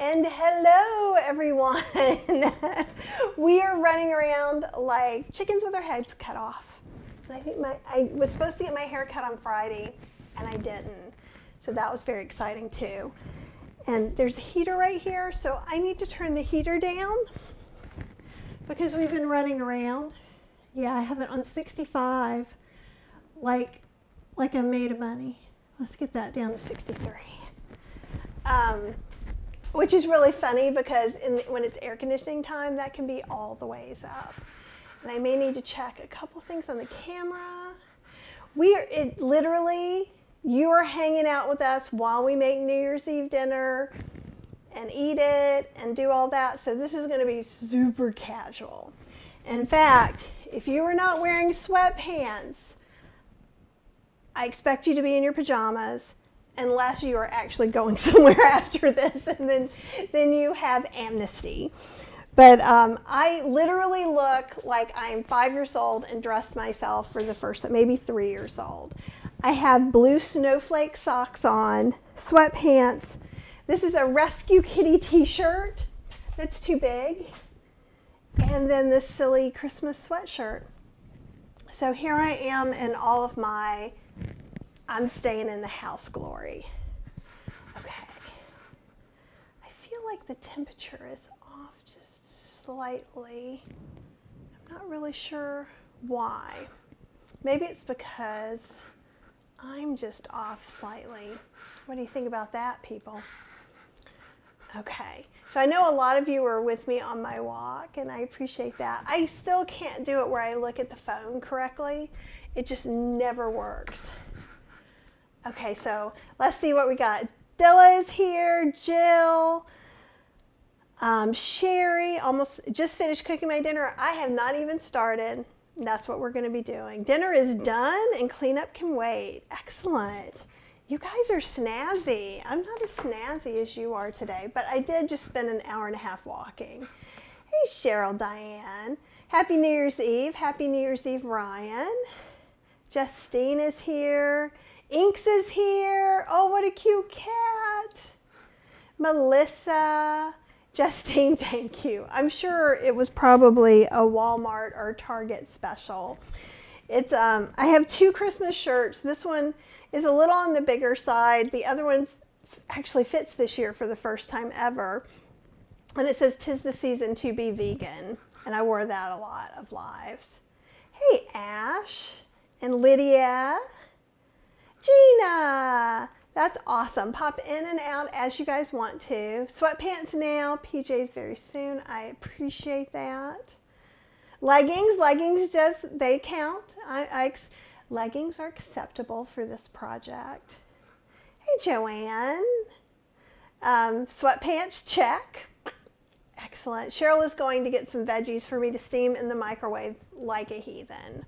And hello, everyone. We are running around like chickens with our heads cut off. And I think I was supposed to get my hair cut on Friday, and I didn't. So that was very exciting too. And there's a heater right here, so I need to turn the heater down because we've been running around. Yeah, I have it on 65, like I'm made of money. Let's get that down to 63. Which is really funny because when it's air conditioning time, that can be all the ways up. And I may need to check a couple things on the camera. Literally, you are hanging out with us while we make New Year's Eve dinner and eat it and do all that. So this is going to be super casual. In fact, if you are not wearing sweatpants, I expect you to be in your pajamas unless you are actually going somewhere after this, and then you have amnesty. But I literally look like I'm 5 years old and dressed myself for the first time, maybe 3 years old. I have blue snowflake socks on, sweatpants. This is a Rescue Kitty t-shirt that's too big, and then this silly Christmas sweatshirt. So here I am in all of my I'm staying in the house glory. Okay. I feel like the temperature is off just slightly. I'm not really sure why. Maybe it's because I'm just off slightly. What do you think about that, people? Okay. So I know a lot of you were with me on my walk, and I appreciate that. I still can't do it where I look at the phone correctly. It just never works. Okay, so let's see what we got. Dilla is here, Jill, Sherry, almost just finished cooking my dinner. I have not even started. That's what we're going to be doing. Dinner is done and cleanup can wait. Excellent. You guys are snazzy. I'm not as snazzy as you are today, but I did just spend an hour and a half walking. Hey, Cheryl, Diane. Happy New Year's Eve. Happy New Year's Eve, Ryan. Justine is here. Inks is here. Oh, what a cute cat. Melissa. Justine, thank you. I'm sure it was probably a Walmart or Target special. It's I have 2 Christmas shirts. This one is a little on the bigger side. The other one actually fits this year for the first time ever. And it says, "'Tis the season to be vegan." And I wore that a lot of lives. Hey, Ash and Lydia. Gina, that's awesome. Pop in and out as you guys want to. Sweatpants now, PJs very soon. I appreciate that. Leggings just, they count. Leggings are acceptable for this project. Hey, Joanne. Sweatpants, check. Excellent. Cheryl is going to get some veggies for me to steam in the microwave like a heathen.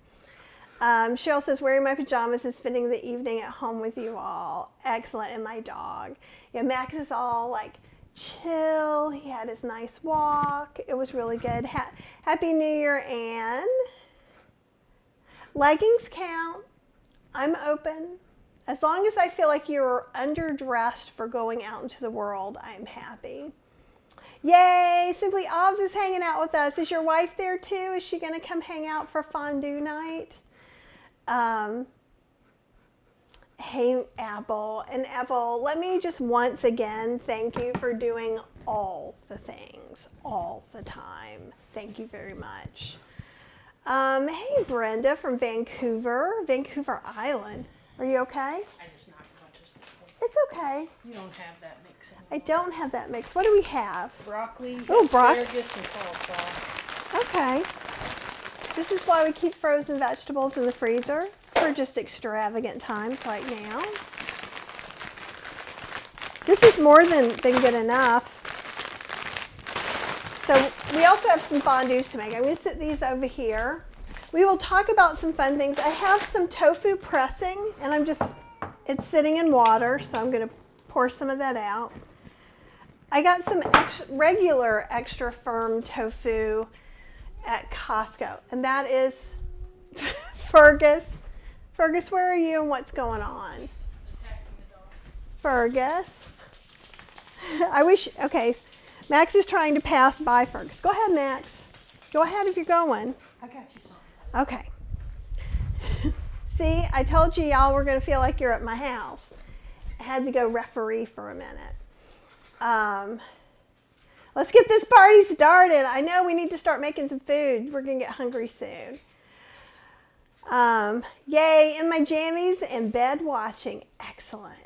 Cheryl says, wearing my pajamas and spending the evening at home with you all. Excellent. And my dog. Yeah, Max is all like chill. He had his nice walk. It was really good. Happy New Year, Anne. Leggings count. I'm open. As long as I feel like you're underdressed for going out into the world, I'm happy. Yay! Simply Obs is hanging out with us. Is your wife there too? Is she going to come hang out for fondue night? Hey, Apple. And Apple, let me just once again thank you for doing all the things all the time. Thank you very much. Hey, Brenda from Vancouver Island. Are you okay? I just knocked a bunch of stuff over. It's okay. You don't have that mix anymore. I don't have that mix. What do we have? Broccoli, Oh, asparagus, and cauliflower. Okay. This is why we keep frozen vegetables in the freezer for just extravagant times like now. This is more than good enough. So we also have some fondues to make. I'm going to sit these over here. We will talk about some fun things. I have some tofu pressing, and it's sitting in water, so I'm going to pour some of that out. I got some regular extra firm tofu at Costco, and that is Fergus. Fergus, where are you and what's going on? Attacking the dog. Fergus. I wish, okay, Max is trying to pass by first. Go ahead, Max. Go ahead if you're going. I got you something. Okay. See, I told you y'all were going to feel like you're at my house. I had to go referee for a minute. Let's get this party started. I know we need to start making some food. We're going to get hungry soon. Yay, in my jammies and bed watching. Excellent.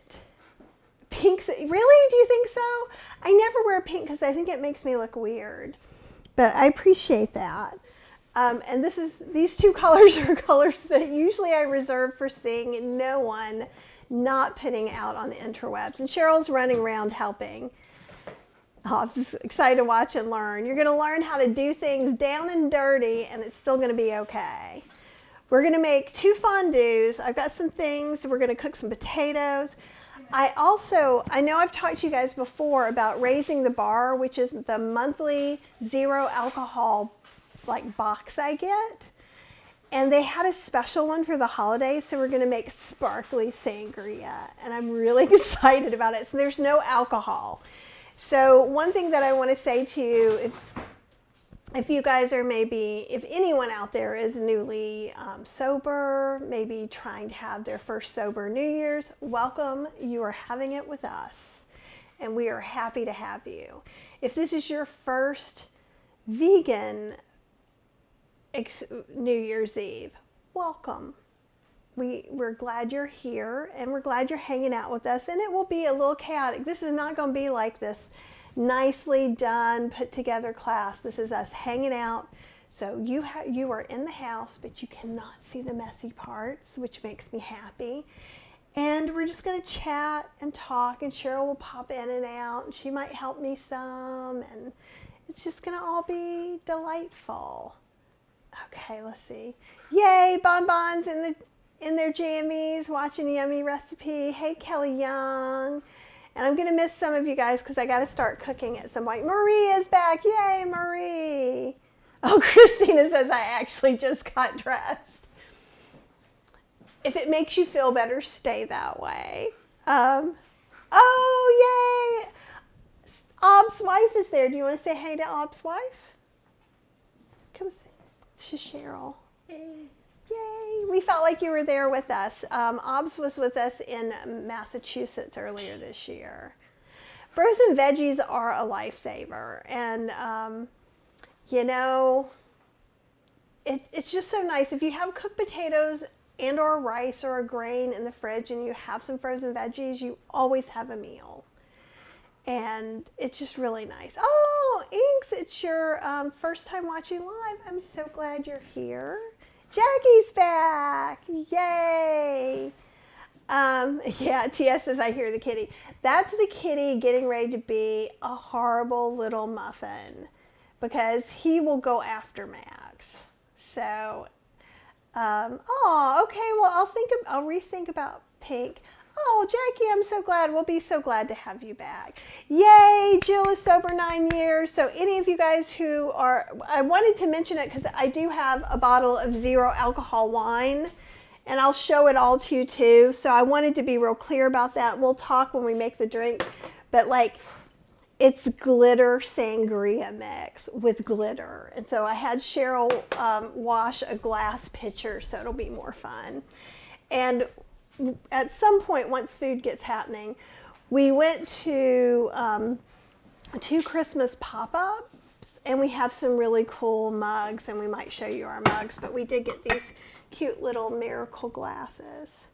Pink, really? Do you think so? I never wear pink because I think it makes me look weird. But I appreciate that. And these two colors are colors that usually I reserve for seeing no one not putting out on the interwebs. And Cheryl's running around helping. Oh, I'm just excited to watch and learn. You're going to learn how to do things down and dirty, and it's still going to be okay. We're going to make 2 fondues. I've got some things. We're going to cook some potatoes. I know I've talked to you guys before about Raising the Bar, which is the monthly 0 alcohol box I get. And they had a special one for the holidays, so we're going to make sparkly sangria. And I'm really excited about it. So there's no alcohol. So one thing that I want to say to you, if you guys are if anyone out there is newly sober, maybe trying to have their first sober New Year's, welcome. You are having it with us, and we are happy to have you. If this is your first vegan New Year's Eve, welcome. We're glad you're here, and we're glad you're hanging out with us, and it will be a little chaotic. This is not going to be like this nicely done, put together class. This is us hanging out. So you are in the house, but you cannot see the messy parts, which makes me happy. And we're just going to chat and talk, and Cheryl will pop in and out, and she might help me some, and it's just going to all be delightful. Okay, let's see. Yay, Bonbons in their jammies, watching Yummy Recipe. Hey, Kelly Young. And I'm going to miss some of you guys because I got to start cooking at some point. Marie is back. Yay, Marie. Oh, Christina says I actually just got dressed. If it makes you feel better, stay that way. Oh, yay. Ob's wife is there. Do you want to say hey to Ob's wife? Come see. This is Cheryl. Hey. Yay! We felt like you were there with us. Obs was with us in Massachusetts earlier this year. Frozen veggies are a lifesaver, and it's just so nice. If you have cooked potatoes and or rice or a grain in the fridge and you have some frozen veggies, you always have a meal. And it's just really nice. Oh, Inks, it's your first time watching live. I'm so glad you're here. Jackie's back. Yay. Yeah, TS says I hear the kitty. That's the kitty getting ready to be a horrible little muffin because he will go after Max. So, okay, well, I'll rethink about Pink. Oh, Jackie, I'm so glad. We'll be so glad to have you back. Yay, Jill is sober 9 years. So any of you guys who are, I wanted to mention it because I do have a bottle of 0 alcohol wine, and I'll show it all to you too. So I wanted to be real clear about that. We'll talk when we make the drink, but it's glitter sangria mix with glitter. And so I had Cheryl wash a glass pitcher, so it'll be more fun. And at some point, once food gets happening, we went to 2 Christmas pop-ups, and we have some really cool mugs, and we might show you our mugs, but we did get these cute little miracle glasses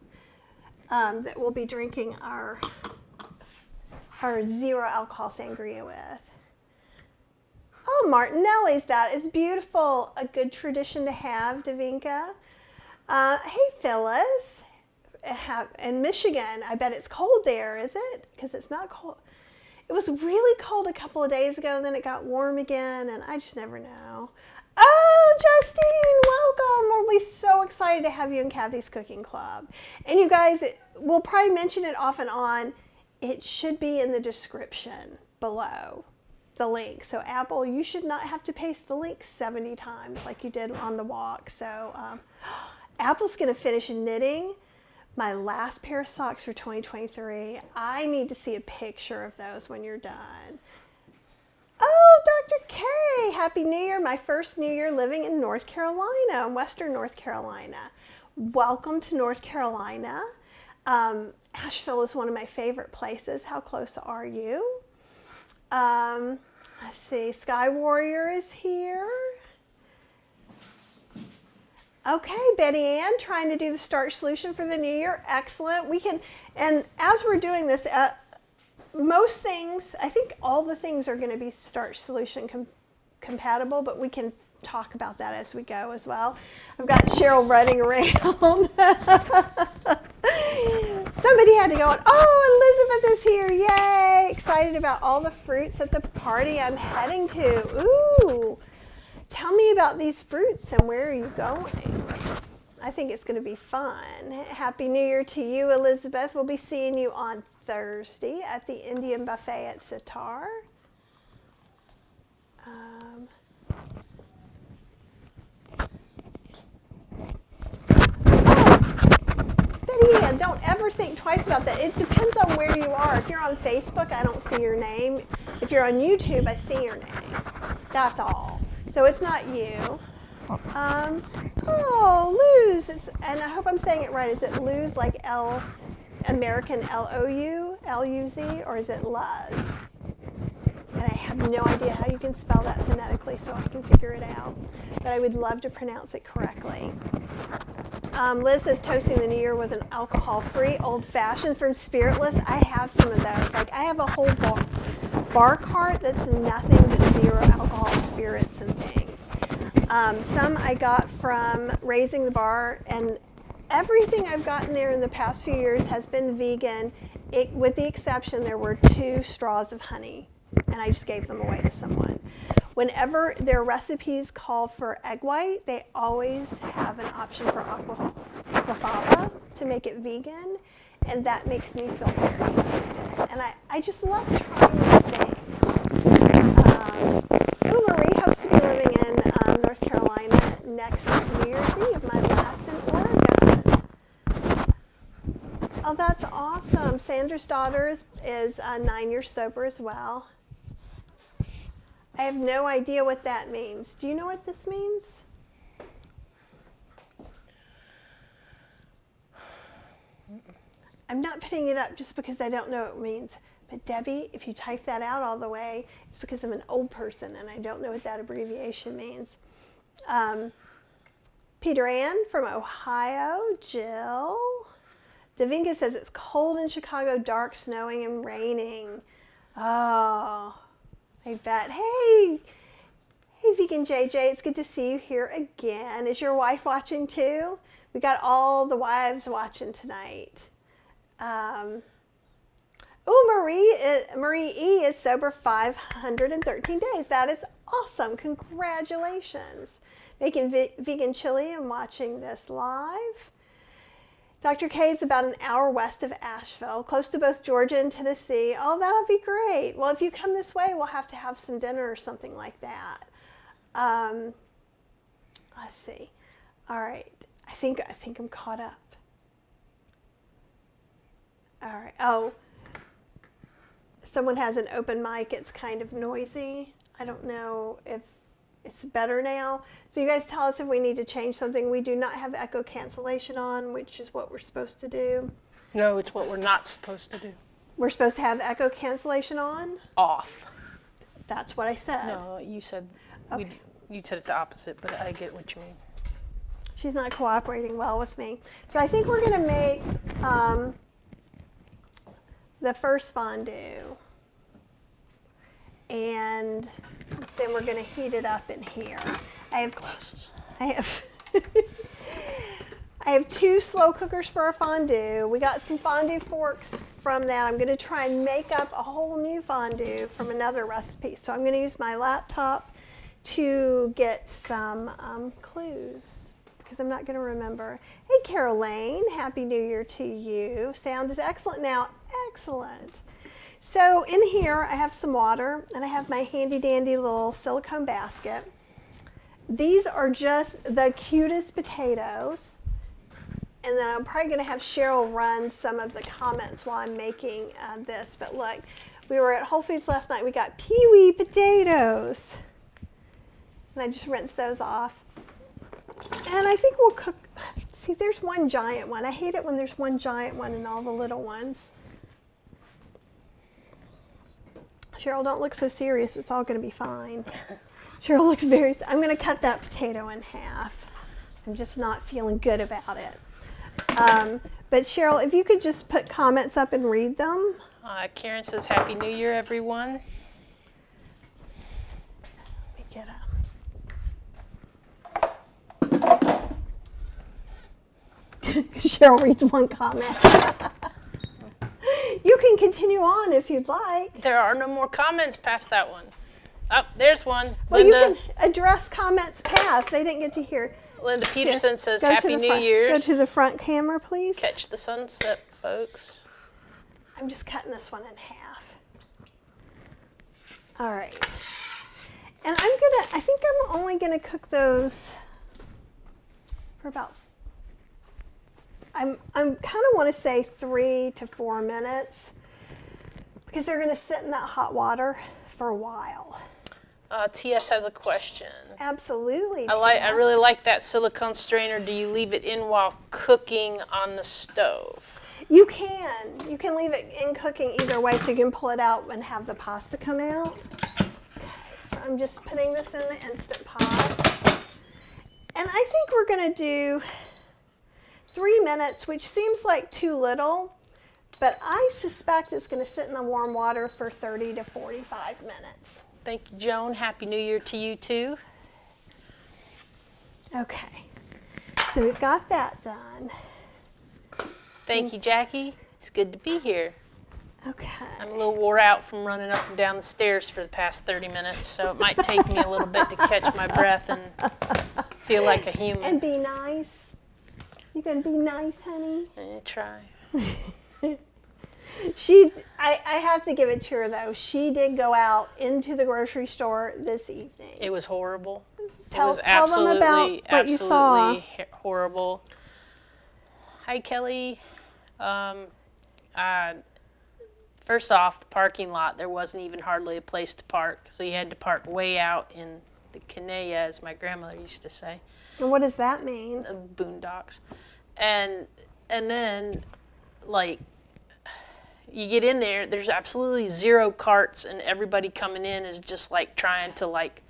that we'll be drinking our 0 alcohol sangria with. Oh, Martinelli's, that is beautiful. A good tradition to have, Davinka. Hey, Phyllis. In Michigan, I bet it's cold there, is it? Because it's not cold. It was really cold a couple of days ago, and then it got warm again, and I just never know. Oh, Justine, welcome. We'll be so excited to have you in Kathy's Cooking Club. And you guys, we'll probably mention it off and on. It should be in the description below, the link. So Apple, you should not have to paste the link 70 times like you did on the walk. So Apple's going to finish knitting, my last pair of socks for 2023. I need to see a picture of those when you're done. Oh, Dr. K, Happy New Year. My first New Year living in North Carolina, Western North Carolina. Welcome to North Carolina. Asheville is one of my favorite places. How close are you? Let's see, Sky Warrior is here. Okay, Betty Ann, trying to do the starch solution for the new year. Excellent. We can, and as we're doing this, most things, I think all the things are going to be starch solution compatible, but we can talk about that as we go as well. I've got Cheryl running around. Somebody had to go, oh, Elizabeth is here. Yay. Excited about all the fruits at the party I'm heading to. Ooh. Tell me about these fruits and where are you going? I think it's going to be fun. Happy New Year to you, Elizabeth. We'll be seeing you on Thursday at the Indian Buffet at Sitar. Betty Ann, don't ever think twice about that. It depends on where you are. If you're on Facebook, I don't see your name. If you're on YouTube, I see your name. That's all. So it's not you. Luz, and I hope I'm saying it right. Is it Luz, like L, American L-O-U, L-U-Z, or is it Luz? And I have no idea how you can spell that phonetically, so I can figure it out. But I would love to pronounce it correctly. Liz is toasting the new year with an alcohol-free old-fashioned from Spiritless. I have some of those. Like I have a whole bar cart that's nothing but zero alcohol spirits and things. Some I got from Raising the Bar, and everything I've gotten there in the past few years has been vegan, with the exception there were 2 straws of honey, and I just gave them away to someone. Whenever their recipes call for egg white, they always have an option for aquafaba to make it vegan, and that makes me feel very good. And I just love trying new things. Marie hopes to be living in North Carolina next New Year's Eve, my last in Oregon. Oh, that's awesome. Sandra's daughter is 9 years sober as well. I have no idea what that means. Do you know what this means? I'm not putting it up just because I don't know what it means. But Debbie, if you type that out all the way, it's because I'm an old person and I don't know what that abbreviation means. Peter Ann from Ohio. Jill. Davinka says it's cold in Chicago, dark, snowing, and raining. Oh, I bet. Hey, Vegan JJ, it's good to see you here again. Is your wife watching too? We got all the wives watching tonight. Marie E is sober 513 days. That is awesome. Congratulations. Making vegan chili and watching this live. Dr. K is about an hour west of Asheville, close to both Georgia and Tennessee. Oh, that'll be great. Well, if you come this way, we'll have to have some dinner or something like that. Let's see. All right. I think I'm caught up. All right. Oh, someone has an open mic. It's kind of noisy. I don't know if it's better now. So you guys tell us if we need to change something. We do not have echo cancellation on, which is what we're supposed to do. No, it's what we're not supposed to do. We're supposed to have echo cancellation on? Off. That's what I said. No, you said Okay. you said it the opposite, but I get what you mean. She's not cooperating well with me. So I think we're going to make the first fondue. And then we're going to heat it up in here. I have 2 slow cookers for our fondue. We got some fondue forks from that. I'm going to try and make up a whole new fondue from another recipe. So I'm going to use my laptop to get some clues because I'm not going to remember. Hey, Caroline, Happy New Year to you. Sound is excellent now. Excellent. So in here, I have some water, and I have my handy-dandy little silicone basket. These are just the cutest potatoes, And then I'm probably going to have Cheryl run some of the comments while I'm making this. But look, we were at Whole Foods last night. We got peewee potatoes. And I just rinsed those off. And I think we'll cook. See, there's one giant one. I hate it when there's one giant one and all the little ones. Cheryl, don't look so serious. It's all going to be fine. Cheryl looks very... I'm going to cut that potato in half. I'm just not feeling good about it. But Cheryl, if you could just put comments up and read them. Karen says, Happy New Year, everyone. Let me get up. Cheryl reads one comment. You can continue on if you'd like. There are no more comments past that one. Oh, there's one. Well, Linda, you can address comments past. They didn't get to hear. Linda Peterson Here, says, go to Happy the New front. Year's. Go to the front camera, please. Catch the sunset, folks. I'm just cutting this one in half. All right. And I think I'm only gonna cook those for about, I'm kind of want to say 3 to 4 minutes because they're gonna sit in that hot water for a while. TS has a question. Absolutely. I really like that silicone strainer. Do you leave it in while cooking on the stove? You can. You can leave it in cooking either way, so you can pull it out and have the pasta come out. Okay, so I'm just putting this in the Instant Pot. And I think we're going to do 3 minutes, which seems like too little, but I suspect it's going to sit in the warm water for 30 to 45 minutes. Thank you, Joan. Happy New Year to you, too. Okay, so we've got that done. Thank you, Jackie. It's good to be here. Okay. I'm a little wore out from running up and down the stairs for the past 30 minutes, so it might take me a little bit to catch my breath and feel like a human. And be nice. You gonna be nice, honey? Try. I have to give it to her though. She did go out into the grocery store this evening. It was horrible. Tell It was absolutely, them about what you saw. absolutely horrible. Hi, Kelly. First off, the parking lot, there wasn't even hardly a place to park, so you had to park way out in the Canea, as my grandmother used to say. And what does that mean? The boondocks. And then, like, you get in there, there's absolutely zero carts, and everybody coming in is just, like, trying to, like,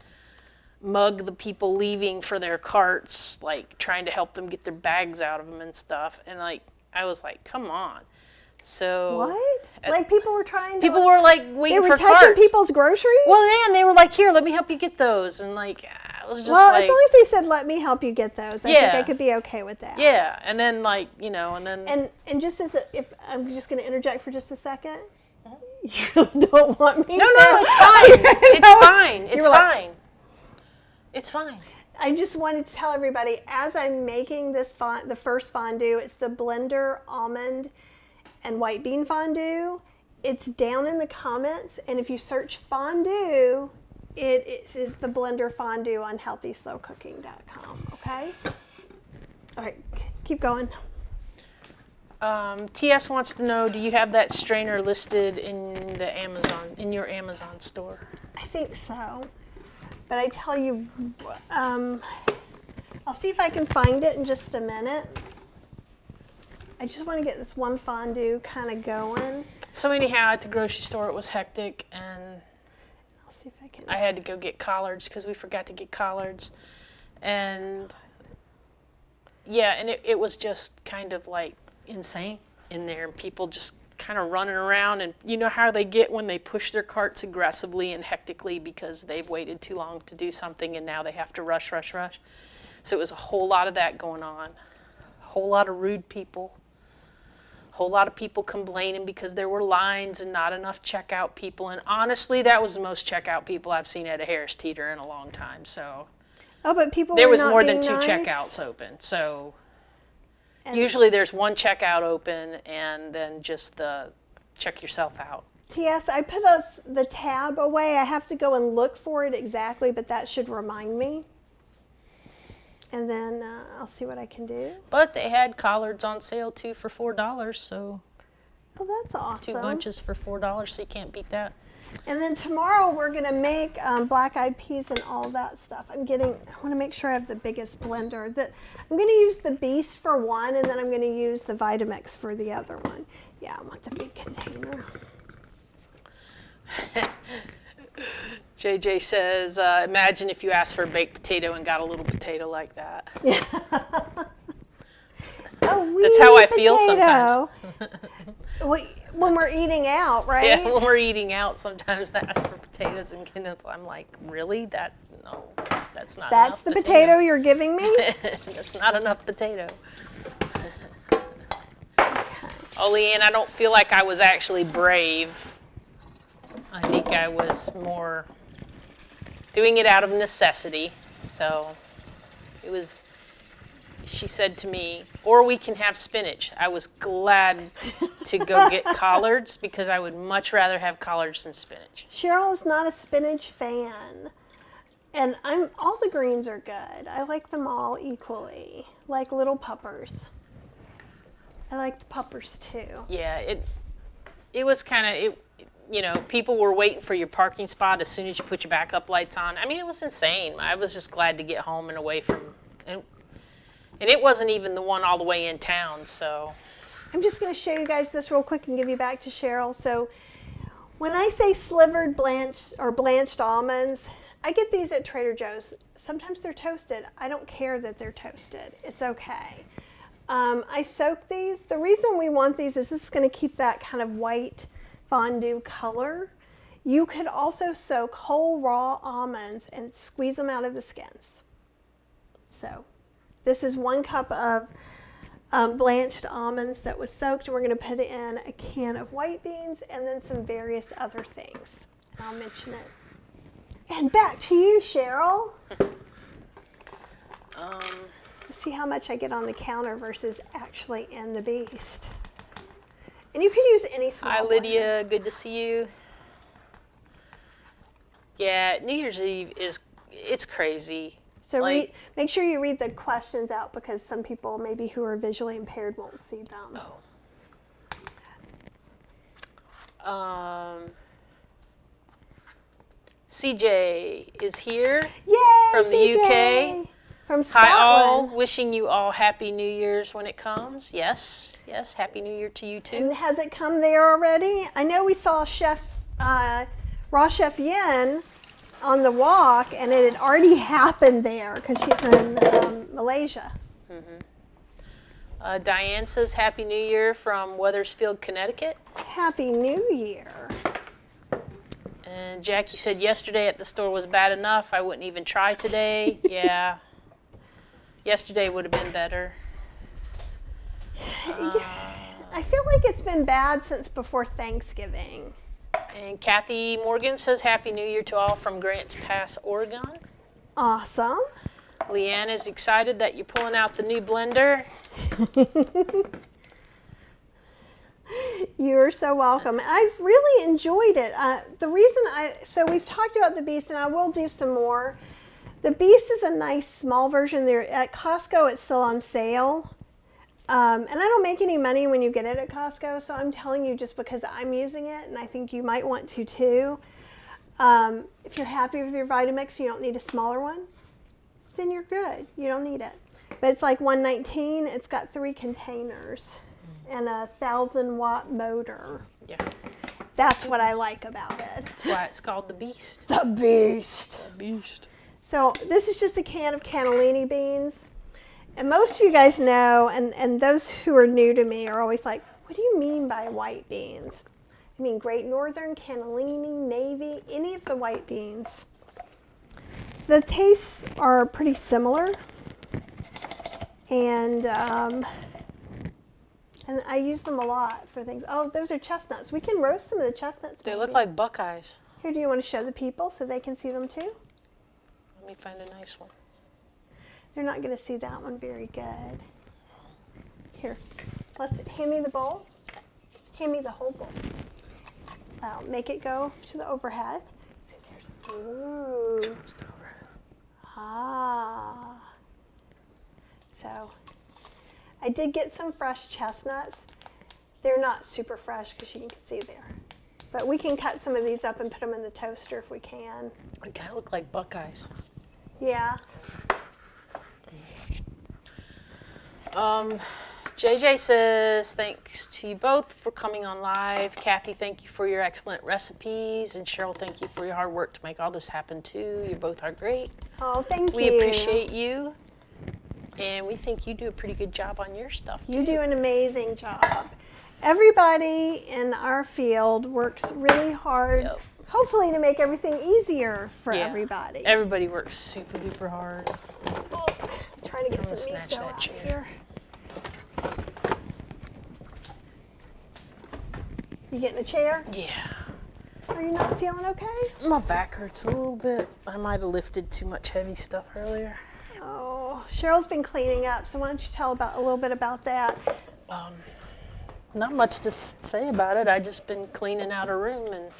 mug the people leaving for their carts, like, trying to help them get their bags out of them and stuff. And, like, I was like, come on. So What? Like people were trying to... people were, like, waiting for carts. They were touching people's groceries? Well, yeah, and they were like, here, let me help you get those. And, like, I was just well, like... as long as they said, let me help you get those, I think I could be okay with that. Yeah, and then, like, you know, and then... And just as if I'm just going to interject for just a second. You really don't want me No, to? it's fine. It's fine. It's were like- fine. It's fine. I just wanted to tell everybody, as I'm making this the first fondue, it's the blender almond and white bean fondue. It's down in the comments, and if you search fondue, it is the blender fondue on healthyslowcooking.com. Okay. All right, keep going. TS wants to know, do you have that strainer listed in your Amazon store? I think so. But I tell you, I'll see if I can find it in just a minute. I just want to get this one fondue kind of going. So anyhow, at the grocery store, it was hectic, and I'll see if I can. I had to go get collards because we forgot to get collards. And yeah, and it was just kind of like insane in there. People just kind of running around, and you know how they get when they push their carts aggressively and hectically because they've waited too long to do something and now they have to rush. So it was a whole lot of that going on. A whole lot of rude people. A whole lot of people complaining because there were lines and not enough checkout people. And honestly, that was the most checkout people I've seen at a Harris Teeter in a long time. So Oh, but people there were was not more than being 2 nice? checkouts open. So And usually there's 1 checkout open and then just the check yourself out. TS, I put the tab away. I have to go and look for it exactly, but that should remind me. And then I'll see what I can do. But they had collards on sale too for $4, so Oh, that's awesome. 2 bunches for $4, so you can't beat that. And then tomorrow we're going to make black-eyed peas and all that stuff. I want to make sure I have the biggest blender. I'm going to use the Beast for one, and then I'm going to use the Vitamix for the other one. Yeah, I want the big container. JJ says, imagine if you asked for a baked potato and got a little potato like that. Yeah. Oh, That's how I feel sometimes. When we're eating out, right? Yeah, when we're eating out, sometimes I ask for potatoes, and I'm like, really? No, that's not That's enough the potato you're giving me? That's not enough potato. Oh, Leanne, I don't feel like I was actually brave. I think I was more doing it out of necessity. So she said to me, or we can have spinach. I was glad to go get collards because I would much rather have collards than spinach. Cheryl is not a spinach fan. And all the greens are good. I like them all equally, like little puppers. I like the puppers too. Yeah, it was kind of, people were waiting for your parking spot as soon as you put your backup lights on. I mean, it was insane. I was just glad to get home and away from, and it wasn't even the one all the way in town, so. I'm just going to show you guys this real quick and give you back to Cheryl. So when I say slivered blanched almonds, I get these at Trader Joe's. Sometimes they're toasted. I don't care that they're toasted. It's okay. I soak these. The reason we want these is this is going to keep that kind of white fondue color. You could also soak whole raw almonds and squeeze them out of the skins. So this is 1 cup of blanched almonds that was soaked. We're going to put in a can of white beans and then some various other things. And I'll mention it. And back to you, Cheryl. Let's see how much I get on the counter versus actually in the Beast. And you can use any small Hi, portion. Lydia. Good to see you. Yeah, New Year's Eve it's crazy. So make sure you read the questions out because some people maybe who are visually impaired won't see them. CJ is here. Yay, from the CJ! UK. From Scotland. Hi all, wishing you all Happy New Year's when it comes. Yes, Happy New Year to you too. And has it come there already? I know we saw Raw Chef Yin on the walk, and it had already happened there because she's in Malaysia. Mm-hmm. Diane says Happy New Year from Wethersfield, Connecticut. Happy New Year. And Jackie said yesterday at the store was bad enough. I wouldn't even try today. Yeah. Yesterday would have been better. I feel like it's been bad since before Thanksgiving. And Kathy Morgan says Happy New Year to all from Grants Pass, Oregon. Awesome. Leanne is excited that you're pulling out the new blender. You're so welcome. I've really enjoyed it. The reason so we've talked about the Beast, and I will do some more. The Beast is a nice small version. There at Costco, it's still on sale. And I don't make any money when you get it at Costco, so I'm telling you just because I'm using it, and I think you might want to too. If you're happy with your Vitamix, you don't need a smaller one, then you're good. You don't need it. But it's like $119. It's got 3 containers and a 1,000-watt motor. Yeah. That's what I like about it. That's why it's called the Beast. The Beast. The Beast. So this is just a can of cannellini beans. And most of you guys know, and those who are new to me are always like, what do you mean by white beans? I mean Great Northern, cannellini, navy, any of the white beans. The tastes are pretty similar. And I use them a lot for things. Oh, those are chestnuts. We can roast some of the chestnuts. They maybe. look like Buckeyes. Here, do you want to show the people so they can see them too? Let me find a nice one. They're not going to see that one very good. Here, hand me the bowl. Hand me the whole bowl. Make it go to the overhead. Ooh. Ah. So I did get some fresh chestnuts. They're not super fresh because you can see there. But we can cut some of these up and put them in the toaster if we can. They kind of look like Buckeyes. Yeah. JJ says, thanks to you both for coming on live. Kathy, thank you for your excellent recipes. And Cheryl, thank you for your hard work to make all this happen too. You both are great. Oh, thank you. We appreciate you. And we think you do a pretty good job on your stuff too. You do an amazing job. Everybody in our field works really hard, Yep. hopefully to make everything easier for Yeah. everybody. Everybody works super duper hard. Oh, I'm trying to get I'm gonna some snatch miso that out chair. here. You getting a chair? Yeah. Are you not feeling okay? My back hurts a little bit. I might have lifted too much heavy stuff earlier. Oh, Cheryl's been cleaning up, so why don't you tell a little bit about that? Not much to say about it. I just been cleaning out a room and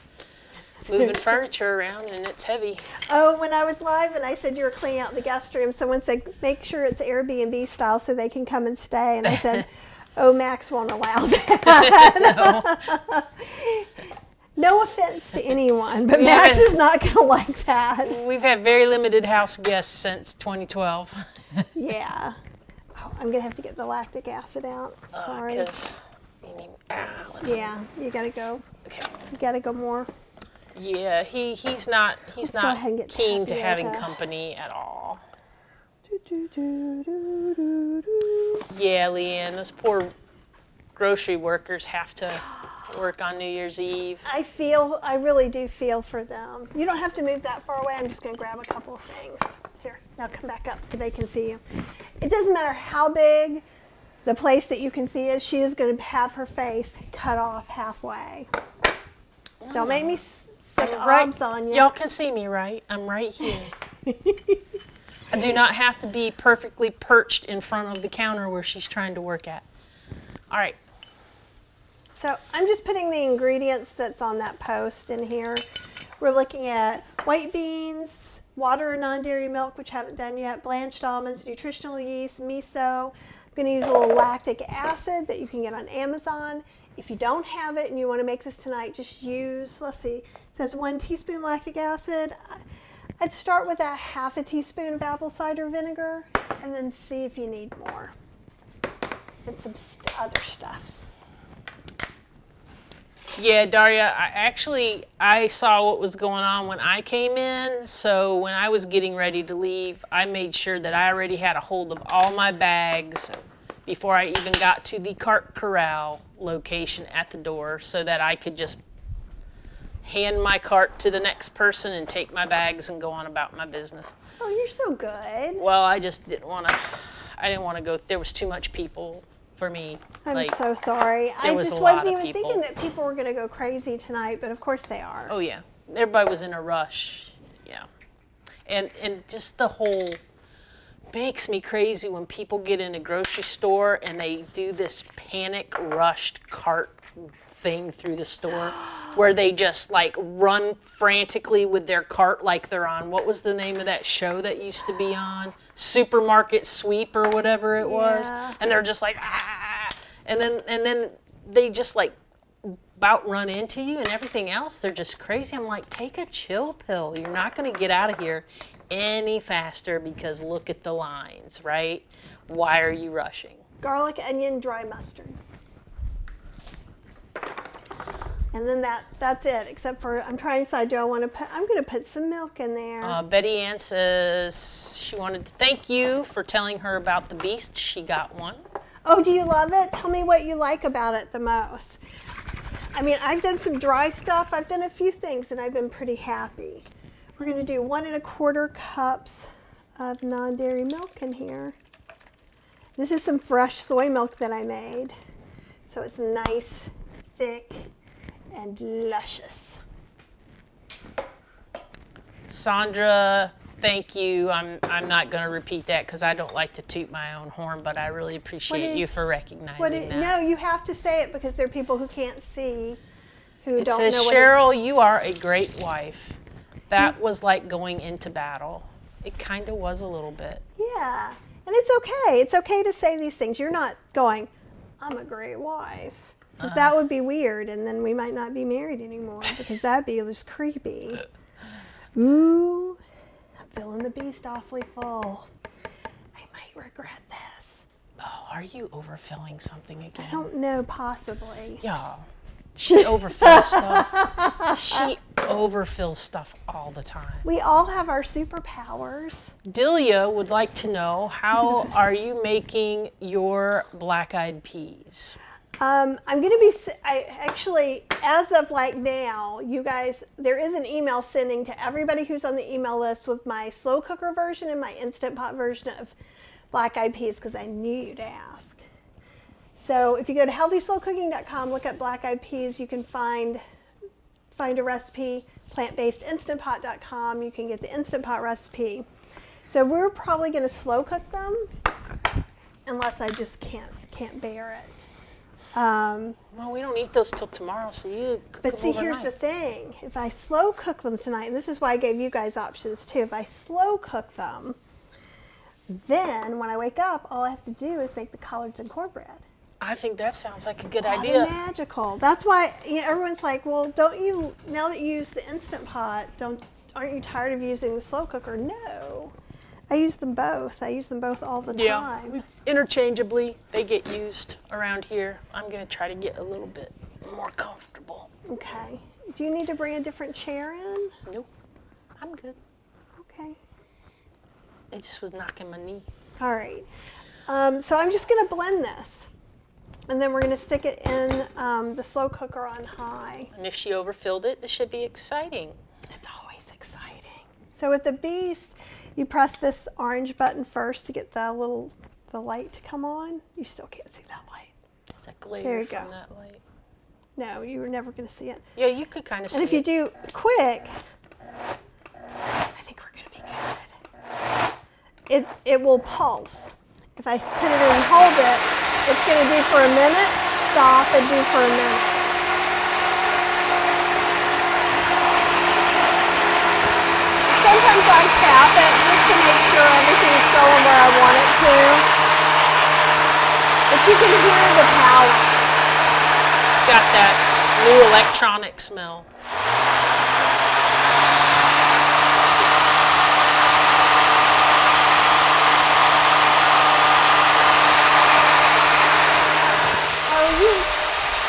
moving furniture around, and it's heavy. Oh, when I was live and I said you were cleaning out the guest room, someone said, make sure it's Airbnb style so they can come and stay. And I said, oh, Max won't allow that. No offense to anyone, but Max is not going to like that. We've had very limited house guests since 2012. Yeah. Oh, I'm going to have to get the lactic acid out. Sorry. Yeah, you got to go. Okay. You got to go more. Yeah, he's not go ahead and get keen to tapioca. having company at all. Do, do, do, do, do, do. Yeah, Leanne, those poor grocery workers have to work on New Year's Eve. I really do feel for them. You don't have to move that far away. I'm just going to grab a couple of things. Here, now come back up so they can see you. It doesn't matter how big the place that you can see is, she is going to have her face cut off halfway. Don't make me stick arms on you. Y'all can see me, right? I'm right here. I do not have to be perfectly perched in front of the counter where she's trying to work at. All right. So I'm just putting the ingredients that's on that post in here. We're looking at white beans, water or non-dairy milk, which I haven't done yet, blanched almonds, nutritional yeast, miso. I'm going to use a little lactic acid that you can get on Amazon. If you don't have it and you want to make this tonight, just use, let's see, it says 1 teaspoon lactic acid. I'd start with that half a teaspoon of apple cider vinegar and then see if you need more. And some other stuffs. Yeah, Daria, I saw what was going on when I came in, so when I was getting ready to leave, I made sure that I already had a hold of all my bags before I even got to the cart corral location at the door so that I could just hand my cart to the next person and take my bags and go on about my business. Oh, you're so good. Well, I just didn't want to go, there was too much people for me. I'm so sorry. I was just a lot wasn't of even people. thinking that people were going to go crazy tonight, but of course they are. Oh yeah, everybody was in a rush. Yeah, and just the whole makes me crazy when people get in a grocery store and they do this panic rushed cart thing through the store where they just like run frantically with their cart like they're on, what was the name of that show that used to be on? Supermarket Sweep or whatever it was. And they're just like, ah, and then they just like about run into you and everything else. They're just crazy. I'm like, take a chill pill. You're not going to get out of here any faster because look at the lines, right? Why are you rushing? Garlic, onion, dry mustard. And then that's it, except for I'm trying to decide, I'm going to put some milk in there. Betty Ann says she wanted to thank you for telling her about the beast. She got one. Oh, do you love it? Tell me what you like about it the most. I mean, I've done some dry stuff. I've done a few things, and I've been pretty happy. We're going to do 1 1/4 cups of non-dairy milk in here. This is some fresh soy milk that I made. So it's nice, thick, and luscious. Sandra, thank you. I'm not going to repeat that because I don't like to toot my own horn, but I really appreciate you for recognizing that. No, you have to say it because there are people who can't see, who It don't says, know what Cheryl, you are a great wife. That was like going into battle. It kind of was a little bit. Yeah. And it's okay. It's okay to say these things. You're not going, I'm a great wife. Because that would be weird, and then we might not be married anymore because that'd be just creepy. Ooh, I'm feeling the beast awfully full. I might regret this. Oh, are you overfilling something again? I don't know, possibly. Yeah. She overfills stuff. She overfills stuff all the time. We all have our superpowers. Delia would like to know, how are you making your black-eyed peas? I'm going to be, actually, as of like now, you guys, there is an email sending to everybody who's on the email list with my slow cooker version and my Instant Pot version of black-eyed peas, because I knew you'd ask. So if you go to healthyslowcooking.com, look at black-eyed peas, you can find a recipe. Plant-based instantpot.com, you can get the Instant Pot recipe. So we're probably going to slow cook them, unless I just can't bear it. Well, we don't eat those till tomorrow, so you cook But them see, overnight. here's the thing. If I slow cook them tonight, and this is why I gave you guys options too, if I slow cook them, then when I wake up, all I have to do is make the collards and cornbread. I think that sounds like a good That'd idea. be magical. That's why everyone's like, well, don't you, now that you use the Instant Pot, aren't you tired of using the slow cooker? No. I use them both. I use them both all the time. Interchangeably, they get used around here. I'm going to try to get a little bit more comfortable. Okay. Do you need to bring a different chair in? Nope, I'm good. Okay. It just was knocking my knee. All right. So I'm just going to blend this. And then we're going to stick it in the slow cooker on high. And if she overfilled it, this should be exciting. It's always exciting. So with the beast, you press this orange button first to get the light to come on. You still can't see that light. It's a glare There you from go. that light. No, you were never going to see it. Yeah, you could kind of see And if you it. do quick, I think we're going to be good. It will pulse. If I put it in and hold it, it's going to do for a minute, stop, and do for a minute. Sometimes I tap it just to make sure everything's going where I want it to. But you can hear the power. It's got that new electronic smell.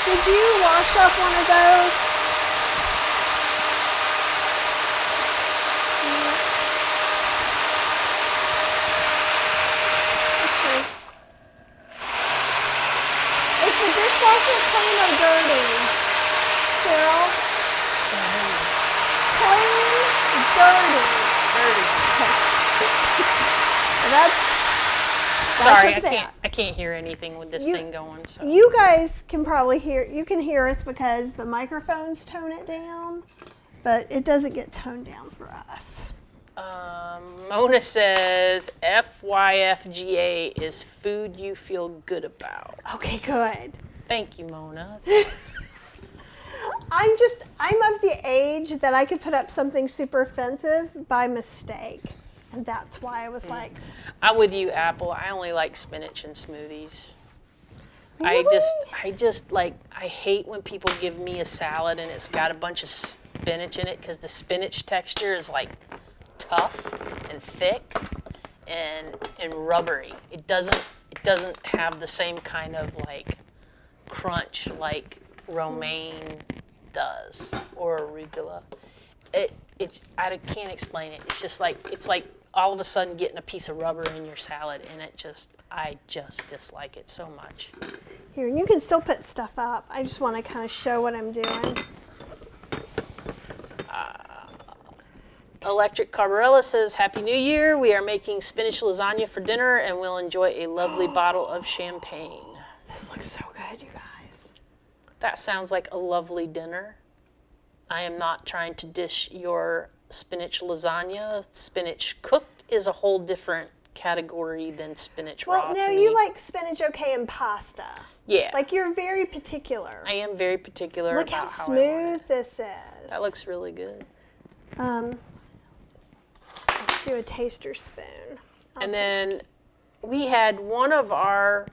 Did you wash up one of those? Okay. Is the dishwasher clean or dirty? Cheryl? Clean, dirty. That's Sorry, with that. I can't hear anything with this thing going. So You guys can probably hear us because the microphones tone it down, but it doesn't get toned down for us. Mona says FYFGA is food you feel good about. Okay, good. Thank you, Mona. I'm of the age that I could put up something super offensive by mistake. And that's why I was like, I'm with you, Apple. I only like spinach and smoothies. really? I hate when people give me a salad and it's got a bunch of spinach in it, because the spinach texture is like tough and thick and rubbery. It doesn't have the same kind of like crunch like romaine does or arugula. I can't explain it. It's like all of a sudden getting a piece of rubber in your salad, and I just dislike it so much. Here, and you can still put stuff up. I just want to kind of show what I'm doing. Electric Carbarella says, Happy New Year. We are making spinach lasagna for dinner, and we'll enjoy a lovely bottle of champagne. This looks so good, you guys. That sounds like a lovely dinner. I am not trying to dish your spinach lasagna. Spinach cooked is a whole different category than spinach raw. Well, no, to you me. like spinach okay in pasta. Yeah. Like, you're very particular. I am very particular Look about how how I want smooth it. this is. That looks really good. Let's do a taster spoon. And then we had one of our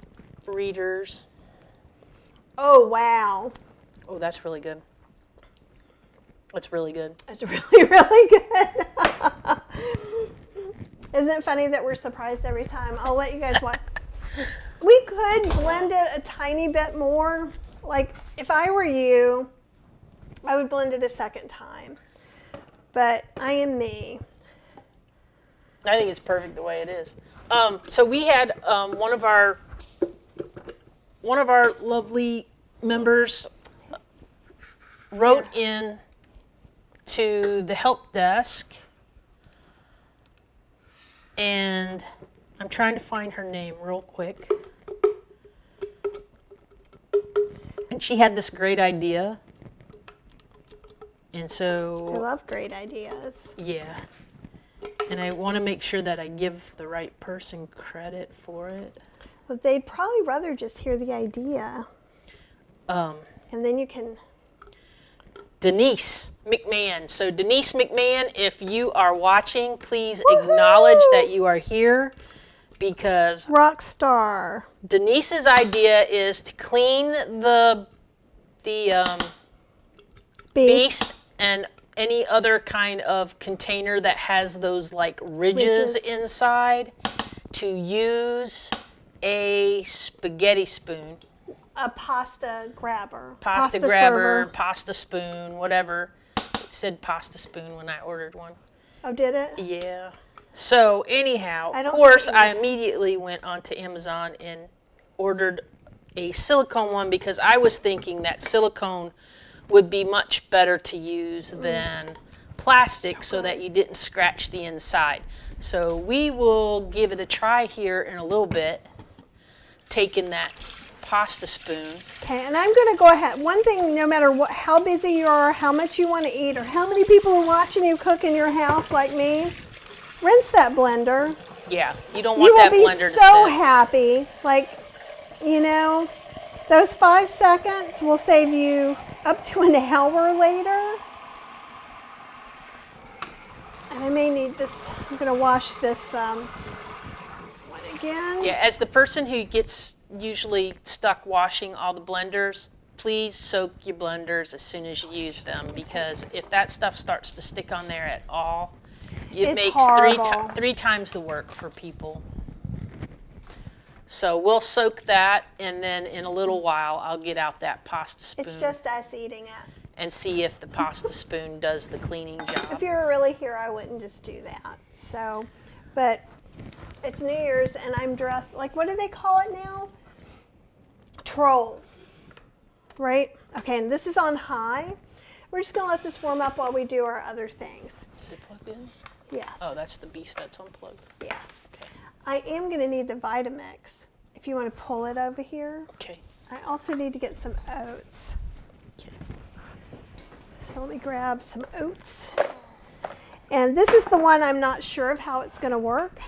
readers. Oh, wow. Oh, that's really good. That's really good. It's really, really good. Isn't it funny that we're surprised every time? I'll let you guys watch. We could blend it a tiny bit more. Like, if I were you, I would blend it a second time. But I am me. I think it's perfect the way it is. So we had one of our lovely members wrote in to the help desk, and I'm trying to find her name real quick. And she had this great idea. And I so, love great ideas. yeah. And I want to make sure that I give the right person credit for it. But they'd probably rather just hear the idea. And then you can... Denise McMahon. So Denise McMahon, if you are watching, please acknowledge that you are here, because Rock star. Denise's idea is to clean the beast and any other kind of container that has those like ridges inside, to use a spaghetti spoon. A pasta grabber. Pasta grabber, server. pasta spoon, whatever. It said pasta spoon when I ordered one. Oh, did it? Yeah. So anyhow, I of don't course, see I immediately went onto Amazon and ordered a silicone one, because I was thinking that silicone would be much better to use than plastic, so that you didn't scratch the inside. So we will give it a try here in a little bit, taking that pasta spoon. Okay, and I'm going to go ahead. One thing, no matter what, how busy you are, how much you want to eat, or how many people are watching you cook in your house like me, rinse that blender. Yeah, you don't want that blender to sit. You will be so happy. Like, you know, those 5 seconds will save you up to an hour later. And I may need this. I'm going to wash this one again. Yeah, as the person who gets usually stuck washing all the blenders, please soak your blenders as soon as you use them, because if that stuff starts to stick on there at all, it It's makes horrible. three times the work for people. So we'll soak that, and then in a little while I'll get out that pasta spoon It's just us eating it. and see if the pasta spoon does the cleaning job. If you were really here, I wouldn't just do that. So, but it's New Year's and I'm dressed, like, what do they call it now? Troll, right? Okay, and this is on high. We're just gonna let this warm up while we do our other things. Is it plugged in? Yes. Oh, that's the beast that's unplugged. Yes. Okay. I am gonna need the Vitamix. If you want to pull it over here. Okay. I also need to get some oats. Okay. So let me grab some oats. And this is the one I'm not sure of how it's gonna work.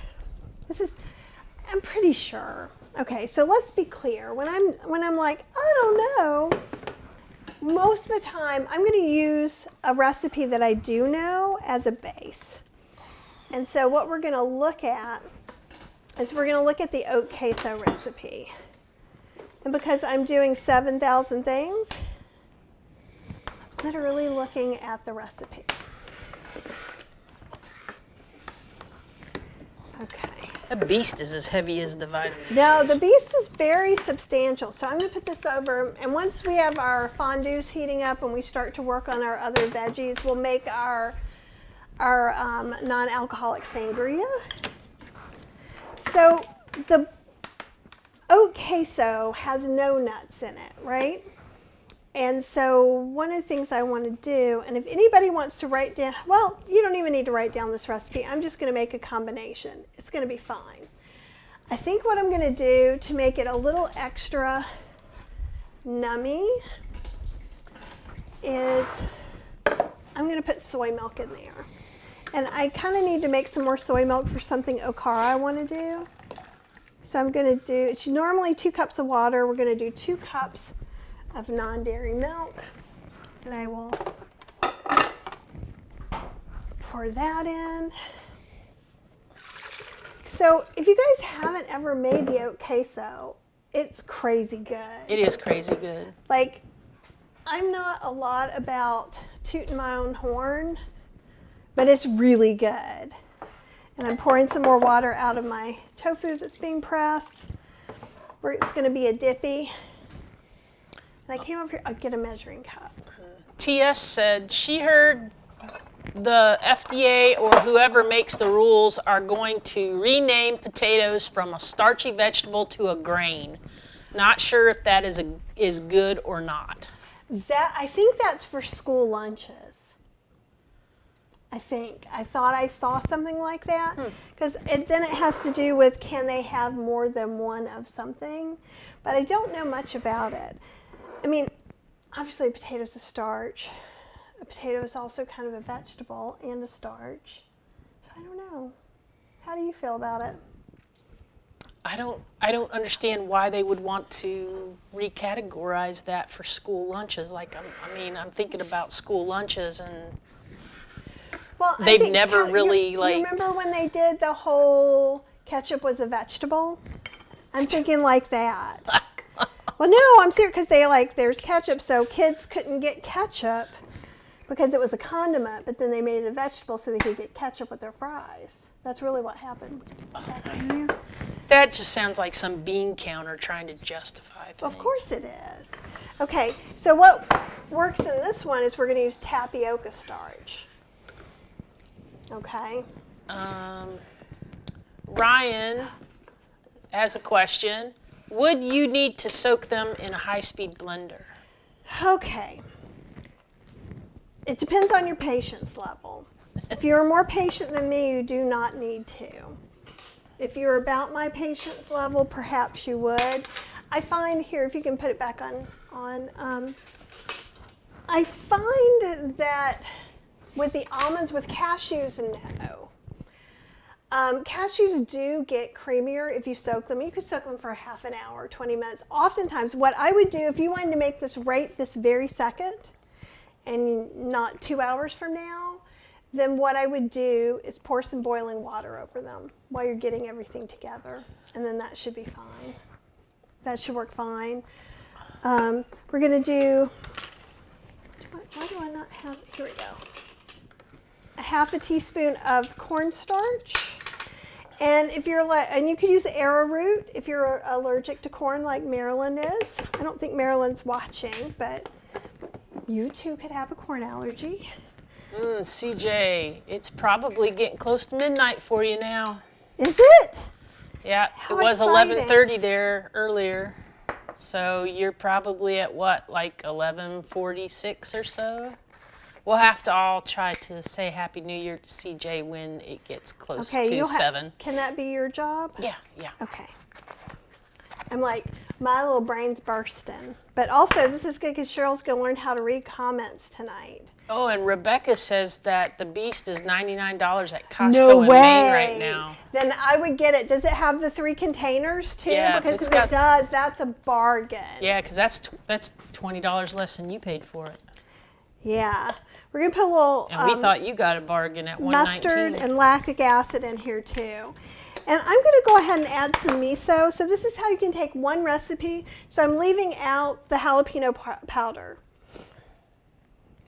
I'm pretty sure. Okay, so let's be clear. When I'm like, I don't know, most of the time I'm gonna use a recipe that I do know as a base. And so what we're gonna look at is we're gonna look at the oat queso recipe. And because I'm doing 7,000 things, I'm literally looking at the recipe. Okay. That beast is as heavy as the vitamin. No, the beast is very substantial. So I'm going to put this over, and once we have our fondues heating up and we start to work on our other veggies, we'll make our non-alcoholic sangria. So the oat queso has no nuts in it, right? And so one of the things I want to do, and if anybody wants to write down, well, you don't even need to write down this recipe. I'm just going to make a combination. It's going to be fine. I think what I'm going to do to make it a little extra nummy is I'm going to put soy milk in there. And I kind of need to make some more soy milk for something okara I want to do. So I'm going to do, it's normally 2 cups of water. We're going to do 2 cups of non-dairy milk, and I will pour that in. So if you guys haven't ever made the oat queso, it's crazy good. It is crazy good. Like, I'm not a lot about tooting my own horn, but it's really good. And I'm pouring some more water out of my tofu that's being pressed. Where it's going to be a dippy. And I came over here, I'll get a measuring cup. TS said she heard the FDA or whoever makes the rules are going to rename potatoes from a starchy vegetable to a grain. Not sure if that is good or not. I think that's for school lunches. I thought I saw something like that, because then it has to do with, can they have more than one of something, but I don't know much about it. I mean, obviously a potato's a starch. A potato is also kind of a vegetable and a starch. So I don't know. How do you feel about it? I don't understand why they would want to recategorize that for school lunches. Like, I'm thinking about school lunches, and Well, they've never really you remember when they did the whole ketchup was a vegetable? I'm thinking like that. Well, no, I'm serious, because there's ketchup, so kids couldn't get ketchup because it was a condiment, but then they made it a vegetable so they could get ketchup with their fries. That's really what happened. That just sounds like some bean counter trying to justify things. Well, of course it is. Okay, so what works in this one is we're going to use tapioca starch. Okay. Ryan has a question. Would you need to soak them in a high-speed blender? Okay. It depends on your patience level. If you're more patient than me, you do not need to. If you're about my patience level, perhaps you would. I find here, if you can put it back on I find that with the almonds, with cashews, no. Cashews do get creamier if you soak them. You could soak them for half an hour, 20 minutes. Oftentimes, what I would do if you wanted to make this right this very second and not 2 hours from now, then what I would do is pour some boiling water over them while you're getting everything together. And then that should be fine. That should work fine. We're going to do, why do I not have, here we go. A half a teaspoon of cornstarch. And if you're and you could use arrowroot if you're allergic to corn like Marilyn is. I don't think Marilyn's watching, but you too could have a corn allergy. CJ, it's probably getting close to midnight for you now. Is it? Yeah, How it was exciting. 11:30 there earlier. So you're probably at what, like 11:46 or so? We'll have to all try to say Happy New Year to CJ when it gets close to 7. Can that be your job? Yeah. Okay. I'm like, my little brain's bursting. But also, this is good because Cheryl's going to learn how to read comments tonight. Oh, and Rebecca says that the Beast is $99 at Costco No in way. Maine right now. Then I would get it. Does it have the 3 containers too? Yeah, because it's if got- it does, that's a bargain. Yeah, because that's $20 less than you paid for it. Yeah. We're going to put a little And we thought you got a bargain at $119. mustard and lactic acid in here too. And I'm going to go ahead and add some miso. So this is how you can take one recipe. So I'm leaving out the jalapeno powder.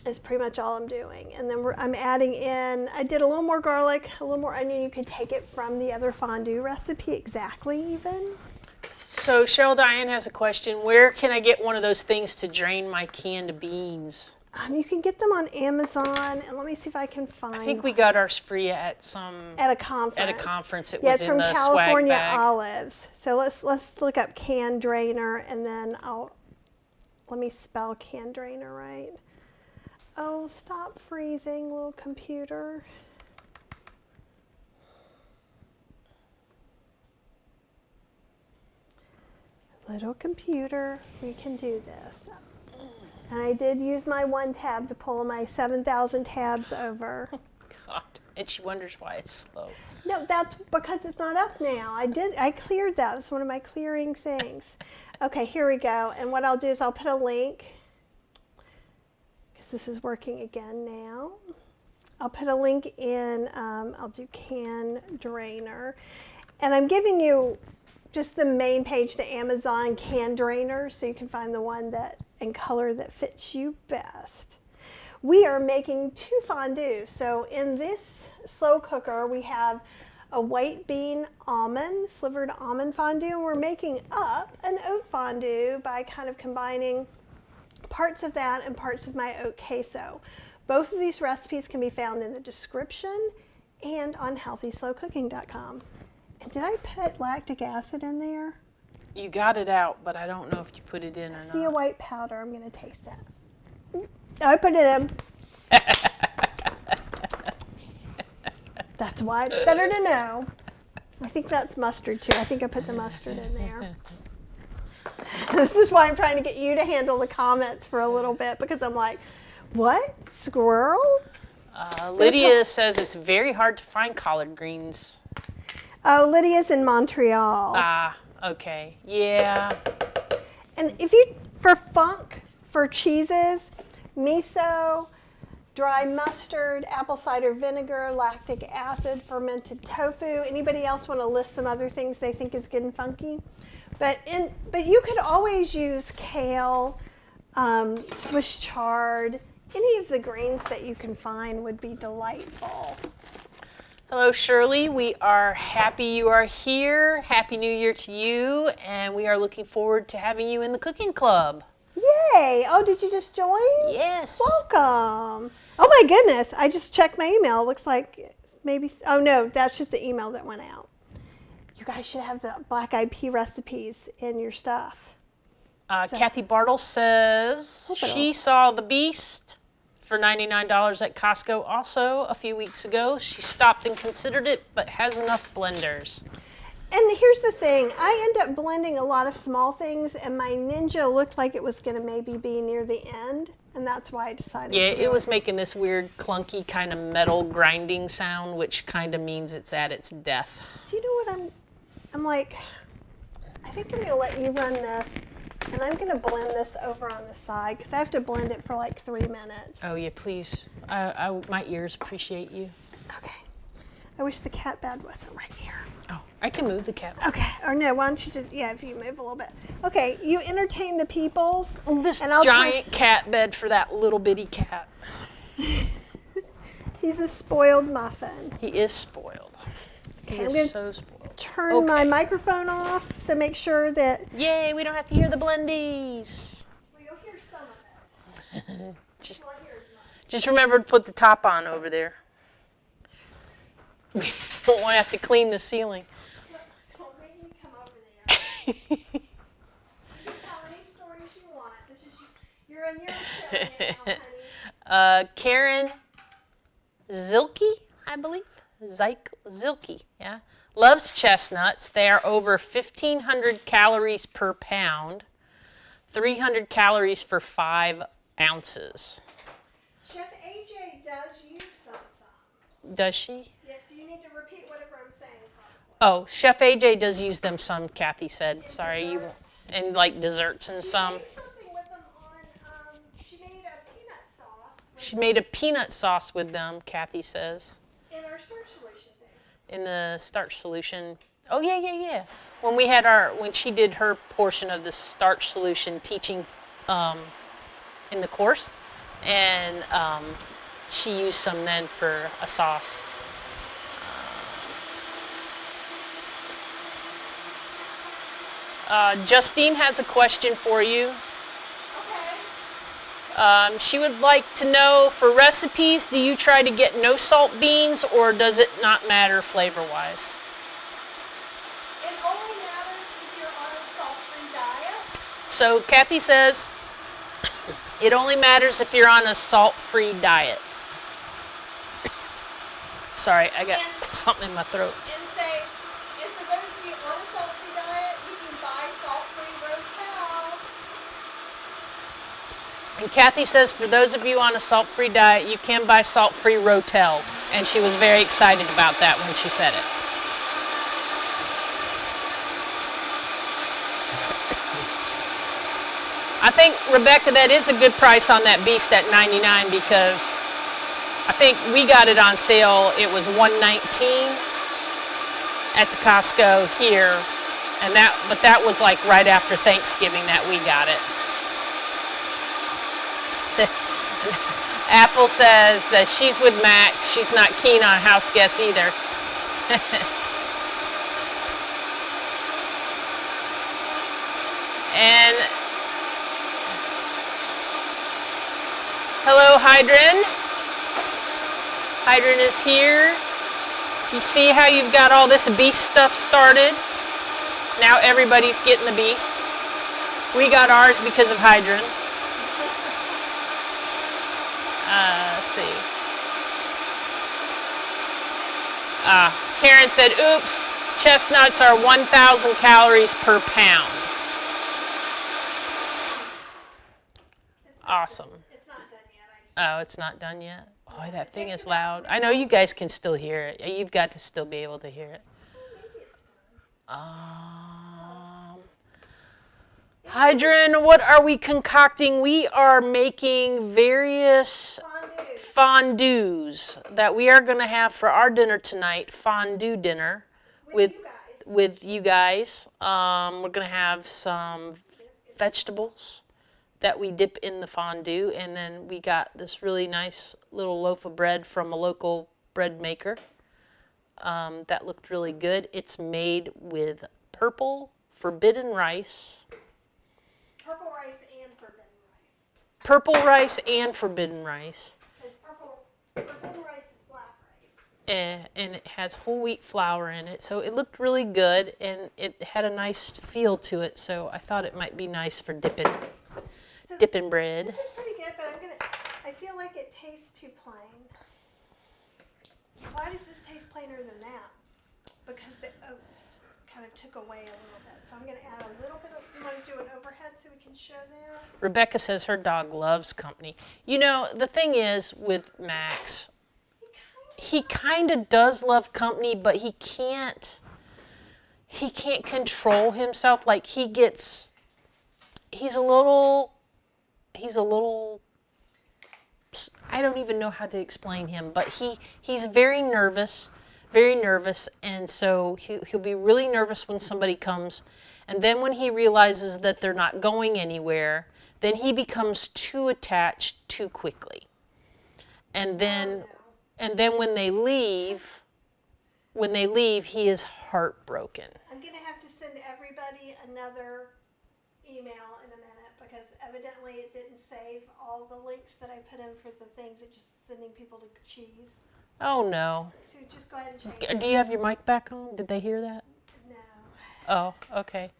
Is pretty much all I'm doing. And then I'm adding in, I did a little more garlic, a little more onion. You could take it from the other fondue recipe exactly even. So Cheryl Diane has a question. Where can I get one of those things to drain my canned beans? You can get them on Amazon, and let me see if I can find. I think we got ours free at at a conference. At a conference, it Yeah, was it's in from the California swag bag. Olives. So let's look up can drainer, and then let me spell can drainer right. Oh, stop freezing, little computer. Little computer, we can do this. And I did use my one tab to pull my 7,000 tabs over. God, and she wonders why it's slow. No, that's because it's not up now. I cleared that. That's one of my clearing things. Okay, here we go. And what I'll do is I'll put a link, because this is working again now. I'll put a link in, I'll do can drainer. And I'm giving you just the main page to Amazon can drainers so you can find the one that and color that fits you best. We are making 2 fondues. So in this slow cooker, we have a white bean almond, slivered almond fondue, and we're making up an oat fondue by kind of combining parts of that and parts of my oat queso. Both of these recipes can be found in the description and on healthyslowcooking.com. And did I put lactic acid in there? You got it out, but I don't know if you put it in or I not. see a white powder. I'm going to taste that. I put it in. That's why it's better to know. I think that's mustard too. I think I put the mustard in there. This is why I'm trying to get you to handle the comments for a little bit, because I'm like, what? Squirrel? Lydia says it's very hard to find collard greens. Oh, Lydia's in Montreal. Ah, okay. Yeah. And if you, for funk, for cheeses, miso, dry mustard, apple cider vinegar, lactic acid, fermented tofu. Anybody else want to list some other things they think is good and funky? But you could always use kale, Swiss chard. Any of the greens that you can find would be delightful. Hello, Shirley. We are happy you are here. Happy New Year to you, and we are looking forward to having you in the cooking club. Yay! Oh, did you just join? Yes. Welcome. Oh my goodness, I just checked my email. It looks like maybe, oh no, that's just the email that went out. You guys should have the black eyed pea recipes in your stuff. Kathy Bartle says she saw The Beast for $99 at Costco also a few weeks ago. She stopped and considered it, but has enough blenders. And here's the thing, I end up blending a lot of small things, and my Ninja looked like it was going to maybe be near the end, and that's why I decided to do it was making this weird clunky kind of metal grinding sound, which kind of means it's at its death. Do you know what I'm like, I think I'm going to let you run this, and I'm going to blend this over on the side, because I have to blend it for like 3 minutes. Oh yeah, please. My ears appreciate you. Okay. I wish the cat bed wasn't right here. Oh, I can move the cat. Okay. Or no, why don't you just, yeah, if you move a little bit. Okay, you entertain the peoples. This and I'll giant cat bed for that little bitty cat. He's a spoiled muffin. He is spoiled. Okay, He is so spoiled. Turn my microphone off, so make sure that... Yay, we don't have to hear the blendies. Well, you'll hear some of it. Just remember to put the top on over there. We don't want to have to clean the ceiling. Don't make me come over there. You can tell any stories you want. This is you're in your show now, honey. Karen Zilke, I believe. Zilke, yeah. Loves chestnuts. They are over 1,500 calories per pound, 300 calories for 5 ounces. Chef AJ does use some. Does she? Yes, you need to repeat whatever I'm saying. Oh, Chef AJ does use them some, Kathy said. Sorry, you and like desserts and some. She made something with them on, she made a peanut sauce. She made a peanut sauce with them, Kathy says. In our starch solution thing. In the starch solution. Oh yeah. When she did her portion of the starch solution teaching in the course, and she used some then for a sauce. Justine has a question for you. Okay. She would like to know, for recipes, do you try to get no salt beans, or does it not matter flavor-wise? It only matters if you're on a salt-free diet. So Kathy says it only matters if you're on a salt-free diet. Sorry, I got something in my throat. And say, if for those of you on a salt-free diet, you can buy salt-free Rotel. And Kathy says for those of you on a salt-free diet, you can buy salt-free Rotel. And she was very excited about that when she said it. I think, Rebecca, that is a good price on that Beast at $99, because I think we got it on sale. It was $119, at the Costco here, and but that was like right after Thanksgiving that we got it. Apple says that she's with Max. She's not keen on house guests either. And hello, Hydrin. Hydrin is here. You see how you've got all this beast stuff started? Now everybody's getting the beast. We got ours because of Hydrin. Let's see. Karen said, oops, chestnuts are 1,000 calories per pound. Awesome. It's not done yet. Oh, it's not done yet? Oh, that thing is loud. I know you guys can still hear it. You've got to still be able to hear it. Hydrin, what are we concocting? We are making various fondues that we are going to have for our dinner tonight. Fondue dinner with you guys. We're going to have some vegetables that we dip in the fondue, and then we got this really nice little loaf of bread from a local bread maker that looked really good. It's made with purple forbidden rice. Purple rice and forbidden rice. Purple rice and forbidden rice. Forbidden rice is black rice. And it has whole wheat flour in it, so it looked really good, and it had a nice feel to it, so I thought it might be nice for dipping bread. This is pretty good, but I feel like it tastes too plain. Why does this taste plainer than that? Because the oats kind of took away a little bit. So I'm going to add a little bit of, you want to do an overhead so we can show that? Rebecca says her dog loves company. You know, the thing is with Max, he kind of does love company, but he can't control himself. Like he's a little, I don't even know how to explain him, but he's very nervous, and so he'll be really nervous when somebody comes, and then when he realizes that they're not going anywhere, then he becomes too attached too quickly. And then when they leave, he is heartbroken. I'm going to have to send everybody another email in a minute because evidently it didn't save all the links that I put in for the things. It's just sending people to cheese. Oh no. So just go ahead and change it. Do you have your mic back on? Did they hear that? No. Oh, okay.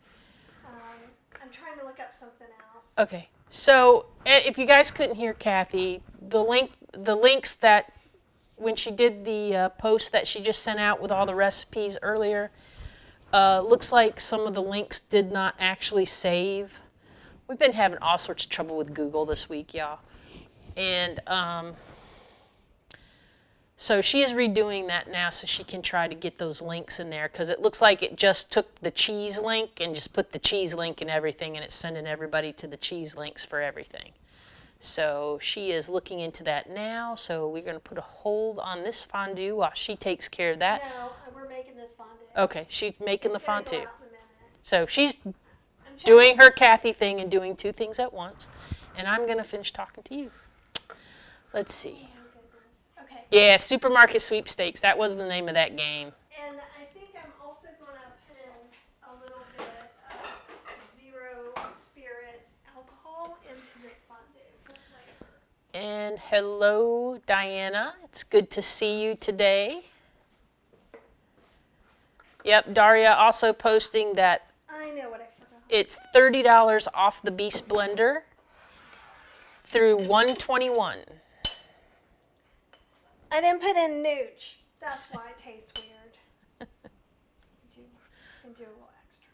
I'm trying to look up something else. Okay. So if you guys couldn't hear Kathy, the links that when she did the post that she just sent out with all the recipes earlier, looks like some of the links did not actually save. We've been having all sorts of trouble with Google this week, y'all. And so she is redoing that now so she can try to get those links in there, because it looks like it just took the cheese link and just put the cheese link and everything, and it's sending everybody to the cheese links for everything. So she is looking into that now, so we're going to put a hold on this fondue while she takes care of that. No, we're making this fondue. Okay, she's making the fondue. Go out in a minute. So she's doing her Kathy thing and doing two things at once, and I'm going to finish talking to you. Let's see. Oh my goodness. Okay. Yeah, Supermarket Sweepstakes. That was the name of that game. And I think I'm also going to put in a little bit of zero spirit alcohol into this fondue for flavor. And hello, Diana. It's good to see you today. Yep, Daria also posting that I know what I forgot. it's $30 off the Beast Blender through 1/21. I didn't put in nooch. That's why it tastes weird. do a little extra.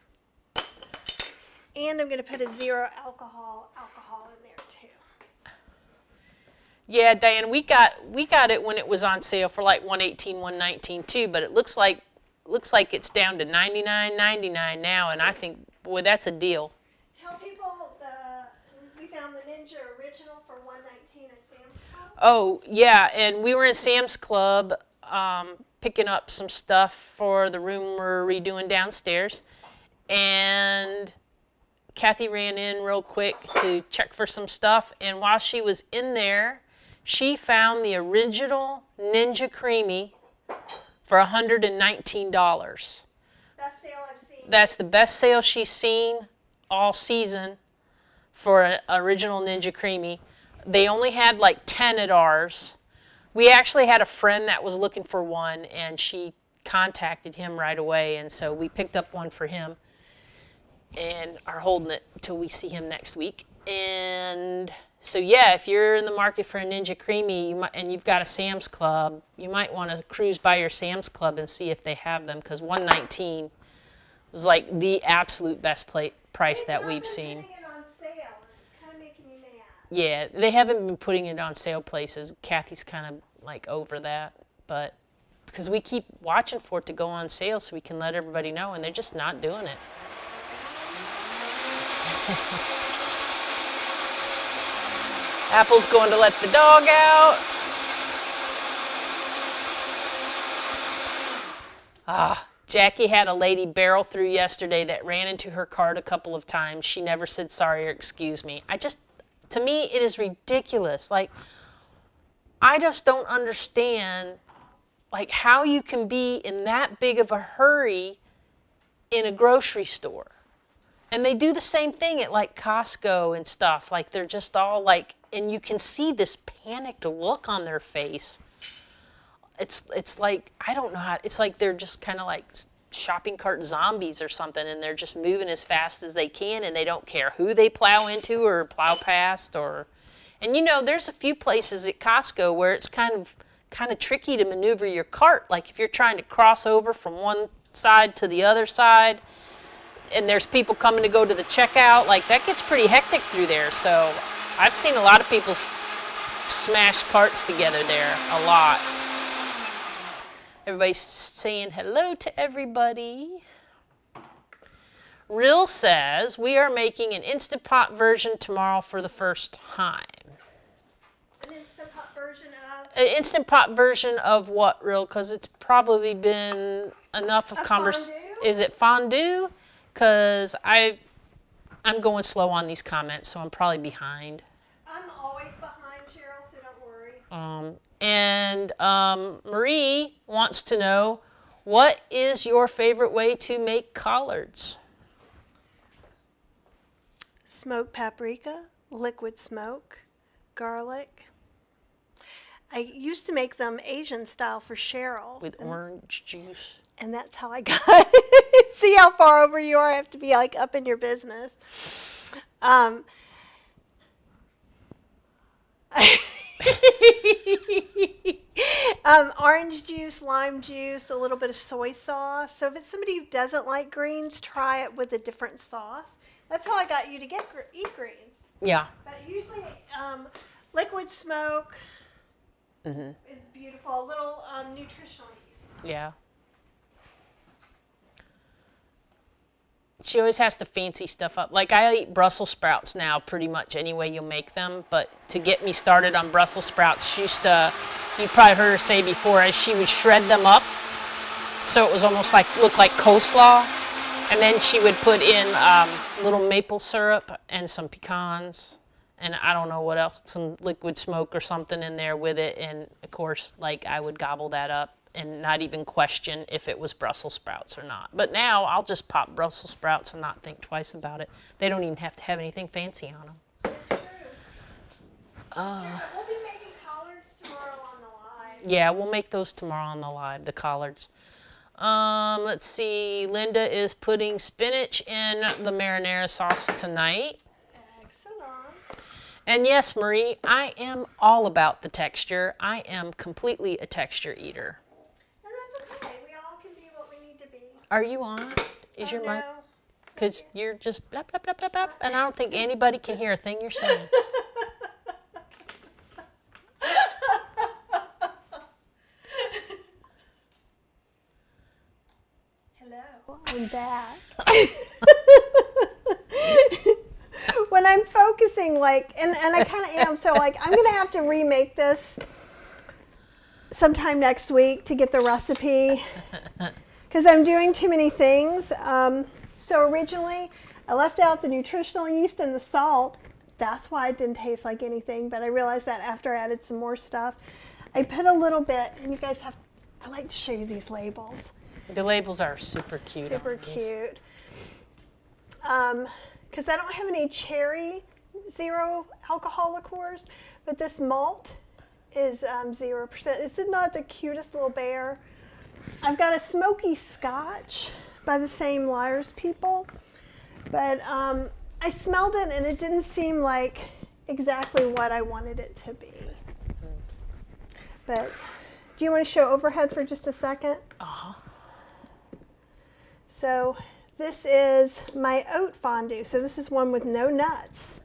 And I'm going to put a zero alcohol in there too. Yeah, Diane, we got it when it was on sale for like $118, $119 too, but it looks like it's down to $99.99 now, and I think, boy, that's a deal. Tell people we found the Ninja Original for $119 at Sam's Club. Oh, yeah, and we were in Sam's Club picking up some stuff for the room we're redoing downstairs. And Kathy ran in real quick to check for some stuff. And while she was in there, she found the original Ninja Creamy for $119. Best sale I've seen. That's the best sale she's seen all season for an original Ninja Creamy. They only had like 10 at ours. We actually had a friend that was looking for one, and she contacted him right away, and so we picked up one for him and are holding it until we see him next week. And so yeah, if you're in the market for a Ninja Creamy and you've got a Sam's Club, you might want to cruise by your Sam's Club and see if they have them, because $119 was like the absolute best price that we've seen. Putting it on sale, and it's kind of making me mad. Yeah, they haven't been putting it on sale places. Kathy's kind of like over that, but because we keep watching for it to go on sale so we can let everybody know, and they're just not doing it. Apple's going to let the dog out. Jackie had a lady barrel through yesterday that ran into her cart a couple of times. She never said sorry or excuse me. To me, it is ridiculous. Like, I just don't understand, like, how you can be in that big of a hurry in a grocery store. And they do the same thing at like Costco and stuff. Like, they're just all like, and you can see this panicked look on their face. It's like, I don't know how, it's like they're just kind of like shopping cart zombies or something, and they're just moving as fast as they can, and they don't care who they plow into or plow past. And you know, there's a few places at Costco where it's kind of tricky to maneuver your cart. Like if you're trying to cross over from one side to the other side, and there's people coming to go to the checkout, like that gets pretty hectic through there. So I've seen a lot of people smash carts together there, a lot. Everybody's saying hello to everybody. Real says, we are making an Instant Pot version tomorrow for the first time. An Instant Pot version of? An Instant Pot version of what, Real? Because it's probably been enough of conversation. Is it fondue? Because I'm going slow on these comments, so I'm probably behind. I'm always behind, Cheryl, so don't worry. And Marie wants to know, what is your favorite way to make collards? Smoked paprika, liquid smoke, garlic. I used to make them Asian style for Cheryl. With orange juice. And that's how I got it. See how far over you are? I have to be like up in your business. Orange juice, lime juice, a little bit of soy sauce. So if it's somebody who doesn't like greens, try it with a different sauce. That's how I got you to eat greens. Yeah. But usually liquid smoke is beautiful. A little nutritional yeast. Yeah. She always has to fancy stuff up. Like, I eat Brussels sprouts now pretty much any way you make them. But to get me started on Brussels sprouts, she used to, you probably heard her say before, she would shred them up so it was almost like, looked like coleslaw. And then she would put in little maple syrup and some pecans. And I don't know what else, some liquid smoke or something in there with it. And, of course, like, I would gobble that up and not even question if it was Brussels sprouts or not. But now I'll just pop Brussels sprouts and not think twice about it. They don't even have to have anything fancy on them. It's true. We'll be making collards tomorrow on the live. Yeah, we'll make those tomorrow on the live, the collards. Let's see, Linda is putting spinach in the marinara sauce tonight. Excellent. And yes, Marie, I am all about the texture. I am completely a texture eater. We all can be what we need to be. Are you on? Is your mic? No. Because you're just blah, blah, blah, blah, blah, and I don't think anybody can hear a thing you're saying. Hello. I'm back. When I'm focusing, like, and I kind of am, so, like, I'm going to have to remake this sometime next week to get the recipe because I'm doing too many things. So originally I left out the nutritional yeast and the salt. That's why it didn't taste like anything, but I realized that after I added some more stuff. I put a little bit, and you guys have, I like to show you these labels. The labels are super cute. Super cute. Because I don't have any cherry zero alcohol liqueurs, but this malt is 0%. Is it not the cutest little bear? I've got a smoky scotch by the same Liars people, but I smelled it and it didn't seem like exactly what I wanted it to be. But do you want to show overhead for just a second? Uh-huh. So this is my oat fondue. So this is one with no nuts.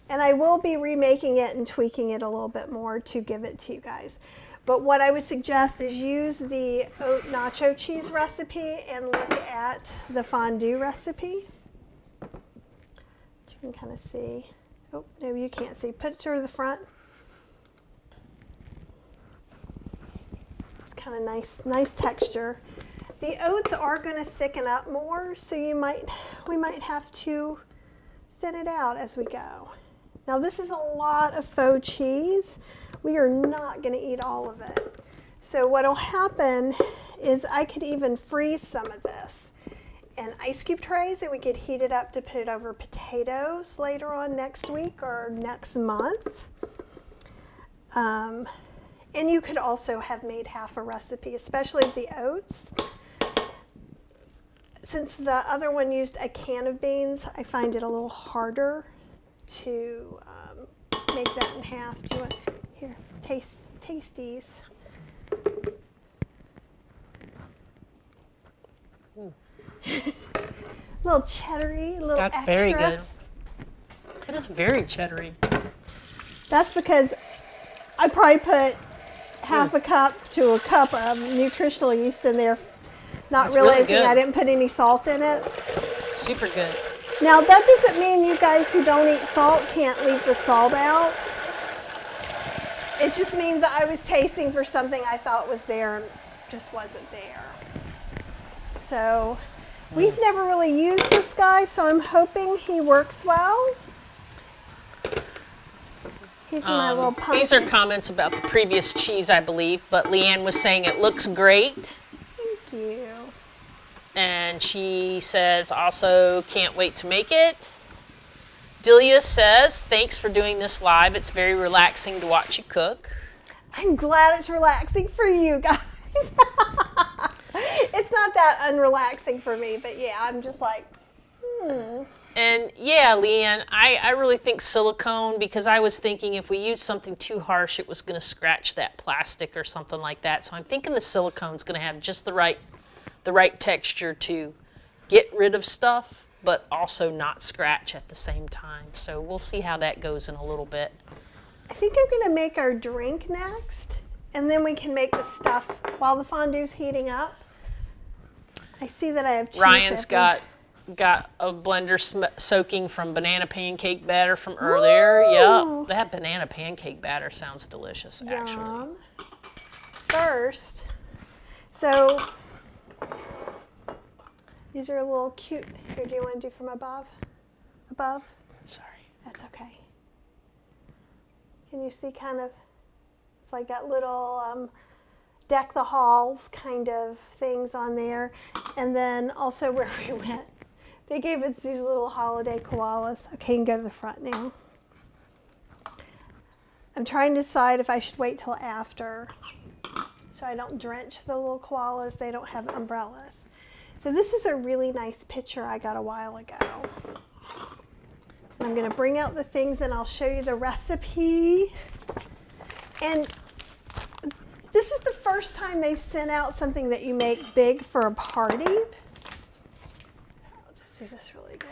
And I will be remaking it and tweaking it a little bit more to give it to you guys. But what I would suggest is use the oat nacho cheese recipe and look at the fondue recipe. You can kind of see. Oh, maybe you can't see. Put it to the front. It's kind of nice texture. The oats are going to thicken up more, so we might have to thin it out as we go. Now this is a lot of faux cheese. We are not going to eat all of it. So what will happen is I could even freeze some of this in ice cube trays, and we could heat it up to put it over potatoes later on next week or next month. And you could also have made half a recipe, especially the oats. Since the other one used a can of beans, I find it a little harder to make that in half. Do you want, here, taste these. Little cheddary, little That's extra. very good. It is very cheddary. That's because I probably put half a cup to a cup of nutritional yeast in there, not That's really realizing good. I didn't put any salt in it. Super good. Now that doesn't mean you guys who don't eat salt can't leave the salt out. It just means that I was tasting for something I thought was there and just wasn't there. So we've never really used this guy, so I'm hoping he works well. He's my little pumpkin. These are comments about the previous cheese, I believe, but Leanne was saying it looks great. Thank you. And she says also can't wait to make it. Delia says, thanks for doing this live. It's very relaxing to watch you cook. I'm glad it's relaxing for you guys. It's not that unrelaxing for me, but yeah, I'm just like, And yeah, Leanne, I really think silicone, because I was thinking if we used something too harsh, it was going to scratch that plastic or something like that. So I'm thinking the silicone's going to have just the right texture to get rid of stuff, but also not scratch at the same time. So we'll see how that goes in a little bit. I think I'm going to make our drink next, and then we can make the stuff while the fondue's heating up. I see that I have cheese. Ryan's got a blender soaking from banana pancake batter from earlier. Woo! Yep, that banana pancake batter sounds delicious, actually. Yum. First, so these are a little cute. Here, do you want to do from above? Above? Sorry. That's okay. Can you see kind of, it's like that little deck the halls kind of things on there. And then also where we went, they gave us these little holiday koalas. Okay, you can go to the front now. I'm trying to decide if I should wait till after so I don't drench the little koalas. They don't have umbrellas. So this is a really nice picture I got a while ago. I'm going to bring out the things and I'll show you the recipe. And this is the first time they've sent out something that you make big for a party. I'll just do this really good.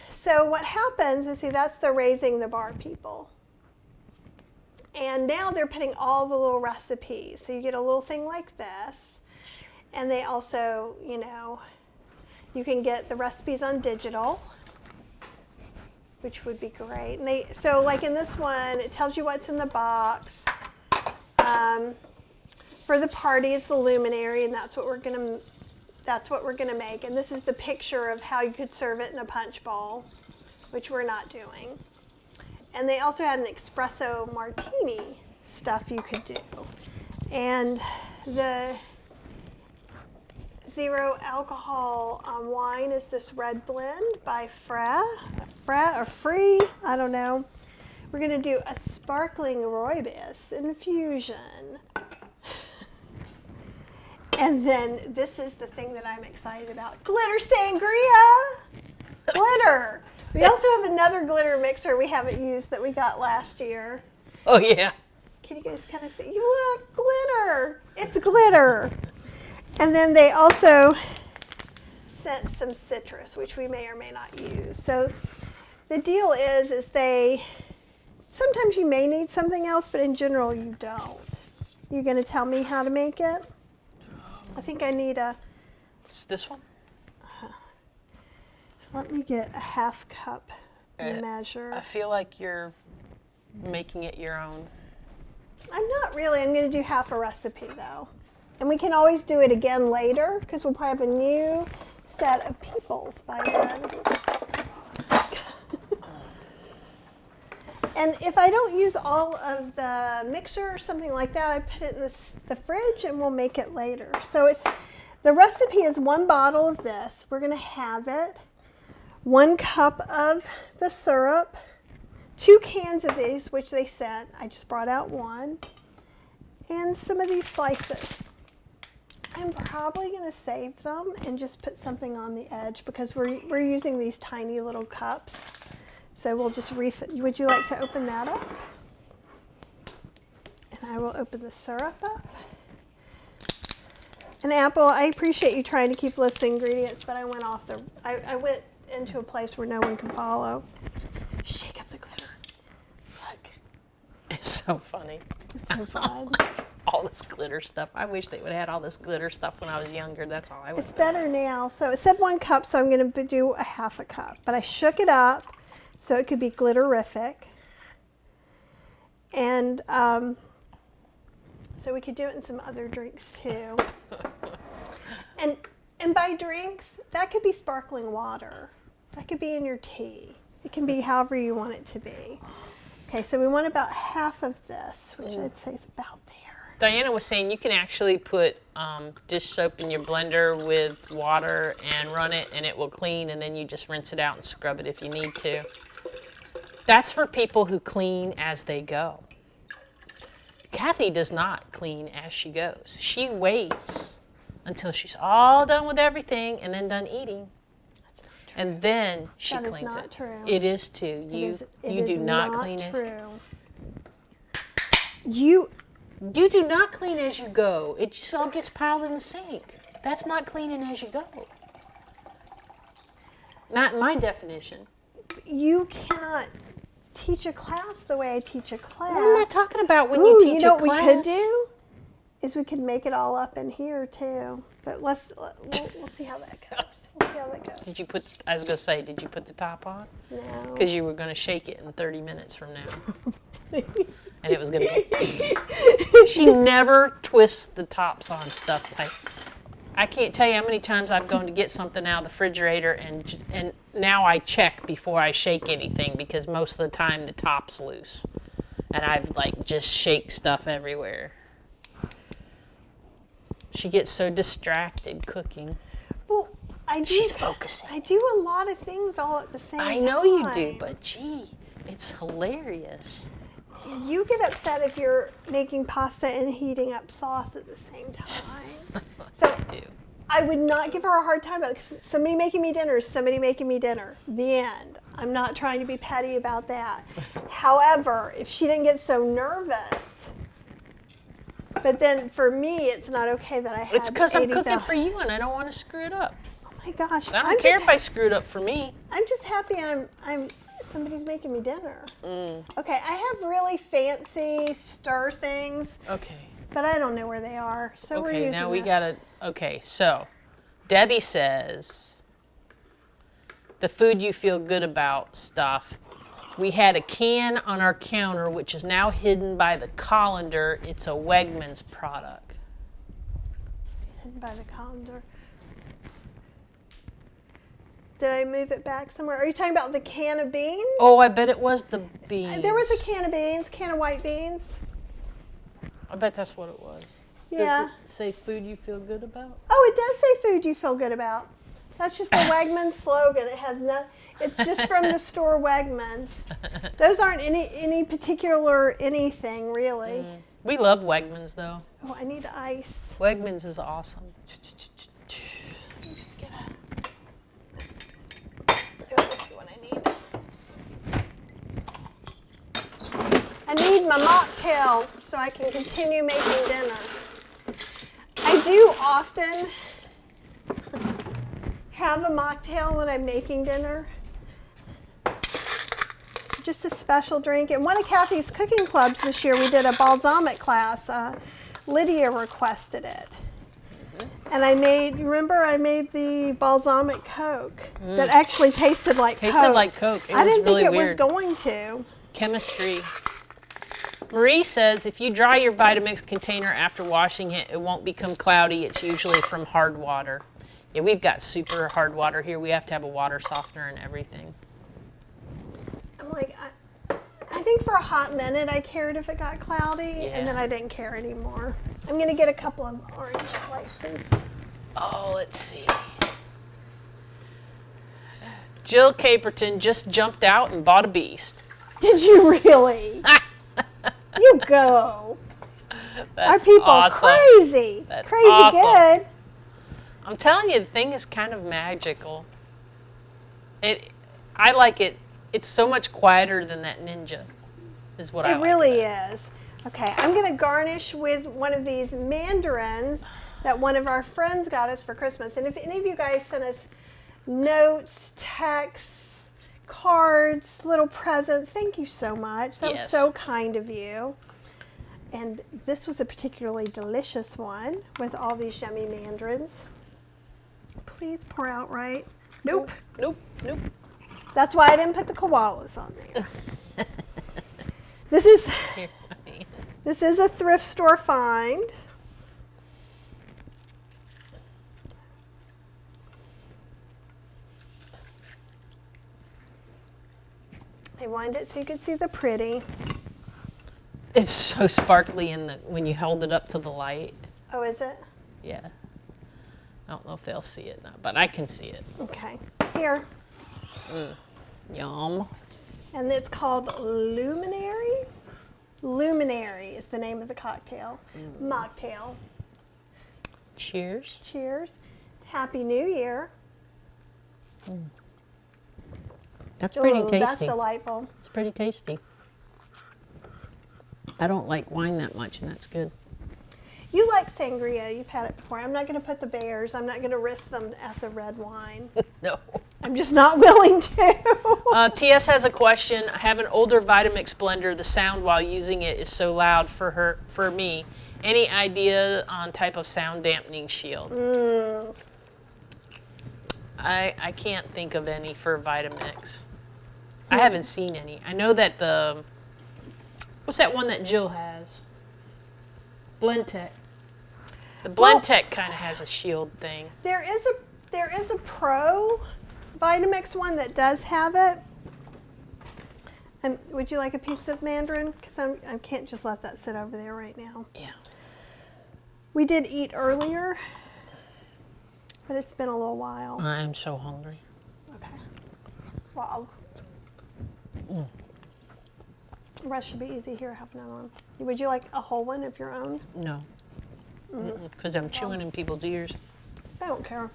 So what happens is, see, that's the raising the bar people. And now they're putting all the little recipes. So you get a little thing like this. And they also, you know, you can get the recipes on digital. which would be great. And so like in this one, it tells you what's in the box. For the party is the luminary, and that's what we're gonna make. And this is the picture of how you could serve it in a punch bowl, which we're not doing. And they also had an espresso martini stuff you could do. And the 0 alcohol wine is this red blend by Free, I don't know. We're gonna do a sparkling rooibos infusion. And then this is the thing that I'm excited about. Glitter sangria! Glitter! We also have another glitter mixer we haven't used that we got last year. Oh, yeah. Can you guys kind of see? Look, glitter! It's glitter! And then they also sent some citrus, which we may or may not use. So the deal is sometimes you may need something else, but in general you don't. You're going to tell me how to make it? I think I need It's this one? So let me get a half cup measure. I feel like you're making it your own. I'm not really. I'm going to do half a recipe though. And we can always do it again later because we'll probably have a new set of peoples by then. And if I don't use all of the mixer or something like that, I put it in the fridge and we'll make it later. So the recipe is 1 bottle of this. We're going to have it. 1 cup of the syrup. 2 cans of these, which they sent. I just brought out 1. And some of these slices. I'm probably going to save them and just put something on the edge because we're using these tiny little cups. So we'll just refill. Would you like to open that up? And I will open the syrup up. And Apple, I appreciate you trying to keep lists of ingredients, but I went went into a place where no one can follow. Shake up the glitter. Look. It's so funny. It's so fun. All this glitter stuff. I wish they would have had all this glitter stuff when I was younger. That's all I would. It's better now. So it said 1 cup, so I'm going to do a half a cup. But I shook it up so it could be glitterific. And so we could do it in some other drinks too. And by drinks, that could be sparkling water. That could be in your tea. It can be however you want it to be. Okay, so we want about half of this, which I'd say is about there. Diana was saying you can actually put dish soap in your blender with water and run it and it will clean, and then you just rinse it out and scrub it if you need to. That's for people who clean as they go. Kathy does not clean as she goes. She waits until she's all done with everything and then done eating. That's not true. And then she That is cleans not it. true. It is too. You do not clean as you. You do not clean as you go. It just all gets piled in the sink. That's not cleaning as you go. Not in my definition. You cannot teach a class the way I teach a class. I'm not talking about when you teach you know a what class. we could do? Is we could make it all up in here too. But we'll see how that goes. We'll see how that goes. Did you put? I was gonna say, did you put the top on? No. Because you were gonna shake it in 30 minutes from now, and it was gonna. She never twists the tops on stuff tight. I can't tell you how many times I've gone to get something out of the refrigerator and now I check before I shake anything because most of the time the top's loose, and I've just shake stuff everywhere. She gets so distracted cooking. Well, She's focusing. I do a lot of things all at the same time. I know you do, but gee, it's hilarious. You get upset if you're making pasta and heating up sauce at the same time. So I do. I would not give her a hard time about it, 'cause somebody making me dinner is somebody making me dinner. The end. I'm not trying to be petty about that. However, if she didn't get so nervous, but then for me, it's not okay that I have It's because I'm 80,000 cooking for you and I don't want to screw it up. Oh my gosh. I don't care if I screw it up for me. I'm just happy somebody's making me dinner. Okay, I have really fancy stir things, Okay. but I don't know where they are. So we're using now we this. gotta. Okay, so Debbie says the food you feel good about stuff We had a can on our counter, which is now hidden by the colander. It's a Wegmans product. Hidden by the colander. Did I move it back somewhere? Are you talking about the can of beans? Oh, I bet it was the beans. There was a can of beans, can of white beans. I bet that's what it was. Yeah. Does it say food you feel good about? Oh, it does say food you feel good about. That's just a Wegmans slogan. It has no. It's just from the store Wegmans. Those aren't any particular anything really. We love Wegmans though. Oh, I need ice. Wegmans is awesome. Let me just get a. Oh, this is what I need. I need my mocktail so I can continue making dinner. I do often have a mocktail when I'm making dinner. Just a special drink. In one of Kathy's cooking clubs this year, we did a balsamic class. Lydia requested it. And I made the balsamic Coke that actually tasted like Coke. Tasted like Coke. It I was didn't really think it weird. was going to. Chemistry. Marie says if you dry your Vitamix container after washing it, it won't become cloudy. It's usually from hard water. Yeah, we've got super hard water here. We have to have a water softener and everything. I'm like, I think for a hot minute I cared if it got cloudy, and then I didn't care anymore. I'm going to get a couple of orange slices. Oh, let's see. Jill Caperton just jumped out and bought a beast. Did you really? You go. That's Our people awesome. crazy. That's crazy awesome. good. I'm telling you, the thing is kind of magical. I like it. It's so much quieter than that Ninja, is what I like. It really is. Okay, I'm going to garnish with one of these mandarins that one of our friends got us for Christmas. And if any of you guys sent us notes, texts, cards, little presents, thank you so much. That was so kind of you. And this was a particularly delicious one with all these yummy mandarins. Please pour out right. Nope. Nope. That's why I didn't put the koalas on there. This is a thrift store find. I wind it so you can see the pretty. It's so sparkly when you hold it up to the light. Oh, is it? Yeah. I don't know if they'll see it now, but I can see it. Okay. Here. Yum. And it's called Luminary. Luminary is the name of the cocktail. Mocktail. Cheers. Cheers. Happy New Year. That's pretty tasty. That's delightful. It's pretty tasty. I don't like wine that much, and that's good. You like sangria. You've had it before. I'm not going to put the bears. I'm not going to risk them at the red wine. No. I'm just not willing to. TS has a question. I have an older Vitamix blender. The sound while using it is so loud for me. Any idea on type of sound dampening shield? I can't think of any for Vitamix. I haven't seen any. I know that what's that one that Jill has? Blendtec. The Blendtec kind of has a shield thing. There is a Pro Vitamix one that does have it. Would you like a piece of mandarin? Because I can't just let that sit over there right now. Yeah. We did eat earlier, but it's been a little while. I'm so hungry. Okay. Well, the rest should be easy. Here, have another one. Would you like a whole one of your own? No. Because I'm chewing in people's ears. I don't care.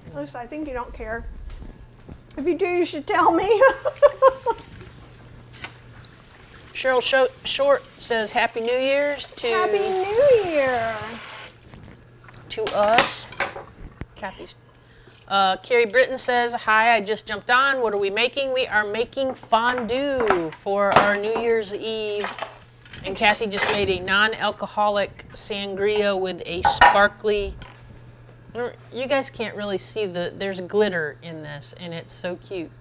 At least I think you don't care. If you do, you should tell me. Cheryl Short says Happy New Year's to Happy New Year. To us. Kathy's. Carrie Britton says, hi, I just jumped on. What are we making? We are making fondue for our New Year's Eve. And Kathy just made a non-alcoholic sangria with a sparkly, you guys can't really see there's glitter in this, and it's so cute.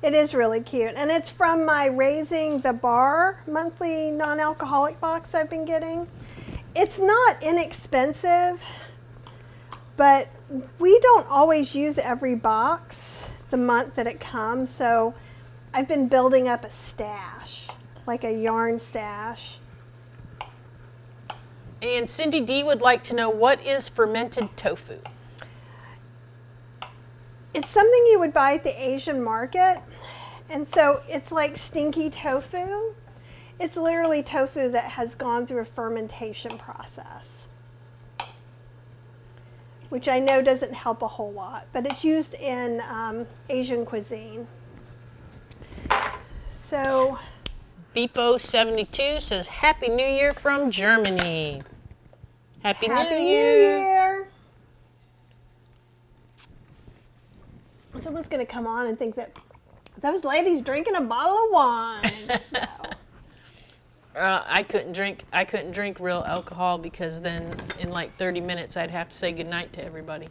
It is really cute. And it's from my Raising the Bar monthly non-alcoholic box I've been getting. It's not inexpensive, but we don't always use every box the month that it comes. So I've been building up a stash, like a yarn stash. And Cindy D would like to know, what is fermented tofu? It's something you would buy at the Asian market. And so it's like stinky tofu. It's literally tofu that has gone through a fermentation process, which I know doesn't help a whole lot, but it's used in Asian cuisine. So Beepo72 says, Happy New Year from Germany. Happy New Happy New Year. Year. Someone's going to come on and think that those ladies drinking a bottle of wine. No. I couldn't drink real alcohol, because then in like 30 minutes I'd have to say goodnight to everybody.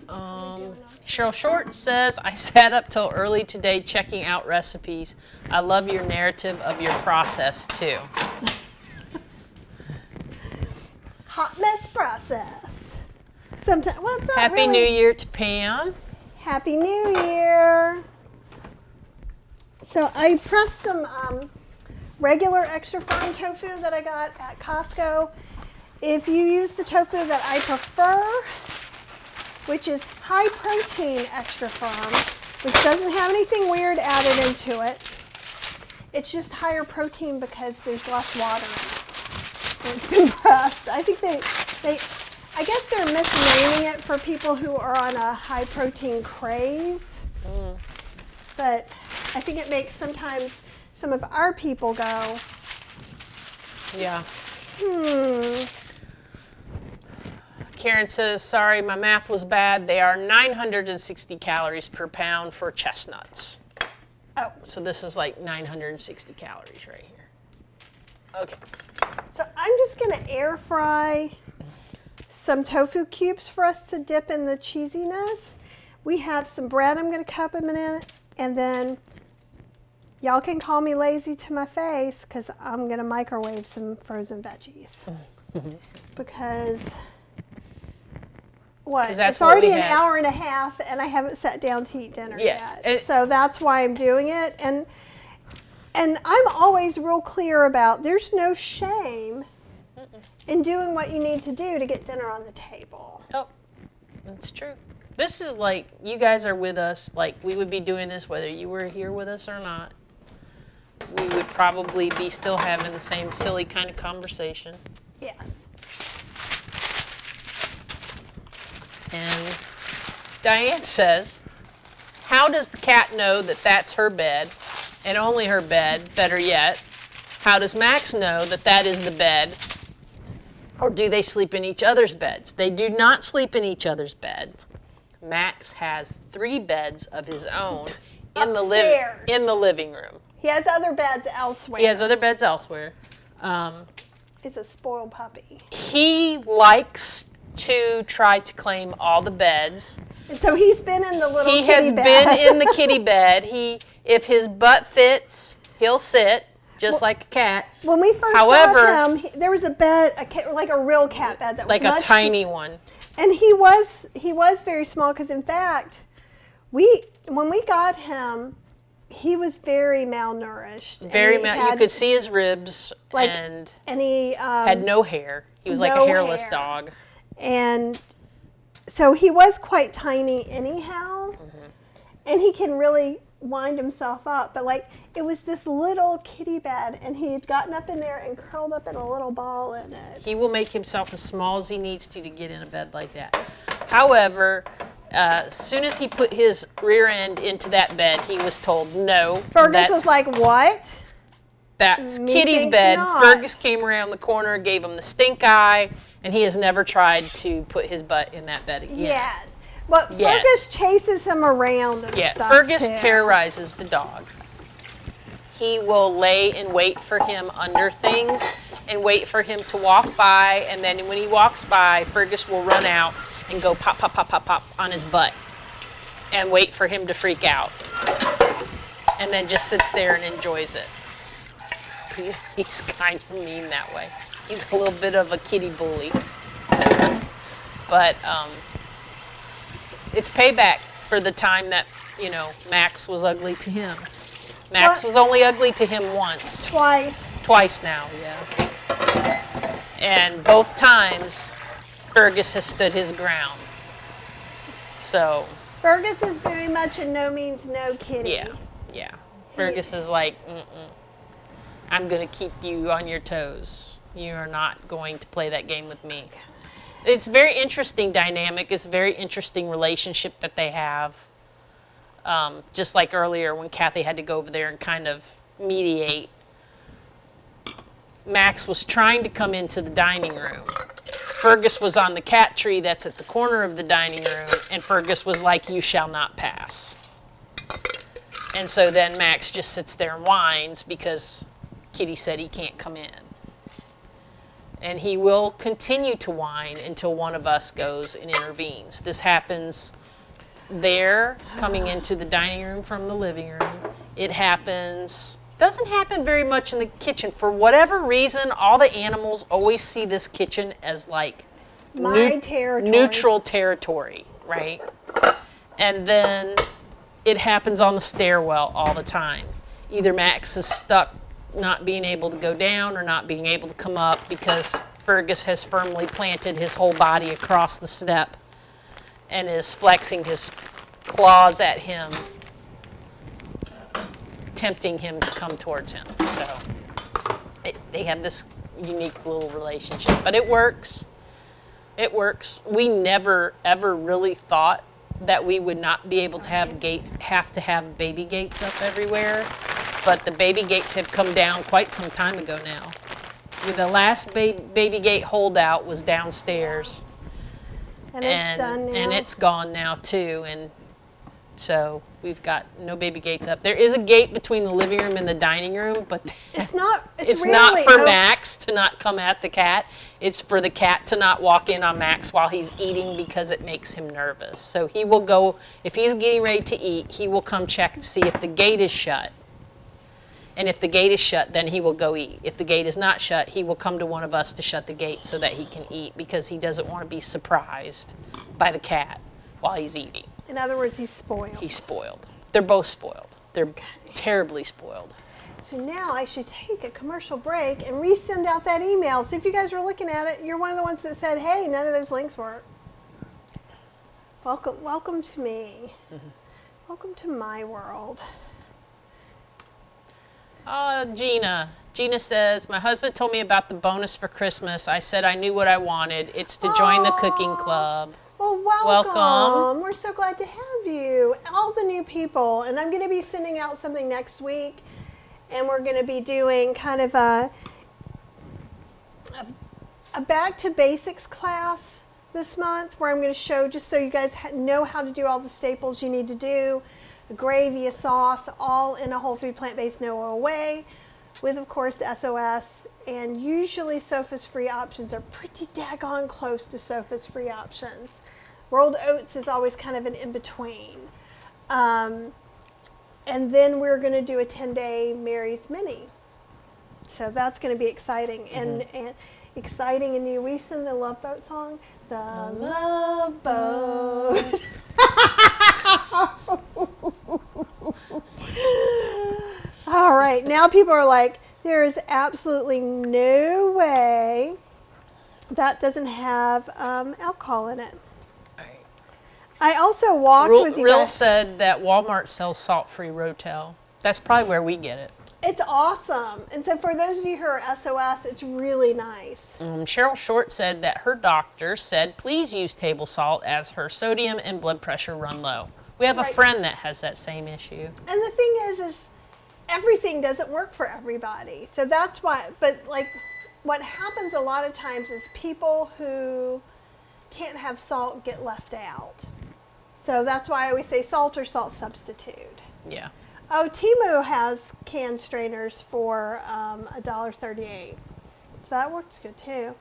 Cheryl Short says, I sat up till early today checking out recipes. I love your narrative of your process too. Hot mess process. Sometimes, well, it's not Happy really. New Year to Pam. Happy New Year. So I pressed some regular extra firm tofu that I got at Costco. If you use the tofu that I prefer, which is high protein extra firm, which doesn't have anything weird added into it, it's just higher protein because there's less water in it. And it's been pressed. I think I guess they're misnaming it for people who are on a high protein craze. But I think it makes sometimes some of our people go, Yeah. Karen says, sorry, my math was bad. They are 960 calories per pound for chestnuts. oh. So this is like 960 calories right here. Okay. So I'm just going to air fry some tofu cubes for us to dip in the cheesiness. We have some bread I'm going to cup them in, and then y'all can call me lazy to my face because I'm going to microwave some frozen veggies. Because what? 'Cause that's It's what already we an had. hour and a half, and I haven't sat down to eat dinner Yeah, yet. So that's why I'm doing it. And I'm always real clear about there's no shame in doing what you need to do to get dinner on the table. Oh, that's true. This is like, you guys are with us, like we would be doing this whether you were here with us or not. We would probably be still having the same silly kind of conversation. Yes. And Diane says, how does the cat know that that's her bed, and only her bed? Better yet, how does Max know that that is the bed? Or do they sleep in each other's beds? They do not sleep in each other's beds. Max has 3 beds of his own in Upstairs. in the living room. He has other beds elsewhere. He has other beds elsewhere. He's a spoiled puppy. He likes to try to claim all the beds. And so he's been in the little He kitty has bed. been in the kitty bed. If his butt fits, he'll sit just like a cat. When we first However, got him, there was a bed, like a real cat bed that was like a much tiny one. And he was very small because, in fact, when we got him, he was very malnourished. Very And he you had, could see his ribs, like, and and he had no hair. He was like a no hairless hair. dog. And so he was quite tiny anyhow. And he can really wind himself up. But like, it was this little kitty bed, and he had gotten up in there and curled up in a little ball in it. He will make himself as small as he needs to get in a bed like that. However, as soon as he put his rear end into that bed, he was told, no. Fergus was like, what? That's Me Kitty's thinks bed. not. Fergus came around the corner, gave him the stink eye, and he has never tried to put his butt in that bed again. Yeah. Well, Yeah. Fergus chases him around and Yeah, stuff, Fergus too. terrorizes the dog. He will lay and wait for him under things and wait for him to walk by, and then when he walks by, Fergus will run out and go pop, pop, pop, pop, pop on his butt. and wait for him to freak out. And then just sits there and enjoys it. He's kind of mean that way. He's a little bit of a kitty bully. But it's payback for the time that, Max was ugly to him. Max was only ugly to him once. Twice now, yeah. And both times, Fergus has stood his ground. So. Fergus is very much a no means no kitty. Yeah. Fergus is like, I'm going to keep you on your toes. You are not going to play that game with me. It's a very interesting dynamic. It's a very interesting relationship that they have. Just like earlier when Kathy had to go over there and kind of mediate. Max was trying to come into the dining room. Fergus was on the cat tree that's at the corner of the dining room, and Fergus was like, you shall not pass. And so then Max just sits there and whines because Kitty said he can't come in. And he will continue to whine until one of us goes and intervenes. This happens there, coming into the dining room from the living room. It doesn't happen very much in the kitchen. For whatever reason, all the animals always see this kitchen as like neutral territory, right? And then it happens on the stairwell all the time. Either Max is stuck not being able to go down or not being able to come up because Fergus has firmly planted his whole body across the step and is flexing his claws at him, tempting him to come towards him. So they have this unique little relationship, but it works. It works. We never ever really thought that we would not be able to have to have baby gates up everywhere, but the baby gates have come down quite some time ago now. The last baby gate holdout was downstairs. And it's done now. And it's gone now too, and so we've got no baby gates up. There is a gate between the living room and the dining room, but it's not for Max to not come at the cat. It's for the cat to not walk in on Max while he's eating because it makes him nervous. So he will go, if he's getting ready to eat, he will come check to see if the gate is shut. And if the gate is shut, then he will go eat. If the gate is not shut, he will come to one of us to shut the gate so that he can eat because he doesn't want to be surprised by the cat while he's eating. In other words, he's spoiled. He's spoiled. They're both spoiled. They're terribly spoiled. So now I should take a commercial break and resend out that email. So if you guys were looking at it, you're one of the ones that said, hey, none of those links work. Welcome to me. Mm-hmm. Welcome to my world. Gina. Gina says, my husband told me about the bonus for Christmas. I said I knew what I wanted. It's to join the cooking club. Well, welcome. We're so glad to have you. All the new people. And I'm going to be sending out something next week. And we're going to be doing kind of a back to basics class this month where I'm going to show, just so you guys know how to do all the staples you need to do. A gravy, a sauce, all in a whole food, plant-based, no oil way, with, of course, SOS. And usually SOFA's free options are pretty daggone close to SOFA's free options. Rolled oats is always kind of an in-between. And then we're going to do a 10-day Mary's Mini. So that's going to be exciting. Mm-hmm. And exciting and new. We sing the Love Boat song. The Love Boat. All right, now people are like, there is absolutely no way that doesn't have alcohol in it. Right. I also walked with you guys. Real said that Walmart sells salt-free Rotel. That's probably where we get it. It's awesome. And so for those of you who are SOS, it's really nice. Cheryl Short said that her doctor said, please use table salt as her sodium and blood pressure run low. We have a friend that has that same issue. And the thing is everything doesn't work for everybody. So that's why, but like what happens a lot of times is people who can't have salt get left out. So that's why I always say salt or salt substitute. Yeah. Oh, Temu has can strainers for $1.38. So that works good too.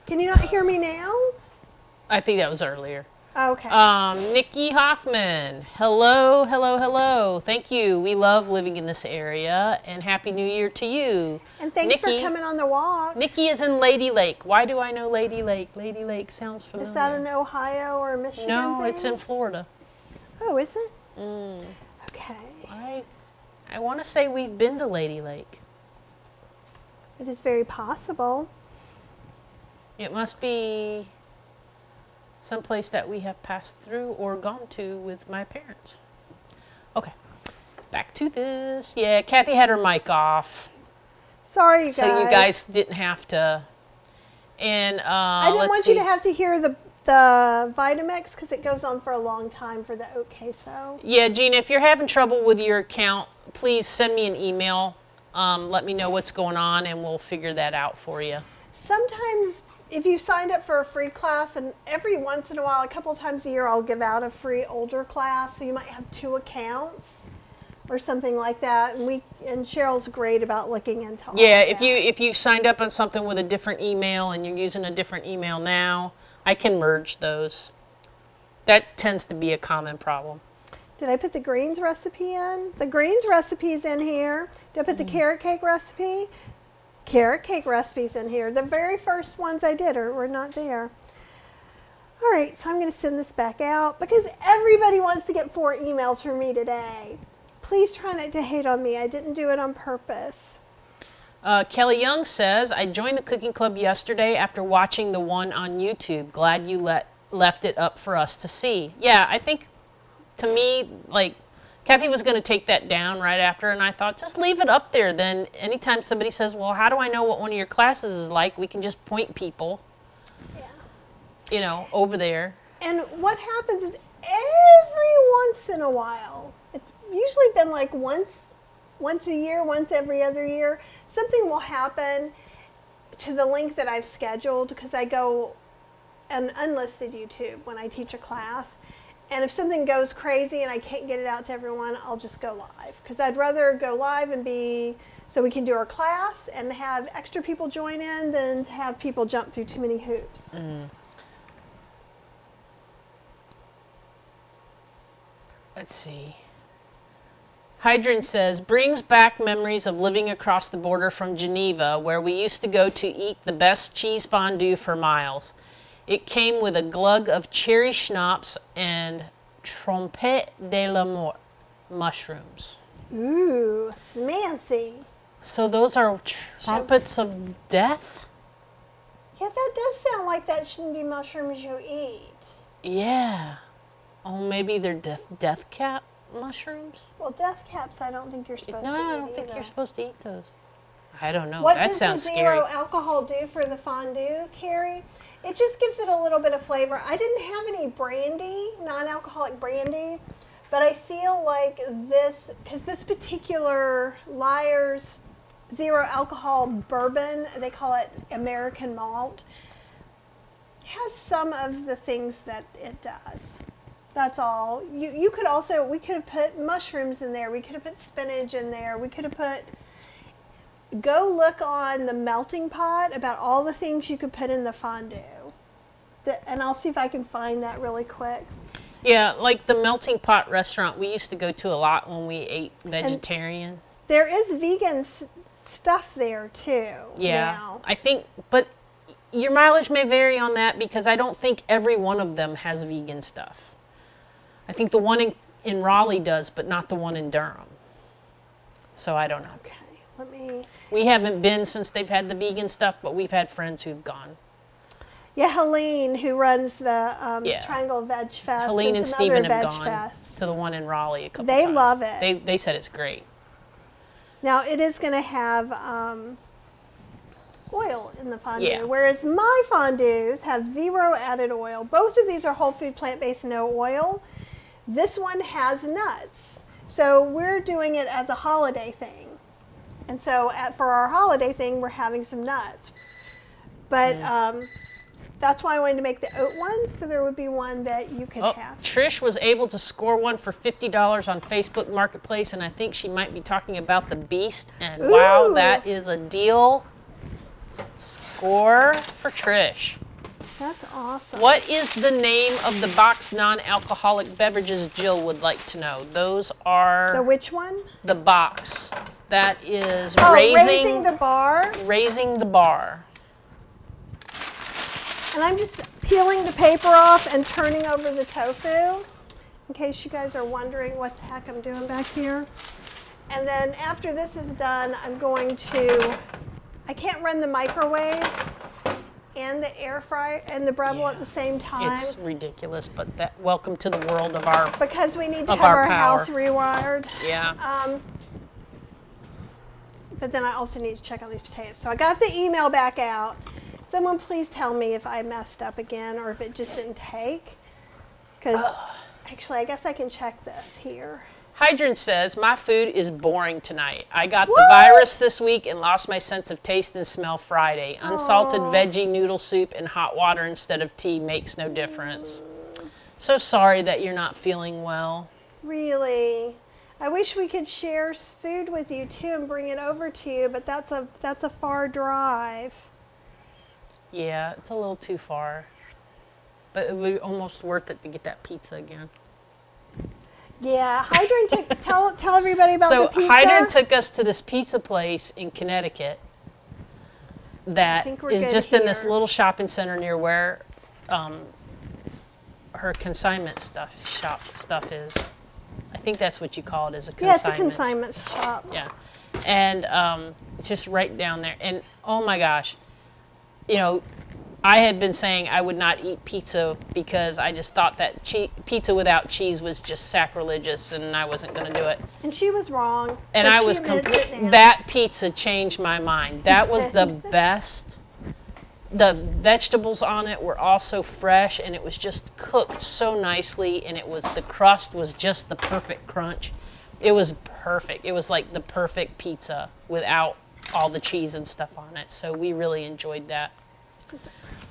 Can you not hear me now? I think that was earlier. Okay. Nikki Hoffman. Hello, hello, hello. Thank you. We love living in this area, and Happy New Year to you. And thanks Nikki, for coming on the walk. Nikki is in Lady Lake. Why do I know Lady Lake? Lady Lake sounds familiar. Is that an Ohio or Michigan No, thing? it's in Florida. Oh, is it? Mm. Okay. I want to say we've been to Lady Lake. It is very possible. It must be someplace that we have passed through or gone to with my parents. Okay, back to this. Yeah, Kathy had her mic off. Sorry, you guys. So you guys didn't have to. And I didn't want you to have to hear the Vitamix because it goes on for a long time for the oat queso. Yeah, Gina, if you're having trouble with your account, please send me an email. Let me know what's going on, and we'll figure that out for you. Sometimes if you signed up for a free class, and every once in a while, a couple times a year, I'll give out a free older class, so you might have 2 accounts or something like that. And Cheryl's great about looking into all Yeah, of that. if you signed up on something with a different email and you're using a different email now, I can merge those. That tends to be a common problem. Did I put the greens recipe in? The greens recipe's in here. Did I put the carrot cake recipe? Carrot cake recipes in here. The very first ones I did were not there. All right, so I'm going to send this back out because everybody wants to get 4 emails from me today. Please try not to hate on me. I didn't do it on purpose. Kelly Young says, I joined the cooking club yesterday after watching the one on YouTube. Glad you left it up for us to see. Yeah, I think to me, like, Kathy was going to take that down right after, and I thought, just leave it up there. Then anytime somebody says, well, how do I know what one of your classes is like? We can just point people, you know, over there. And what happens is every once in a while, it's usually been like once a year, once every other year, something will happen to the link that I've scheduled because I go on unlisted YouTube when I teach a class. And if something goes crazy and I can't get it out to everyone, I'll just go live. Because I'd rather go live and so we can do our class and have extra people join in than to have people jump through too many hoops. Let's see. Hydrant says, brings back memories of living across the border from Geneva, where we used to go to eat the best cheese fondue for miles. It came with a glug of cherry schnapps and trompette de la mort mushrooms. Ooh, smancy. So those are trumpets of death? Yeah, that does sound like that shouldn't be mushrooms you eat. Yeah. Oh, maybe they're death cap mushrooms? Well, death caps, I don't think you're supposed to eat. No, I don't think you're supposed to eat those. I don't know. What That does sounds the scary. zero alcohol do for the fondue, Carrie? It just gives it a little bit of flavor. I didn't have any brandy, non-alcoholic brandy, but I feel like this, because this particular Liar's zero alcohol bourbon, they call it American malt, has some of the things that it does. That's all. You could also, we could have put mushrooms in there. We could have put spinach in there. We could have put, go look on the melting pot about all the things you could put in the fondue. And I'll see if I can find that really quick. Yeah, like the melting pot restaurant we used to go to a lot when we ate vegetarian. There is vegan stuff there too. Yeah, now. I think, but your mileage may vary on that because I don't think every one of them has vegan stuff. I think the one in Raleigh does, but not the one in Durham. So I don't know. Okay, We haven't been since they've had the vegan stuff, but we've had friends who've gone. Yeah, Helene, who runs the Triangle Veg Fest. Helene and some Steven other have veg gone fests. to the one in Raleigh a couple They times. love it. They said it's great. Now, it is going to have oil in the fondue, Yeah. whereas my fondues have 0 added oil. Both of these are whole food, plant-based, no oil. This one has nuts. So we're doing it as a holiday thing. And so for our holiday thing, we're having some nuts. But that's why I wanted to make the oat one, so there would be one that you could have. Trish was able to score one for $50 on Facebook Marketplace, and I think she might be talking about the Beast. And wow, that is a deal. Score for Trish. That's awesome. What is the name of the boxed non-alcoholic beverages? Jill would like to know. Those are The which one? the box. That is Oh, raising raising the bar. Raising the bar. And I'm just peeling the paper off and turning over the tofu, in case you guys are wondering what the heck I'm doing back here. And then after this is done, I'm going to, I can't run the microwave and the air fryer and the Breville at the same time. It's ridiculous, but welcome to the world of our because we need to of have our our power. house rewired. Yeah. But then I also need to check on these potatoes. So I got the email back out. Someone please tell me if I messed up again or if it just didn't take. Because actually, I guess I can check this here. Hydrant says, my food is boring tonight. I got What? the virus this week and lost my sense of taste and smell Friday. Unsalted veggie noodle soup and hot water instead of tea makes no difference. So sorry that you're not feeling well. Really? I wish we could share food with you too and bring it over to you, but that's a far drive. Yeah, it's a little too far. But it would be almost worth it to get that pizza again. Yeah, Hydrant took, tell everybody about the So pizza. Hydrant took us to this pizza place in Connecticut that think we're is good just in this here. little shopping center near where her consignment stuff is. I think that's what you call it, is a Yeah, it's consignment. a consignment shop. Yeah, and it's just right down there. And oh my gosh, you know, I had been saying I would not eat pizza because I just thought that pizza without cheese was just sacrilegious, and I wasn't going to do it. And she was wrong. And but I she was admits it now. that pizza changed my mind. That was the best. The vegetables on it were also fresh, and it was just cooked so nicely, and the crust was just the perfect crunch. It was perfect. It was like the perfect pizza without all the cheese and stuff on it. So we really enjoyed that.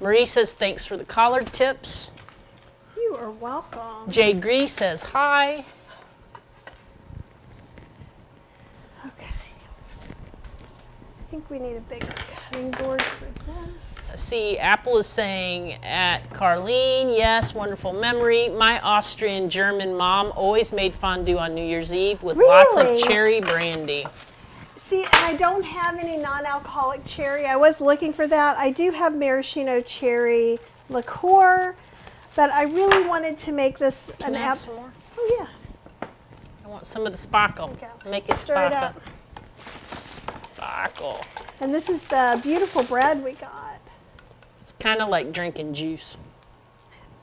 Marie says thanks for the collard tips. You are welcome. Jay Gree says hi. Okay. I think we need a bigger cutting board for this. See, Apple is saying at Carlene, yes, wonderful memory. My Austrian-German mom always made fondue on New Year's Eve with lots of Really? cherry brandy. See, and I don't have any non-alcoholic cherry. I was looking for that. I do have maraschino cherry liqueur, but I really wanted to make this Can I have some more? Oh yeah. I want some of the sparkle. Okay. Make it Stir it sparkle. up. Sparkle. And this is the beautiful bread we got. It's kind of like drinking juice.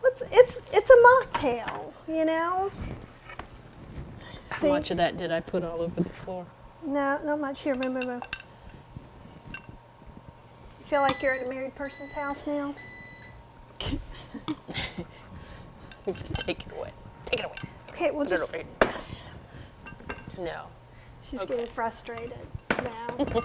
It's a mocktail, you know. How much of that did I put all over the floor? No, not much. Here, move. You feel like you're at a married person's house now? Just take it away. Take it away. Okay, we'll Put it just. over here. No. She's Okay. getting frustrated now.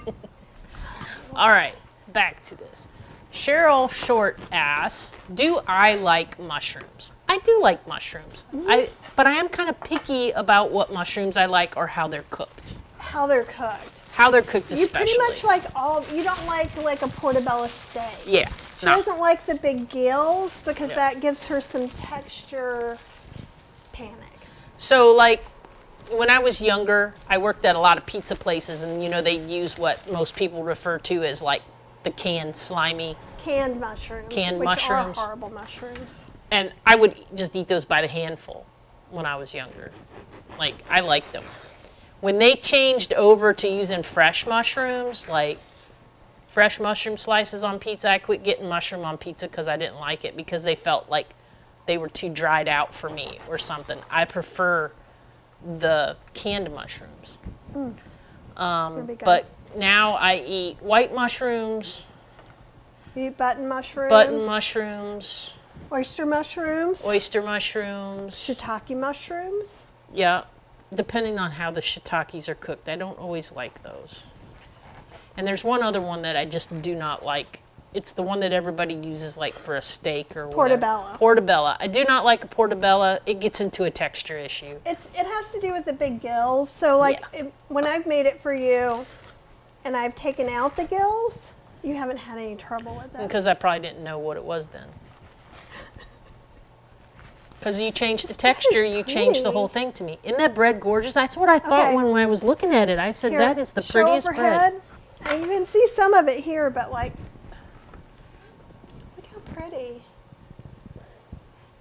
All right, back to this. Cheryl Short asks, do I like mushrooms? I do like mushrooms. But I am kind of picky about what mushrooms I like or how they're cooked. How they're cooked. How they're cooked You especially. pretty much like you don't like a portobello steak. Yeah. She No. doesn't like the big gills because Yeah. that gives her some texture panic. So like when I was younger, I worked at a lot of pizza places, and you know they use what most people refer to as like the canned slimy, Canned mushrooms. Canned which mushrooms. are horrible mushrooms. and I would just eat those by the handful when I was younger. Like I liked them. When they changed over to using fresh mushrooms, like fresh mushroom slices on pizza, I quit getting mushroom on pizza because I didn't like it because they felt like they were too dried out for me or something. I prefer the canned mushrooms. Gonna be good. But now I eat white mushrooms, You eat button mushrooms. button mushrooms, Oyster mushrooms. oyster mushrooms. Shiitake mushrooms. Yeah, depending on how the shiitakes are cooked. I don't always like those. And there's one other one that I just do not like. It's the one that everybody uses like for a steak or whatever. Portobello. Portobello. I do not like a portobello. It gets into a texture issue. It has to do with the big gills. So like when I've made it for you and I've taken out the gills, you haven't had any trouble with it. Because I probably didn't know what it was then. Because you changed the This bread is texture, you changed the pretty. whole thing to me. Isn't that bread gorgeous? That's what I thought Okay. when I was looking at it. I said, Here, that is the show prettiest bread. overhead. And you can see some of it here, but like, look how pretty.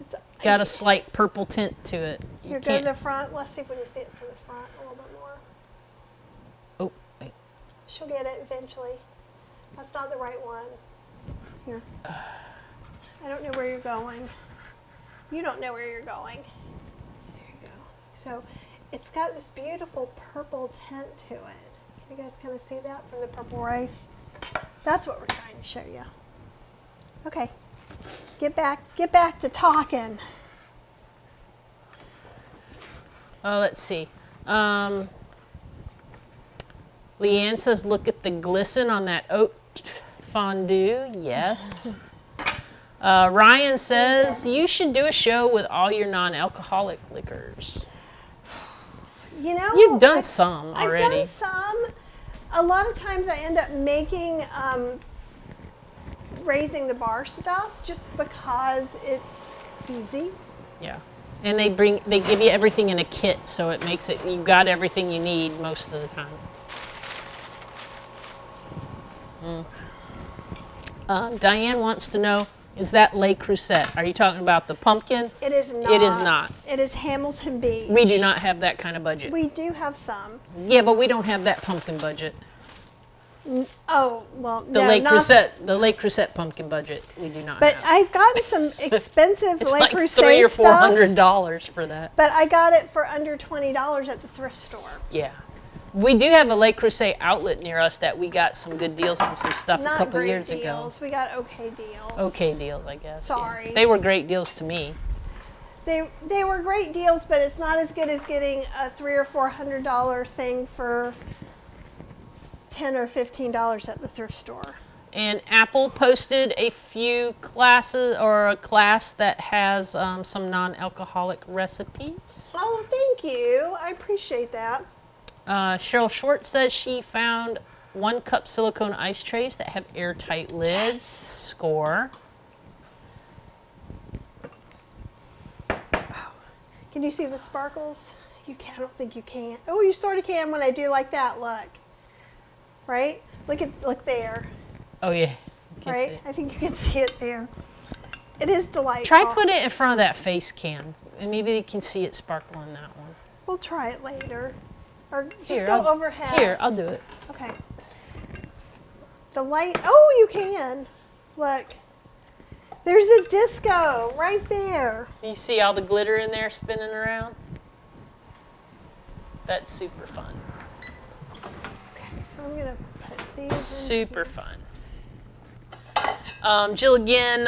It's, Got a slight purple tint to it. You Here, go to can't- the front. Let's see if we can see it from the front a little bit more. Oh, wait. She'll get it eventually. That's not the right one. Here. I don't know where you're going. You don't know where you're going. There you go. So it's got this beautiful purple tint to it. Can you guys kind of see that from the purple rice? That's what we're trying to show you. Okay. Get back to talking. Oh, let's see. Leanne says, look at the glisten on that oat fondue. Yes. Ryan says, you should do a show with all your non-alcoholic liquors. You know, You've done some I've already. done some. A lot of times I end up making raising the bar stuff just because it's easy. Yeah. And they give you everything in a kit, so it makes it, you got everything you need most of the time. Diane wants to know, is that Le Creuset? Are you talking about the pumpkin? It is not. It is not. It is Hamilton Beach. We do not have that kind of budget. We do have some. Yeah, but we don't have that pumpkin budget. Oh, well, The no, Le not. Creuset, the Le Creuset pumpkin budget, we do not But have. I've gotten some expensive It's Le like Creuset $300 or stuff. $400 for that. But I got it for under $20 at the thrift store. Yeah. We do have a Le Creuset outlet near us that we got some good deals on some stuff Not a couple great years deals. We got okay deals. ago. Okay deals, I guess. yeah. Sorry. They were great deals to me. They were great deals, but it's not as good as getting a $300 or $400 thing for $10 or $15 at the thrift store. And Apple posted a few classes, or a class that has some non-alcoholic recipes. Oh, thank you. I appreciate that. Cheryl Short says she found 1-cup silicone ice trays that have airtight lids. Score. Can you see the sparkles? You can. I don't think you can. Oh, you sort of can when I do like that. Look. Right? Look there. Oh yeah. You can Right? see it. I think you can see it there. It is delightful. Try put it in front of that face cam, and maybe they can see it sparkle on that one. We'll try it later. Or just Here, go I'll- overhead. Here, I'll do it. Okay. The light. Oh, you can. Look. There's a disco right there. You see all the glitter in there spinning around? That's super fun. Okay, so I'm going to put these in. Super fun. Jill, again,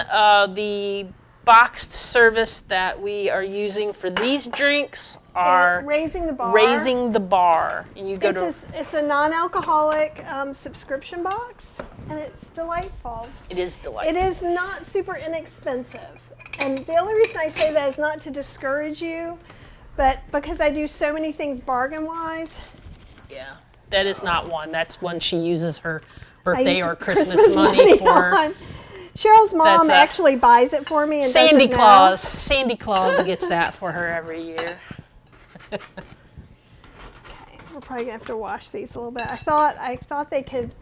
the boxed service that we are using for these drinks are Raising the Bar. Raising the Bar. And you go It's a non-alcoholic subscription box, and it's delightful. it is delightful. It is not super inexpensive. And the only reason I say that is not to discourage you, but because I do so many things bargain-wise. Yeah. That is not one. That's one she uses her birthday use or Christmas money for. on. Cheryl's mom That's a- actually buys it for me and Sandy doesn't know. Claus. Sandy Claus gets that for her every year. Okay, we're probably gonna have to wash these a little bit. I thought they could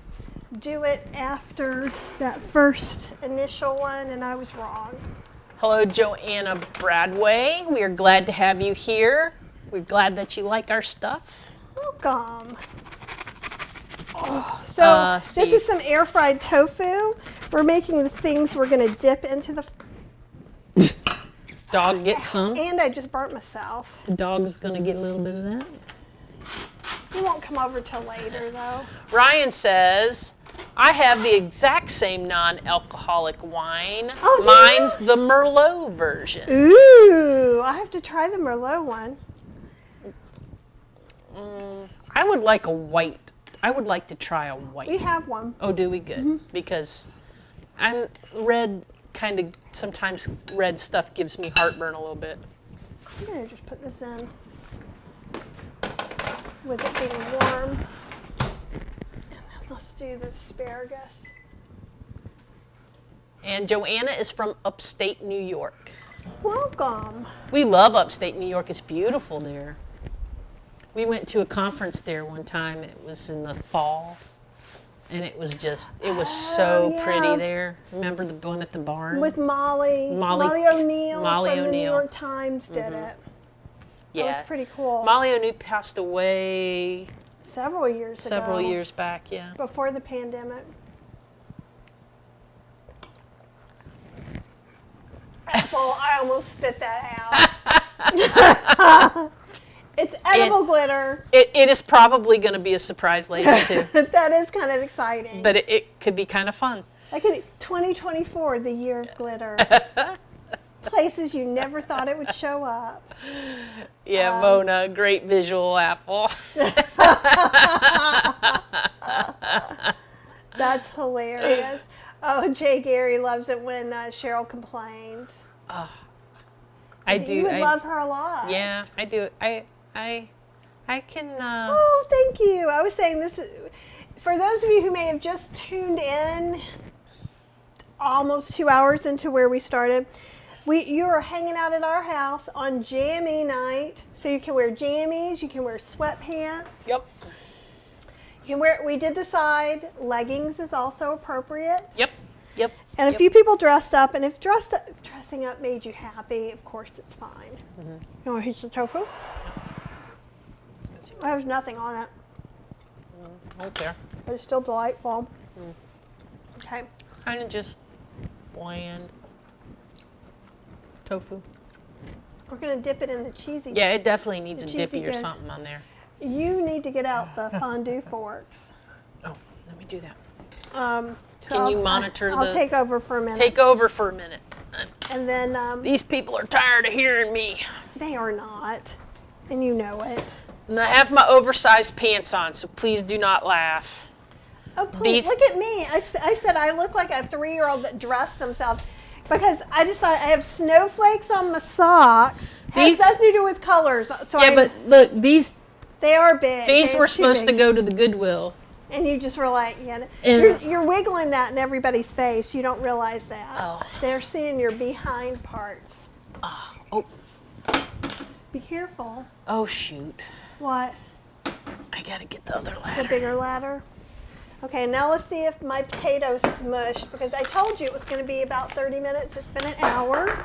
do it after that first initial one, and I was wrong. Hello, Joanna Bradway. We are glad to have you here. We're glad that you like our stuff. Welcome. Oh, so see. this is some air fried tofu. We're making the things we're gonna dip into the. Dog gets some. And I just burnt myself. The dog's gonna get a little bit of that. He won't come over till later though. Ryan says, I have the exact same non-alcoholic wine. Oh, do Mine's the Merlot version. Ooh, I have to try the Merlot one. I would like a white. I would like to try a white. We have one. Oh, do we? Good. Because I'm red, kind of, sometimes red stuff gives me heartburn a little bit. I'm gonna just put this in with it being warm. And then let's do the asparagus. And Joanna is from upstate New York. Welcome. We love upstate New York. It's beautiful there. We went to a conference there one time. It was in the fall. And it was so yeah. pretty there. Remember the one at the barn? With Molly O'Neill from the New York Times did it. Yeah. That was pretty cool. Molly O'Neill passed away several years back, yeah. Before the pandemic. Apple, I almost spit that out. It's edible glitter. It is probably going to be a surprise later, too. That is kind of exciting. But it could be kind of fun. That could be 2024, the year of glitter. Places you never thought it would show up. Yeah, Mona, great visual, Apple. That's hilarious. Oh, Jay Gary loves it when Cheryl complains. Oh, I do. You would love her a lot. Yeah, I do. I can. Oh, thank you. I was saying this is, for those of you who may have just tuned in almost 2 hours into where we started, you are hanging out at our house on jammy night. So you can wear jammies, you can wear sweatpants. Yep. You can wear, we did decide leggings is also appropriate. Yep. And a few people dressed up, and if dressing up made you happy, of course it's fine. Mm-hmm. You want to eat the tofu? There's nothing on it. I don't care. But it's still delightful. Okay. Kind of just bland tofu. We're going to dip it in the cheesy. Yeah, it definitely needs a cheesy dippy or dip. something on there. You need to get out the fondue forks. Oh, let me do that. So Can you monitor I'll take over for a minute. Take over for a minute. And then These people are tired of hearing me. they are not, and you know it. And I have my oversized pants on, so please do not laugh. Oh, please, look at me. I said I look like a 3-year-old that dressed themselves because I decided I have snowflakes on my socks. Has nothing to do with colors. So yeah, but look, they are big. These were supposed to go to the Goodwill. And you just were like, yeah, And you're wiggling that in everybody's face. You don't realize that. Oh. They're seeing your behind parts. Oh. Be careful. Oh, shoot. What? I got to get the other ladder. The bigger ladder? Okay, now let's see if my potatoes smushed, because I told you it was going to be about 30 minutes. It's been an hour.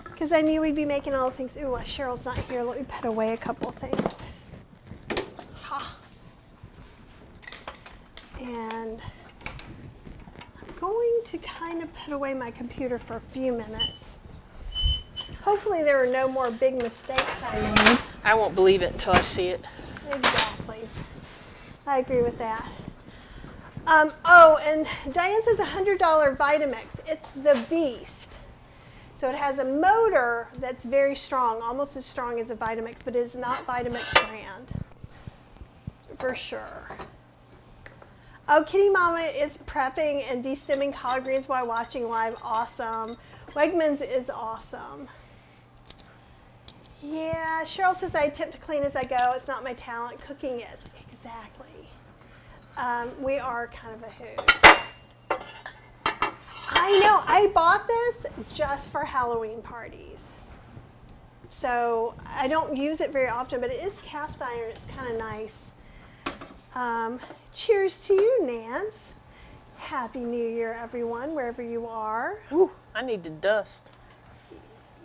Because I knew we'd be making all those things. Ooh, Cheryl's not here. Let me put away a couple of things. And I'm going to kind of put away my computer for a few minutes. Hopefully there are no more big mistakes I made. I won't believe it until I see it. Exactly. I agree with that. Oh, and Diane says $100 Vitamix. It's the Beast. So it has a motor that's very strong, almost as strong as a Vitamix, but it is not Vitamix brand. For sure. Oh, Kitty Mama is prepping and de-stemming collard greens while watching live. Awesome. Wegmans is awesome. Yeah, Cheryl says I attempt to clean as I go. It's not my talent. Cooking is. Exactly. We are kind of a hoot. I know. I bought this just for Halloween parties. So I don't use it very often, but it is cast iron. It's kind of nice. Cheers to you, Nance. Happy New Year, everyone, wherever you are. Ooh, I need to dust.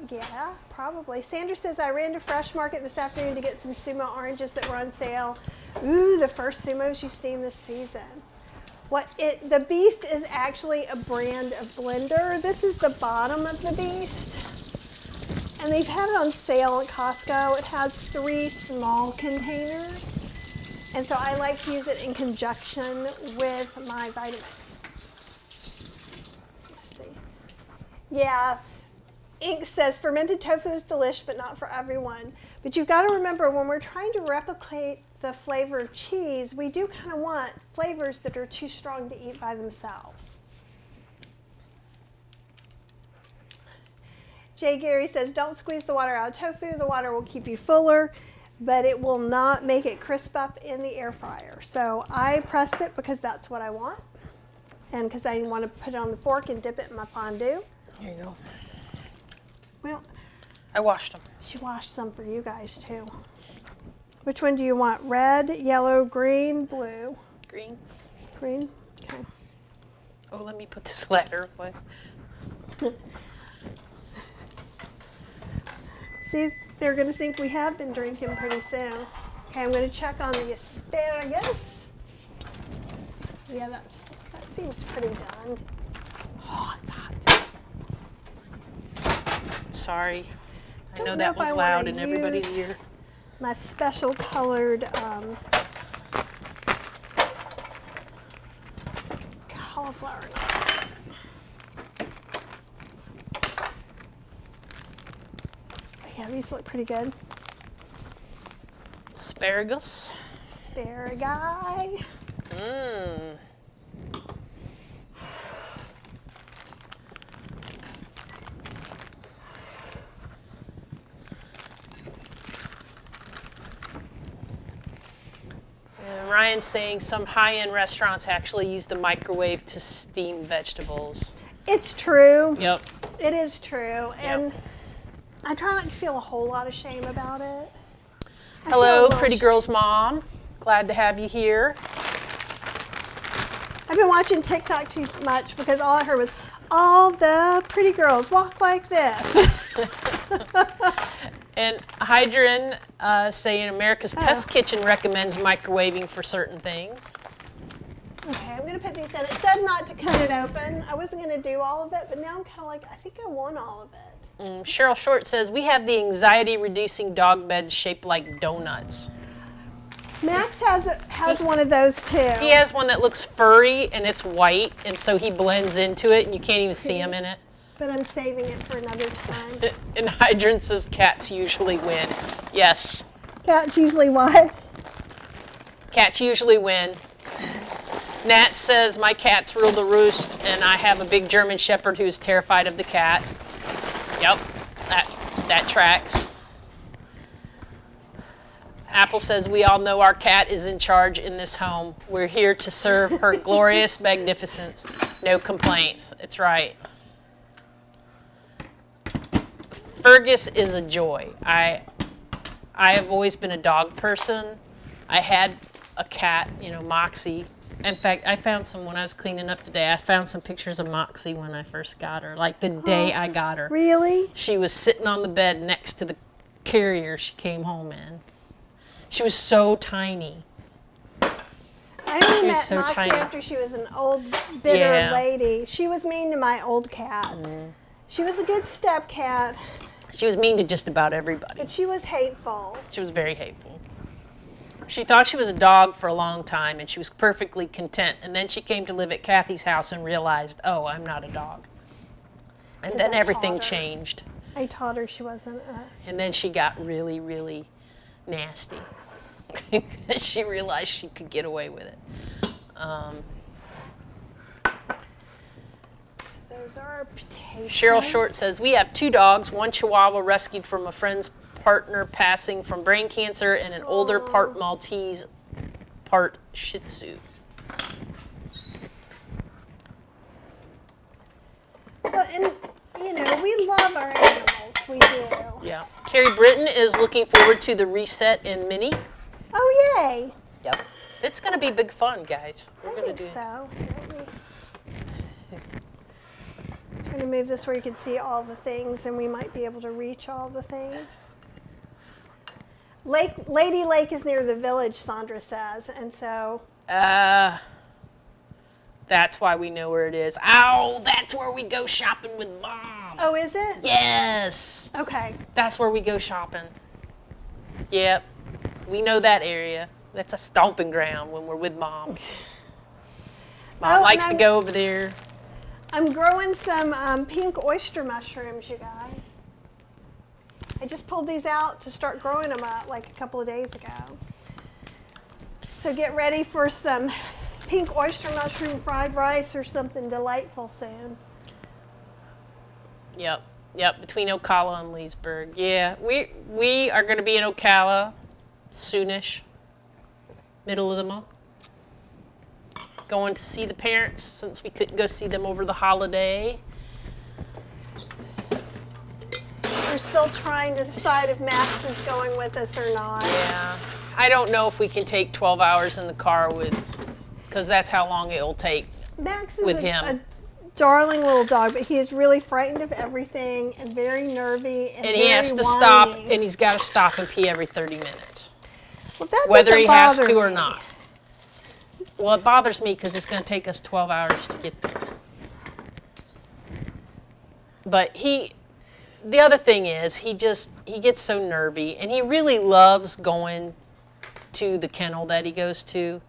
Yeah, probably. Sandra says, I ran to Fresh Market this afternoon to get some sumo oranges that were on sale. Ooh, the first sumos you've seen this season. The Beast is actually a brand of blender. This is the bottom of the Beast. And they've had it on sale at Costco. It has 3 small containers. And so I like to use it in conjunction with my Vitamix. Let's see. Yeah, Ink says fermented tofu is delish, but not for everyone. But you've got to remember, when we're trying to replicate the flavor of cheese, we do kind of want flavors that are too strong to eat by themselves. Jay Gary says, don't squeeze the water out of tofu. The water will keep you fuller, but it will not make it crisp up in the air fryer. So I pressed it because that's what I want. and because I want to put it on the fork and dip it in my fondue. Here you go. Well, I washed them. she washed some for you guys too. Which one do you want? Red, yellow, green, blue? Green. Green? Okay. Oh, let me put this ladder away. See, they're going to think we have been drinking pretty soon. Okay, I'm going to check on the asparagus. Yeah, that seems pretty done. Oh, it's hot. Sorry. I know Don't know that if was I loud wanna in everybody's use- ear. My special colored cauliflower. Yeah, these look pretty good. Asparagus. Asparagus. Mmm. And Ryan's saying some high-end restaurants actually use the microwave to steam vegetables. It's true. Yep. It is true. And I try not to feel a whole lot of shame about it. I feel a Hello, little Pretty Girl's mom. Glad to have you here. I've been watching TikTok too much because all I heard was, all the pretty girls walk like this. And Hydran saying America's Test Kitchen recommends microwaving for certain things. Okay, I'm going to put these in. It said not to cut it open. I wasn't going to do all of it, but now I'm kind of like, I think I want all of it. Cheryl Short says, we have the anxiety-reducing dog beds shaped like donuts. Max has one of those too. He has one that looks furry and it's white, and so he blends into it and you can't even see him in it. But I'm saving it for another time. And Hydran says cats usually win. Yes, Cats usually what? cats usually win. Nat says my cats rule the roost, and I have a big German Shepherd who's terrified of the cat. Yep, that tracks. Apple says we all know our cat is in charge in this home. We're here to serve her glorious magnificence. No complaints. It's right. Fergus is a joy. I have always been a dog person. I had a cat, Moxie. In fact, I found some when I was cleaning up today. I found some pictures of Moxie when I first got her, like the day I got her. Really? She was sitting on the bed next to the carrier she came home in. She was so tiny. I only met so Moxie tiny. after she was an old, bitter Yeah. lady. She was mean to my old cat. She was a good step cat, She was mean to just about everybody. but she was hateful. She was very hateful. She thought she was a dog for a long time, and she was perfectly content. And then she came to live at Kathy's house and realized, oh, I'm not a dog. And then I everything taught her. changed. I taught her she wasn't And then she got really, really nasty. She realized she could get away with it. Those are our potatoes. Cheryl Short says, we have 2 dogs, one Chihuahua rescued from a friend's partner passing from brain cancer, and an older part Maltese, part Shih Tzu. Well, and, we love our animals. We do. Yeah. Carrie Britton is looking forward to the reset in Mini. Oh, yay. Yep. It's going to be big fun, guys. We're I going think to do so. Trying to move this where you can see all the things, and we might be able to reach all the things. Lady Lake is near the village, Sandra says, and so. That's why we know where it is. Ow, that's where we go shopping with Mom. Oh, is it? Yes. Okay. That's where we go shopping. Yep. We know that area. That's a stomping ground when we're with Mom. Mom likes to go over there. I'm growing some pink oyster mushrooms, you guys. I just pulled these out to start growing them up like a couple of days ago. So get ready for some pink oyster mushroom fried rice or something delightful soon. Yep. Between Ocala and Leesburg. Yeah, we are going to be in Ocala soonish, middle of the month. going to see the parents since we couldn't go see them over the holiday. We're still trying to decide if Max is going with us or not. Yeah. I don't know if we can take 12 hours in the car because that's how long it'll take Max is with a him. darling little dog, but he is really frightened of everything and very nervy and And very he has to whiny. stop, and he's got to stop and pee every 30 minutes, Well, that whether doesn't he has bother to or me. not. Well, it bothers me because it's going to take us 12 hours to get there. But the other thing is, he gets so nervy, and he really loves going to the kennel that he goes to.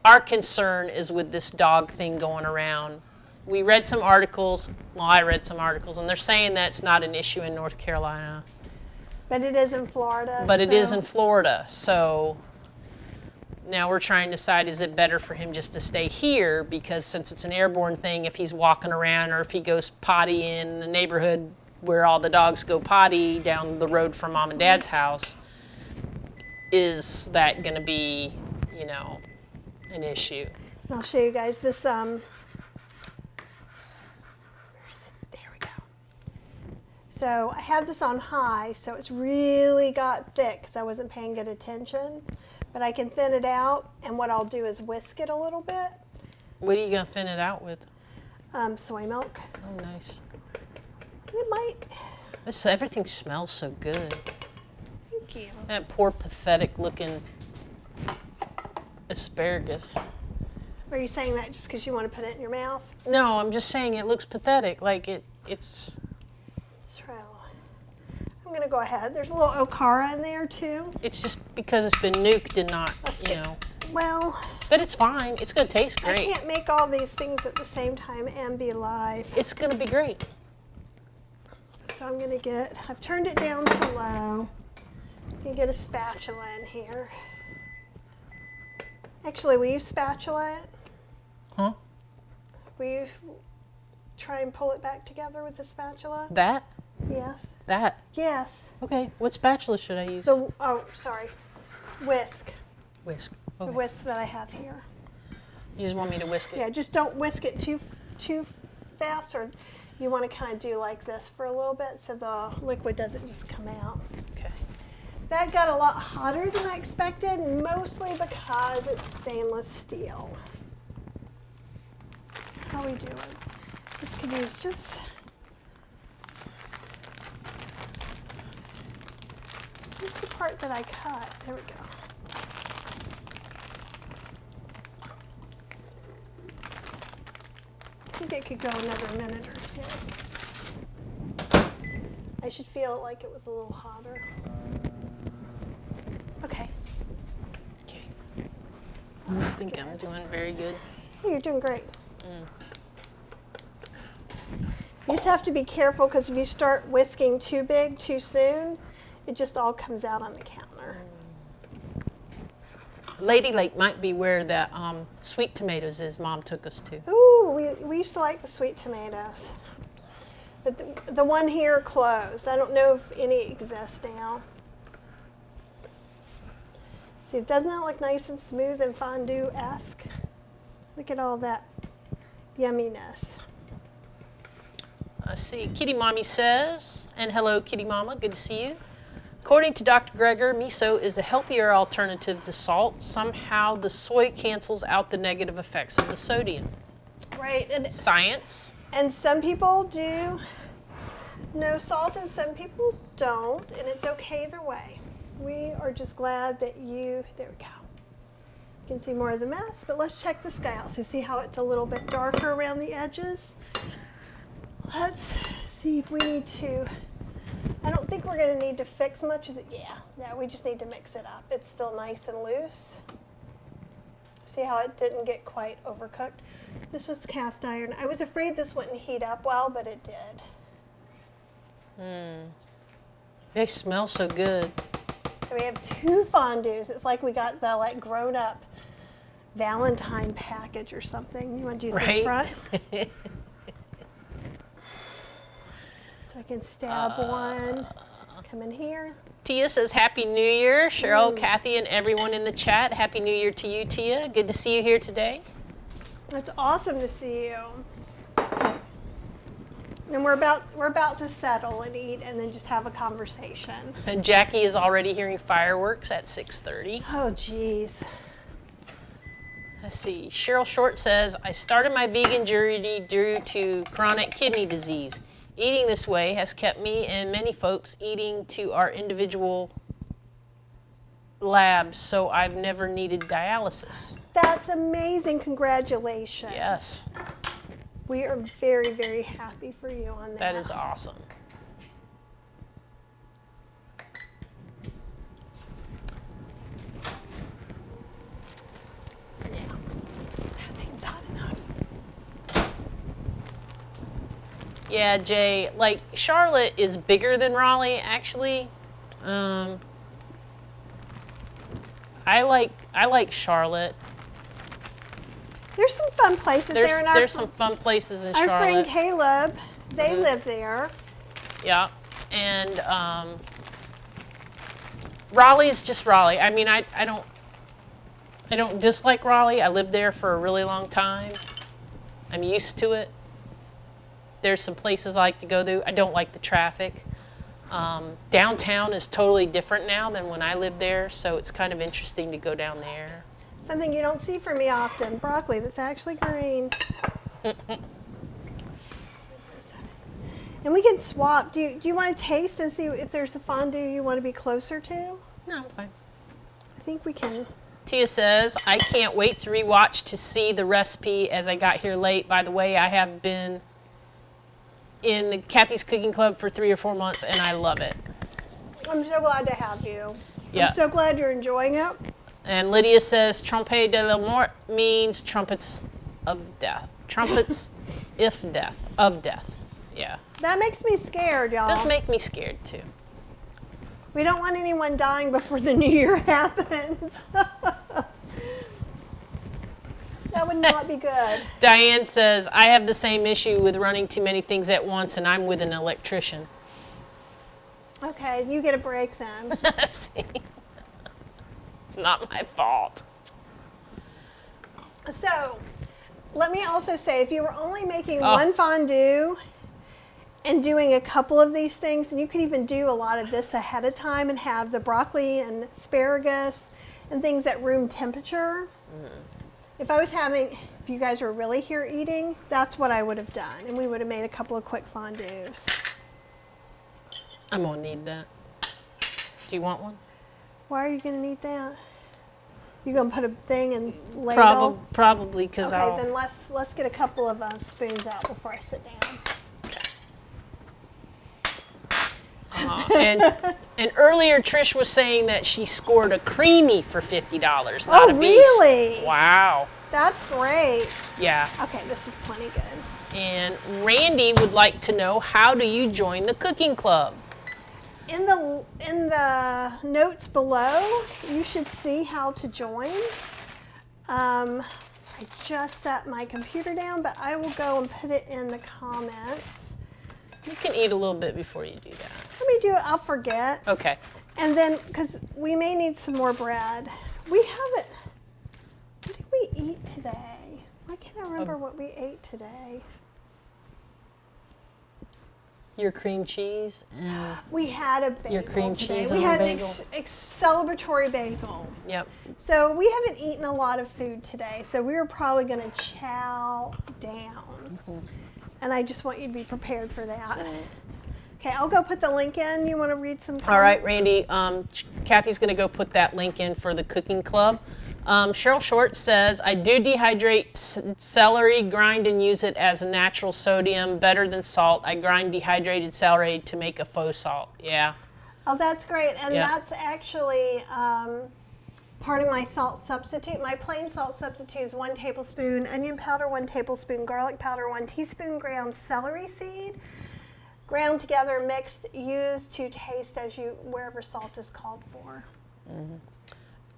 Our concern is with this dog thing going around. We read some articles, I read some articles, and they're saying that's not an issue in North Carolina. But it is in Florida. But it is in Florida, so now we're trying to decide, is it better for him just to stay here? Because since it's an airborne thing, if he's walking around or if he goes potty in the neighborhood where all the dogs go potty down the road from Mom and Dad's house, is that going to be, an issue? I'll show you guys this. Where is it? There we go. So I had this on high, so it's really got thick because I wasn't paying good attention. But I can thin it out, and what I'll do is whisk it a little bit. What are you going to thin it out with? Soy milk. Oh, nice. It might. Everything smells so good. Thank you. That poor, pathetic-looking asparagus. Are you saying that just because you want to put it in your mouth? No, I'm just saying it looks pathetic. Like it's. True. I'm going to go ahead. There's a little okara in there, too. It's just because it's been nuked and not, Well, But it's fine. It's going to taste I great. can't make all these things at the same time and be live. It's going to be great. So I'm going to I've turned it down to low. You can get a spatula in here. Actually, will you spatula it? Huh? Will you try and pull it back together with the spatula? That? Yes. That? Yes. Okay. What spatula should I use? Sorry. Whisk. Whisk. The Okay. whisk that I have here. You just want me to whisk it? Yeah, just don't whisk it too fast, or you want to kind of do like this for a little bit so the liquid doesn't just come out. Okay. That got a lot hotter than I expected, mostly because it's stainless steel. How are we doing? This could use just the part that I cut. There we go. I think it could go another minute or two. I should feel it like it was a little hotter. Okay. Okay. I think I'm doing very good. Oh, you're doing great. You just have to be careful because if you start whisking too big too soon, it just all comes out on the counter. Lady Lake might be where that sweet tomatoes is Mom took us to. Ooh, we used to like the sweet tomatoes. But the one here closed. I don't know if any exist now. See, doesn't that look nice and smooth and fondue-esque? Look at all that yumminess. Let's see. Kitty Mommy says, and hello, Kitty Mama. Good to see you. According to Dr. Greger, miso is a healthier alternative to salt. Somehow the soy cancels out the negative effects of the sodium. Right. Science. And some people do no salt and some people don't, and it's okay either way. We are just glad that there we go. You can see more of the mess, but let's check this guy out. So see how it's a little bit darker around the edges? Let's see if we need to, I don't think we're gonna need to fix much of it. Yeah, we just need to mix it up. It's still nice and loose. See how it didn't get quite overcooked? This was cast iron. I was afraid this wouldn't heat up well, but it did. They smell so good. So we have 2 fondues. It's like we got the grown-up Valentine package or something. You want to do the front? So I can stab one. Come in here. Tia says, Happy New Year. Cheryl, Kathy, and everyone in the chat. Happy New Year to you, Tia. Good to see you here today. It's awesome to see you. And we're about to settle and eat and then just have a conversation. And Jackie is already hearing fireworks at 6:30. Oh, geez. Let's see. Cheryl Short says, I started my vegan journey due to chronic kidney disease. Eating this way has kept me and many folks eating to our individual labs, so I've never needed dialysis. That's amazing. Congratulations. Yes, We are very, very happy for you on that. that is awesome. Yeah. That seems hot enough. Yeah, Jay, like Charlotte is bigger than Raleigh, actually. I like Charlotte. There's some fun places there. And There's some fun places in our friend Charlotte. Caleb, they live there. Yeah, and Raleigh's just Raleigh. I mean, I don't dislike Raleigh. I lived there for a really long time. I'm used to it. There's some places I like to go to. I don't like the traffic. Downtown is totally different now than when I lived there, so it's kind of interesting to go down there. Something you don't see from me often, broccoli that's actually green. And we can swap. Do you want to taste and see if there's a fondue you want to be closer to? No, I'm fine. I think we can. Tia says, I can't wait to rewatch to see the recipe as I got here late. By the way, I have been in the Kathy's Cooking Club for 3 or 4 months, and I love it. I'm so glad to have you. Yeah. I'm so glad you're enjoying it. And Lydia says, Trompet de la mort means trumpets of death. Trumpets of death. Yeah. That makes me scared, y'all. Does make me scared, too. We don't want anyone dying before the new year happens. That would not be good. Diane says, I have the same issue with running too many things at once, and I'm with an electrician. Okay, you get a break then. See? It's not my fault. So, let me also say, if you were only making one fondue and doing a couple of these things, and you could even do a lot of this ahead of time and have the broccoli and asparagus and things at room temperature. If if you guys were really here eating, that's what I would have done. And we would have made a couple of quick fondues. I'm gonna need that. Do you want one? Why are you going to need that? You going to put a thing and ladle? Probably because Okay, then let's get a couple of spoons out before I sit down. And earlier Trish was saying that she scored a creamy for $50. Not Oh, a beast. really? Wow. That's great. Yeah. Okay, this is plenty good. And Randy would like to know, how do you join the cooking club? In the notes below, you should see how to join. I just set my computer down, but I will go and put it in the comments. You can eat a little bit before you do that. Let me do it. I'll forget. Okay. And then, because we may need some more bread. We haven't. What did we eat today? Why can't I remember what we ate today? Your cream cheese. And We had a bagel. Your cream today. cheese We on a had an bagel. celebratory bagel. Yep. So we haven't eaten a lot of food today, so we are probably going to chow down. And I just want you to be prepared for that. Okay, I'll go put the link in. You want to read some comments? All right, Randy. Kathy's going to go put that link in for the cooking club. Cheryl Short says, I do dehydrate celery, grind and use it as a natural sodium, better than salt. I grind dehydrated celery to make a faux salt. Yeah. Oh, that's great. And Yeah. that's actually part of my salt substitute. My plain salt substitute is 1 tablespoon onion powder, 1 tablespoon garlic powder, 1 teaspoon ground celery seed, ground together, mixed, used to taste as you, wherever salt is called for.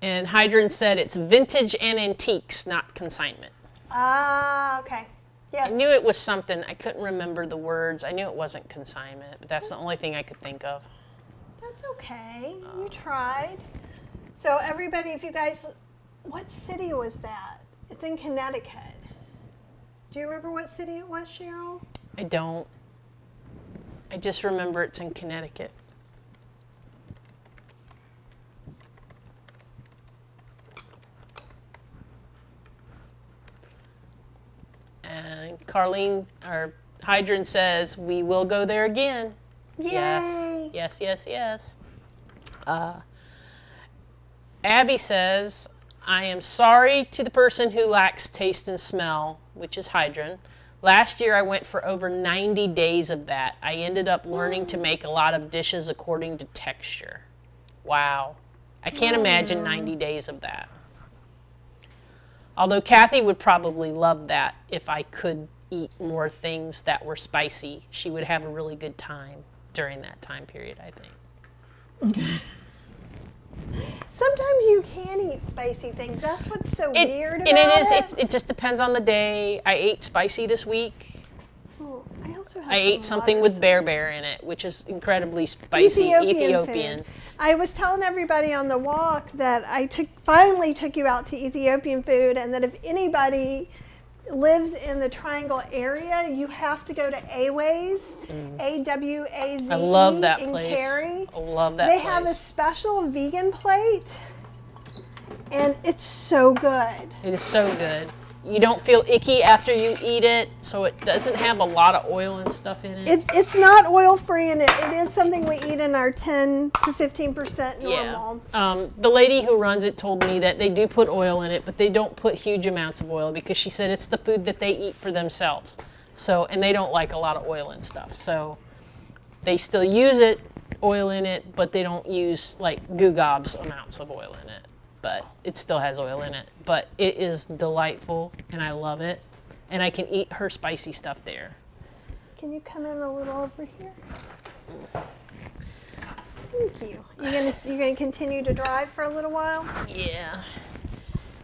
And Hydron said it's vintage and antiques, not consignment. Ah, okay. Yes. I knew it was something. I couldn't remember the words. I knew it wasn't consignment, but that's the only thing I could think of. That's okay. You tried. So everybody, if you guys, what city was that? It's in Connecticut. Do you remember what city it was, Cheryl? I don't. I just remember it's in Connecticut. And Carlene, or Hydron says, we will go there again. Yay! Yes, yes, yes, yes. Abby says, I am sorry to the person who lacks taste and smell, which is Hydron. Last year I went for over 90 days of that. I ended up learning to make a lot of dishes according to texture. Wow. I can't imagine 90 days of that. Although Kathy would probably love that if I could eat more things that were spicy. She would have a really good time during that time period, I think. Sometimes you can eat spicy things. That's what's so weird about It just depends on the day. I ate spicy this week. Oh, I ate something with bear in it, which is incredibly spicy. Ethiopian. Food. I was telling everybody on the walk that I finally took you out to Ethiopian food, and that if anybody lives in the Triangle area, you have to go to Awaze, A-W-A-Z-E. I love that in place. Cary. I love that They place. have a special vegan plate, and it's so good. It is so good. You don't feel icky after you eat it, so it doesn't have a lot of oil and stuff in it. It's not oil-free, and it is something we eat in our 10 to 15% normal. Yeah. The lady who runs it told me that they do put oil in it, but they don't put huge amounts of oil because she said it's the food that they eat for themselves. So, and they don't like a lot of oil and stuff. So they still use it, oil in it, but they don't use like Goo Gob's amounts of oil in it. But it still has oil in it. But it is delightful, and I love it. And I can eat her spicy stuff there. Can you come in a little over here? Thank you. You're gonna continue to drive for a little while? Yeah.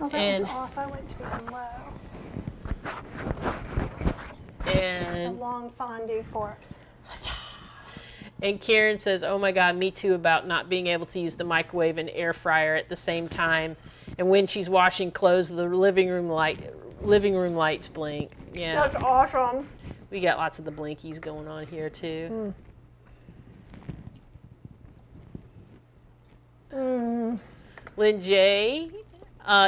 Oh, that was off. I went too low. The And long fondue forks. And Karen says, oh my God, me too, about not being able to use the microwave and air fryer at the same time. And when she's washing clothes, the living room lights blink. Yeah. That's awesome. We got lots of the blinkies going on here too. Lynn J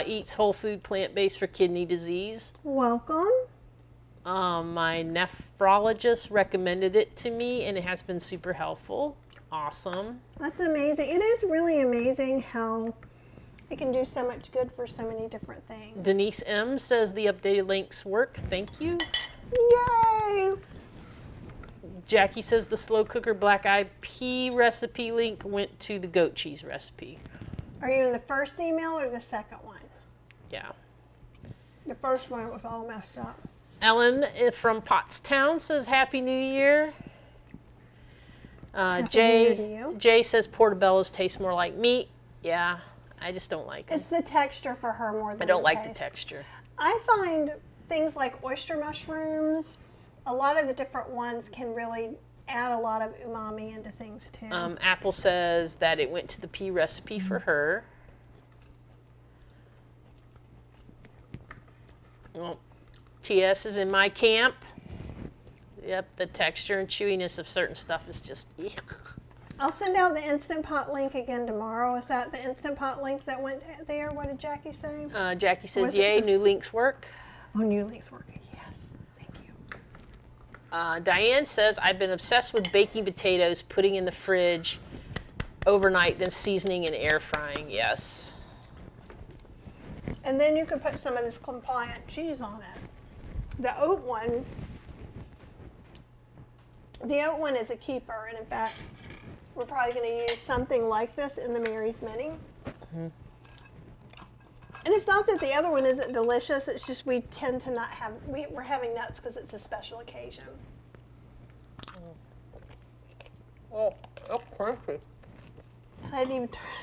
eats whole food plant-based for kidney disease. Welcome. My nephrologist recommended it to me, and it has been super helpful. Awesome. That's amazing. It is really amazing how it can do so much good for so many different things. Denise M says the updated links work. Thank you. Yay! Jackie says the slow cooker black eyed pea recipe link went to the goat cheese recipe. Are you in the first email or the second one? Yeah. The first one was all messed up. Ellen from Pottstown says Happy New Year. Happy New Year to you. Jay says portobellos taste more like meat. Yeah, I just don't like it. It's the texture for her more than I don't like taste. the texture. I find things like oyster mushrooms, a lot of the different ones can really add a lot of umami into things too. Apple says that it went to the pea recipe for her. Well, TS is in my camp. Yep, the texture and chewiness of certain stuff is just, I'll send out the Instant Pot link again tomorrow. Is that the Instant Pot link that went there? What did Jackie say? Jackie says, Was it yay, this- new links work. Oh, new links working. Yes, thank you. Diane says, I've been obsessed with baking potatoes, putting in the fridge overnight, then seasoning and air frying. Yes. And then you could put some of this compliant cheese on it. The oat one is a keeper, and in fact, we're probably going to use something like this in the Mary's Mini. And it's not that the other one isn't delicious, it's just we tend to not have, we're having nuts because it's a special occasion. Oh, that's crunchy. I didn't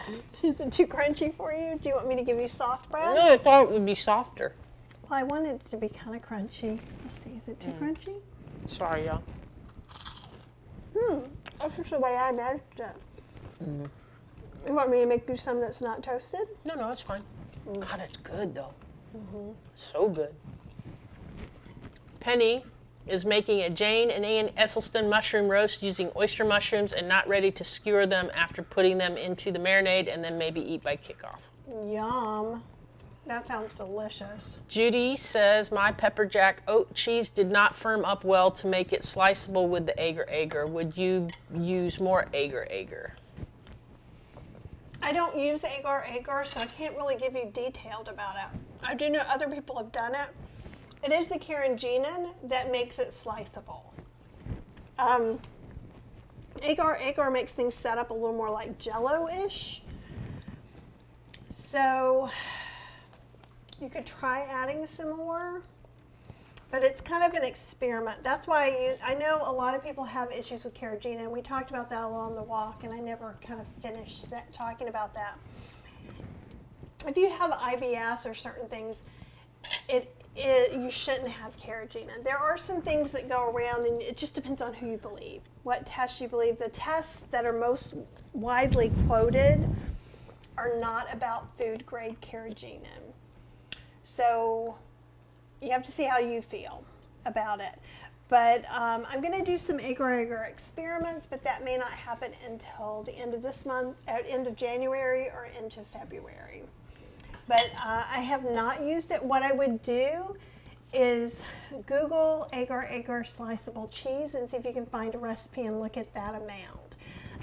even, is it too crunchy for you? Do you want me to give you soft bread? No, I thought it would be softer. Well, I wanted it to be kind of crunchy. Let's see, is it too crunchy? Sorry, y'all. That's just the way I measured it. You want me to make you some that's not toasted? No, it's fine. God, it's good though. So good. Penny is making a Jane and Ann Esselstyn mushroom roast using oyster mushrooms and not ready to skewer them after putting them into the marinade and then maybe eat by kickoff. Yum. That sounds delicious. Judy says, my pepper jack oat cheese did not firm up well to make it sliceable with the agar-agar. Would you use more agar-agar? I don't use agar-agar, so I can't really give you detailed about it. I do know other people have done it. It is the carrageenan that makes it sliceable. Agar-agar makes things set up a little more like Jell-O-ish. So you could try adding some more, but it's kind of an experiment. That's why I know a lot of people have issues with carrageenan. We talked about that along the walk, and I never kind of finished talking about that. If you have IBS or certain things, you shouldn't have carrageenan. There are some things that go around, and it just depends on who you believe, what tests you believe. The tests that are most widely quoted are not about food grade carrageenan. So you have to see how you feel about it. But I'm going to do some agar-agar experiments, but that may not happen until the end of this month, end of January or into February. But I have not used it. What I would do is Google agar-agar sliceable cheese and see if you can find a recipe and look at that amount.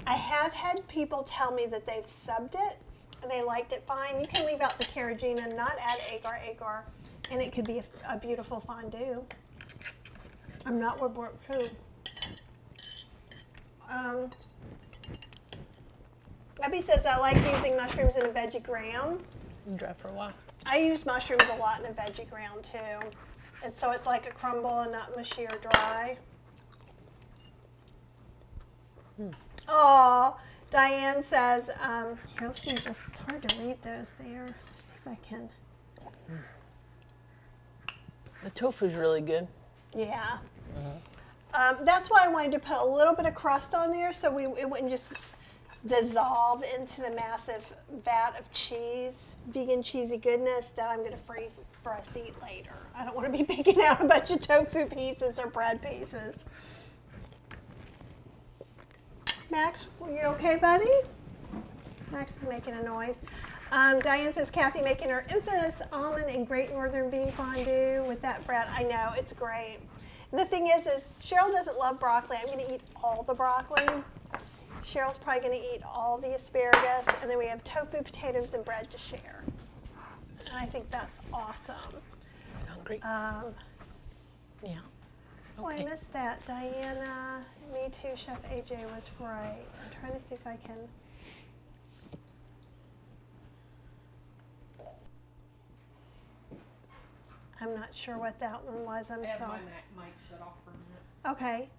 I have had people tell me that they've subbed it and they liked it fine. You can leave out the carrageenan, not add agar-agar, and it could be a beautiful fondue. I'm not with Brooke too. Abby says, I like using mushrooms in a veggie ground. Dry for a while. I use mushrooms a lot in a veggie ground too. And so it's like a crumble and not mushy or dry. Oh, Diane says, here, let's see, it's hard to read those there. Let's see if I can. The tofu's really good. Yeah. That's why I wanted to put a little bit of crust on there so it wouldn't just dissolve into the massive vat of cheese, vegan cheesy goodness that I'm going to freeze for us to eat later. I don't want to be picking out a bunch of tofu pieces or bread pieces. Max, are you okay, buddy? Max is making a noise. Diane says, Kathy making her infamous almond and Great Northern bean fondue with that bread. I know, it's great. And the thing is Cheryl doesn't love broccoli. I'm going to eat all the broccoli. Cheryl's probably going to eat all the asparagus, and then we have tofu, potatoes, and bread to share. And I think that's awesome. Hungry? Yeah. Okay. Oh, I missed that. Diana, me too, Chef AJ was right. I'm trying to see if I can. I'm not sure what that one was. I'm sorry. I have my mic shut off for a minute. Okay.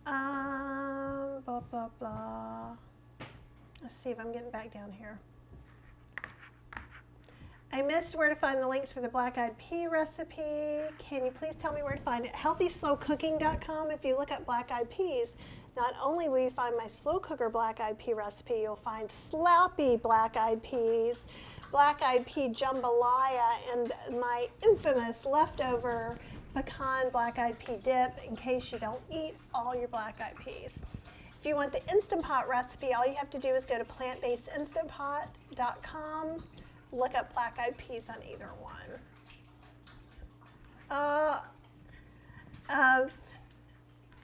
Blah, blah, blah. Let's see if I'm getting back down here. I missed where to find the links for the black eyed pea recipe. Can you please tell me where to find it? HealthySlowCooking.com. If you look up black eyed peas, not only will you find my slow cooker black eyed pea recipe, you'll find sloppy black eyed peas, black eyed pea jambalaya, and my infamous leftover pecan black eyed pea dip in case you don't eat all your black eyed peas. If you want the Instant Pot recipe, all you have to do is go to plantbasedinstantpot.com. Look up black eyed peas on either one.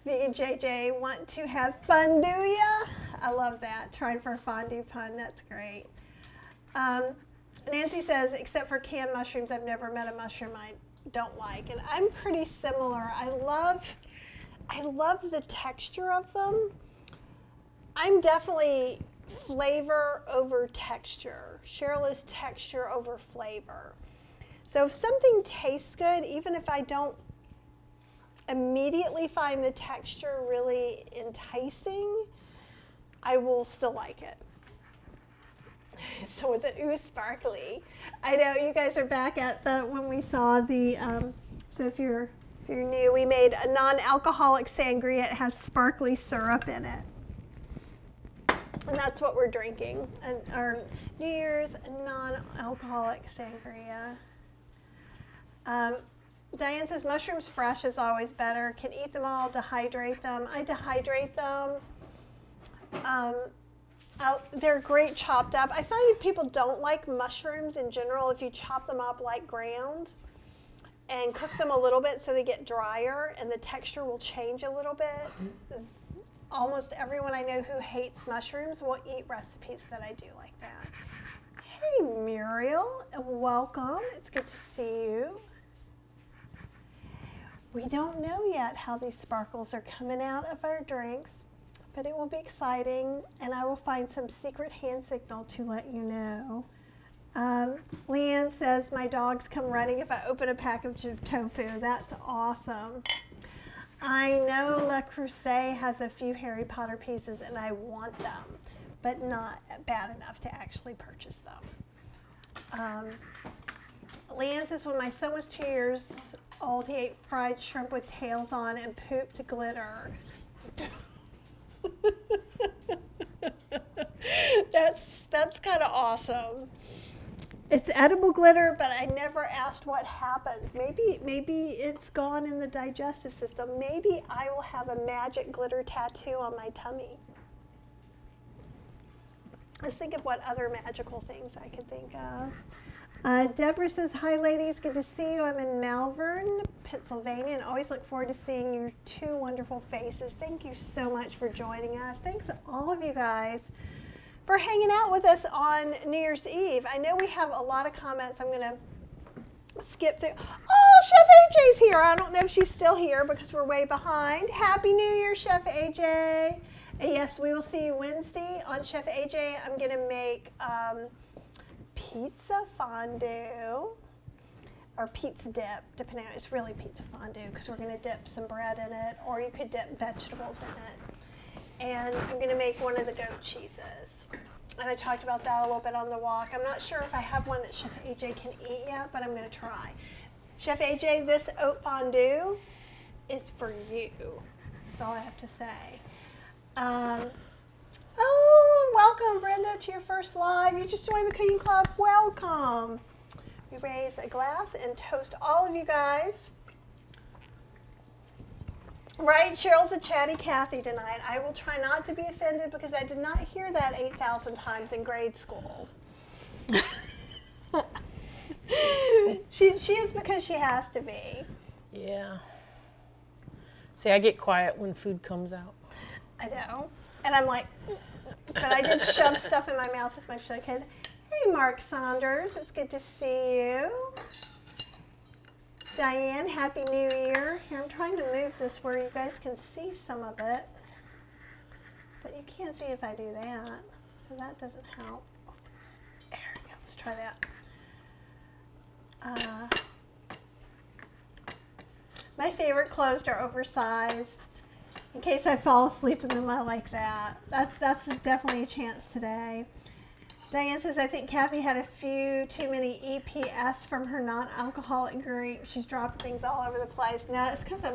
Vegan JJ want to have fondue? I love that. Trying for a fondue pun. That's great. Nancy says, except for canned mushrooms, I've never met a mushroom I don't like. And I'm pretty similar. I love the texture of them. I'm definitely flavor over texture. Cheryl is texture over flavor. So if something tastes good, even if I don't immediately find the texture really enticing, I will still like it. So was it ooh sparkly? I know you guys are back at when we saw the so if you're new, we made a non-alcoholic sangria. It has sparkly syrup in it. And that's what we're drinking, and our New Year's non-alcoholic sangria. Diane says mushrooms fresh is always better. Can eat them all, dehydrate them. I dehydrate them. They're great chopped up. I find if people don't like mushrooms in general, if you chop them up like ground and cook them a little bit so they get drier and the texture will change a little bit. Almost everyone I know who hates mushrooms will eat recipes that I do like that. Hey Muriel, welcome. It's good to see you. We don't know yet how these sparkles are coming out of our drinks, but it will be exciting, and I will find some secret hand signal to let you know. Leanne says, my dogs come running if I open a package of tofu. That's awesome. I know Le Creuset has a few Harry Potter pieces, and I want them, but not bad enough to actually purchase them. Leanne says, when my son was 2 years old, he ate fried shrimp with tails on and pooped glitter. That's kind of awesome. It's edible glitter, but I never asked what happens. Maybe it's gone in the digestive system. Maybe I will have a magic glitter tattoo on my tummy. Let's think of what other magical things I could think of. Deborah says, hi ladies, good to see you. I'm in Malvern, Pennsylvania, and always look forward to seeing your two wonderful faces. Thank you so much for joining us. Thanks all of you guys for hanging out with us on New Year's Eve. I know we have a lot of comments. I'm going to skip through. Oh, Chef AJ's here. I don't know if she's still here because we're way behind. Happy New Year, Chef AJ. And yes, we will see you Wednesday on Chef AJ. I'm going to make pizza fondue or pizza dip, depending on, it's really pizza fondue because we're going to dip some bread in it, or you could dip vegetables in it. And I'm going to make one of the goat cheeses. And I talked about that a little bit on the walk. I'm not sure if I have one that Chef AJ can eat yet, but I'm going to try. Chef AJ, this oat fondue is for you. That's all I have to say. Oh, welcome, Brenda, to your first live. You just joined the cooking club. Welcome. We raise a glass and toast all of you guys. Right, Cheryl's a chatty Kathy tonight. I will try not to be offended because I did not hear that 8,000 times in grade school. She is because she has to be. Yeah. See, I get quiet when food comes out. I know. And I'm like, but I did shove stuff in my mouth as much as I could. Hey, Mark Saunders, it's good to see you. Diane, Happy New Year. Here, I'm trying to move this where you guys can see some of it. But you can't see if I do that. So that doesn't help. There we go. Let's try that. My favorite clothes are oversized. In case I fall asleep in them, I like that. That's definitely a chance today. Diane says, I think Kathy had a few too many EPS from her non-alcoholic drink. She's dropped things all over the place. No, it's because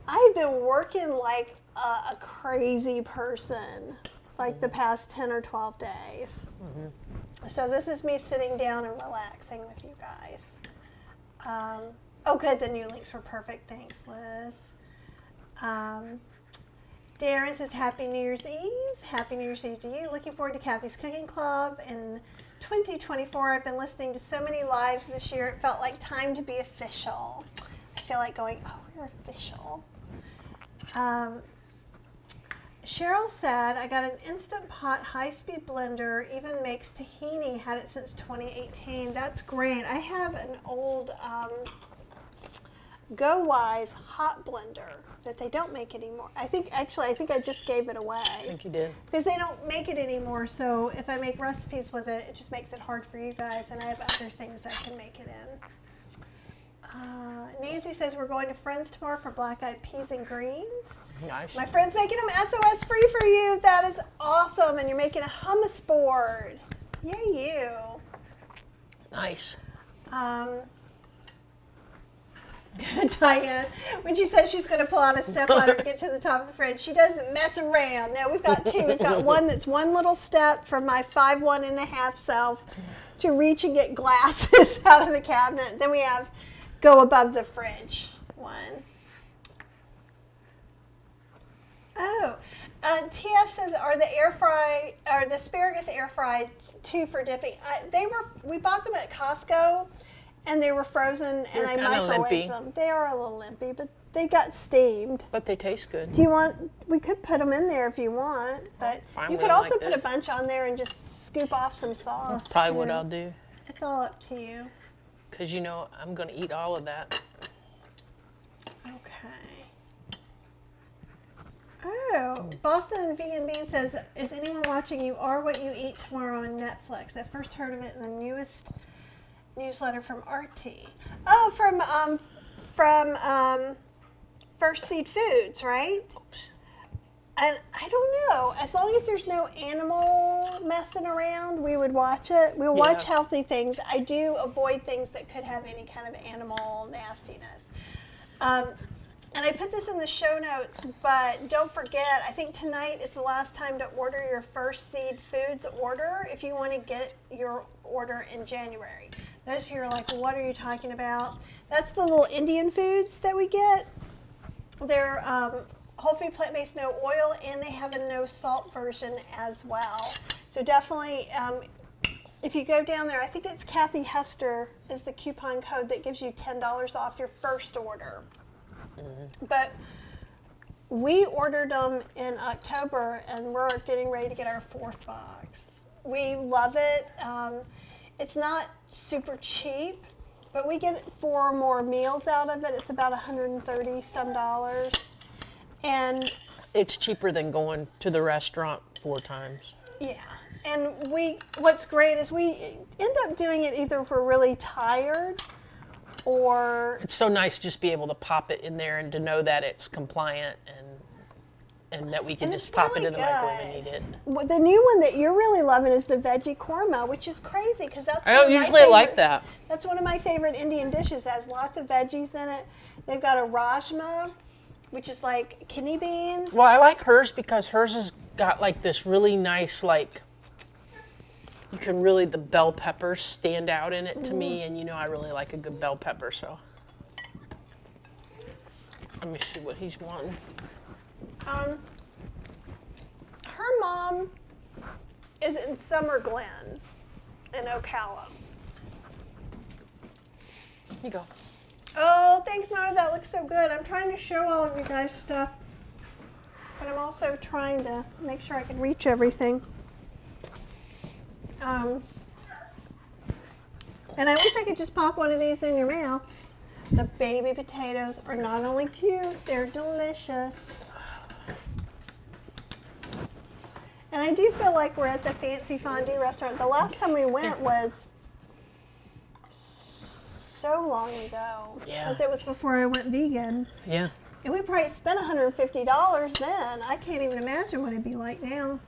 I've been working like a crazy person, like the past 10 or 12 days. Mm-hmm. So this is me sitting down and relaxing with you guys. Oh, good. The new links were perfect. Thanks, Liz. Darren says, Happy New Year's Eve. Happy New Year's Eve to you. Looking forward to Kathy's Cooking Club in 2024. I've been listening to so many lives this year. It felt like time to be official. I feel like going, oh, we're official. Cheryl said, I got an Instant Pot high-speed blender, even makes tahini, had it since 2018. That's great. I have an old Go-Wise hot blender that they don't make anymore. I think I just gave it away. I think you did. Because they don't make it anymore, so if I make recipes with it, it just makes it hard for you guys, and I have other things I can make it in. Nancy says we're going to Friends tomorrow for black-eyed peas and greens. Nice. My friend's making them SOS free for you. That is awesome, and you're making a hummus board. Yay, you. Nice. Diane, when she says she's going to pull out a stepladder to get to the top of the fridge, she doesn't mess around. No, we've got two. We've got one that's one little step from my 5'1.5" self to reach and get glasses out of the cabinet. Then we have go above the fridge one. Oh, TS says, are the asparagus air fried too for dipping? We bought them at Costco, and they were frozen, They're and I kinda microwaved limpy. them. They are a little limpy, but they got steamed. But they taste good. Do you want? We could put them in there if you want, but Fine you with could them also like put a this. bunch on there and just scoop off some sauce. That's probably what too. I'll do. It's all up to you. Because you know I'm going to eat all of that. Okay. Oh, Boston Vegan Bean says, is anyone watching You Are What You Eat Tomorrow on Netflix? I first heard of it in the newest newsletter from RT. Oh, from First Seed Foods, right? Oops. And I don't know. As long as there's no animal messing around, we would watch it. We'll watch Yeah. healthy things. I do avoid things that could have any kind of animal nastiness. And I put this in the show notes, but don't forget, I think tonight is the last time to order your First Seed Foods order if you want to get your order in January. Those who are like, what are you talking about? That's the little Indian foods that we get. They're whole food, plant-based, no oil, and they have a no salt version as well. So definitely, if you go down there, I think it's Kathy Hester is the coupon code that gives you $10 off your first order. But we ordered them in October, and we're getting ready to get our 4th box. We love it. It's not super cheap, but we get 4 more meals out of it. It's about $130 some. And It's cheaper than going to the restaurant 4 times. yeah, and what's great is we end up doing it either if we're really tired or It's so nice to just be able to pop it in there and to know that it's compliant and that we can And just it's pop really it in the microwave and good. eat it. Well, the new one that you're really loving is the veggie korma, which is crazy because that's I one don't of my usually like favorite- that. That's one of my favorite Indian dishes. It has lots of veggies in it. They've got a rajma, which is like kidney beans. Well, I like hers because hers has got like this really nice, like, you can really, the bell peppers stand out in it to me, and you know I really like a good bell pepper, so. Let me see what he's wanting. Her mom is in Summer Glen in Ocala. Here you go. Oh, thanks, Mona. That looks so good. I'm trying to show all of you guys stuff, but I'm also trying to make sure I can reach everything. And I wish I could just pop one of these in your mouth. The baby potatoes are not only cute, they're delicious. And I do feel like we're at the fancy fondue restaurant. The last time we went was so long ago. Yeah. Because it was before I went vegan. Yeah. And we probably spent $150 then. I can't even imagine what it'd be like now.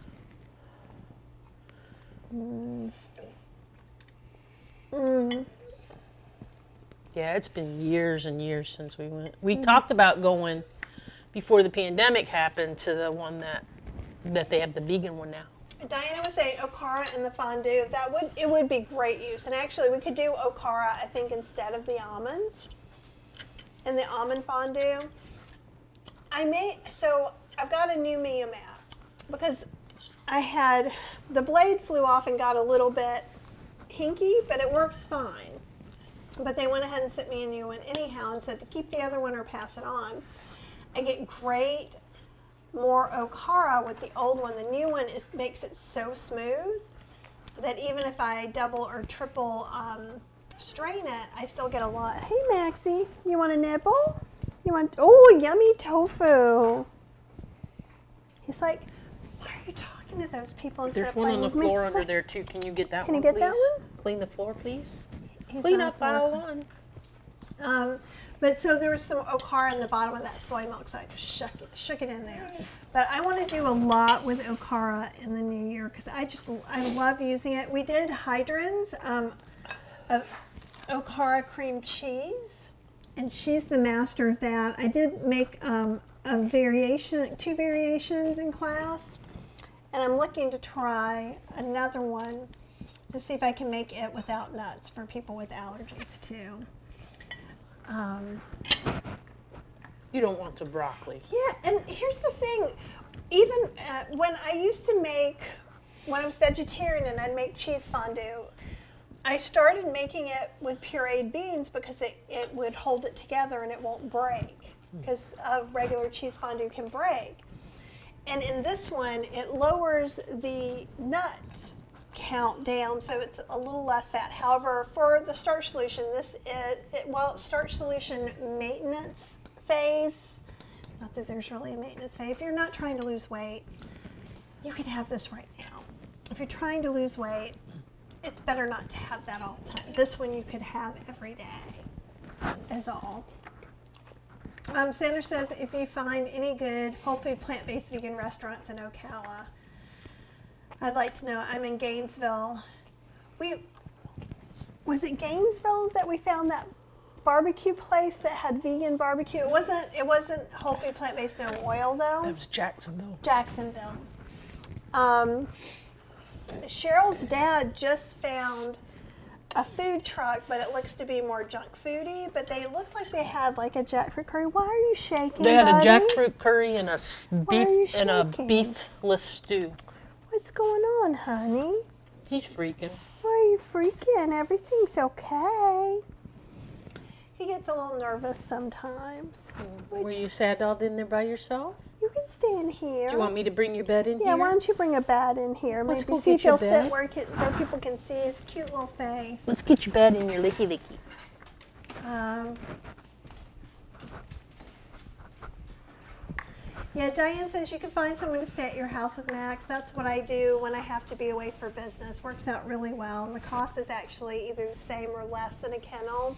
Yeah, it's been years and years since we went. We talked about going before the pandemic happened to the one that they have the vegan one now. Diana was saying okara and the fondue. It would be great use. And actually, we could do okara, I think, instead of the almonds. And the almond fondue. So I've got a new Mia mat because the blade flew off and got a little bit hinky, but it works fine. But they went ahead and sent me a new one anyhow and said to keep the other one or pass it on. I get great more okara with the old one. The new one makes it so smooth that even if I double or triple strain it, I still get a lot. Hey Maxie, you want a nibble? Yummy tofu. He's like, why are you talking to those people instead There's of one playing on the with me? floor under there too. Can you get that Can one, you get please? that one? Clean the floor, please. He's Clean on up the floor. aisle one. But so there was some okara in the bottom of that soy milk, so I just shook it in there. But I want to do a lot with okara in the new year because I love using it. We did hydrants of okara cream cheese, and she's the master of that. I did make two variations in class, and I'm looking to try another one to see if I can make it without nuts for people with allergies too. You don't want some broccoli. Yeah, and here's the thing. Even when I was vegetarian and I'd make cheese fondue, I started making it with pureed beans because it would hold it together and it won't break, because a regular cheese fondue can break. And in this one, it lowers the nut count down, so it's a little less fat. However, for the starch solution, while it's starch solution maintenance phase, not that there's really a maintenance phase. If you're not trying to lose weight, you can have this right now. If you're trying to lose weight, it's better not to have that all the time. This one you could have every day, is all. Sandra says, if you find any good whole food plant-based vegan restaurants in Ocala, I'd like to know. I'm in Gainesville. Was it Gainesville that we found that barbecue place that had vegan barbecue? It wasn't whole food plant-based, no oil though. That was Jacksonville. Jacksonville. Cheryl's dad just found a food truck, but it looks to be more junk foody. But they looked like they had like a jackfruit curry. Why are you shaking? They had buddy? a jackfruit curry and a Why are you beef and a shaking? beefless stew. What's going on, honey? He's freaking. Why are you freaking? Everything's okay. He gets a little nervous sometimes. Were you saddled in there by yourself? You can stay in here. Do you want me to bring your bed in Yeah, here? why don't you bring a bed in here? Let's Maybe go see get if your he'll bed. sit where people can see his cute little face. Let's get your bed in your licky licky. Yeah, Diane says you can find someone to stay at your house with Max. That's what I do when I have to be away for business. Works out really well. And the cost is actually either the same or less than a kennel.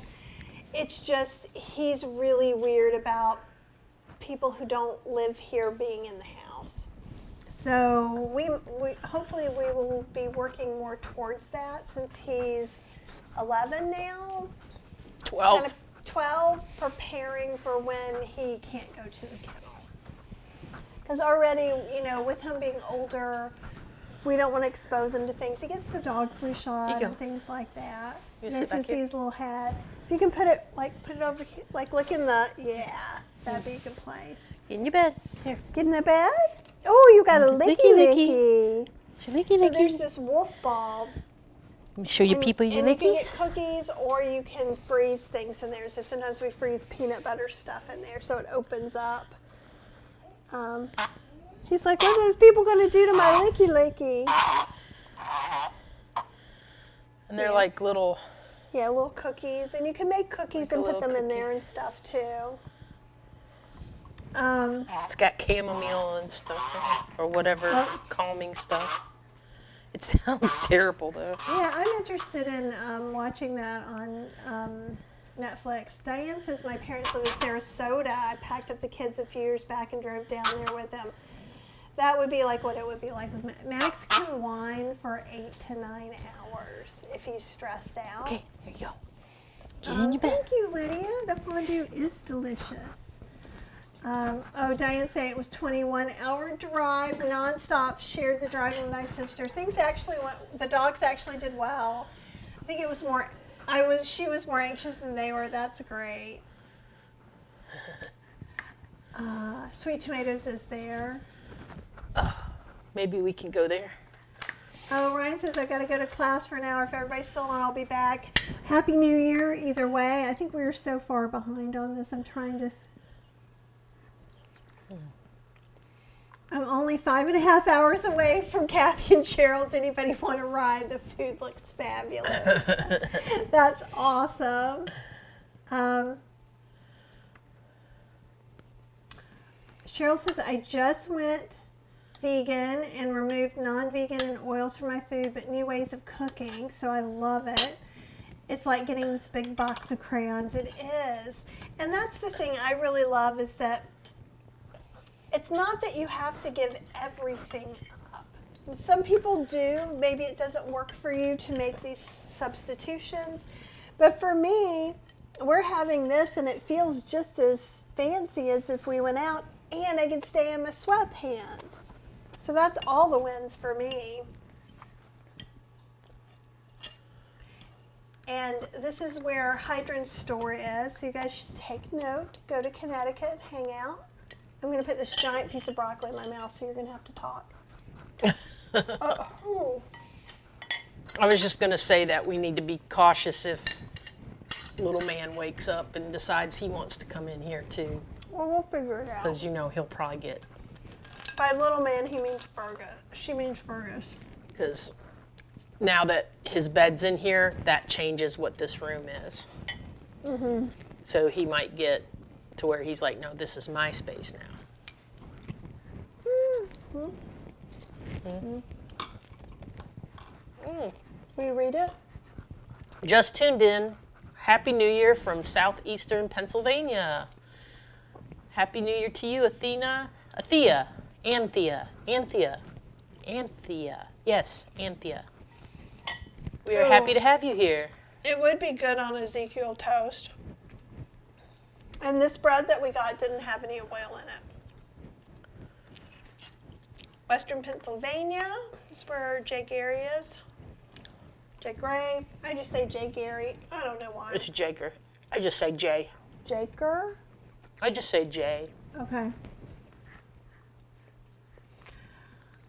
It's just he's really weird about people who don't live here being in the house. So we hopefully we will be working more towards that since he's 11 now. 12. Kind of 12, preparing for when he can't go to the kennel. Because already, with him being older, we don't want to expose him to things. He gets the dog flu shot and things like that. You Nice sit to back see here. his little hat. If you can put it over here, look in the, that'd be a good place. In your bed. Here. Get in the bed? Oh, you got a Licky, licky licky. licky. Licky So licky. there's this wolf ball. Let me show you people your And you can lickies. get cookies or you can freeze things in there. So sometimes we freeze peanut butter stuff in there so it opens up. He's like, what are those people going to do to my licky licky? And they're like little. Yeah, little cookies. And you can make cookies Like a and put little them in cookie. there and stuff too. It's got chamomile and stuff, or whatever calming stuff. It sounds terrible though. Yeah, I'm interested in watching that on Netflix. Diane says my parents live in Sarasota. I packed up the kids a few years back and drove down there with them. That would be like what it would be like with Max. Can whine for 8 to 9 hours if he's stressed out. Okay, here you go. Get in your bed. Thank you, Lydia. The fondue is delicious. Diane's saying it was 21-hour drive, nonstop. Shared the driving with my sister. The dogs actually did well. I think it was more. She was more anxious than they were. That's great. Sweet Tomatoes is there. Maybe we can go there. Oh, Ryan says I've got to go to class for an hour. If everybody's still on, I'll be back. Happy New Year, either way. I think we were so far behind on this. I'm only 5.5 hours away from Kathy and Cheryl's. Anybody want to ride? The food looks fabulous. That's awesome. Cheryl says, I just went vegan and removed non-vegan and oils from my food, but new ways of cooking, so I love it. It's like getting this big box of crayons. It is. And that's the thing I really love is that it's not that you have to give everything up. Some people do. Maybe it doesn't work for you to make these substitutions. But for me, we're having this and it feels just as fancy as if we went out, and I can stay in my sweatpants. So that's all the wins for me. And this is where Hydrant's store is. So you guys should take note. Go to Connecticut, hang out. I'm going to put this giant piece of broccoli in my mouth, so you're going to have to talk. Oh. I was just going to say that we need to be cautious if little man wakes up and decides he wants to come in here too. Well, we'll figure it out. Because you know he'll probably get. By little man, he means Fergus. She means Fergus. Because now that his bed's in here, that changes what this room is. Mm-hmm. So he might get to where he's like, no, this is my space now. Mm-hmm. Mm. Will you read it? Just tuned in. Happy New Year from southeastern Pennsylvania. Happy New Year to you, Anthea. Yes, Anthea. We are happy to have you here. It would be good on Ezekiel toast. And this bread that we got didn't have any oil in it. Western Pennsylvania is where Jay Gary is. Jay Gray. I just say Jay Gary. I don't know why. It's Jaker. I just say Jay. Jaker? I just say Jay. Okay.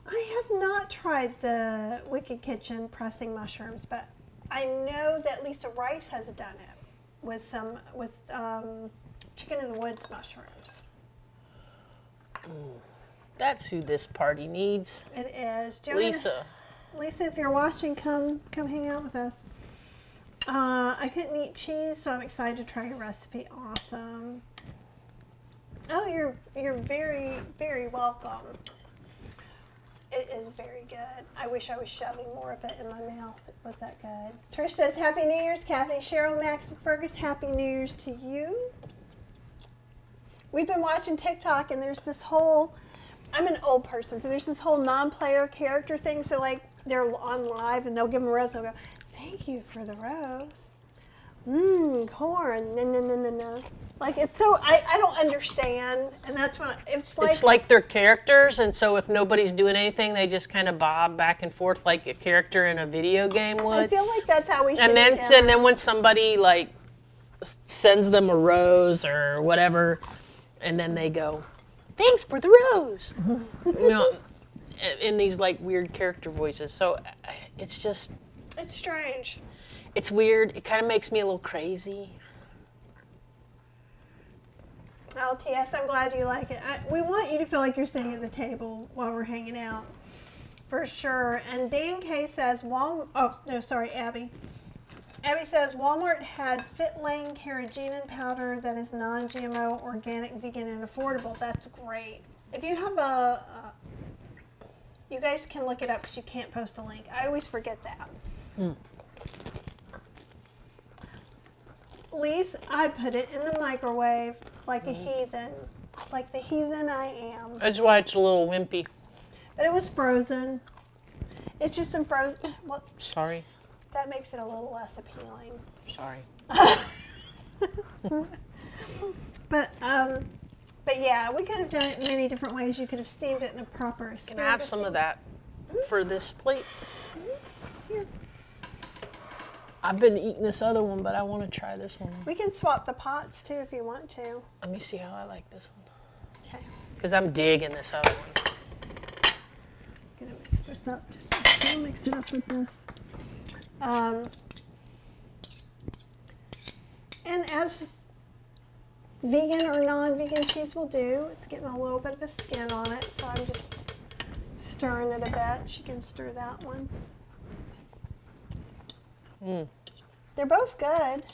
I have not tried the Wicked Kitchen pressing mushrooms, but I know that Lisa Rice has done it with chicken in the woods mushrooms. That's who this party needs. It is. Lisa. Lisa, if you're watching, come hang out with us. I couldn't eat cheese, so I'm excited to try your recipe. Awesome. Oh, you're very, very welcome. It is very good. I wish I was shoving more of it in my mouth. It was that good. Trish says, Happy New Year's, Kathy. Cheryl, Max, and Fergus, Happy New Year's to you. We've been watching TikTok, and there's this whole, I'm an old person, so there's this whole non-player character thing. So, like, they're on live, and they'll give them a rose, and they'll go, thank you for the rose. Corn. No. Like, it's so, I don't understand, and that's when, it's like they're characters, and so if nobody's doing anything, they just kind of bob back and forth like a character in a video game would. I feel like that's how we should. And then when somebody like sends them a rose or whatever, and then they go, "Thanks for the rose," you know, in these like weird character voices. So it's just, it's strange. It's weird. It kind of makes me a little crazy. Oh, T.S., I'm glad you like it. We want you to feel like you're sitting at the table while we're hanging out, for sure. And Dan K says, Abby. Abby says, Walmart had Fit Lane carrageenan powder that is non-GMO, organic, vegan, and affordable. That's great. If you have you guys can look it up because you can't post a link. I always forget that. Lise, I put it in the microwave like a heathen, like the heathen I am. That's why it's a little wimpy. But it was frozen. It's just some frozen. Well, sorry. That makes it a little less appealing. Sorry. But yeah, we could have done it in many different ways. You could have steamed it in a proper. Can I have some of that for this plate? Here. I've been eating this other one, but I want to try this one. We can swap the pots too if you want to. Let me see how I like this one. Okay. Because I'm digging this other one. I'm gonna mix this up. Just mix it up with this. And as vegan or non-vegan cheese will do, it's getting a little bit of a skin on it, so I'm just stirring it a bit. She can stir that one. They're both good.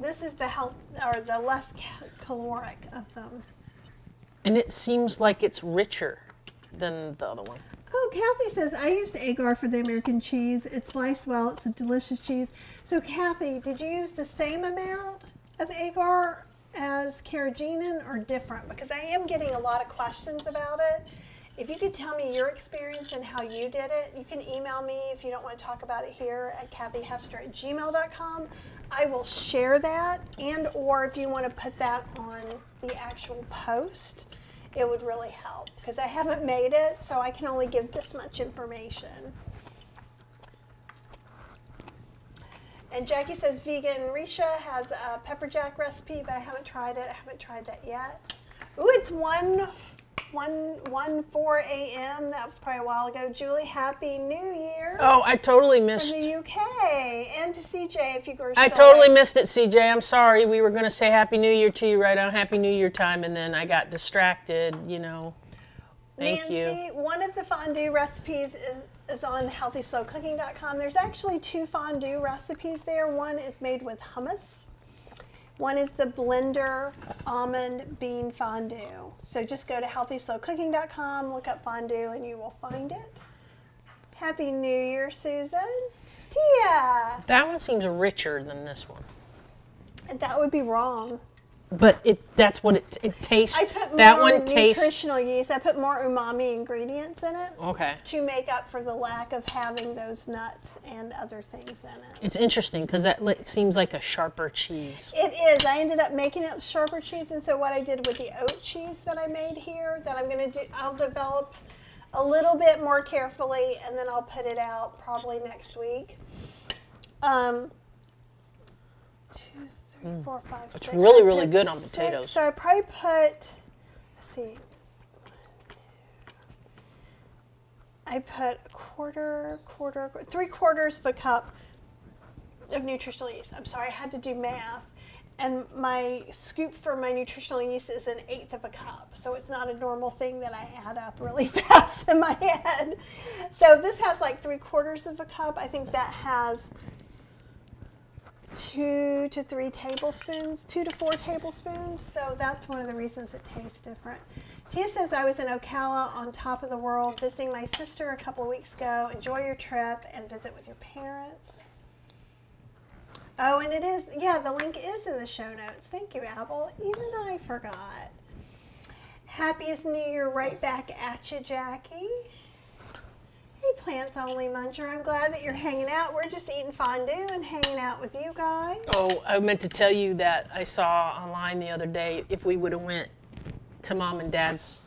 This is the health or the less caloric of them. And it seems like it's richer than the other one. Oh, Kathy says, I used agar for the American cheese. It's sliced well. It's a delicious cheese. So, Kathy, did you use the same amount of agar as carrageenan or different? Because I am getting a lot of questions about it. If you could tell me your experience and how you did it, you can email me if you don't want to talk about it here at kathyhester@gmail.com. I will share that, and or if you want to put that on the actual post, it would really help because I haven't made it, so I can only give this much information. And Jackie says vegan. Risha has a pepper jack recipe, but I haven't tried it. I haven't tried that yet. Ooh, it's 1:04 a.m. That was probably a while ago. Julie, Happy New Year. Oh, I totally From missed. the UK. And to CJ, if you were I still totally there. missed it, CJ. I'm sorry. We were going to say Happy New Year to you right on Happy New Year time, and then I got distracted, you know. Thank you. Nancy, one of the fondue recipes is on healthyslowcooking.com. There's actually 2 fondue recipes there. One is made with hummus. One is the blender almond bean fondue. So just go to healthyslowcooking.com, look up fondue, and you will find it. Happy New Year, Susan. Tia. That one seems richer than this one. And that would be wrong. But that's what it tastes. I put more that one tastes. nutritional yeast. I put more umami ingredients in it. Okay. To make up for the lack of having those nuts and other things in it. It's interesting because it seems like a sharper cheese. It is. I ended up making it sharper cheese, and so what I did with the oat cheese that I made here, that I'm going to do, I'll develop a little bit more carefully, and then I'll put it out probably next week. 2, 3, 4, 5, 6. It's really, I really put good on 6, potatoes. So I probably put, let's see. I put a quarter, 3/4 of a cup of nutritional yeast. I'm sorry, I had to do math. And my scoop for my nutritional yeast is 1/8 of a cup. So it's not a normal thing that I add up really fast in my head. So this has like 3/4 of a cup. I think that has 2 to 3 tablespoons, 2 to 4 tablespoons. So that's one of the reasons it tastes different. Tia says, I was in Ocala on top of the world visiting my sister a couple of weeks ago. Enjoy your trip and visit with your parents. Oh, and it is, yeah, the link is in the show notes. Thank you, Apple. Even I forgot. Happiest New Year right back at you, Jackie. Hey, Plants Only Muncher. I'm glad that you're hanging out. We're just eating fondue and hanging out with you guys. Oh, I meant to tell you that I saw online the other day, if we would have went to Mom and Dad's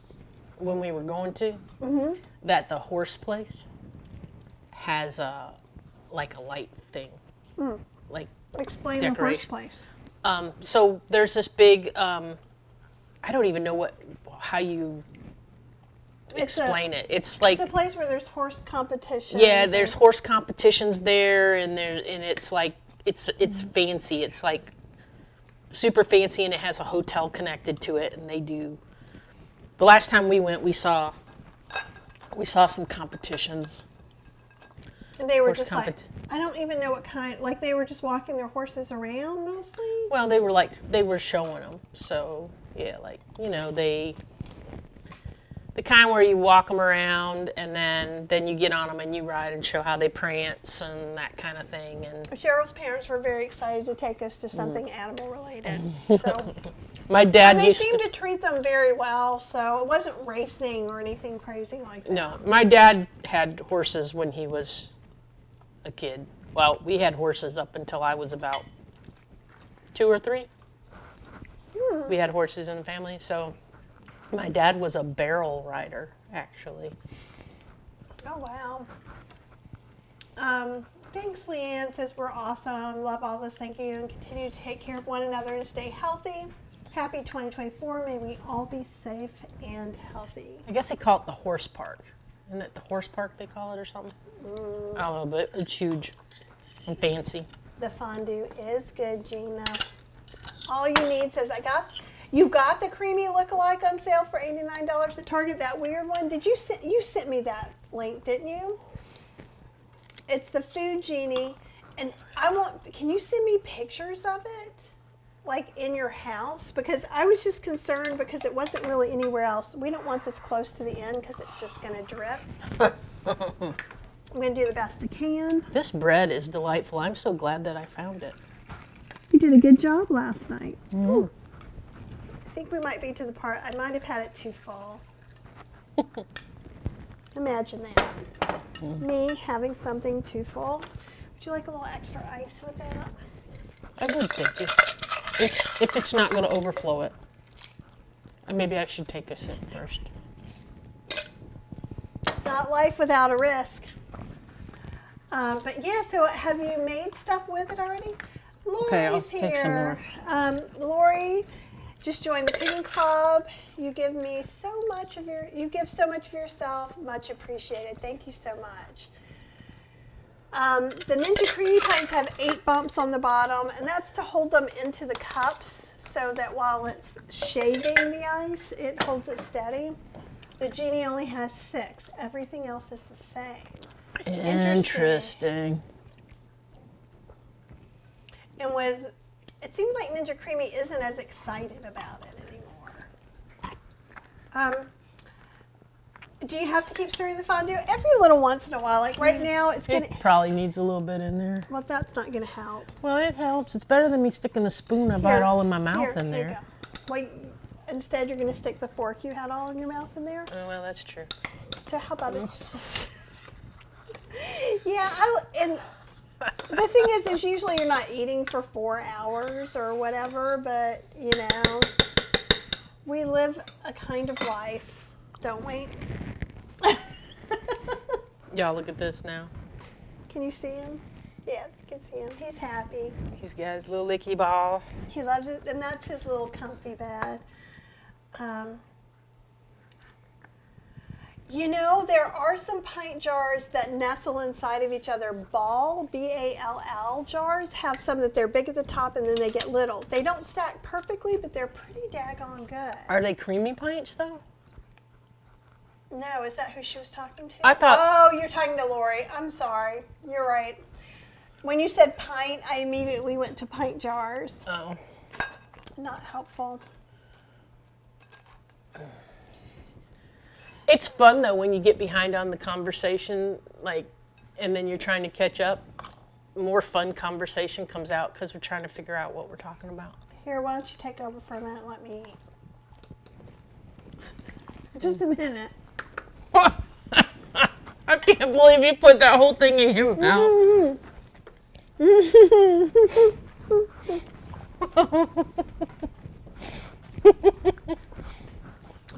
when we were going to, that the horse place has like a light thing. Like Explain decoration. the horse place. So there's this big, I don't even know how you explain it. It's like, It's a place where there's horse competition. yeah, there's horse competitions there, and it's like it's fancy. It's like super fancy, and it has a hotel connected to it, and they do. The last time we went, we saw some competitions. And they were horse just like, I don't even know what kind, like they were just walking their horses around mostly? Well, they were showing them. So yeah, like, you know, the kind where you walk them around, and then you get on them and you ride and show how they prance and that kind of thing. And Cheryl's parents were very excited to take us to something animal related. So my dad and they used seemed to treat them very well, so it wasn't racing or anything crazy like that. No, my dad had horses when he was a kid. Well, we had horses up until I was about 2 or 3. We had horses in the family, so my dad was a barrel rider, actually. Oh, wow. Thanks, Leanne says we're awesome. Love all this. Thank you. And continue to take care of one another and stay healthy. Happy 2024. May we all be safe and healthy. I guess they call it the horse park. Isn't it the horse park they call it or something? I don't know, but it's huge and fancy. The fondue is good, Gina. All you need says, you got the creamy lookalike on sale for $89 at Target, that weird one. You sent me that link, didn't you? It's the Food Genie, and can you send me pictures of it? Like in your house? Because I was just concerned because it wasn't really anywhere else. We don't want this close to the end because it's just gonna drip. I'm gonna do the best I can. This bread is delightful. I'm so glad that I found it. You did a good job last night. I think we might be to the part, I might have had it too full. Imagine that. Me having something too full. Would you like a little extra ice with that? I would, thank you. If it's not going to overflow it. Maybe I should take a sip first. It's not life without a risk. But yeah, so have you made stuff with it already? Lori's Okay, I'll here. take some more. Lori just joined the cooking club. You give so much of yourself. Much appreciated. Thank you so much. The Ninja Creamy Pints have 8 bumps on the bottom, and that's to hold them into the cups so that while it's shaving the ice, it holds it steady. The Genie only has 6. Everything else is the same. Interesting. And it seems like Ninja Creamy isn't as excited about it anymore. Do you have to keep stirring the fondue? Every little once in a while. Like right now, it's It probably needs a little bit in there. Well, that's not gonna help. Well, it helps. It's better than me sticking the spoon I bought all in my mouth Here in you there. go. Wait, instead you're gonna stick the fork you had all in your mouth in there. Oh, well, that's true. So how about it? Yeah, and the thing is usually you're not eating for 4 hours or whatever, but you know, we live a kind of life, don't we? Y'all look at this now. Can you see him? Yeah, you can see him. He's happy. He's got his little licky ball. He loves it, and that's his little comfy bed. You know, there are some pint jars that nestle inside of each other. B-A-L-L jars have some that they're big at the top and then they get little. They don't stack perfectly, but they're pretty daggone good. Are they creamy pints, though? No, is that who she was talking to? I thought- Oh, you're talking to Lori. I'm sorry. You're right. When you said pint, I immediately went to pint jars. Oh. Not helpful. It's fun, though, when you get behind on the conversation, and then you're trying to catch up. More fun conversation comes out because we're trying to figure out what we're talking about. Here, why don't you take over for a minute and let me eat? Just a minute. I can't believe you put that whole thing in your mouth.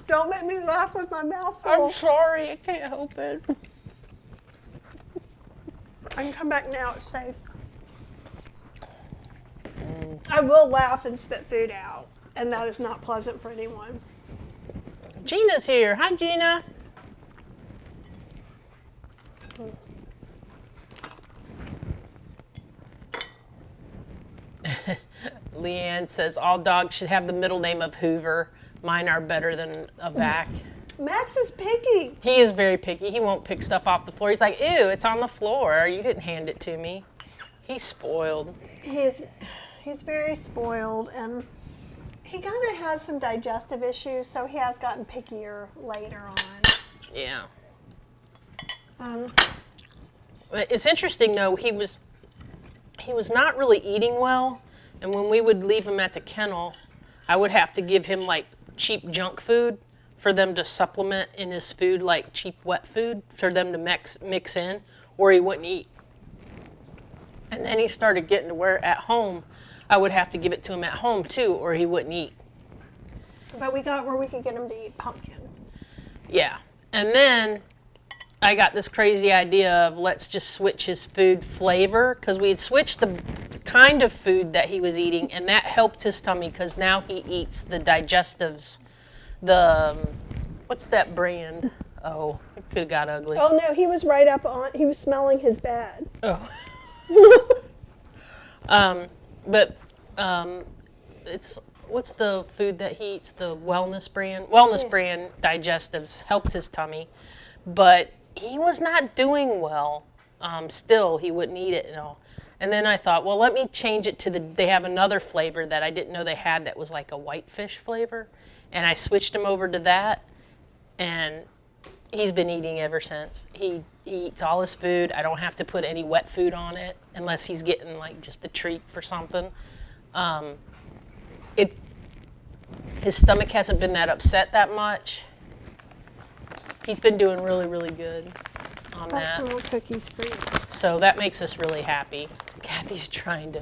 Don't make me laugh with my mouth full. I'm sorry, I can't help it. I can come back now, it's safe. I will laugh and spit food out, and that is not pleasant for anyone. Gina's here. Hi, Gina. Leanne says all dogs should have the middle name of Hoover. Mine are better than a vac. Max is picky. He is very picky. He won't pick stuff off the floor. He's like, ew, it's on the floor. You didn't hand it to me. He's spoiled. He's very spoiled, and he kind of has some digestive issues, so he has gotten pickier later on. Yeah. Um, It's interesting, though. He was not really eating well, and when we would leave him at the kennel, I would have to give him like cheap junk food for them to supplement in his food, like cheap wet food for them to mix in, or he wouldn't eat. And then he started getting to where at home, I would have to give it to him at home too, or he wouldn't eat. but we got where we could get him to eat pumpkin. Yeah. And then I got this crazy idea of let's just switch his food flavor, because we had switched the kind of food that he was eating, and that helped his tummy because now he eats the digestives. What's that brand? Oh, it could have got ugly. Oh no, he was right up on, he was smelling his bed. Oh. It's, what's the food that he eats? The wellness brand? Wellness brand digestives helped his tummy, but he was not doing well. Still, he wouldn't eat it and all. And then I thought, well, let me change it to they have another flavor that I didn't know they had that was like a whitefish flavor. And I switched him over to that, and he's been eating ever since. He eats all his food. I don't have to put any wet food on it unless he's getting like just a treat for something. His stomach hasn't been that upset that much. He's been doing really, really good on Got that. some little cookies for you. So that makes us really happy. Kathy's trying to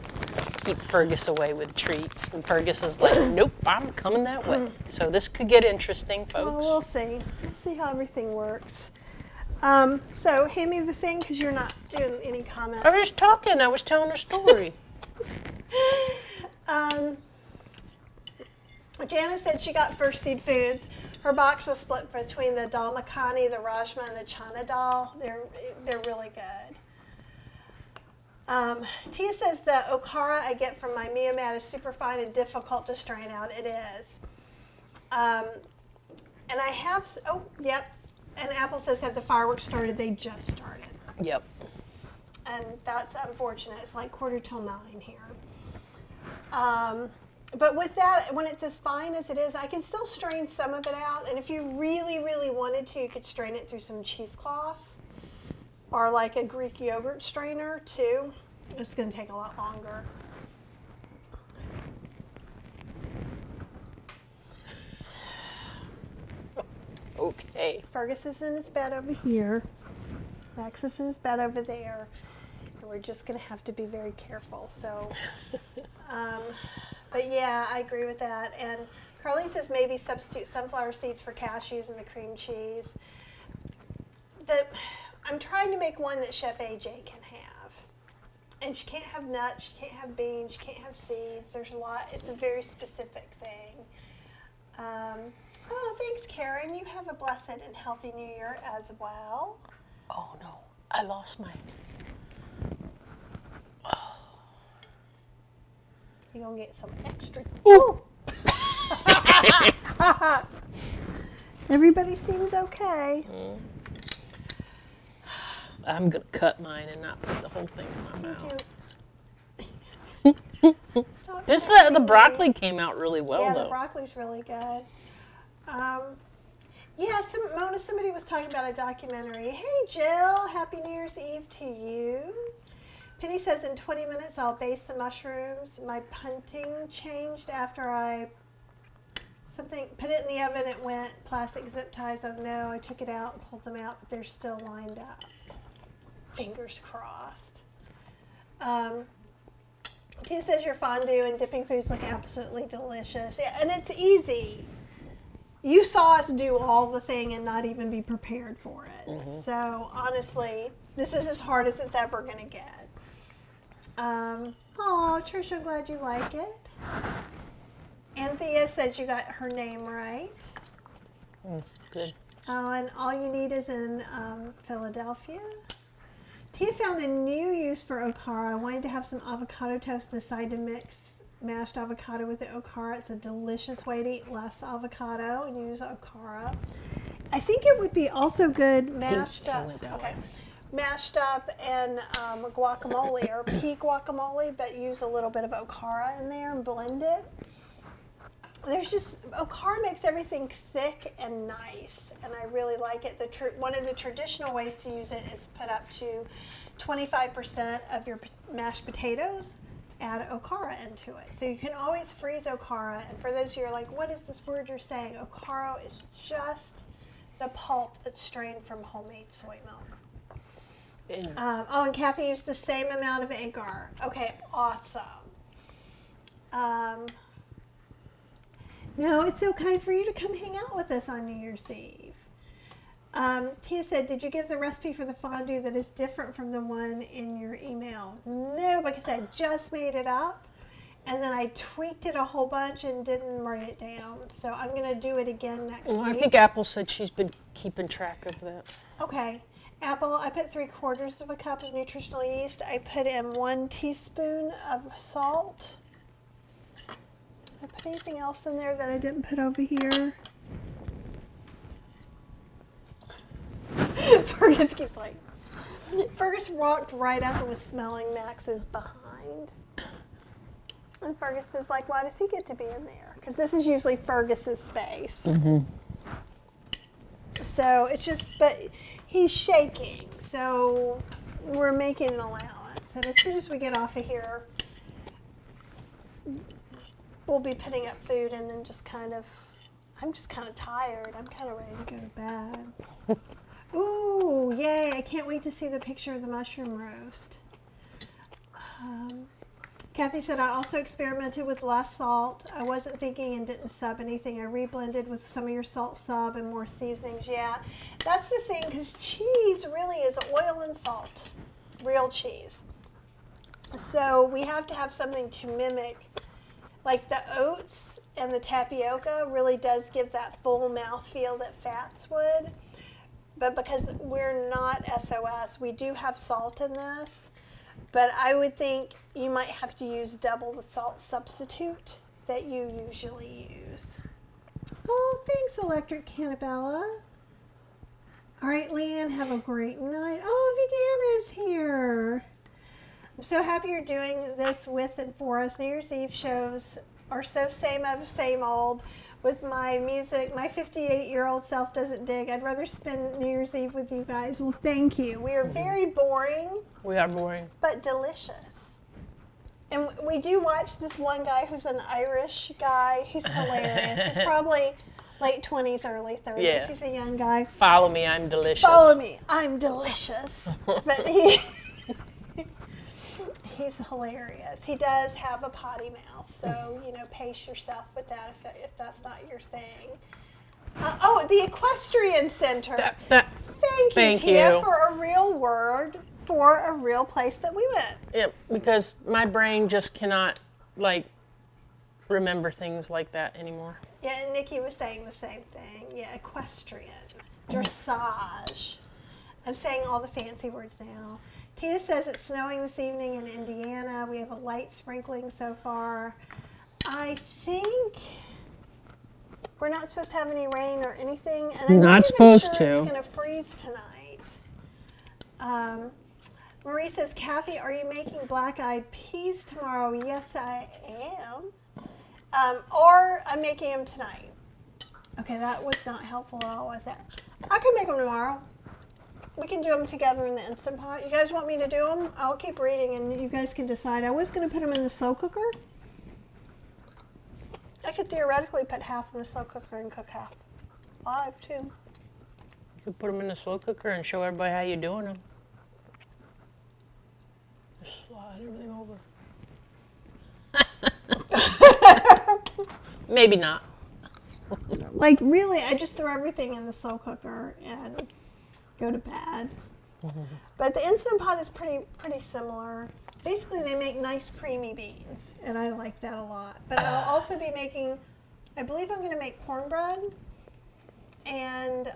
keep Fergus away with treats, and Fergus is like, nope, I'm coming that way. So this could get interesting, Well, folks. we'll see. We'll see how everything works. So hand me the thing because you're not doing any comments. I was just talking. I was telling a story. Janice said she got First Seed Foods. Her box was split between the dal makhani, the rajma, and the chana dal. They're really good. Tia says the okara I get from my Miamat is super fine and difficult to strain out. It is. And I have, oh, yep. And Apple says that the fireworks started. They just started. Yep. And that's unfortunate. It's like 9:15 here. But with that, when it's as fine as it is, I can still strain some of it out. And if you really, really wanted to, you could strain it through some cheesecloth or like a Greek yogurt strainer too. It's going to take a lot longer. Okay. Fergus is in his bed over here. Max is in his bed over there. And we're just going to have to be very careful. So, but yeah, I agree with that. And Carlene says maybe substitute sunflower seeds for cashews in the cream cheese. I'm trying to make one that Chef AJ can have. And she can't have nuts, she can't have beans, she can't have seeds. There's a lot. It's a very specific thing. Oh, thanks, Karen. You have a blessed and healthy New Year as well. Oh no, I lost my. You're going to get some extra. Ooh! Everybody seems okay. I'm gonna cut mine and not put the whole thing in my mouth. Stop This touching the me. broccoli came out really well Yeah, though. the broccoli's really good. Yeah, Mona, somebody was talking about a documentary. Hey, Jill, Happy New Year's Eve to you. Penny says in 20 minutes I'll baste the mushrooms. My punting changed after I put it in the oven. It went plastic zip ties. Oh no, I took it out and pulled them out, but they're still lined up. Fingers crossed. Tia says your fondue and dipping foods look absolutely delicious. Yeah, and it's easy. You saw us do all the thing and not even be prepared for it. Mm-hmm. So honestly, this is as hard as it's ever going to get. Oh, Trish, I'm glad you like it. Anthea says you got her name right. Good. Oh, and all you need is in Philadelphia. Tia found a new use for okara. I wanted to have some avocado toast and decided to mix mashed avocado with the okara. It's a delicious way to eat less avocado and use okara. I think it would be also good mashed up. Okay. Mashed up and guacamole or pea guacamole, but use a little bit of okara in there and blend it. Okara makes everything thick and nice, and I really like it. One of the traditional ways to use it is put up to 25% of your mashed potatoes, add okara into it. So you can always freeze okara, and for those of you who are like, what is this word you're saying? Okara is just the pulp that's strained from homemade soy milk. And Kathy used the same amount of agar. Okay, awesome. No, it's so kind for you to come hang out with us on New Year's Eve. Tia said, did you give the recipe for the fondue that is different from the one in your email? No, because I just made it up, and then I tweaked it a whole bunch and didn't write it down. So I'm going to do it again next week. I think Apple said she's been keeping track of that. Okay. Apple, I put 3/4 of a cup of nutritional yeast. I put in 1 teaspoon of salt. Did I put anything else in there that I didn't put over here? Fergus keeps like, Fergus walked right up and was smelling Max's behind. And Fergus is like, why does he get to be in there? Because this is usually Fergus's space. Mm-hmm. So it's just, but he's shaking, so we're making an allowance. And as soon as we get off of here, we'll be putting up food and then I'm just kind of tired. I'm kind of ready to go to bed. Ooh, yay. I can't wait to see the picture of the mushroom roast. Kathy said, I also experimented with less salt. I wasn't thinking and didn't sub anything. I reblended with some of your salt sub and more seasonings. Yeah, that's the thing, because cheese really is oil and salt, real cheese. So we have to have something to mimic. Like the oats and the tapioca really does give that full mouthfeel that fats would. But because we're not SOS, we do have salt in this. But I would think you might have to use double the salt substitute that you usually use. Oh, thanks, Electric Cannabella. All right, Leanne, have a great night. Oh, Viviana is here. I'm so happy you're doing this with and for us. New Year's Eve shows are so same old. With my music, my 58-year-old self doesn't dig. I'd rather spend New Year's Eve with you guys. Well, thank you. We are very boring. We are boring. But delicious. And we do watch this one guy who's an Irish guy. He's hilarious. He's probably late 20s, early 30s. Yeah. He's a young guy. Follow me, I'm delicious. Follow me, I'm delicious. But he's hilarious. He does have a potty mouth, so, pace yourself with that if that's not your thing. The Equestrian Center. Thank you, Tia, for a real word, for a real place that we went. Yeah, because my brain just cannot, remember things like that anymore. Yeah, and Nikki was saying the same thing. Yeah, equestrian, dressage. I'm saying all the fancy words now. Tia says it's snowing this evening in Indiana. We have a light sprinkling so far. I think we're not supposed to have any rain or anything. And I'm not supposed sure to. It's going to freeze tonight. Marie says, Kathy, are you making black-eyed peas tomorrow? Yes, I am. Or I'm making them tonight. Okay, that was not helpful at all, was it? I can make them tomorrow. We can do them together in the Instant Pot. You guys want me to do them? I'll keep reading and you guys can decide. I was going to put them in the slow cooker. I could theoretically put half in the slow cooker and cook half live too. You could put them in the slow cooker and show everybody how you're doing them. Just slide everything over. Maybe not. Really, I just throw everything in the slow cooker and go to bed. But the Instant Pot is pretty similar. Basically, they make nice creamy beans, and I like that a lot. But I'll also be making, I believe I'm going to make cornbread and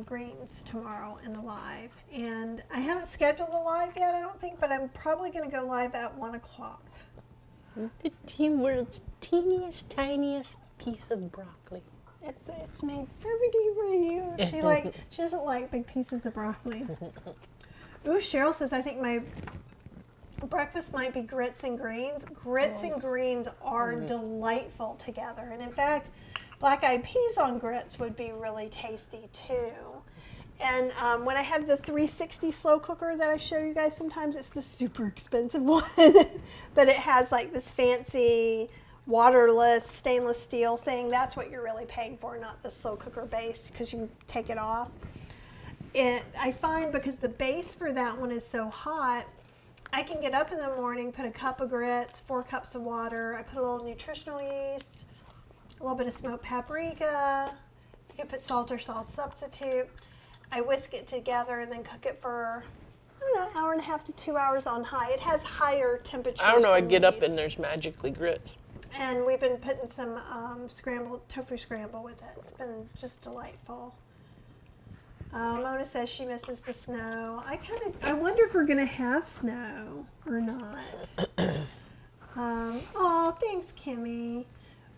greens tomorrow in the live. And I haven't scheduled the live yet, I don't think, but I'm probably going to go live at 1 o'clock. The world's teeniest, tiniest piece of broccoli. It's made perfectly for you. She doesn't like big pieces of broccoli. Ooh, Cheryl says, I think my breakfast might be grits and greens. Grits and greens are delightful together. And in fact, black-eyed peas on grits would be really tasty too. And when I have the 360 slow cooker that I show you guys sometimes, it's the super expensive one. But it has this fancy waterless stainless steel thing. That's what you're really paying for, not the slow cooker base, because you can take it off. I find because the base for that one is so hot, I can get up in the morning, put a cup of grits, 4 cups of water. I put a little nutritional yeast, a little bit of smoked paprika. You can put salt or salt substitute. I whisk it together and then cook it for, hour and a half to 2 hours on high. It has higher temperatures. I don't know, I than get up these. and there's magically grits. And we've been putting some tofu scramble with it. It's been just delightful. Mona says she misses the snow. I wonder if we're going to have snow or not. Thanks, Kimmy.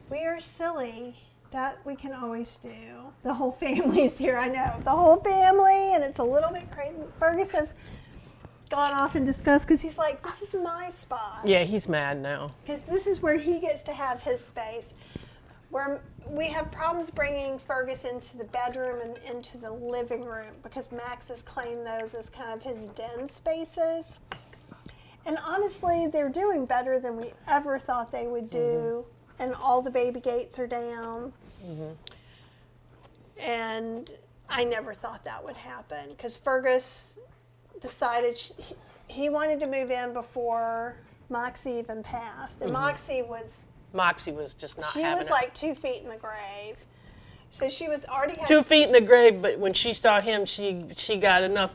We are silly. That we can always do. The whole family is here, I know. The whole family, and it's a little bit crazy. Fergus has gone off and discussed because he's like, this is my spot. Yeah, he's mad now. Because this is where he gets to have his space. Where we have problems bringing Fergus into the bedroom and into the living room because Max has claimed those as kind of his den spaces. And honestly, they're doing better than we ever thought they would do. And all the baby gates are down. And I never thought that would happen because Fergus decided he wanted to move in before Moxie even passed. And Mm-hmm. Moxie was just not she having was it. like 2 feet in the grave. So she was already had 2 feet in the grave, but when she saw him, she got enough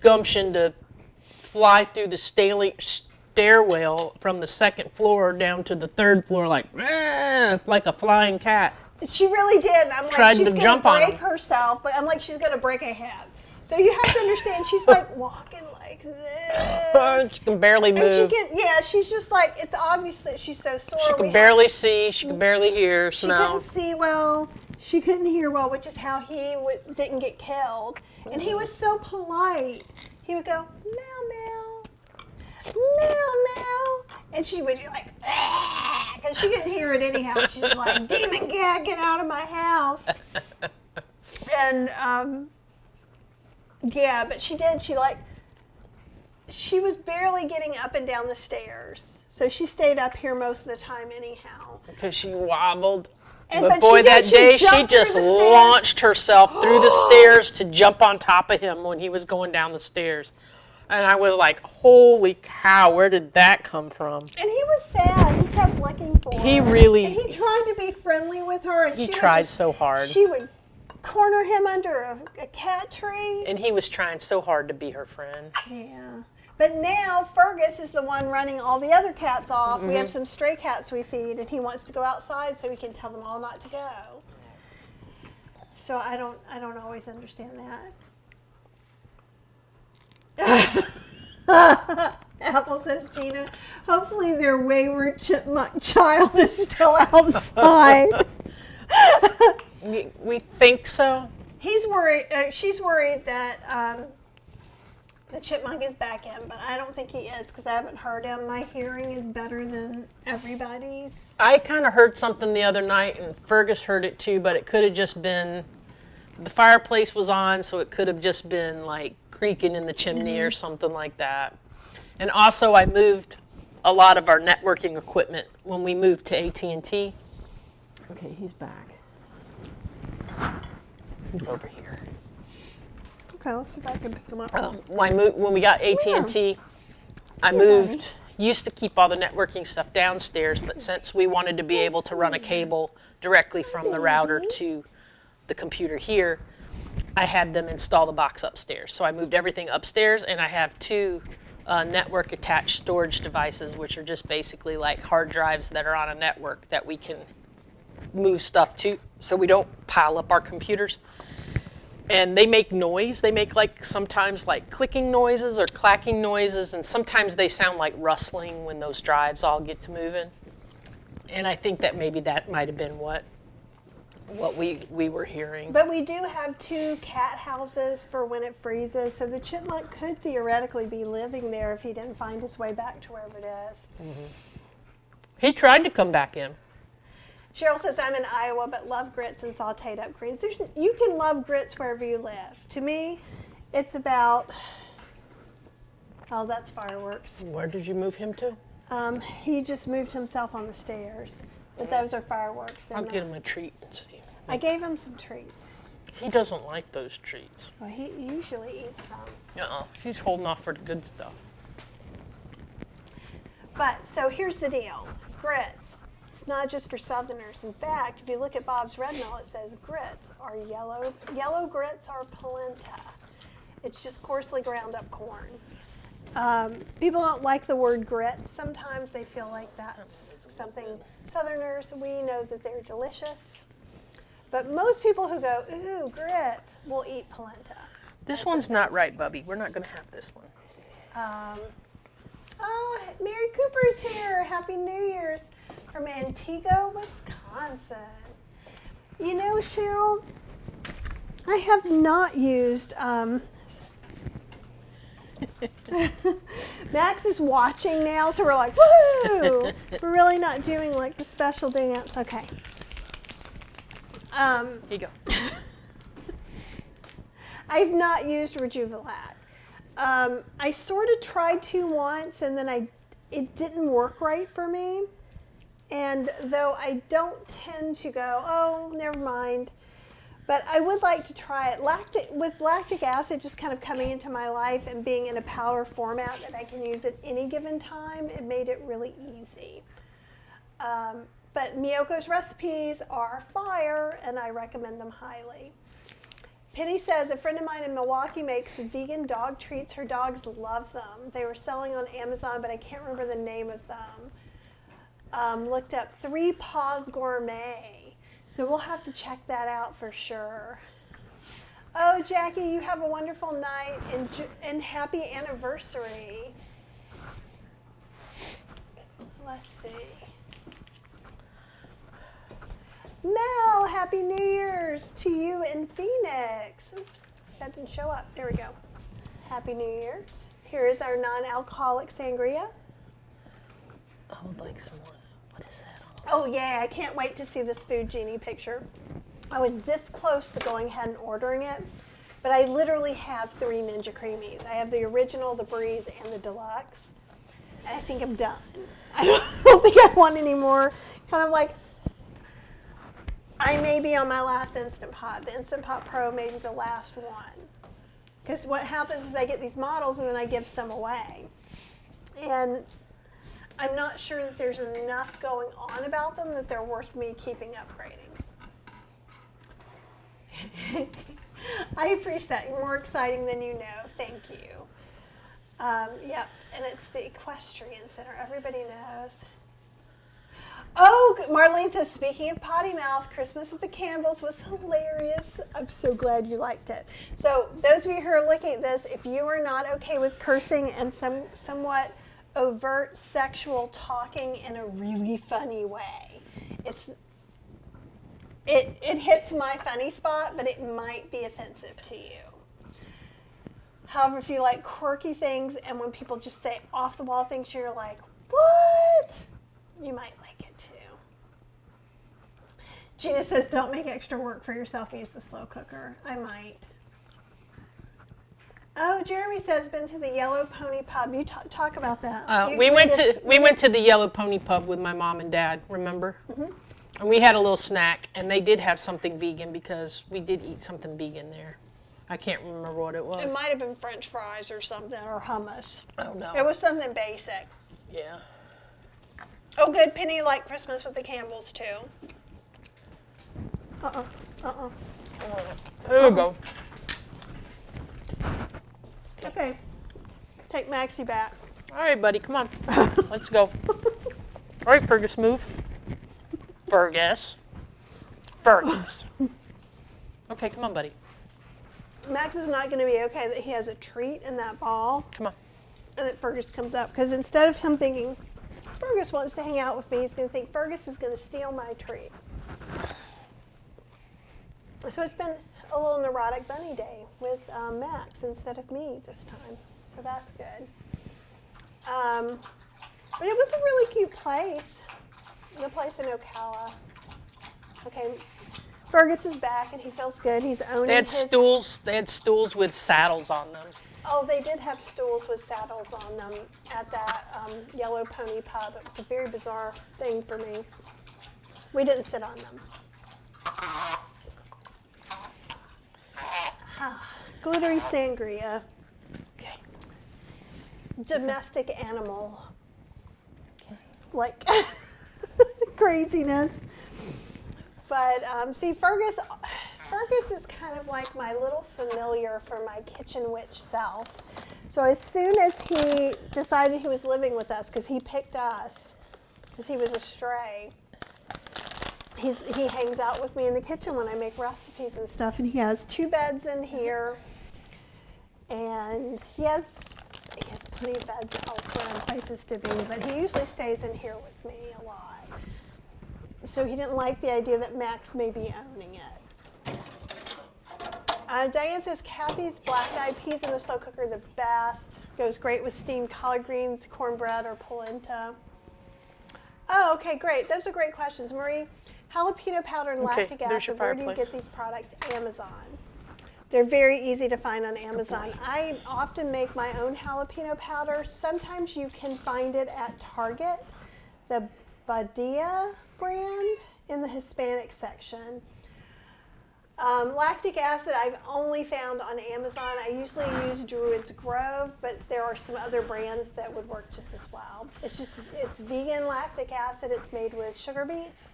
gumption to fly through the stairwell from the second floor down to the third floor like a flying cat. She really did. I'm like, Tried she's to going jump to on break him. herself, but I'm like, she's going to break a hip. So you have to understand, she's like walking like this. She can barely And move. she's just like, it's obvious that she's so sore. She can barely see. She can barely hear, She smell. couldn't see well. She couldn't hear well, which is how he didn't get killed. And he was so polite. He would go, meow, meow, meow, meow. And she would be like, because she couldn't hear it anyhow. She's like, demon cat, get out of my house. And, yeah, but she did. She was barely getting up and down the stairs. So she stayed up here most of the time anyhow. Because she wobbled. But But boy, that day she jumped through just the stairs. launched herself through the stairs to jump on top of him when he was going down the stairs. And I was like, holy cow, where did that come from? And he was sad. He kept looking for her. He really- And he tried to be friendly with her. And He she would tried just- so hard. She would corner him under a cat tree. And he was trying so hard to be her friend. Yeah. But now Fergus is the one running all the other cats off. We have some stray cats we feed, and he wants to go outside so we can tell them all not to go. So I don't always understand that. Apple says, Gina, hopefully their wayward chipmunk child is still outside. We think so. He's worried. She's worried that the chipmunk is back in, but I don't think he is because I haven't heard him. My hearing is better than everybody's. I kind of heard something the other night, and Fergus heard it too, but it could have just been, the fireplace was on, so it could have just been like creaking in the chimney or something like that. And also I moved a lot of our networking equipment when we moved to AT&T. Okay, he's back. He's over here. Okay, let's see if I can pick him up. When we got AT&T, I moved, used to keep all the networking stuff downstairs, but since we wanted to be able to run a cable directly from the router to the computer here, I had them install the box upstairs. So I moved everything upstairs, and I have 2 network attached storage devices, which are just basically like hard drives that are on a network that we can move stuff to so we don't pile up our computers. And they make noise. They make like sometimes like clicking noises or clacking noises, and sometimes they sound like rustling when those drives all get to moving. And I think that maybe that might have been what we were hearing. But we do have 2 cat houses for when it freezes, so the chipmunk could theoretically be living there if he didn't find his way back to wherever it is. He tried to come back in. Cheryl says, I'm in Iowa, but love grits and sauteed up greens. You can love grits wherever you live. To me, it's about, oh, that's fireworks. Where did you move him to? He just moved himself on the stairs, but those are fireworks. They're I'll not- get him a treat and see. I gave him some treats. He doesn't like those treats. Well, he usually eats them. He's holding off for the good stuff. But, so here's the deal. Grits. It's not just for Southerners. In fact, if you look at Bob's Red Mill, it says grits are yellow. Yellow grits are polenta. It's just coarsely ground up corn. People don't like the word grit. Sometimes they feel like that's something Southerners, we know that they're delicious. But most people who go, ooh, grits, will eat polenta. This one's not right, Bubby. We're not going to have this one. Oh, Mary Cooper's here. Happy New Year's from Antigua, Wisconsin. You know, Cheryl, I have not used, Max is watching now, so we're like, woo! We're really not doing like the special dance. Okay. Here you go. I've not used Rejuvelat. I sort of tried to once, and then it didn't work right for me. And though I don't tend to go, oh, never mind, But I would like to try it. With lactic acid just kind of coming into my life and being in a powder format that I can use at any given time, it made it really easy. But Miyoko's recipes are fire, and I recommend them highly. Penny says, a friend of mine in Milwaukee makes vegan dog treats. Her dogs love them. They were selling on Amazon, but I can't remember the name of them. Looked up 3 Paws Gourmet. So we'll have to check that out for sure. Oh, Jackie, you have a wonderful night and happy anniversary. Let's see. Mel, happy New Year's to you in Phoenix. Oops, that didn't show up. There we go. Happy New Year's. Here is our non-alcoholic sangria. I would like some more. What is that? Oh yeah, I can't wait to see this Food Genie picture. I was this close to going ahead and ordering it, but I literally have 3 Ninja Creamies. I have the original, the Breeze, and the Deluxe. And I think I'm done. I don't think I want any more. Kind of like, I may be on my last Instant Pot. The Instant Pot Pro may be the last one. Because what happens is I get these models and then I give some away. And I'm not sure that there's enough going on about them that they're worth me keeping upgrading. I appreciate that. You're more exciting than you know. Thank you. Yep, and it's the Equestrian Center. Everybody knows. Oh, Marlene says, speaking of potty mouth, Christmas with the Campbells was hilarious. I'm so glad you liked it. So those of you who are looking at this, if you are not okay with cursing and somewhat overt sexual talking in a really funny way, it hits my funny spot, but it might be offensive to you. However, if you like quirky things and when people just say off-the-wall things, you're like, what? You might like it too. Gina says, don't make extra work for yourself. Use the slow cooker. I might. Oh, Jeremy says, been to the Yellow Pony Pub. You talk about that. We went to the Yellow Pony Pub with my mom and dad, remember? Mm-hmm. And we had a little snack, and they did have something vegan because we did eat something vegan there. I can't remember what it was. It might have been French fries or something, or hummus. Oh, no. It was something basic. Yeah. Oh, good. Penny liked Christmas with the Campbells, too. There we go. Okay. Take Maxie back. All right, buddy, come on. Let's go. All right, Fergus, move. Fergus. Okay, come on, buddy. Max is not going to be okay that he has a treat in that ball. Come on. And that Fergus comes up. Because instead of him thinking, Fergus wants to hang out with me, he's going to think, Fergus is going to steal my treat. So it's been a little neurotic bunny day with Max instead of me this time. So that's good. But it was a really cute place. The place in Ocala. Okay, Fergus is back and he feels good. He's owning They had his... stools. They had stools with saddles on them. Oh, they did have stools with saddles on them at that Yellow Pony Pub. It was a very bizarre thing for me. We didn't sit on them. Glittery sangria. Okay. Domestic animal. Okay. Like craziness. But see, Fergus is kind of like my little familiar for my kitchen witch self. So as soon as he decided he was living with us, because he picked us, because he was a stray, he hangs out with me in the kitchen when I make recipes and stuff, and he has 2 beds in here, and he has plenty of beds elsewhere and places to be, but he usually stays in here with me a lot. So he didn't like the idea that Max may be owning it. Diane says, Kathy's black-eyed peas in the slow cooker are the best. Goes great with steamed collard greens, cornbread, or polenta. Oh, okay, great. Those are great questions. Marie, jalapeno powder and lactic acid, where do you get these products? Amazon. They're very easy to find on Amazon. I often make my own jalapeno powder. Sometimes you can find it at Target, the Badia brand in the Hispanic section. Lactic acid I've only found on Amazon. I usually use Druid's Grove, but there are some other brands that would work just as well. It's vegan lactic acid. It's made with sugar beets.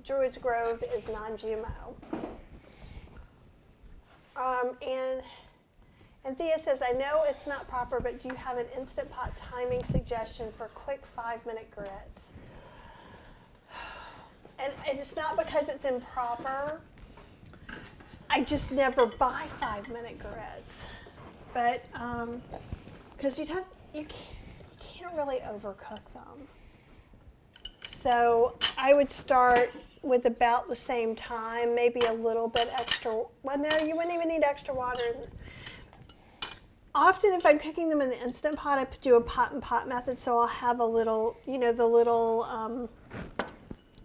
Druid's Grove is non-GMO. And Thea says, I know it's not proper, but do you have an Instant Pot timing suggestion for quick 5-minute grits? And it's not because it's improper. I just never buy 5-minute grits, but because you can't really overcook them. So I would start with about the same time, maybe a little bit extra. Well, no, you wouldn't even need extra water. Often, if I'm cooking them in the Instant Pot, I do a pot and pot method. So I'll have a little, the little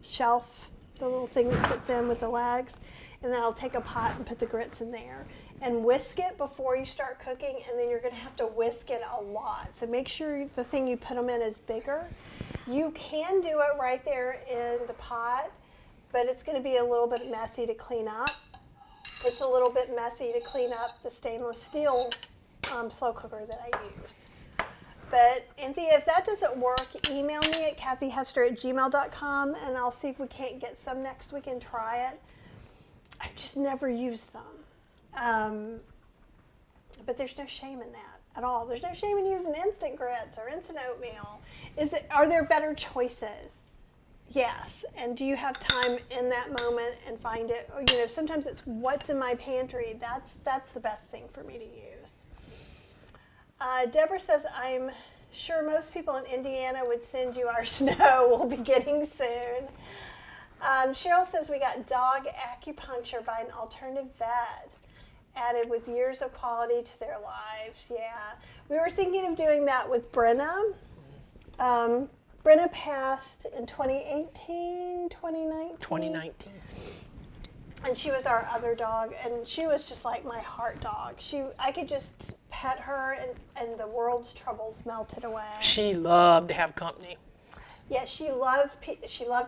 shelf, the little thing that sits in with the legs. And then I'll take a pot and put the grits in there and whisk it before you start cooking, and then you're going to have to whisk it a lot. So make sure the thing you put them in is bigger. You can do it right there in the pot, but it's going to be a little bit messy to clean up. It's a little bit messy to clean up the stainless steel slow cooker that I use. But Anthea, if that doesn't work, email me at kathyhester@gmail.com, and I'll see if we can't get some next week and try it. I've just never used them. But there's no shame in that at all. There's no shame in using instant grits or instant oatmeal. Are there better choices? Yes. And do you have time in that moment and find it? Or, sometimes it's what's in my pantry. That's the best thing for me to use. Deborah says, I'm sure most people in Indiana would send you our snow we'll be getting soon. Cheryl says we got dog acupuncture by an alternative vet, added with years of quality to their lives. Yeah, we were thinking of doing that with Brenna. Brenna passed in 2019. 2019. And she was our other dog, and she was just like my heart dog. I could just pet her, and the world's troubles melted away. She loved to have company. Yeah, she loved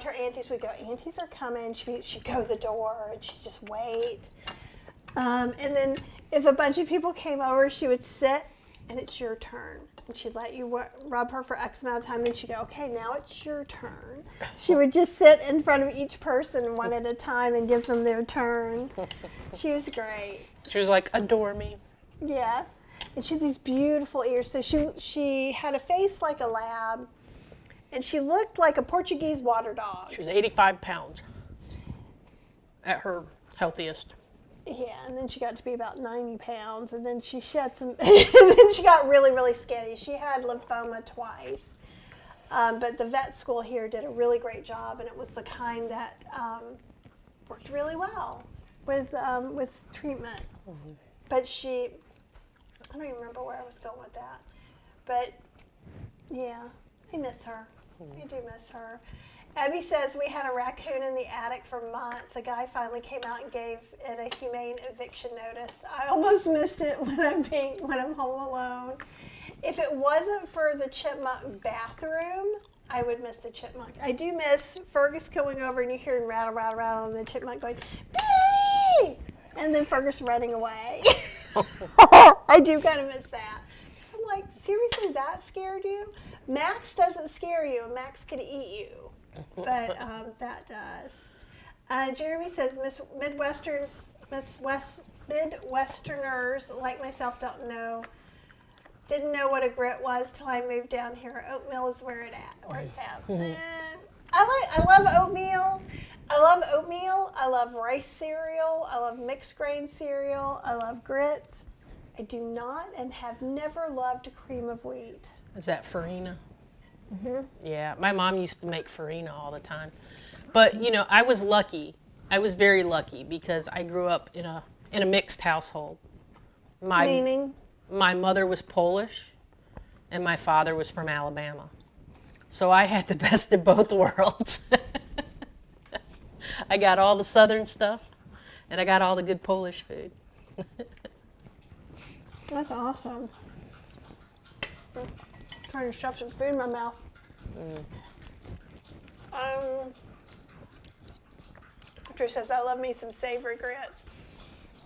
her aunties. We'd go, aunties are coming. She'd go to the door, and she'd just wait. And then if a bunch of people came over, she would sit, and it's your turn. And she'd let you rub her for X amount of time. Then she'd go, okay, now it's your turn. She would just sit in front of each person one at a time and give them their turn. She was great. She was like, adore me. Yeah. And she had these beautiful ears. So she had a face like a lab. And she looked like a Portuguese water dog. She was 85 pounds at her healthiest. Yeah, and then she got to be about 90 pounds, and then she shed some, and then she got really, really skinny. She had lymphoma twice. But the vet school here did a really great job, and it was the kind that worked really well with treatment. Mm-hmm. But I don't even remember where I was going with that. But, yeah, I miss her. I do miss her. Abby says we had a raccoon in the attic for months. A guy finally came out and gave it a humane eviction notice. I almost missed it when I'm home alone. If it wasn't for the chipmunk bathroom, I would miss the chipmunk. I do miss Fergus going over and you hearing rattle, rattle, rattle, and the chipmunk going, Billy! And then Fergus running away. I do kind of miss that. Because I'm like, seriously, that scared you? Max doesn't scare you. Max could eat you. But that does. Jeremy says Midwesterners like myself didn't know what a grit was till I moved down here. Oatmeal is where it's at. I love oatmeal. I love rice cereal. I love mixed grain cereal. I love grits. I do not and have never loved cream of wheat. Is that farina? Mm-hmm. Yeah, my mom used to make farina all the time. But, I was lucky. I was very lucky because I grew up in a mixed household. Meaning? My mother was Polish and my father was from Alabama. So I had the best of both worlds. I got all the southern stuff and I got all the good Polish food. That's awesome. I'm trying to shove some food in my mouth. Drew says, I love me some savory grits.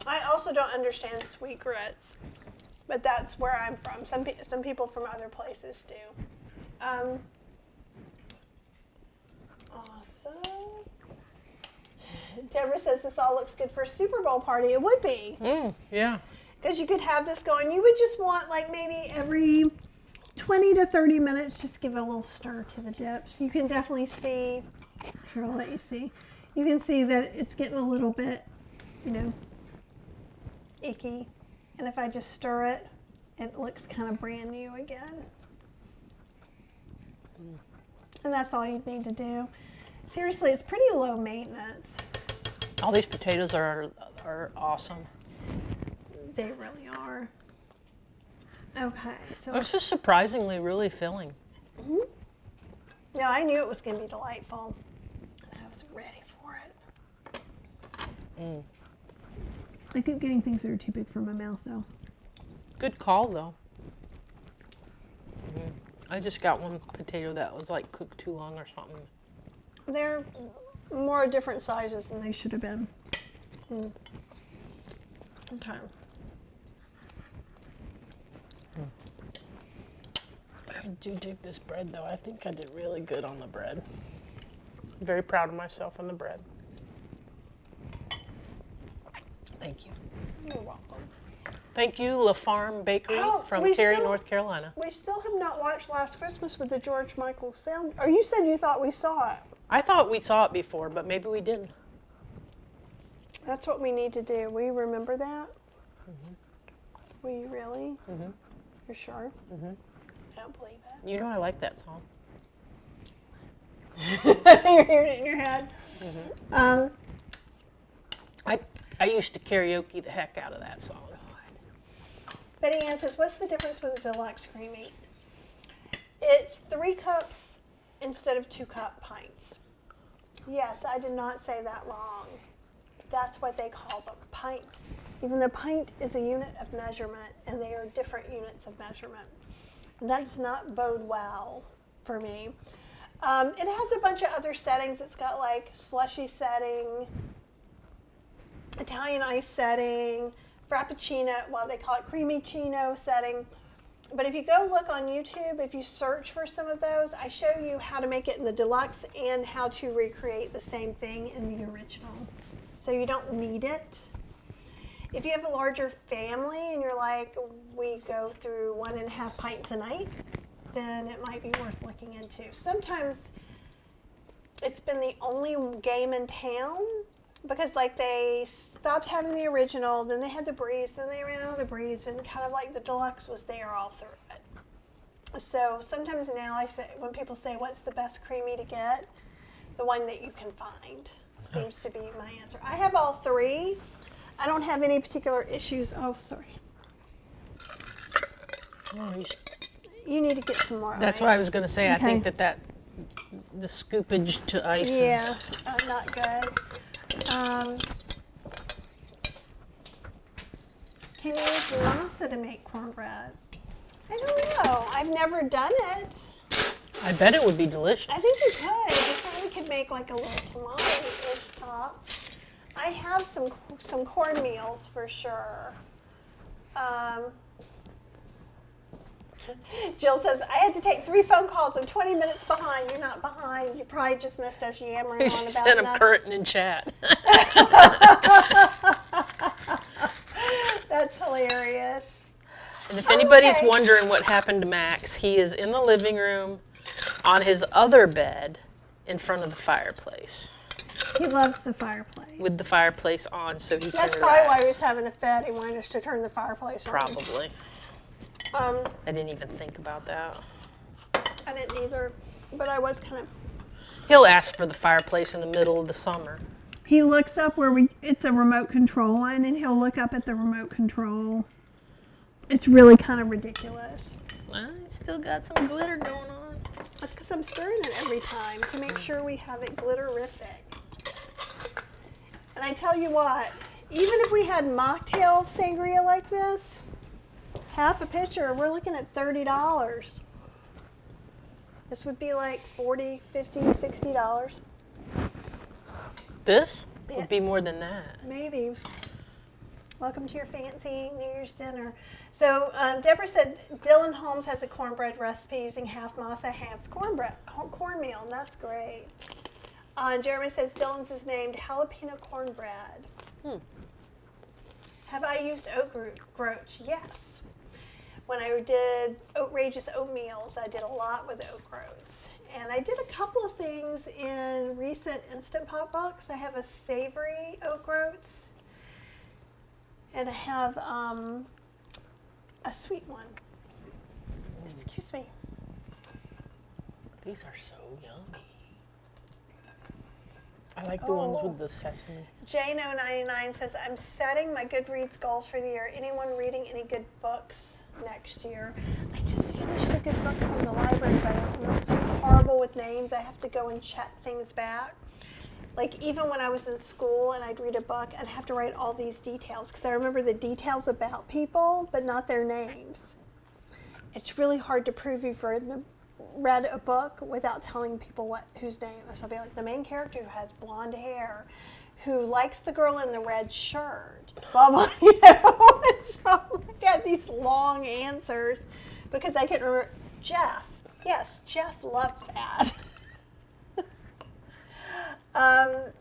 I also don't understand sweet grits, but that's where I'm from. Some people from other places do. Awesome. Deborah says this all looks good for a Super Bowl party. It would be. Yeah. Because you could have this going. You would just want like maybe every 20 to 30 minutes, just give a little stir to the dips. You can definitely see, here I'll let you see, you can see that it's getting a little bit, icky. And if I just stir it, it looks kind of brand new again. And that's all you need to do. Seriously, it's pretty low maintenance. All these potatoes are awesome. They really are. Okay, so It's just surprisingly really filling. no, I knew it was going to be delightful. And I was ready for it. I keep getting things that are too big for my mouth, though. Good call, though. I just got one potato that was like cooked too long or something. They're more different sizes than they should have been. Okay. I do dig this bread, though. I think I did really good on the bread. I'm very proud of myself on the bread. Thank you. You're welcome. Thank you, La Farm Bakery from we Cary, still- North Carolina. We still have not watched Last Christmas with the George Michael sound. Or you said you thought we saw it. I thought we saw it before, but maybe we didn't. That's what we need to do. Will you remember that? Will you really? You're sure? I don't believe it. You know I like that song. You're hearing it in your head. I used to karaoke the heck out of that song. Betty Ann says, what's the difference with a deluxe creamy? It's 3 cups instead of 2-cup pints. Yes, I did not say that wrong. That's what they call them, pints. Even though pint is a unit of measurement, and they are different units of measurement. And that does not bode well for me. It has a bunch of other settings. It's got like slushy setting, Italian ice setting, Frappuccino, well, they call it creamy chino setting. But if you go look on YouTube, if you search for some of those, I show you how to make it in the deluxe and how to recreate the same thing in the original. So you don't need it. If you have a larger family and you're like, we go through 1.5 pints a night, then it might be worth looking into. Sometimes it's been the only game in town because like they stopped having the original, then they had the breeze, then they ran out of the breeze, and kind of like the deluxe was there all through it. So sometimes now I say, when people say, what's the best creamy to get? The one that you can find seems to be my answer. I have all 3. I don't have any particular issues. Oh, sorry. You need to get some more That's ice. what I was going to say. I Okay. think that the scoopage to ice Yeah, is... not good. Can you use masa to make cornbread? I don't know. I've never done it. I bet it would be delicious. I think you could. You certainly could make like a little tamale-ish top. I have some cornmeals for sure. Jill says, I had to take 3 phone calls. I'm 20 minutes behind. You're not behind. You probably just missed us yammering on She about said I'm nothing. current in chat. That's hilarious. And if anybody's Okay. wondering what happened to Max, he is in the living room on his other bed in front of the fireplace He loves the fireplace. with the fireplace on so he That's can probably why relax. he was having a fit. He wanted us to turn the fireplace on. Probably. I I didn't even think about that. didn't either, but I was kind of. He'll ask for the fireplace in the middle of the summer. He looks up where it's a remote control one, and he'll look up at the remote control. It's really kind of ridiculous. Well, it's still got some glitter going on. That's because I'm stirring it every time to make sure we have it glitterific. And I tell you what, even if we had mocktail sangria like this, half a pitcher, we're looking at $30. This would be like $40, $50, $60. This Yeah. would be more than that. Maybe. Welcome to your fancy New Year's dinner. So Deborah said Dylan Holmes has a cornbread recipe using half masa, half cornmeal, and that's great. Jeremy says Dylan's is named jalapeno cornbread. Have I used oat groats? Yes. When I did outrageous oatmeals, I did a lot with oat groats. And I did a couple of things in recent Instant Pot books. I have a savory oat groats. And I have a sweet one. Excuse me. These are so yummy. I like the ones with the sesame. Jane099 says, I'm setting my Goodreads goals for the year. Anyone reading any good books next year? I just finished a good book from the library, but I'm horrible with names. I have to go and check things back. Like, even when I was in school and I'd read a book, I'd have to write all these details because I remember the details about people, but not their names. It's really hard to prove you've read a book without telling people whose name. So I'll be like, the main character who has blonde hair, who likes the girl in the red shirt, blah, blah, you know. And so I got these long answers because I couldn't remember. Jeff. Yes, Jeff loved that. And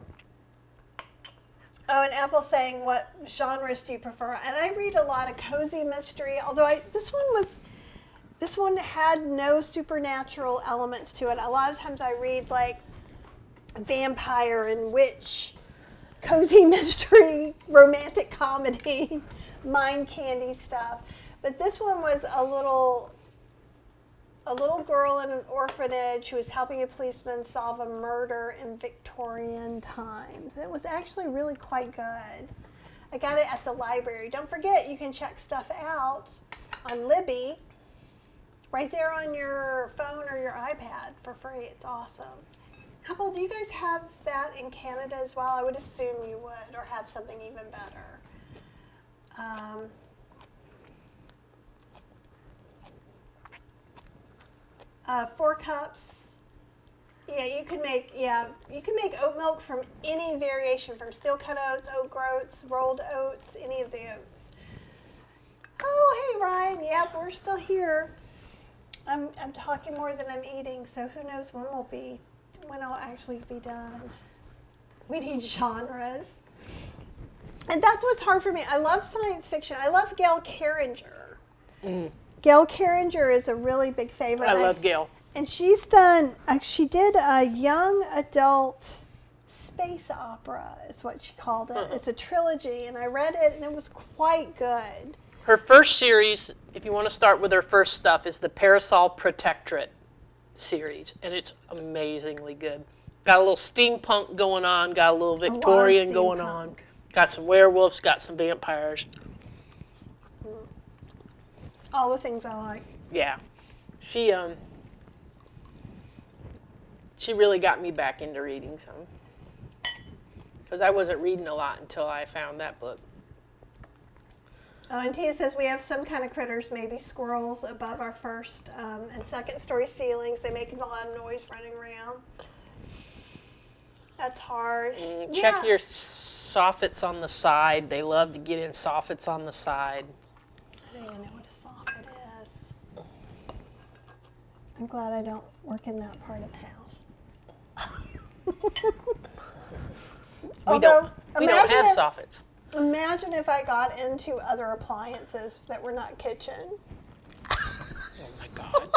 Apple's saying, what genres do you prefer? And I read a lot of cozy mystery, although this one had no supernatural elements to it. A lot of times I read like vampire and witch, cozy mystery, romantic comedy, mind candy stuff. But this one was a little girl in an orphanage who was helping a policeman solve a murder in Victorian times. It was actually really quite good. I got it at the library. Don't forget, you can check stuff out on Libby, right there on your phone or your iPad for free. It's awesome. Apple, do you guys have that in Canada as well? I would assume you would, or have something even better. 4 cups. Yeah, you can make oat milk from any variation, from steel cut oats, oat groats, rolled oats, any of the oats. Oh, hey Ryan. Yep, we're still here. I'm talking more than I'm eating, so who knows when I'll actually be done. We need genres. And that's what's hard for me. I love science fiction. I love Gail Carringer. Gail Carringer is a really big favorite. I love Gail. And she did a young adult space opera, is what she called it. It's a trilogy, and I read it, and it was quite good. Her first series, if you want to start with her first stuff, is the Parasol Protectorate series, and it's amazingly good. Got a little steampunk going on, got a little Victorian going on, got some werewolves, got some vampires. All the things I like. Yeah, she really got me back into reading some, because I wasn't reading a lot until I found that book. Oh, and Tia says we have some kind of critters, maybe squirrels, above our first and second story ceilings. They make a lot of noise running around. That's hard. Check your soffits on the side. They love to get in soffits on the side. I don't even know what a soffit is. I'm glad I don't work in that part of the house. We don't have soffits. Imagine if I got into other appliances that were not kitchen. Oh my God.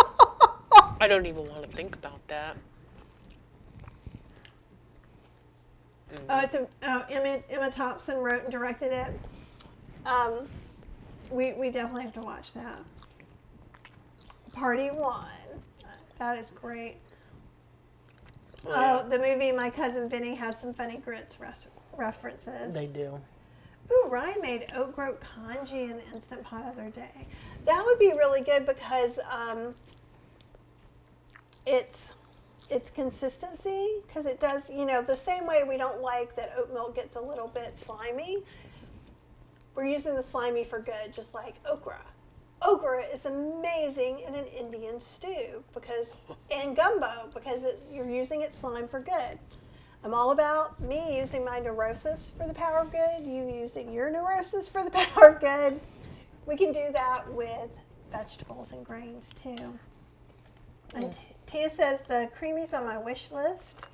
I don't even want to think about that. Oh, it's Emma Thompson wrote and directed it. We definitely have to watch that. Party 1. That is great. Oh, the movie My Cousin Vinny has some funny grits references. They do. Ooh, Ryan made oat groat congee in the Instant Pot the other day. That would be really good because it's consistency, because it does, the same way we don't like that oat milk gets a little bit slimy. We're using the slimy for good, just like okra. Okra is amazing in an Indian stew and gumbo, because you're using its slime for good. I'm all about me using my neurosis for the power of good, you using your neurosis for the power of good. We can do that with vegetables and grains too. And Tia says the creamies on my wish list.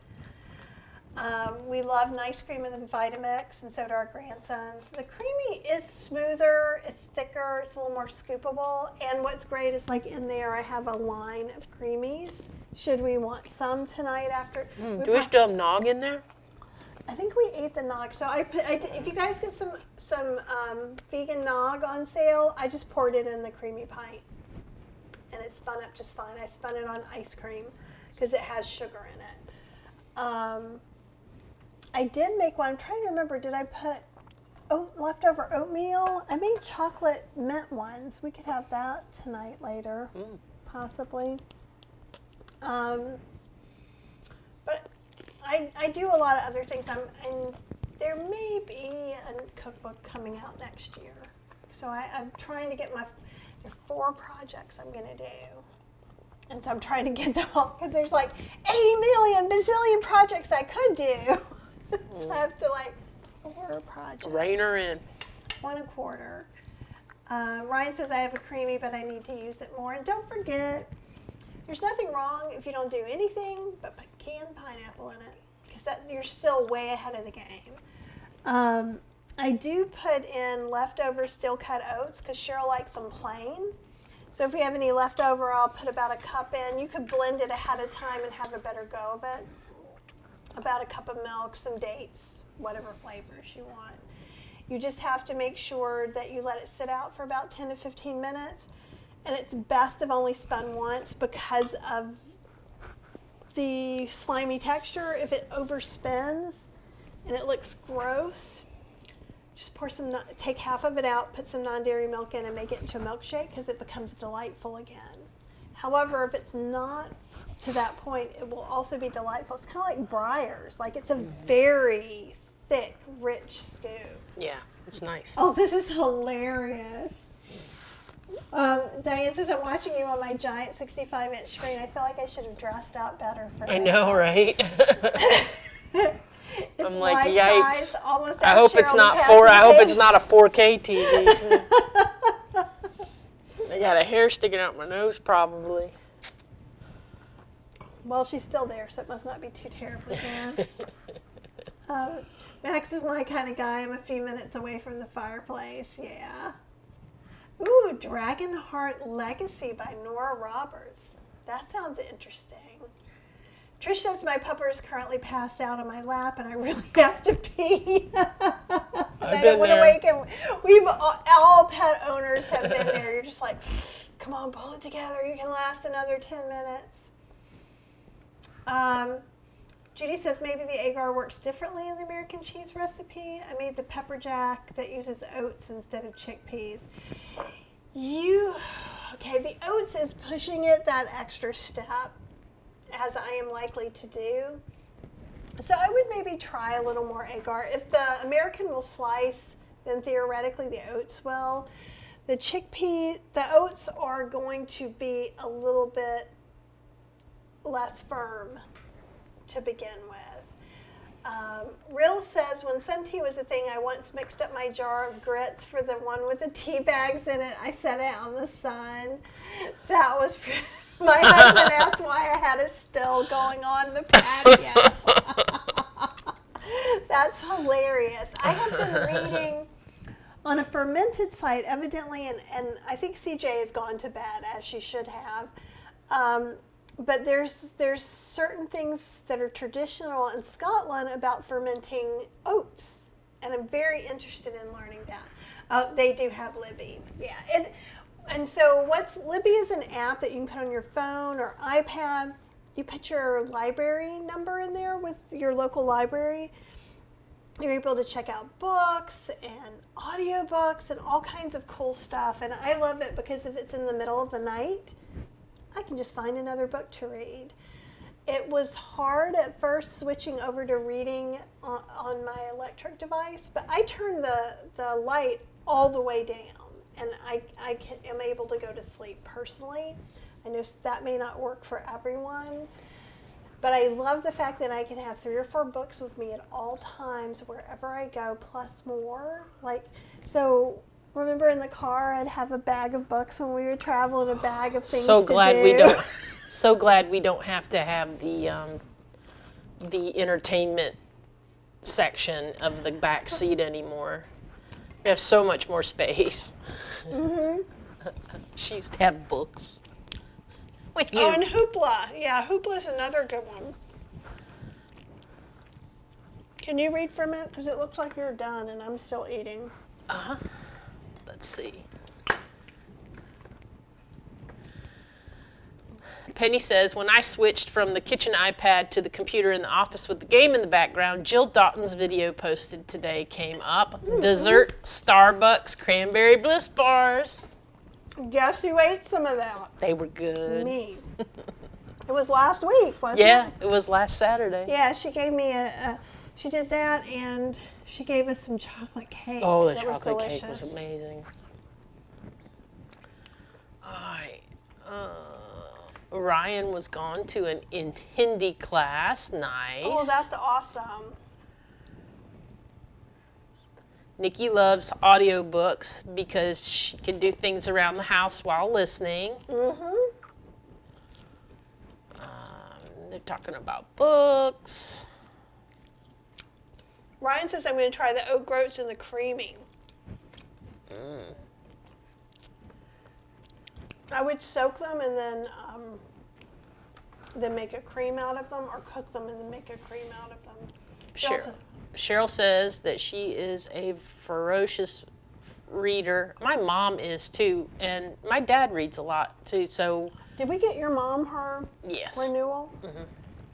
We love nice cream and Vitamix, and so do our grandsons. The creamy is smoother, it's thicker, it's a little more scoopable. And what's great is like in there I have a line of creamies. Should we want some tonight after? Do we still have nog in there? I think we ate the nog. So if you guys get some vegan nog on sale, I just poured it in the creamy pint. And it spun up just fine. I spun it on ice cream because it has sugar in it. I did make one. I'm trying to remember. Did I put leftover oatmeal? I made chocolate mint ones. We could have that tonight later, possibly. But I do a lot of other things. And there may be a cookbook coming out next year. So I'm trying to get there are 4 projects I'm going to do. And so I'm trying to get them all because there's like 80 million bazillion projects I could do. So I have to 4 projects. Rein her in. 1 a quarter. Ryan says I have a creamy, but I need to use it more. And don't forget, there's nothing wrong if you don't do anything but put canned pineapple in it, because you're still way ahead of the game. I do put in leftover steel cut oats because Cheryl likes them plain. So if we have any leftover, I'll put about a cup in. You could blend it ahead of time and have a better go of it. About a cup of milk, some dates, whatever flavors you want. You just have to make sure that you let it sit out for about 10 to 15 minutes. And it's best if only spun once because of the slimy texture. If it overspins and it looks gross, just take half of it out, put some non-dairy milk in, and make it into a milkshake because it becomes delightful again. However, if it's not to that point, it will also be delightful. It's kind of like Breyers. It's a very thick, rich scoop. Yeah, it's nice. Oh, this is hilarious. Diane says, I'm watching you on my giant 65-inch screen. I feel like I should have dressed out better for I know, right? It's I'm like, life-size, yikes. almost I as hope it's Cheryl not and 4. I Kathy's hope it's face. not a 4K TV. Too. I got a hair sticking out my nose, probably. Well, she's still there, so it must not be too terribly bad. Max is my kind of guy. I'm a few minutes away from the fireplace. Yeah. Ooh, Dragonheart Legacy by Nora Roberts. That sounds interesting. Trish says my pupper is currently passed out on my lap, and I really have to pee. I don't want to wake him. We've all pet owners have been there. You're just like, come on, pull it together. You can last another 10 minutes. Judy says maybe the agar works differently in the American cheese recipe. I made the pepper jack that uses oats instead of chickpeas. Okay, the oats is pushing it that extra step, as I am likely to do. So I would maybe try a little more agar. If the American will slice, then theoretically the oats will. The oats are going to be a little bit less firm to begin with. Real says, when sun tea was a thing, I once mixed up my jar of grits for the one with the tea bags in it. I set it out in the sun. That was, my husband asked why I had a still going on in the patio. That's hilarious. I have been reading on a fermented site, evidently, and I think CJ has gone to bed, as she should have. But there's certain things that are traditional in Scotland about fermenting oats, and I'm very interested in learning that. They do have Libby, yeah. And so Libby is an app that you can put on your phone or iPad. You put your library number in there with your local library. You're able to check out books and audiobooks and all kinds of cool stuff. And I love it because if it's in the middle of the night, I can just find another book to read. It was hard at first switching over to reading on my electric device, but I turned the light all the way down, and I am able to go to sleep personally. I know that may not work for everyone, But I love the fact that I can have 3 or 4 books with me at all times, wherever I go, plus more. Like, so remember in the car, I'd have a bag of books when we would travel and a bag of things So to glad do. we don't. So glad we don't have to have the entertainment section of the back seat anymore. We have so much more space. Mm-hmm. She used to have books. With you. Oh, and Hoopla. Yeah, Hoopla's another good one. Can you read for a minute? Because it looks like you're done and I'm still eating. Uh-huh. Let's see. Penny says, when I switched from the kitchen iPad to the computer in the office with the game in the background, Jill Doughton's video posted today came up. Dessert, Starbucks, cranberry bliss bars. Guess who ate some of that? They were good. Me. It was last week, wasn't it? Yeah, it was last Saturday. Yeah, she gave me she did that and she gave us some chocolate cake. Oh, the that chocolate was cake delicious. was amazing. All right. Ryan was gone to an Hindi class. Nice. Oh, that's awesome. Nikki loves audiobooks because she can do things around the house while listening. Mm-hmm. They're talking about books. Ryan says I'm going to try the oat groats and the creaming. I would soak them and then make a cream out of them, or cook them and then make a cream out of them. Cheryl says that she is a ferocious reader. My mom is too, and my dad reads a lot too. So Did we get your mom her yes. renewal? Mm-hmm.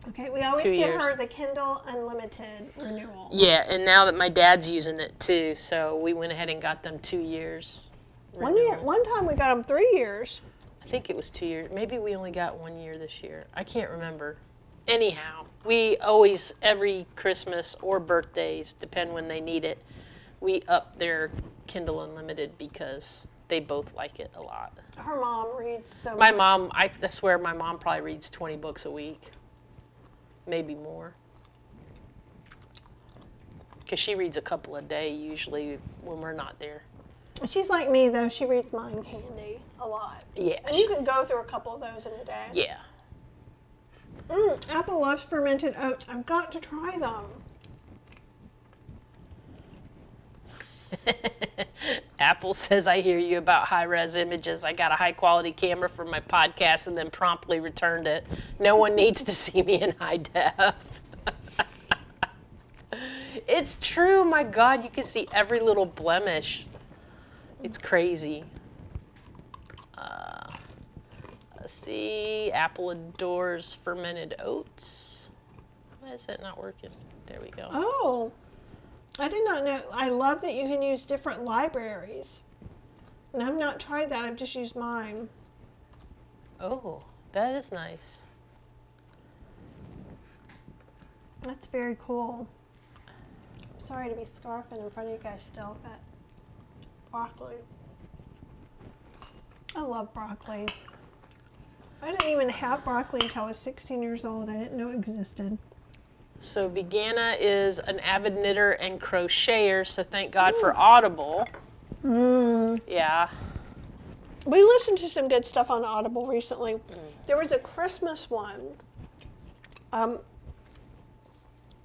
Okay, we always 2 get years. her the Kindle Unlimited renewal. Yeah, and now that my dad's using it too, so we went ahead and got them 2 years. 1 year. One time we got them 3 years. I think it was 2 years. Maybe we only got 1 year this year. I can't remember. Anyhow, we always, every Christmas or birthdays, depend when they need it, we up their Kindle Unlimited because they both like it a lot. Her mom reads so My much. mom, I swear my mom probably reads 20 books a week. Maybe more. Because she reads a couple a day usually when we're not there. She's like me, though. She reads Mind Candy a lot. Yeah. And you can go through a couple of those in a day. Yeah. Apple loves fermented oats. I've got to try them. Apple says, I hear you about high-res images. I got a high-quality camera for my podcast and then promptly returned it. No one needs to see me in high def. It's true. My God, you can see every little blemish. It's crazy. Let's see. Apple adores fermented oats. Why is that not working? There we go. Oh, I did not know. I love that you can use different libraries. And I've not tried that. I've just used mine. Oh, that is nice. That's very cool. I'm sorry to be scarfing in front of you guys still, but broccoli. I love broccoli. I didn't even have broccoli until I was 16 years old. I didn't know it existed. So Begana is an avid knitter and crocheter, so thank God for Audible. Yeah. We listened to some good stuff on Audible recently. There was a Christmas one. A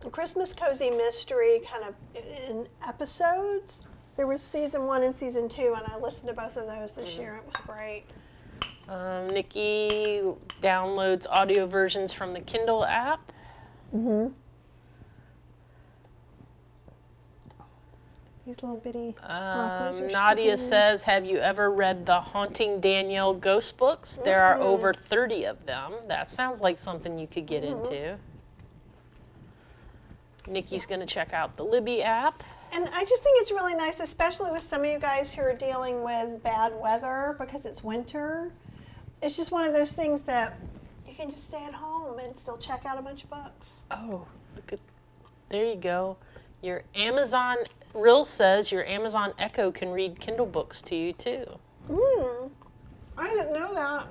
Christmas cozy mystery kind of in episodes. There was season 1 and season 2, and I listened to both of those this year. It was great. Nikki downloads audio versions from the Kindle app. These little bitty broccolis are Nadia sticking. says, have you ever read the Haunting Danielle ghost books? There are over 30 of them. That sounds like something you could get into. Nikki's going to check out the Libby app. And I just think it's really nice, especially with some of you guys who are dealing with bad weather because it's winter. It's just one of those things that you can just stay at home and still check out a bunch of books. Oh, look at, there you go. Your Amazon, Rill says your Amazon Echo can read Kindle books to you too. I didn't know that.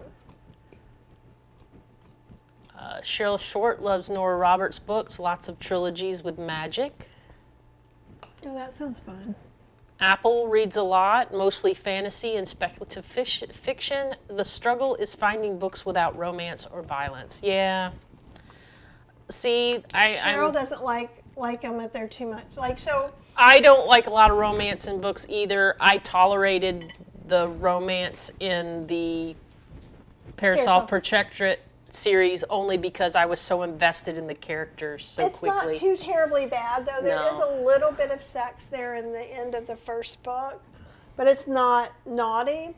Cheryl Short loves Nora Roberts' books, lots of trilogies with magic. Oh, that sounds fun. Apple reads a lot, mostly fantasy and speculative fiction. The struggle is finding books without romance or violence. Yeah. See, Cheryl I'm, doesn't like them if they're too much. Like, so, I don't like a lot of romance in books either. I tolerated the romance in the Parasol Parasol. Protectorate series only because I was so invested in the characters so it's quickly. not too terribly bad, though. There is No. a little bit of sex there in the end of the first book, but it's not naughty.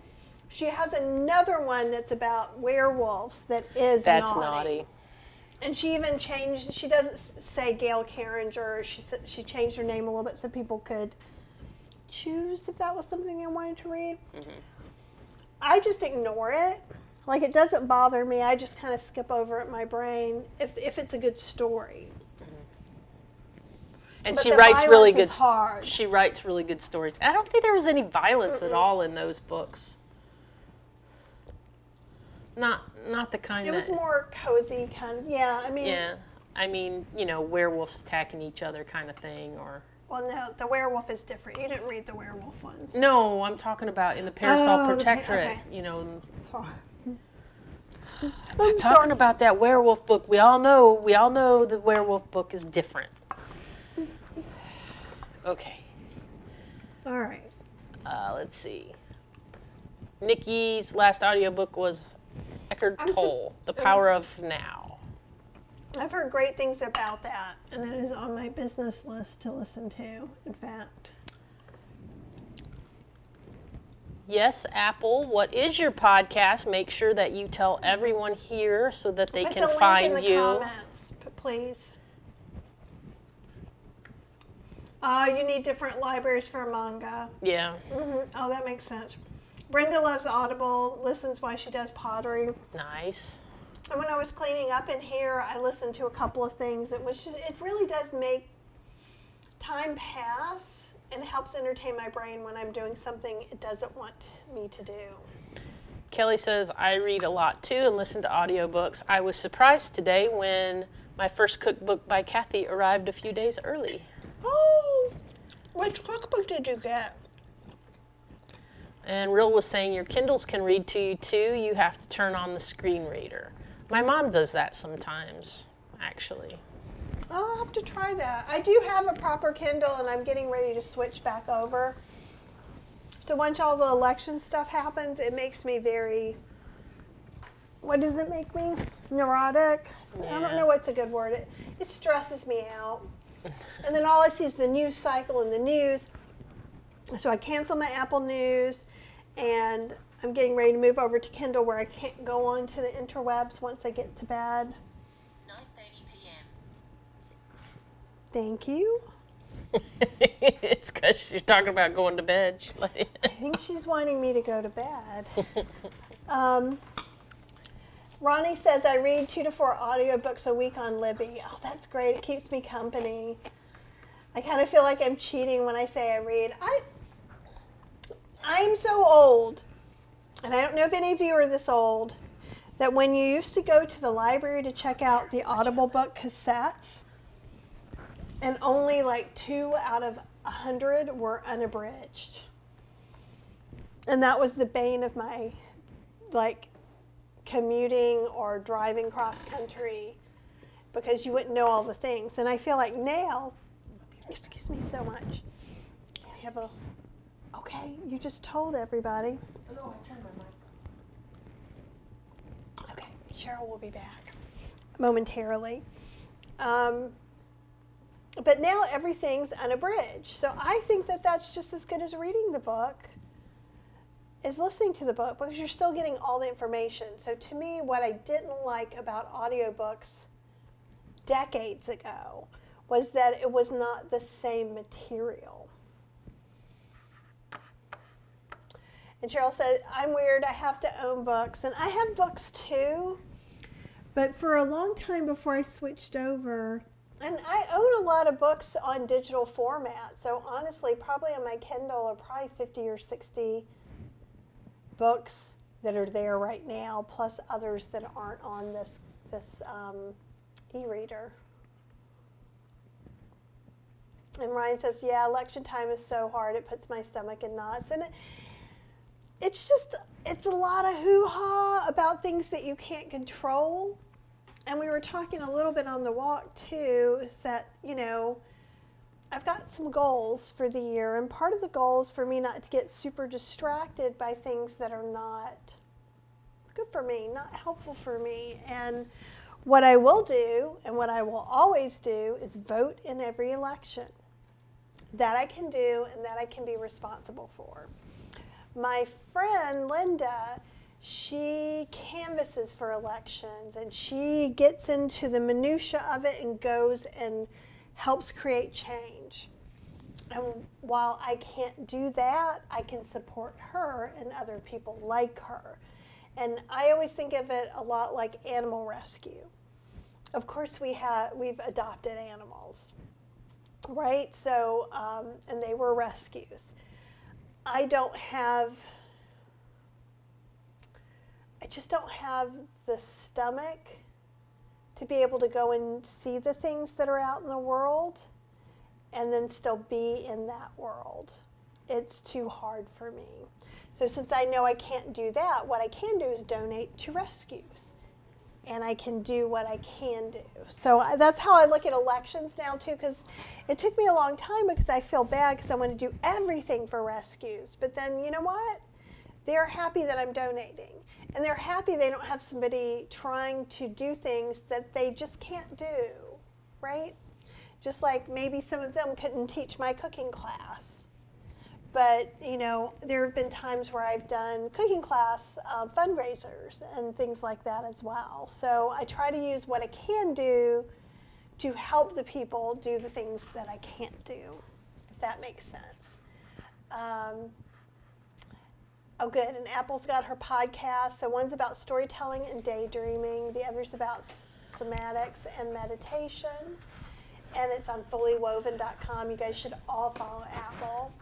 She has another one that's about werewolves that is That's naughty. And she even changed, she doesn't say Gail Carringer, she changed her name a little bit so people could choose if that was something they wanted to read. Mm-hmm. I just ignore it. Like, it doesn't bother me. I just kind of skip over it in my brain if it's a good story. And But she the writes really violence good. is hard. She writes really good stories. I don't think there was any violence at all in those books. Not the kind It that. was more cozy kind of, yeah, I mean, Yeah, I mean, werewolves attacking each other kind of thing, or. well, no, the werewolf is different. You didn't read the werewolf ones. No, I'm talking about in the Parasol Oh, Protectorate. okay. Sorry. Talking about that werewolf book. We all know the werewolf book is different. Okay. All right. Let's see. Nikki's last audiobook was Eckhart Tolle, The Power of Now. I've heard great things about that, and it is on my business list to listen to, in fact. Yes, Apple, what is your podcast? Make sure that you tell everyone here so that they Put can the link find in the you. comments, please. You need different libraries for manga. Yeah. Oh, that makes sense. Brenda loves Audible, listens while she does pottery. Nice. And when I was cleaning up in here, I listened to a couple of things. It really does make time pass and helps entertain my brain when I'm doing something it doesn't want me to do. Kelly says, I read a lot too and listen to audiobooks. I was surprised today when my first cookbook by Kathy arrived a few days early. Oh, which cookbook did you get? And Real was saying, your Kindles can read to you too. You have to turn on the screen reader. My mom does that sometimes, actually. I'll have to try that. I do have a proper Kindle, and I'm getting ready to switch back over. So once all the election stuff happens, it makes me very, what does it make me? Neurotic? I don't know what's a good word. It stresses me out. And then all I see is the news cycle and the news. So I cancel my Apple News, and I'm getting ready to move over to Kindle where I can't go on to the interwebs once I get to bed. 9:30 p.m. Thank you. It's because she's talking about going to bed. I think she's wanting me to go to bed. Ronnie says I read 2 to 4 audiobooks a week on Libby. Oh, that's great. It keeps me company. I kind of feel like I'm cheating when I say I read. I'm so old, and I don't know if any of you are this old, that when you used to go to the library to check out the Audible book cassettes, and only like 2 out of 100 were unabridged. And that was the bane of my, like, commuting or driving cross country, because you wouldn't know all the things. And I feel like now, excuse me so much, I have a, okay, you just told everybody. No, I turned my mic. Okay, Cheryl will be back momentarily. But now everything's unabridged. So I think that that's just as good as reading the book as listening to the book, because you're still getting all the information. So to me, what I didn't like about audiobooks decades ago was that it was not the same material. And Cheryl said, I'm weird, I have to own books. And I have books too, but for a long time before I switched over, and I own a lot of books on digital format. So honestly, probably on my Kindle are probably 50 or 60 books that are there right now, plus others that aren't on this this e-reader. And Ryan says, yeah, election time is so hard. It puts my stomach in knots. And it's a lot of hoo-ha about things that you can't control. And we were talking a little bit on the walk, too, is that, I've got some goals for the year. And part of the goal is for me not to get super distracted by things that are not good for me, not helpful for me. And what I will do, and what I will always do, is vote in every election. That I can do and that I can be responsible for. My friend Linda, she canvasses for elections and she gets into the minutia of it and goes and helps create change. And while I can't do that, I can support her and other people like her. And I always think of it a lot like animal rescue. Of course, we've adopted animals. Right? So, and they were rescues. I just don't have the stomach to be able to go and see the things that are out in the world and then still be in that world. It's too hard for me. So since I know I can't do that, what I can do is donate to rescues. And I can do what I can do. So that's how I look at elections now, too, because it took me a long time because I feel bad because I want to do everything for rescues. But then, you know what? They're happy that I'm donating. And they're happy they don't have somebody trying to do things that they just can't do, right? Just like maybe some of them couldn't teach my cooking class. But, there have been times where I've done cooking class fundraisers and things like that as well. So I try to use what I can do to help the people do the things that I can't do, if that makes sense. Oh, good. And Apple's got her podcast. So one's about storytelling and daydreaming. The other's about somatics and meditation. And it's on fullywoven.com. You guys should all follow Apple.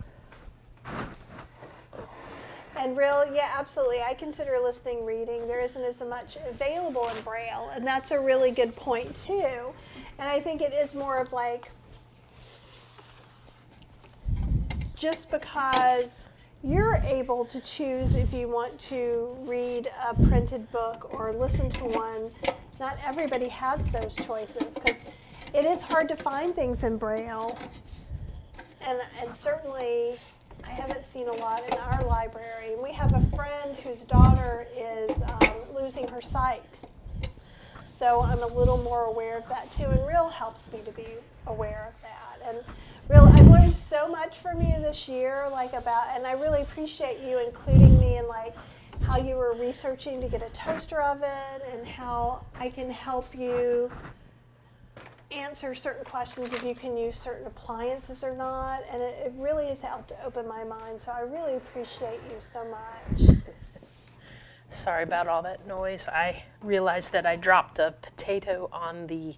And yeah, absolutely. I consider listening reading. There isn't as much available in Braille, and that's a really good point too. And I think it is more of like, just because you're able to choose if you want to read a printed book or listen to one, not everybody has those choices because it is hard to find things in Braille. And certainly, I haven't seen a lot in our library. We have a friend whose daughter is losing her sight. So I'm a little more aware of that too, and Real helps me to be aware of that. And Real, I've learned so much from you this year, and I really appreciate you including me in how you were researching to get a toaster oven and how I can help you answer certain questions if you can use certain appliances or not, and it really has helped to open my mind, so I really appreciate you so much. Sorry about all that noise. I realized that I dropped a potato on the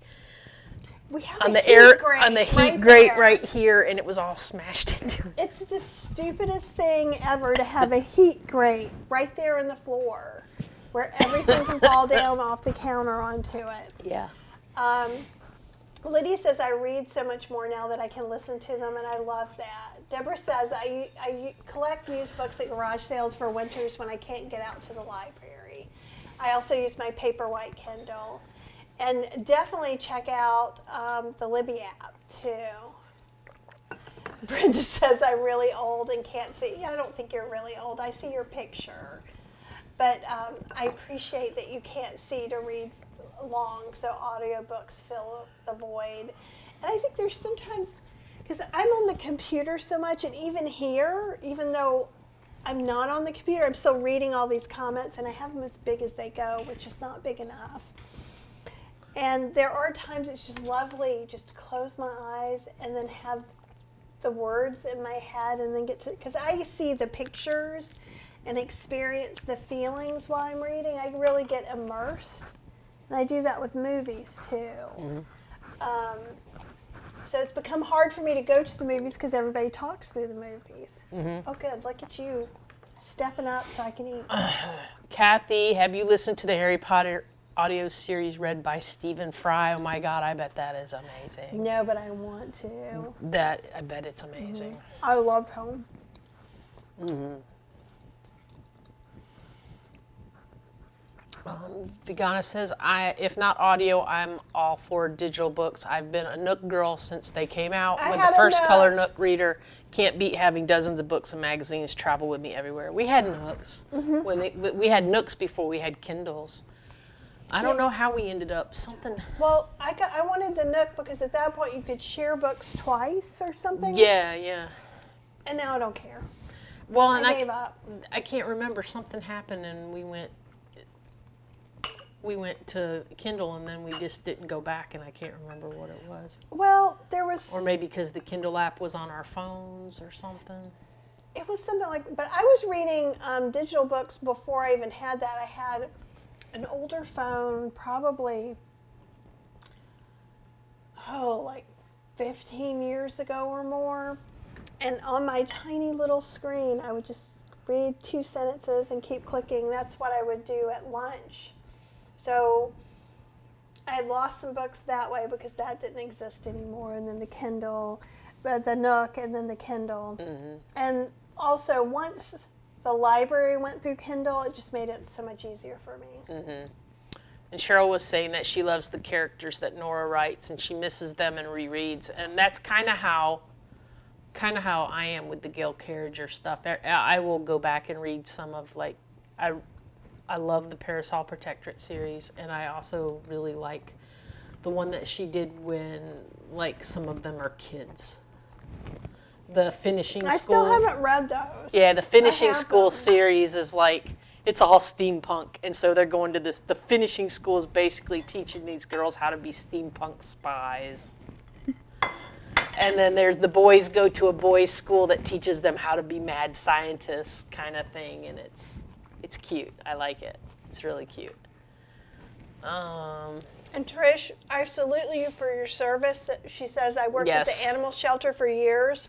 heat grate right here, and it was all smashed into it. It's the stupidest thing ever to have a heat grate right there in the floor where everything can fall down off the counter onto it. Yeah. Lydia says, I read so much more now that I can listen to them, and I love that. Deborah says, I collect used books at garage sales for winters when I can't get out to the library. I also use my Paperwhite Kindle. And definitely check out the Libby app, too. Brenda says, I'm really old and can't see. Yeah, I don't think you're really old. I see your picture. But I appreciate that you can't see to read long, so audiobooks fill the void. And I think there's sometimes, because I'm on the computer so much, and even here, even though I'm not on the computer, I'm still reading all these comments, and I have them as big as they go, which is not big enough. And there are times it's just lovely just to close my eyes and then have the words in my head and then get to, because I see the pictures and experience the feelings while I'm reading. I really get immersed. And I do that with movies, too. Mm-hmm. So it's become hard for me to go to the movies because everybody talks through the movies. Mm-hmm. Oh, good. Look at you stepping up so I can eat. Kathy, have you listened to the Harry Potter audio series read by Stephen Fry. Oh my God, I bet that is amazing. No, but I want to. I bet it's amazing. I love him. Vegana says, if not audio, I'm all for digital books. I've been a Nook girl since they came out. I When had the a first Nook. color Nook reader, can't beat having dozens of books and magazines travel with me everywhere. We had Nooks. We had Nooks before we had Kindles. I don't know how we ended up something. Well, I wanted the Nook because at that point you could share books twice or something. Yeah. And now I don't care. Well, and I gave up. I can't remember. Something happened, and we went to Kindle, and then we just didn't go back, and I can't remember what it was. Well, there was. Or maybe because the Kindle app was on our phones or something. It was something like. But I was reading digital books before I even had that. I had an older phone, probably. Like 15 years ago or more. And on my tiny little screen, I would just read 2 sentences and keep clicking. That's what I would do at lunch. So I had lost some books that way because that didn't exist anymore. And then the Kindle, the Nook, and then the Kindle. And also, once the library went through Kindle, it just made it so much easier for me. And Cheryl was saying that she loves the characters that Nora writes, and she misses them and rereads. And that's kind of how I am with the Gail Carriger stuff. I will go back and read some of, like, I love the Parasol Protectorate series, and I also really like the one that she did when, like, some of them are kids. The Finishing School. I still haven't read those. Yeah, the Finishing School them. series is like, it's all steampunk, and so they're going to this. The Finishing School is basically teaching these girls how to be steampunk spies. And then there's the boys go to a boys' school that teaches them how to be mad scientists, kind of thing, and it's cute. I like it. It's really cute. And Trish, I salute you for your service. She says, I worked at Yes. the animal shelter for years.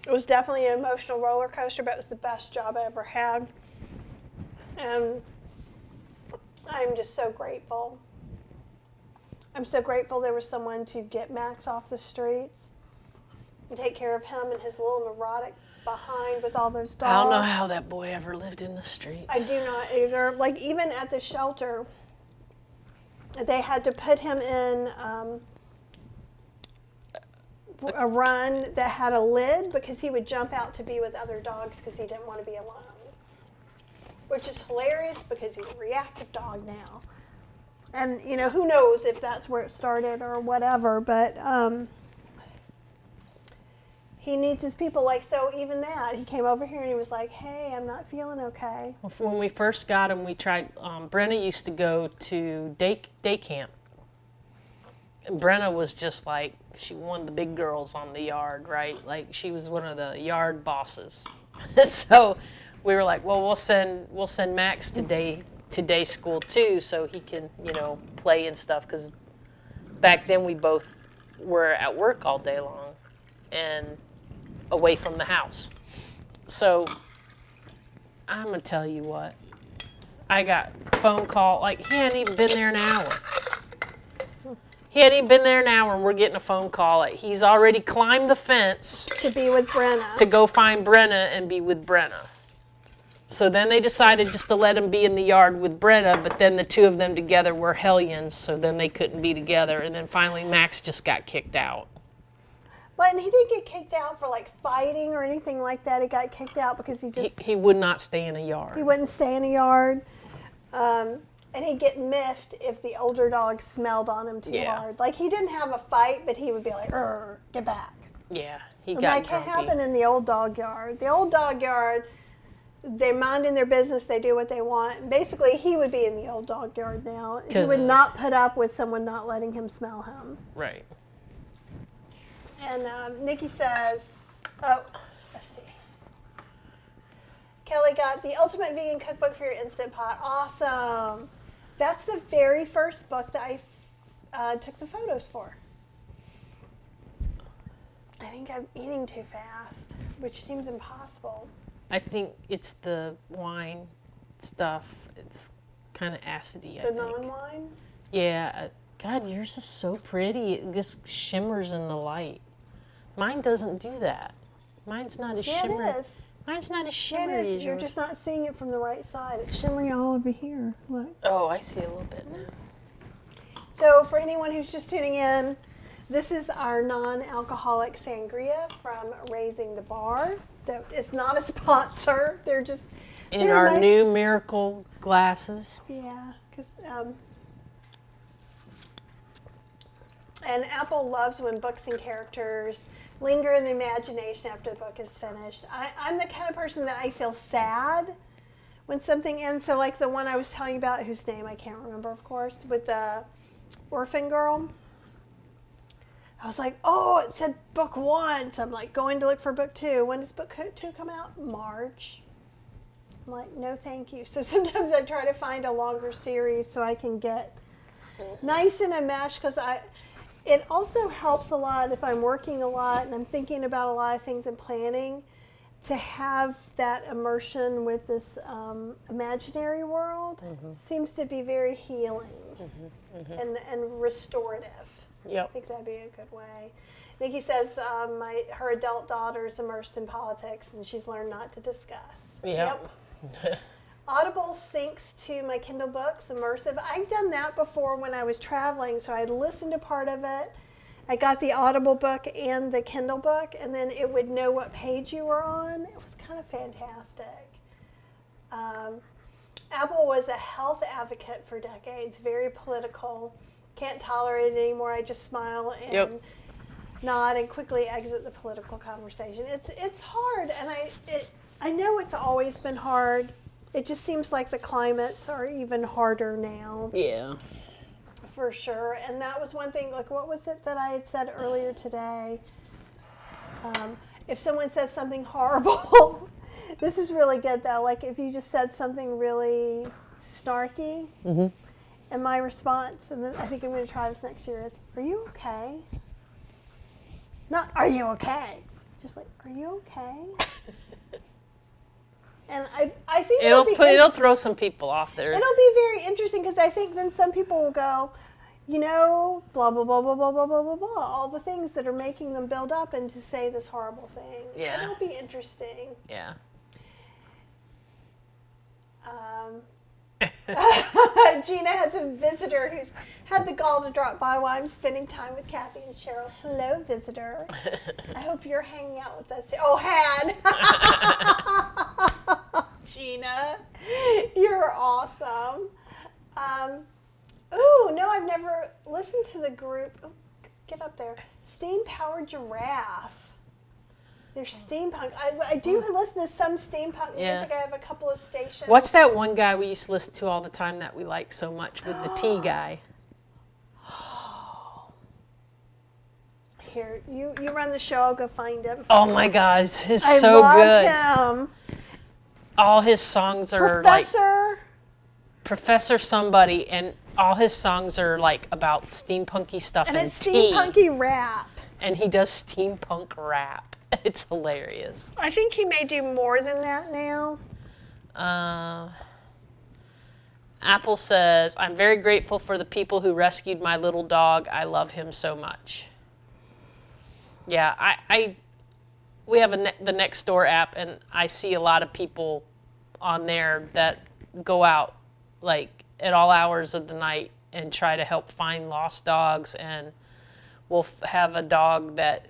It was definitely an emotional roller coaster, but it was the best job I ever had. And I'm just so grateful. I'm so grateful there was someone to get Max off the streets and take care of him and his little neurotic behind with all those dogs. I don't know how that boy ever lived in the streets. I do not either. Like, even at the shelter, they had to put him in a run that had a lid because he would jump out to be with other dogs because he didn't want to be alone. Which is hilarious because he's a reactive dog now. And, who knows if that's where it started or whatever, but he needs his people. Like, so even that, he came over here and he was like, hey, I'm not feeling okay. Well, when we first got him, we tried, Brenna used to go to day camp. And Brenna was just like, she one of the big girls on the yard, right? Like, she was one of the yard bosses. So we were like, well, we'll send Max to day school too, so he can, play and stuff. Because back then we both were at work all day long and away from the house. So I'm gonna tell you what, I got a phone call, like, he hadn't even been there an hour. And we're getting a phone call. Like, he's already climbed the fence To be with Brenna. to go find Brenna and be with Brenna. So then they decided just to let him be in the yard with Brenna, but then the two of them together were hellions, so then they couldn't be together. And then finally Max just got kicked out. But he didn't get kicked out for like fighting or anything like that. He got kicked out because He would not stay in a yard. he wouldn't stay in a yard. And he'd get miffed if the older dog smelled on him too hard. Like, he didn't have a fight, but he would be like, get back. Yeah, he got Like, it grumpy. happened in the old dog yard. The old dog yard, they're minding their business. They do what they want. And basically, he would be in the old dog yard now. He 'Cause- would not put up with someone not letting him smell him. Right. And Nikki says, let's see. Kelly got the ultimate vegan cookbook for your Instant Pot. Awesome. That's the very first book that I took the photos for. I think I'm eating too fast, which seems impossible. I think it's the wine stuff. kind of acidy, I The think. non-wine? Yeah. God, yours is so pretty. It just shimmers in the light. Mine doesn't do that. Mine's not as Yeah, shimmery. it is. Mine's not as Yeah, shimmery it is. as You're yours. just not seeing it from the right side. It's shimmery all over here. Look. Oh, I see a little bit now. So for anyone who's just tuning in, this is our non-alcoholic sangria from Raising the Bar. It's not a sponsor. They're just In they're our my- new miracle glasses. Yeah, because and Apple loves when books and characters linger in the imagination after the book is finished. I'm the kind of person that I feel sad when something ends. So like the one I was telling you about, whose name I can't remember, of course, with the orphan girl. I was like, oh, it said book 1, so I'm like going to look for book 2. When does book 2 come out? March. I'm like, no, thank you. So sometimes I try to find a longer series so I can get nice in a mesh, because it also helps a lot if I'm working a lot and I'm thinking about a lot of things and planning, to have that immersion with this imaginary world seems to be very healing and restorative. Yep. I think that'd be a good way. Nikki says her adult daughter is immersed in politics and she's learned not to discuss. Yep. Audible syncs to my Kindle books, immersive. I've done that before when I was traveling, so I'd listen to part of it. I got the Audible book and the Kindle book, and then it would know what page you were on. It was kind of fantastic. Apple was a health advocate for decades, very political. Can't tolerate it anymore. I just smile and nod and quickly exit the political conversation. It's hard, and I know it's always been hard. It just seems like the climates are even harder now. Yeah. For sure. And that was one thing, like, what was it that I had said earlier today? If someone says something horrible, this is really good though. Like, if you just said something really snarky, and my response, and then I think I'm going to try this next year, is, are you okay? Not, are you okay? Just like, are you okay? And I think It'll throw some people off there. it'll be very interesting, because I think then some people will go, blah, blah, blah, blah, blah, blah, blah, blah, blah, all the things that are making them build up and to say this horrible thing. Yeah. It'll be interesting. Yeah. Gina has a visitor who's had the gall to drop by while I'm spending time with Kathy and Cheryl. Hello, visitor. I hope you're hanging out with us. Oh, had. Gina, you're awesome. No, I've never listened to the group. Oh, get up there. Steam-powered giraffe. They're steampunk. I do listen to some steampunk music. I have a couple of stations. What's that one guy we used to listen to all the time that we like so much with the tea guy? Here, you run the show. I'll go find him. Oh my God, he's I so love good. him. All his songs are Professor. like Professor somebody, and all his songs are like about steampunky stuff And and it's tea. steampunky rap. And he does steampunk rap. It's hilarious. I think he may do more than that now. Apple says, I'm very grateful for the people who rescued my little dog. I love him so much. Yeah, we have the Nextdoor app, and I see a lot of people on there that go out like at all hours of the night and try to help find lost dogs, and we'll have a dog that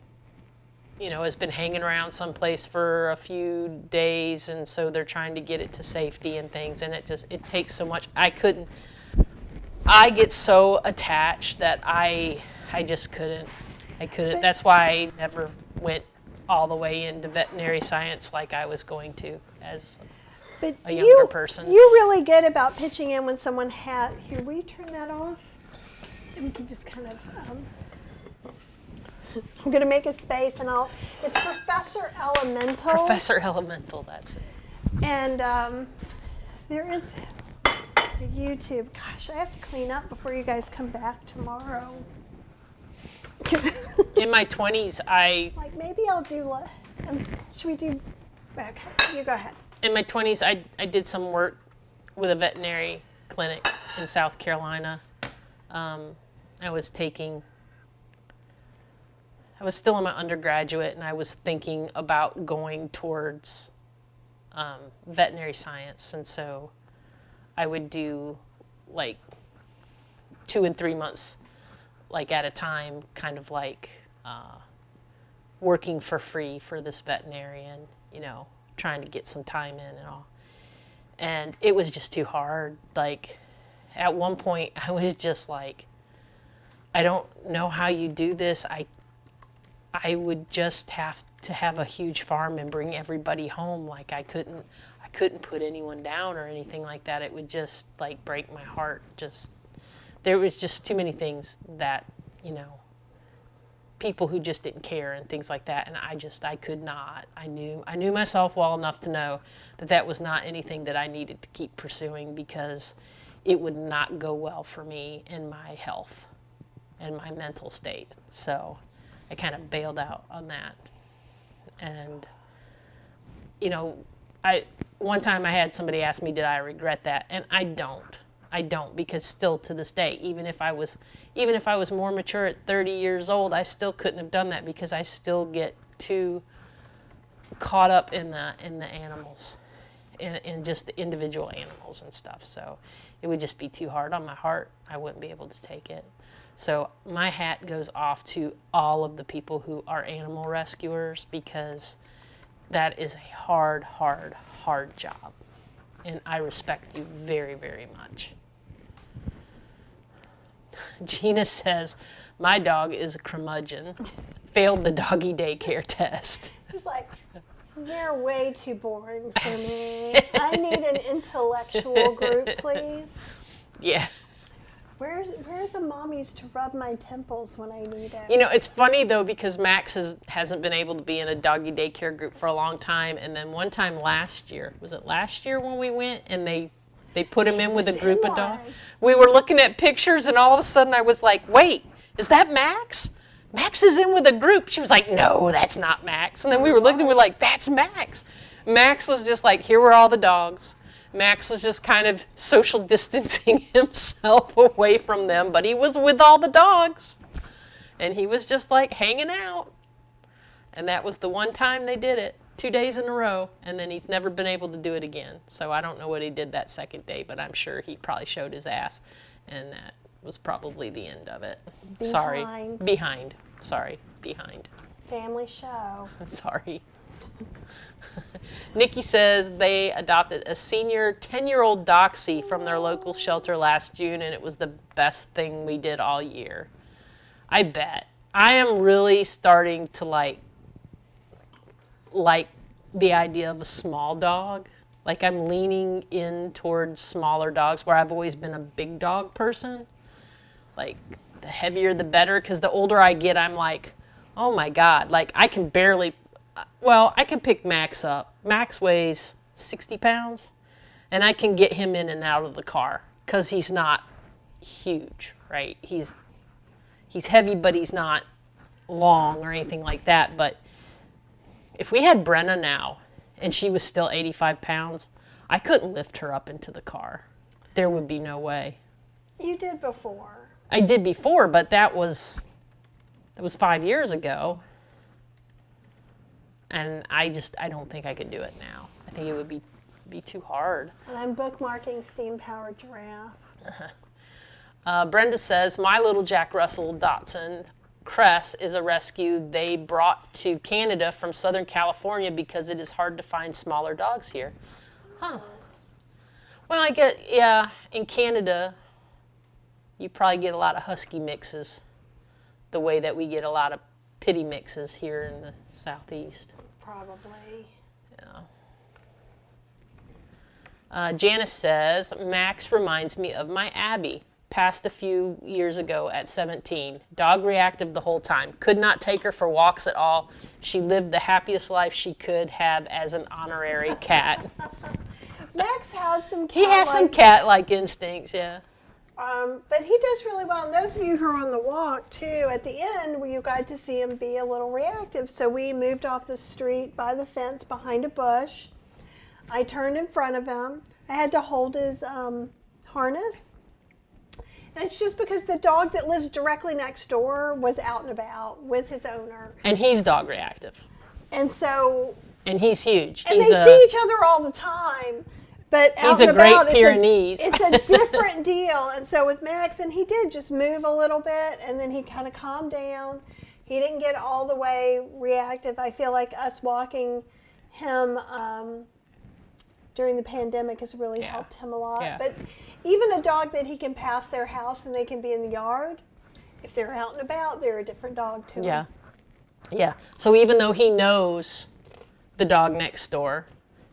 has been hanging around someplace for a few days, and so they're trying to get it to safety and things, and it takes so much. I get so attached that I just couldn't. That's why I never went all the way into veterinary science like I was going to as But a younger person. You're really good about pitching in when someone has. Here, will you turn that off? And we can just kind of. I'm going to make a space, and it's Professor Elemental. Professor Elemental, that's it. And there is a YouTube. Gosh, I have to clean up before you guys come back tomorrow. In my 20s, Like, maybe I'll do. Should we do? Okay, you go ahead. in my 20s, I did some work with a veterinary clinic in South Carolina. I was still in my undergraduate, and I was thinking about going towards veterinary science, and so I would do like 2 and 3 months like at a time, kind of like working for free for this veterinarian, you know, trying to get some time in and all. And it was just too hard. Like at one point I was just like, I don't know how you do this. I would just have to have a huge farm and bring everybody home. Like I couldn't put anyone down or anything like that. It would just like break my heart. There was just too many things that, you know, people who just didn't care and things like that. And I could not. I knew myself well enough to know that that was not anything that I needed to keep pursuing, because it would not go well for me in my health and my mental state. So I kind of bailed out on that. And, you know, one time I had somebody ask me, did I regret that? And I don't, because still to this day, even if I was more mature at 30 years old, I still couldn't have done that, because I still get too caught up in the animals, in just the individual animals and stuff. So it would just be too hard on my heart. I wouldn't be able to take it. So my hat goes off to all of the people who are animal rescuers, because that is a hard, hard, hard job. And I respect you very, very much. Gina says, my dog is a curmudgeon. Failed the doggy daycare test. She's like, they're way too boring for me. I need an intellectual group, please. Yeah. Where are the mommies to rub my temples when I need it? You know, it's funny though, because Max hasn't been able to be in a doggy daycare group for a long time. And then one time last year, was it last year when we went and they put him in with a group of dogs? We were looking at pictures and all of a sudden I was like, wait, is that Max? Max is in with a group. She was like, no, that's not Max. And then we were looking and we're like, that's Max. Max was just like, here were all the dogs. Max was just kind of social distancing himself away from them, but he was with all the dogs. And he was just like hanging out. And that was the one time they did it, 2 days in a row, and then he's never been able to do it again. So I don't know what he did that second day, but I'm sure he probably showed his ass, and that was probably the end of it. Behind. Family show. I'm sorry. Nikki says they adopted a senior 10-year-old Doxy from their local shelter last June, and it was the best thing we did all year. I bet. I am really starting to like the idea of a small dog. Like I'm leaning in towards smaller dogs, where I've always been a big dog person. Like the heavier the better, because the older I get, I'm like, oh my God, like I can pick Max up. Max weighs 60 pounds, and I can get him in and out of the car, because he's not huge, right? He's heavy, but he's not long or anything like that. But if we had Brenna now, and she was still 85 pounds, I couldn't lift her up into the car. There would be no way. You did before. I did before, but that was 5 years ago. And I don't think I could do it now. I think it would be too hard. And I'm bookmarking steam-powered giraffe. Brenda says, my little Jack Russell Dachshund, Cress, is a rescue they brought to Canada from Southern California because it is hard to find smaller dogs here. Huh. Well, I get, yeah, in Canada, you probably get a lot of husky mixes, the way that we get a lot of pitty mixes here in the Southeast. Probably. Yeah. Janice says, Max reminds me of my Abby. Passed a few years ago at 17. Dog reactive the whole time. Could not take her for walks at all. She lived the happiest life she could have as an honorary cat. Max has some cat. He has some cat-like instincts, yeah. But he does really well. And those of you who are on the walk, too, at the end, you got to see him be a little reactive. So we moved off the street by the fence behind a bush. I turned in front of him. I had to hold harness. And it's just because the dog that lives directly next door was out and about with his owner. And he's dog reactive. And so... And he's huge. And they see each other all the time. But out he's and a great about, Pyrenees. It's a different deal. And so with Max, and he did just move a little bit, and then he kind of calmed down. He didn't get all the way reactive. I feel like us walking him during the pandemic has really helped him a lot. Yeah. But even a dog that he can pass their house and they can be in the yard, if they're out and about, they're a different dog to him. Yeah. So even though he knows the dog next door,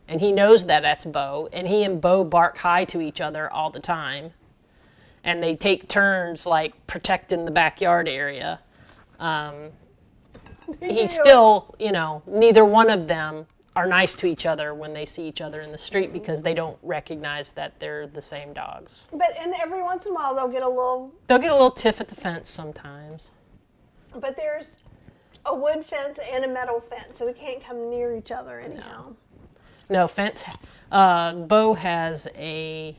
and he knows that that's Bo, and he and Bo bark hi to each other all the time, and they take turns like protecting the backyard area. He's still, neither one of them are nice to each other when they see each other in the street because they don't recognize that they're the same dogs. And every once in a while they'll get a little tiff at the fence sometimes. But there's a wood fence and a metal fence, so they can't come near each other anyhow. No fence. Bo has a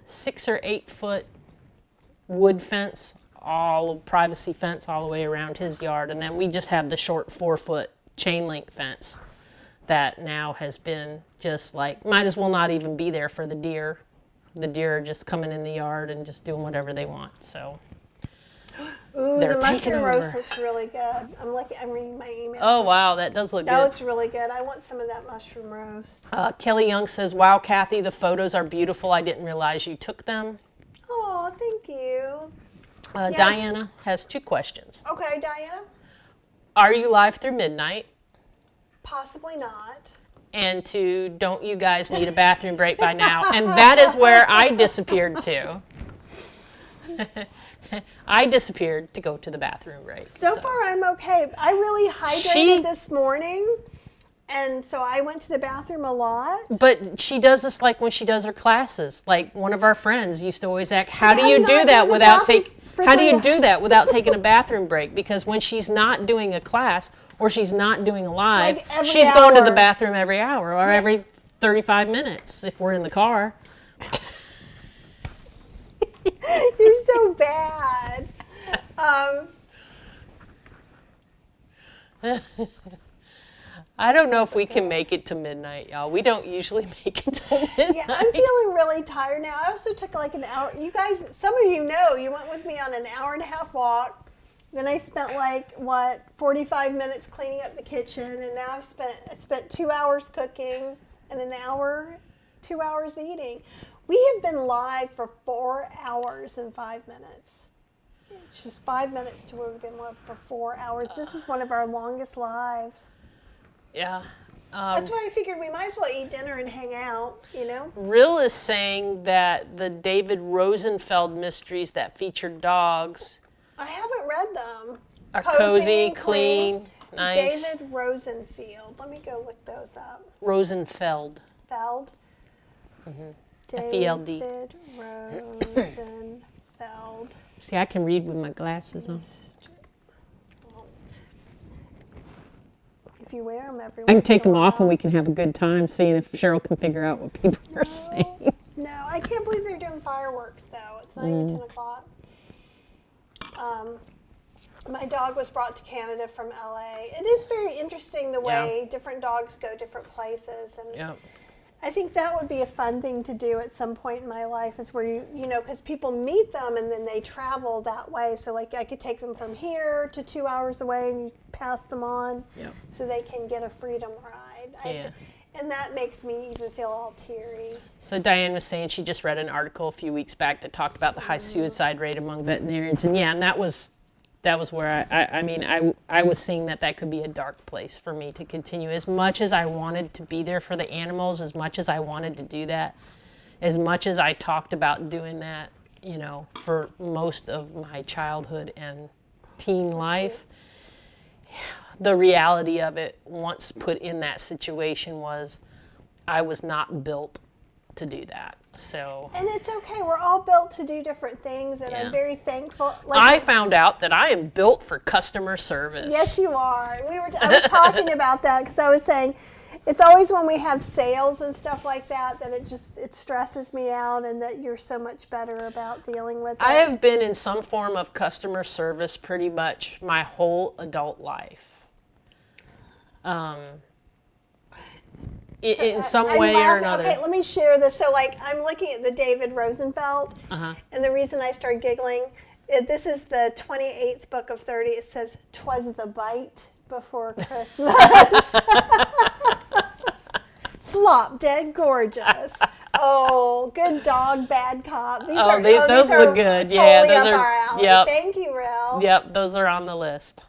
6 or 8 foot wood fence, all privacy fence all the way around his yard, and then we just have the short 4 foot chain link fence that now has been just like, might as well not even be there for the deer. The deer are just coming in the yard and just doing whatever they want. So ooh, they're the taking mushroom roast over. looks really good. I'm reading my email. Oh wow, that does look That good. looks really good. I want some of that mushroom roast. Kelly Young says, "Wow, Kathy, the photos are beautiful. I didn't realize you took them." Oh, thank you. Diana has 2 questions. Okay, Diana? Are you live through midnight? Possibly not. And 2, don't you guys need a bathroom break by now? And that is where I disappeared to. I disappeared to go to the bathroom break. So far, I'm okay. I really hydrated this morning, and so I went to the bathroom a lot. But she does this like when she does her classes. Like one of our friends used to always ask, how do you not do done that the without bathroom how do you do that without taking a bathroom break? Because when she's not doing a class or she's not doing a live, Like every she's going to the hour. bathroom every hour or every 35 minutes if we're in the car. You're so bad. I don't know if we can make it to midnight, y'all. We don't usually make it till midnight. Yeah, I'm feeling really tired now. I also took like an hour. You guys, some of you know, you went with me on an hour-and-a-half walk. Then I spent 45 minutes cleaning up the kitchen, and now I spent 2 hours cooking and 2 hours eating. We have been live for 4 hours and 5 minutes. It's just 5 minutes to where we've been live for 4 hours. This is one of our longest lives. Yeah. That's why I figured we might as well eat dinner and hang out, Rill is saying that the David Rosenfeld mysteries that feature dogs I haven't read them. are cozy, clean, nice. David Rosenfield. Let me go look those up. Rosenfeld. Feld. F-E-L-D. David Rosenfeld. See, I can read with my glasses on. If you wear them every I can once take in a them off and while. we can have a good time seeing if Cheryl can figure out what people are saying. No, I can't believe they're doing fireworks though. It's not even 10 o'clock. My dog was brought to Canada from LA. It is very interesting the way different dogs go different places, and Yeah. I think that would be a fun thing to do at some point in my life, is where because people meet them and then they travel that way. So like I could take them from here to 2 hours away and you pass them on, so they can get a freedom ride. Yeah. And that makes me even feel all teary. So Diane was saying she just read an article a few weeks back that talked about the high suicide rate among veterinarians, and and that was where I was seeing that could be a dark place for me to continue. As much as I wanted to be there for the animals, as much as I wanted to do that, as much as I talked about doing that, for most of my childhood and teen life, the reality of it, once put in that situation, was I was not built to do that. So, and it's okay. We're all built to do different things, and I'm very thankful. I found out that I am built for customer service. Yes, you are. I was talking about that because I was saying, It's always when we have sales and stuff like that it stresses me out, and that you're so much better about dealing with it. I have been in some form of customer service pretty much my whole adult life. In some I'm way or laughing. another. Okay, let me share this. So, like, I'm looking at the David Rosenfeld, Uh-huh. and the reason I started giggling, this is the 28th book of 30. It says, "'Twas the bite before Christmas." Flop, dead gorgeous. Oh, good dog, bad cop. Those look good. Totally Yeah, those up are- our alley. yep. Thank you, Rel. Yep, those are on the list.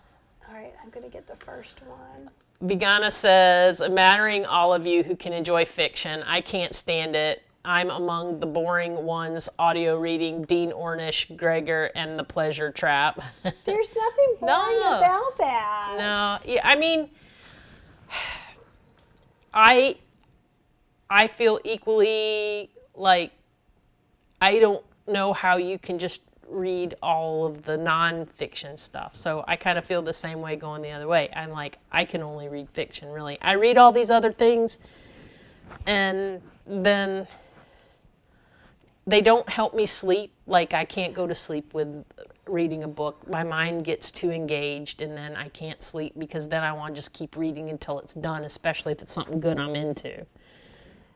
All right, I'm going to get the first one. Begana says, "Mattering all of you who can enjoy fiction. I can't stand it. I'm among the boring ones audio reading Dean Ornish, Gregor, and The Pleasure Trap." There's nothing boring No. about that. No, yeah, I mean, I feel equally like I don't know how you can just read all of the nonfiction stuff. So I kind of feel the same way going the other way. I'm like, I can only read fiction, really. I read all these other things, and then they don't help me sleep. Like, I can't go to sleep with reading a book. My mind gets too engaged, and then I can't sleep because then I want to just keep reading until it's done, especially if it's something good I'm into.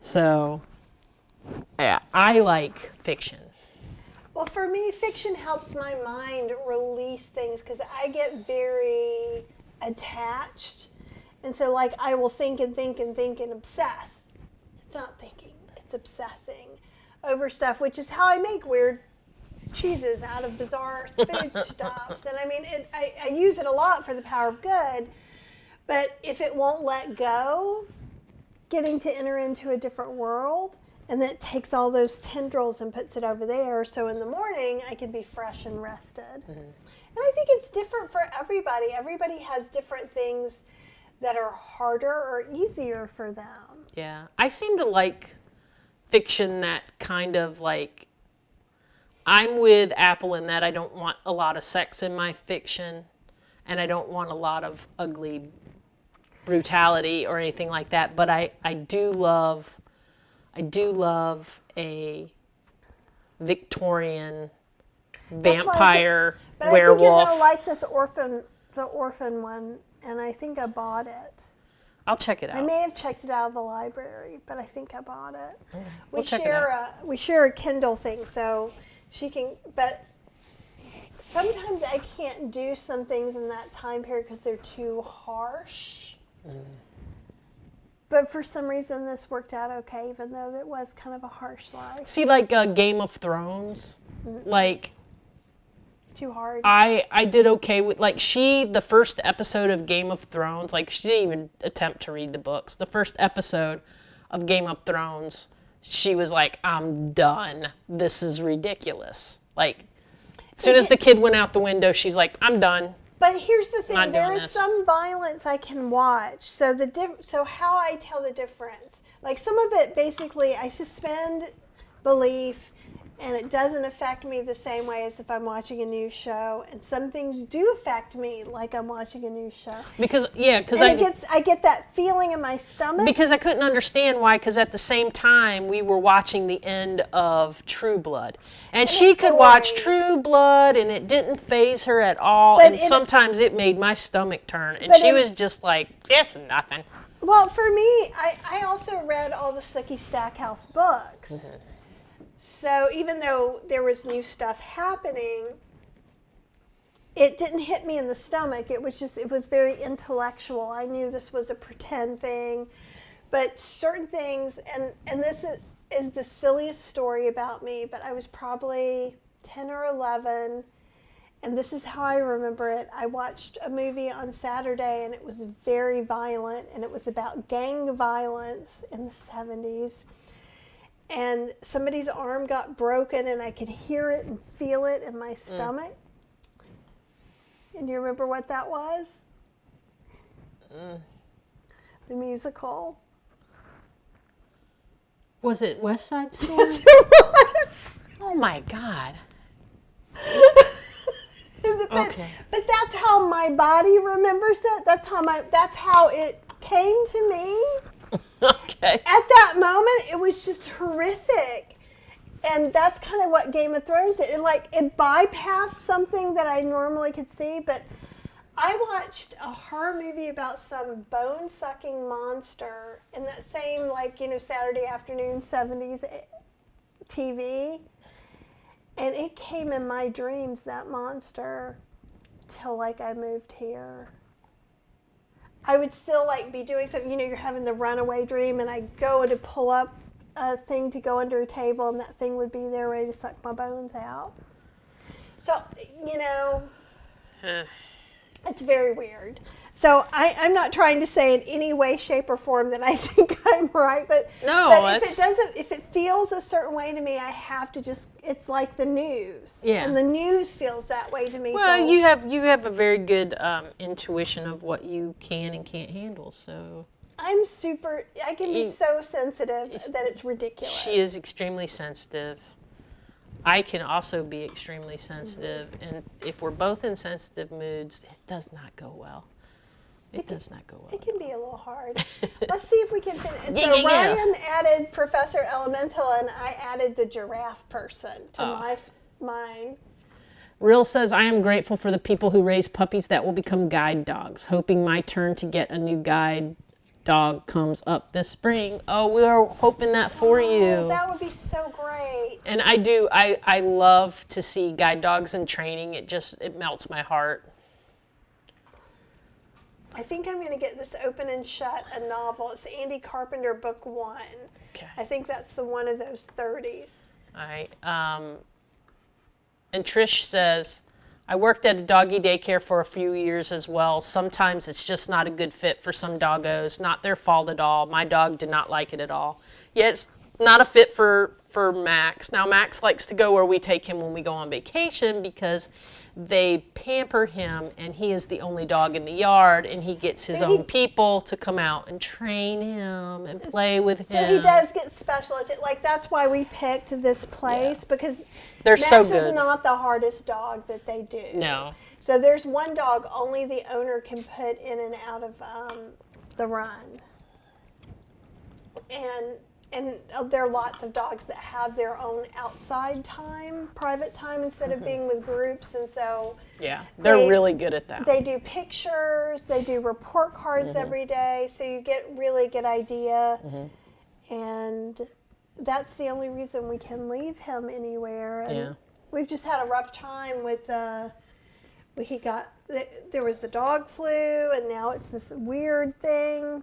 So, yeah, I like fiction. Well, for me, fiction helps my mind release things because I get very attached. And so, like, I will think and think and think and obsess. It's not thinking, it's obsessing over stuff, which is how I make weird cheeses out of bizarre foodstuffs. And I mean, I use it a lot for the power of good, but if it won't let go, getting to enter into a different world, and then it takes all those tendrils and puts it over there, so in the morning I can be fresh and rested. Mm-hmm. And I think it's different for everybody. Everybody has different things that are harder or easier for them. Yeah, I seem to like fiction that kind of like, I'm with Apple in that I don't want a lot of sex in my fiction, and I don't want a lot of ugly brutality or anything like that, but I do love a Victorian vampire but werewolf. I think you're gonna like the orphan one, and I think I bought it. I'll check it out. I may have checked it out of the library, but I think I bought it. We'll check it out. We share a Kindle thing, so she can. But sometimes I can't do some things in that time period because they're too harsh. But for some reason, this worked out okay, even though it was kind of a harsh life. See, like Game of Thrones, like Too hard. I did okay with, like, the first episode of Game of Thrones, like, she didn't even attempt to read the books. The first episode of Game of Thrones, she was like, I'm done. This is ridiculous. Like, as soon as the kid went out the window, she's like, I'm done. But here's the thing: Not there doing is this. some violence I can watch. So so how I tell the difference, like some of it, basically, I suspend belief, and it doesn't affect me the same way as if I'm watching a news show. And some things do affect me, like I'm watching a news show. Because I get that feeling in my stomach. Because I couldn't understand why, because at the same time we were watching the end of True Blood. And she could watch True Blood and it didn't faze her at all. But And sometimes it made my stomach turn. And But she it- was just like, it's nothing. Well, for me, I also read all the Sookie Stackhouse books. Mm-hmm. So even though there was new stuff happening, it didn't hit me in the stomach. It was very intellectual. I knew this was a pretend thing. But certain things, and this is the silliest story about me, but I was probably 10 or 11, and this is how I remember it. I watched a movie on Saturday, and it was very violent, and it was about gang violence in the 70s. And somebody's arm got broken, and I could hear it and feel it in my stomach. And do you remember what that was? The musical. Was it West Side Story? Yes, it was. Oh my God. Okay. But that's how my body remembers it. That's how it came to me. Okay. At that moment, it was just horrific. And that's kind of what Game of Thrones did. It bypassed something that I normally could see, but I watched a horror movie about some bone-sucking monster in that same, Saturday afternoon 70s TV. And it came in my dreams, that monster, till I moved here. I would still be doing something, you're having the runaway dream, and I go to pull up a thing to go under a table, and that thing would be there ready to suck my bones out. So, it's very weird. So I'm not trying to say in any way, shape, or form that I think I'm right, but if it feels a certain way to me, I have to it's like the news. Yeah. And the news feels that way to me. Well, so you have a very good intuition of what you can and can't handle, so. I can be so sensitive that it's ridiculous. She is extremely sensitive. I can also be extremely sensitive, and if we're both in sensitive moods, it does not go well. It does not go well. It can be a little hard. Let's see if we can finish. Yeah. Ryan added Professor Elemental, and I added the giraffe person to mine. Real says, I am grateful for the people who raise puppies that will become guide dogs, hoping my turn to get a new guide dog comes up this spring. Oh, we are hoping that for you. That would be so great. And I love to see guide dogs in training. It melts my heart. I think I'm going to get this Open and Shut, a novel. It's Andy Carpenter, book 1. Okay. I think that's the one of those 30s. All right. And Trish says, I worked at a doggy daycare for a few years as well. Sometimes it's just not a good fit for some doggos. Not their fault at all. My dog did not like it at all. Yeah, it's not a fit for Max. Now, Max likes to go where we take him when we go on vacation because they pamper him, and he is the only dog in the yard, and he gets his own people to come out and train him and play with him. So he does get special attention. That's why we picked this place, because they're Max so good. is not the hardest dog that they do. No. So there's one dog only the owner can put in and out of the run. And there are lots of dogs that have their own outside time, private time, instead of being with groups. And so yeah, they're really good at that. They do pictures, they do report cards every day, so you get really good idea. And that's the only reason we can leave him anywhere. And we've just had a rough time with there was the dog flu, and now it's this weird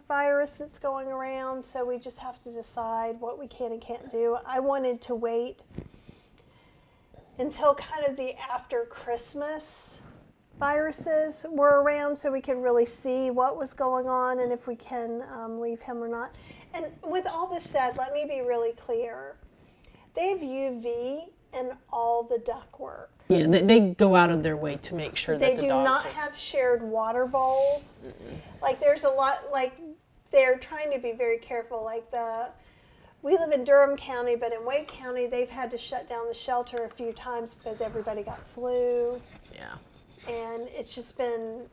virus that's going around, so we just have to decide what we can and can't do. I wanted to wait until kind of the after Christmas viruses were around so we could really see what was going on and if we can leave him or not. And with all this said, let me be really clear. They have UV in all the ductwork. Yeah, they go out of their way to make sure that the dogs They do not have shared water bowls. There's a lot, they're trying to be very careful. We live in Durham County, but in Wake County, they've had to shut down the shelter a few times because everybody got flu. Yeah. And it's just been,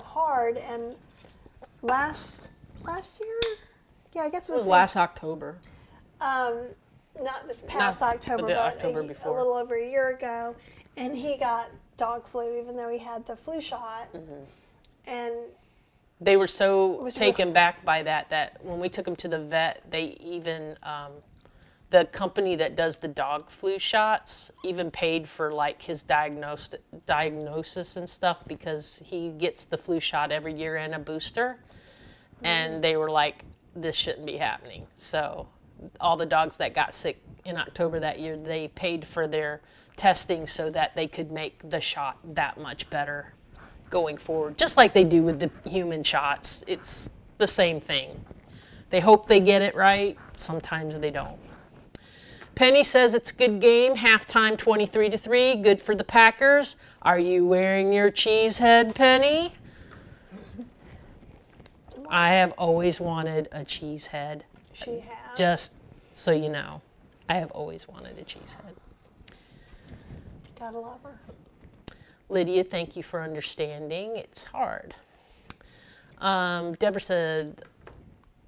hard. And last year? Yeah, I guess it was last October. Not this past October, but October before. A little over a year ago. And he got dog flu, even though he had the flu shot. And they were so taken back by that when we took him to the vet, they even, the company that does the dog flu shots even paid for his diagnosis and stuff, because he gets the flu shot every year and a booster. And they were like, this shouldn't be happening. So all the dogs that got sick in October that year, they paid for their testing so that they could make the shot that much better going forward. Just like they do with the human shots. It's the same thing. They hope they get it right. Sometimes they don't. Penny says it's a good game. Halftime 23-3. Good for the Packers. Are you wearing your cheese head, Penny? I have always wanted a cheese head. she has. Just so you know, I have always wanted a cheese head. Gotta love her. Lydia, thank you for understanding. It's hard. Deborah said,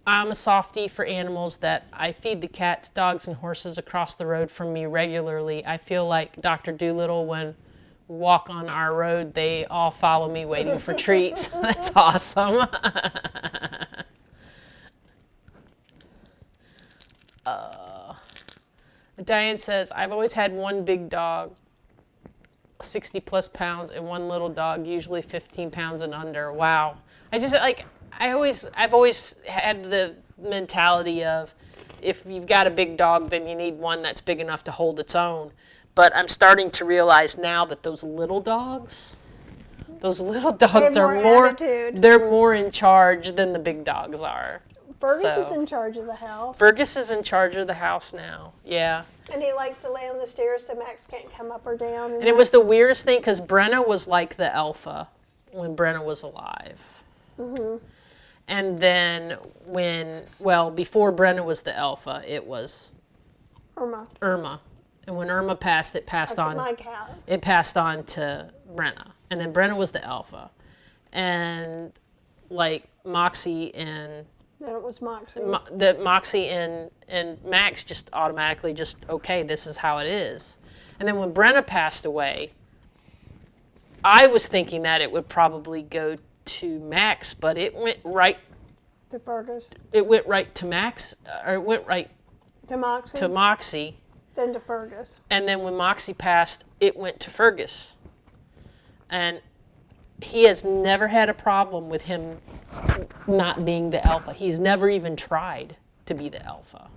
I'm a softie for animals that I feed the cats, dogs, and horses across the road from me regularly. I feel like Dr. Dolittle when we walk on our road, they all follow me waiting for treats. That's awesome. Diane says, I've always had one big dog, 60 plus pounds, and one little dog, usually 15 pounds and under. Wow. I've always had the mentality of if you've got a big dog, then you need one that's big enough to hold its own. But I'm starting to realize now that those little dogs are more, attitude. they're more in charge than the big dogs are. Fergus is in charge of the house. Fergus is in charge of the house now. Yeah. And he likes to lay on the stairs so Max can't come up or down. And it was the weirdest thing because Brenna was like the alpha when Brenna was alive. Mm-hmm. And then before Brenna was the alpha, it was Irma. And when Irma passed, it passed on. My cat. It passed on to Brenna. And then Brenna was the alpha. And like Moxie and Then it was Moxie. Moxie and Max just automatically okay, this is how it is. And then when Brenna passed away, I was thinking that it would probably go to Max, but it went right to Fergus. It went right to Max, or it went right to Moxie. To Moxie. Then to Fergus. And then when Moxie passed, it went to Fergus. And he has never had a problem with him not being the alpha. He's never even tried to be the alpha.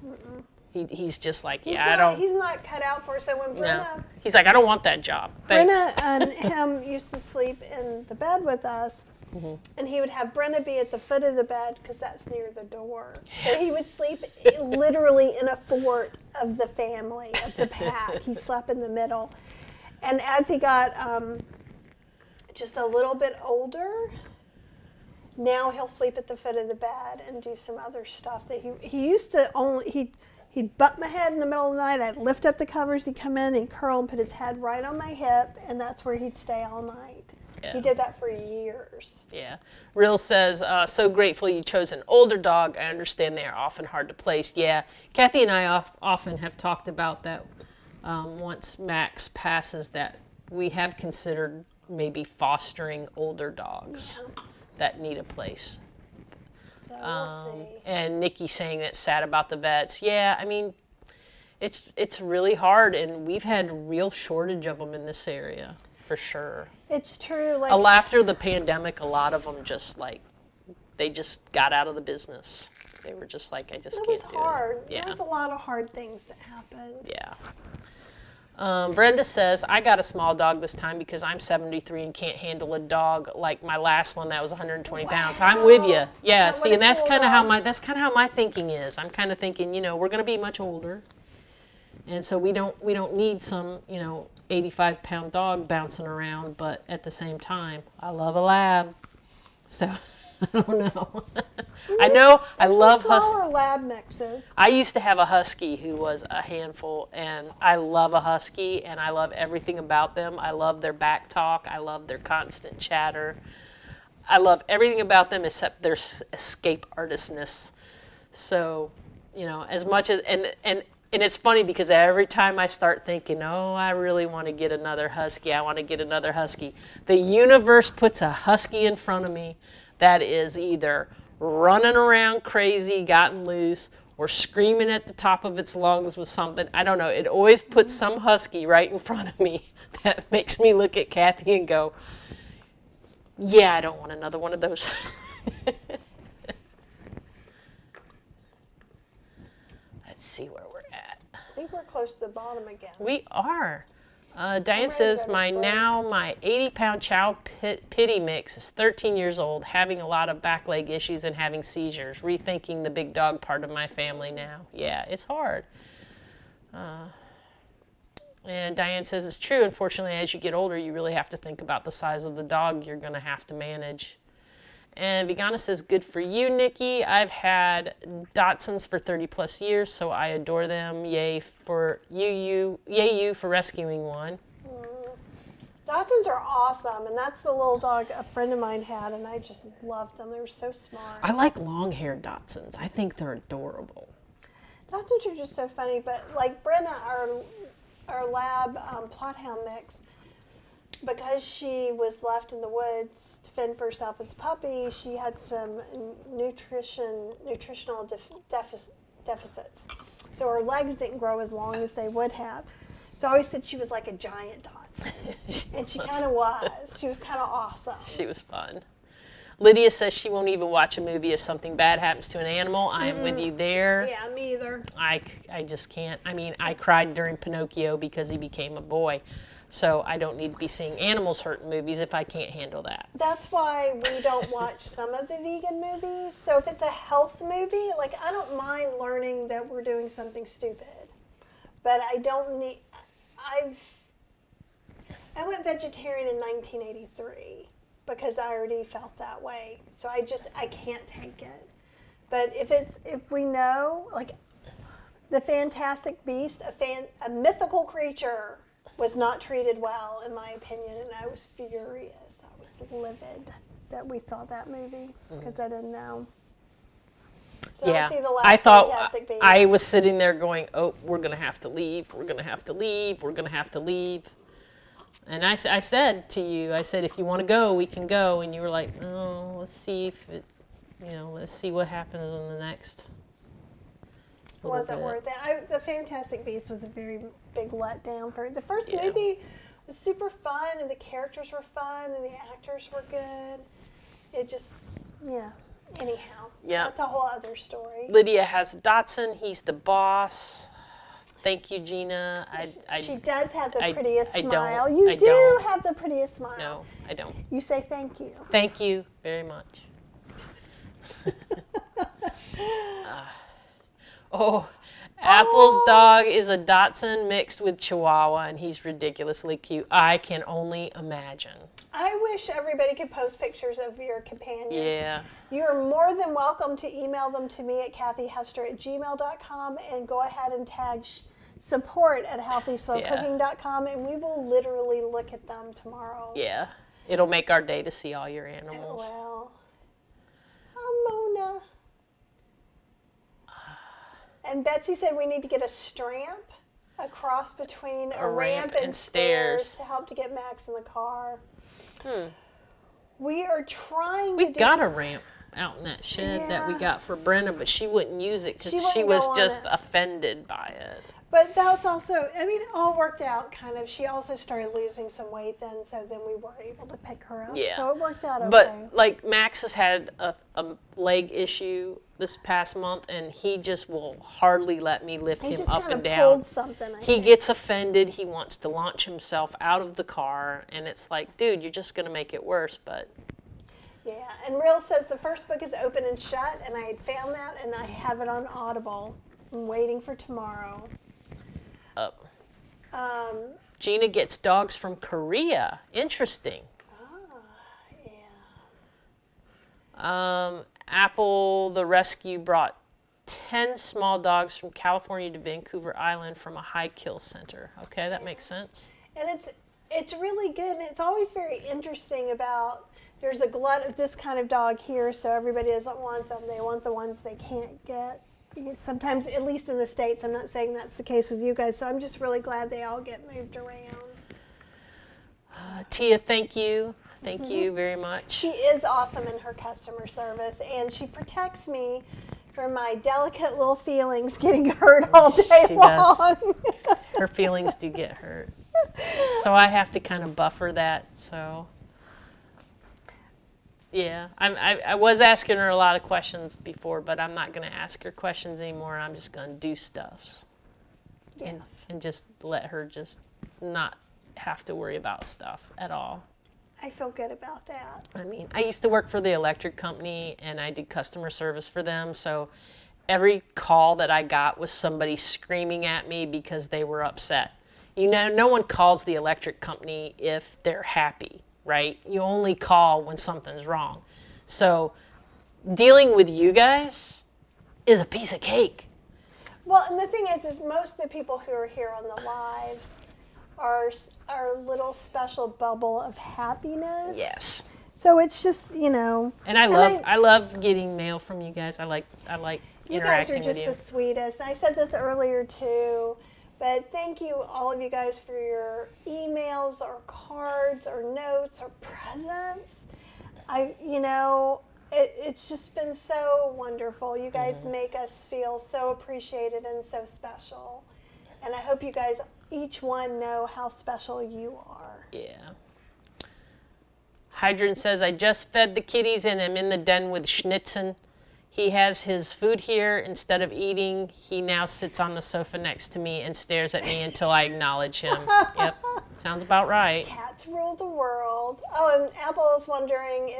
He's just like, He's not cut out for it. So when Brenna... No. He's like, I don't want that job. Thanks. Brenna and him used to sleep in the bed with us. Mm-hmm. And he would have Brenna be at the foot of the bed because that's near the door. So he would sleep literally in a fort of the family, of the pack. He slept in the middle. And as he got just a little bit older, now he'll sleep at the foot of the bed and do some other stuff that he used to he'd butt my head in the middle of the night. I'd lift up the covers, he'd come in and curl and put his head right on my hip, and that's where he'd stay all night. Yeah. He did that for years. Yeah. Real says, so grateful you chose an older dog. I understand they are often hard to place. Yeah. Kathy and I often have talked about that once Max passes, that we have considered maybe fostering older dogs that need a place. So we'll see. And Nikki saying that's sad about the vets. Yeah, I mean, it's really hard, and we've had real shortage of them in this area, for sure. It's true. After the pandemic, a lot of them they just got out of the business. They were just like, I just can't do it. It was hard. Yeah. There was a lot of hard things that happened. Yeah. Brenda says, I got a small dog this time because I'm 73 and can't handle a dog like my last one that was 120 pounds. I'm with you. Yeah, see, and that's kind of how my thinking is. I'm kind of thinking, we're going to be much older. And so we don't need some, 85-pound dog bouncing around, but at the same time, I love a lab. So I don't know. I love smaller lab mixes. I used to have a husky who was a handful, and I love a husky, and I love everything about them. I love their back talk. I love their constant chatter. I love everything about them except their escape artistness. So, as much as and it's funny because every time I start thinking, I really want to get another husky, the universe puts a husky in front of me that is either running around crazy, gotten loose, or screaming at the top of its lungs with something. I don't know. It always puts some husky right in front of me that makes me look at Kathy and go, yeah, I don't want another one of those. Let's see where we're at. I think we're close to the bottom again. We are. Diane says, my 80-pound chow pity mix is 13 years old, having a lot of back leg issues and having seizures. Rethinking the big dog part of my family now. Yeah, it's hard. And Diane says, it's true. Unfortunately, as you get older, you really have to think about the size of the dog you're going to have to manage. And Vegana says, good for you, Nikki. I've had Dachshunds for 30 plus years, so I adore them. Yay for you for rescuing one. Dachshunds are awesome, and that's the little dog a friend of mine had, and I just loved them. They were so smart. I like long-haired Dachshunds. I think they're adorable. Dachshunds are just so funny, but like Brenna, our lab plot hound mix, because she was left in the woods to fend for herself as a puppy, she had some nutritional deficits. So her legs didn't grow as long as they would have. So I always said she was like a giant Dachshund. And she kind of was. She was kind of awesome. She was fun. Lydia says she won't even watch a movie if something bad happens to an animal. I am with you there. Yeah, me either. I just can't. I mean, I cried during Pinocchio because he became a boy. So I don't need to be seeing animals hurt in movies if I can't handle that. That's why we don't watch some of the vegan movies. So if it's a health movie, like I don't mind learning that we're doing something stupid. But I don't need... I went vegetarian in 1983 because I already felt that way. So I can't take it. But if we know, like the Fantastic Beast, a mythical creature was not treated well, in my opinion, and I was furious. I was livid that we saw that movie because I didn't know. So Yeah, I see the last I thought Fantastic Beast. I was sitting there going, "Oh, we're gonna have to leave. We're gonna have to leave. We're gonna have to leave." And I said to you, I said, "If you want to go, we can go." And you were like, "Oh, let's see if it, let's see what happens in the next." It wasn't worth it. The Fantastic Beasts was a very big letdown for the first movie. Was super fun, and the characters were fun, and the actors were good. It just, anyhow. Yeah. That's a whole other story. Lydia has a Dachshund. He's the boss. Thank you, Gina. She does have the I- prettiest I don't- smile. You I do don't. have the prettiest smile. No, I don't. You say thank you. Thank you very much. Apple's dog is a Dachshund mixed with Chihuahua, and he's ridiculously cute. I can only imagine. I wish everybody could post pictures of your companions. Yeah. You're more than welcome to email them to me at kathyhester@gmail.com and go ahead and tag support@healthyslowcooking.com and we will literally look at them tomorrow. Yeah. It'll make our day to see all your animals. Well, oh, Mona. And Betsy said we need to get a stramp, a cross between a ramp and stairs to help to get Max in the car. We are trying We to do... got a ramp out in that shed that we got for Brenna, but she wouldn't use it because she wouldn't was go on just it. offended by it. But that was also, it all worked out kind of. She also started losing some weight then, so then we were able to pick her up. Yeah. So it worked out okay. But like Max has had a leg issue this past month, and he just will hardly let me lift he him just up kind and of down. pulled something, I He think. gets offended. He wants to launch himself out of the car, and it's like, dude, you're just gonna make it worse. But Yeah, and Real says the first book is open and shut, and I had found that, and I have it on Audible. I'm waiting for tomorrow. up. Um, Gina gets dogs from Korea. Interesting. yeah. Apple the Rescue brought 10 small dogs from California to Vancouver Island from a high kill center. Okay, that makes sense. And it's really good, and it's always very interesting about, there's a glut of this kind of dog here, so everybody doesn't want them. They want the ones they can't get. Sometimes, at least in the States, I'm not saying that's the case with you guys, so I'm just really glad they all get moved around. Tia, thank you. Thank you very much. She is awesome in her customer service, and she protects me from my delicate little feelings getting hurt all day She long. does. Her feelings do get hurt. So I have to kind of buffer that, so. Yeah, I was asking her a lot of questions before, but I'm not going to ask her questions anymore. I'm just going to do stuffs. Yes. And just let her just not have to worry about stuff at all. I feel good about that. I mean, I used to work for the electric company, and I did customer service for them, so every call that I got was somebody screaming at me because they were upset. No one calls the electric company if they're happy, right? You only call when something's wrong. So dealing with you guys is a piece of cake. Well, and the thing is most of the people who are here on the lives our little special bubble of happiness. Yes. So it's just, you know. And I love getting mail from you guys. I like You guys are interacting with just you. the sweetest. I said this earlier too, but thank you, all of you guys, for your emails or cards or notes or presents. It's just been so wonderful. You guys make us feel so appreciated and so special. And I hope you guys, each one, know how special you are. Yeah. Hydrant says, I just fed the kitties and am in the den with Schnitzen. He has his food here. Instead of eating, he now sits on the sofa next to me and stares at me until I acknowledge him. Yep, sounds about right. Cats rule the world. Oh, and Apple is wondering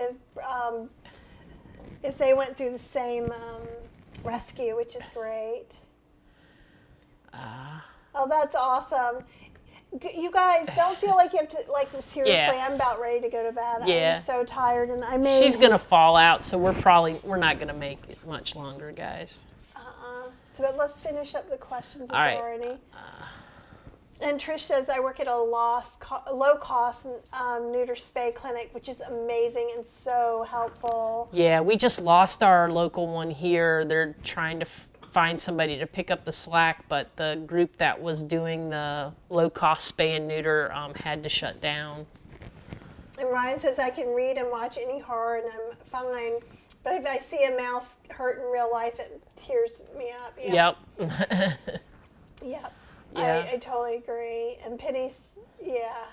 if they went through the same rescue, which is great. Oh, that's awesome. You guys don't feel like you have to, like, seriously, Yeah. I'm about ready to go to bed. Yeah. I'm so tired, and I may. She's going to fall out, so we're not going to make it much longer, guys. But let's finish up the questions if All right. there are any. And Trish says, I work at a low-cost neuter spay clinic, which is amazing and so helpful. Yeah, we just lost our local one here. They're trying to find somebody to pick up the slack, but the group that was doing the low-cost spay and neuter had to shut down. And Ryan says, I can read and watch any horror and I'm fine. But if I see a mouse hurt in real life, it tears me up. Yep. Yep. Yeah. I totally agree. And Penny's, yeah.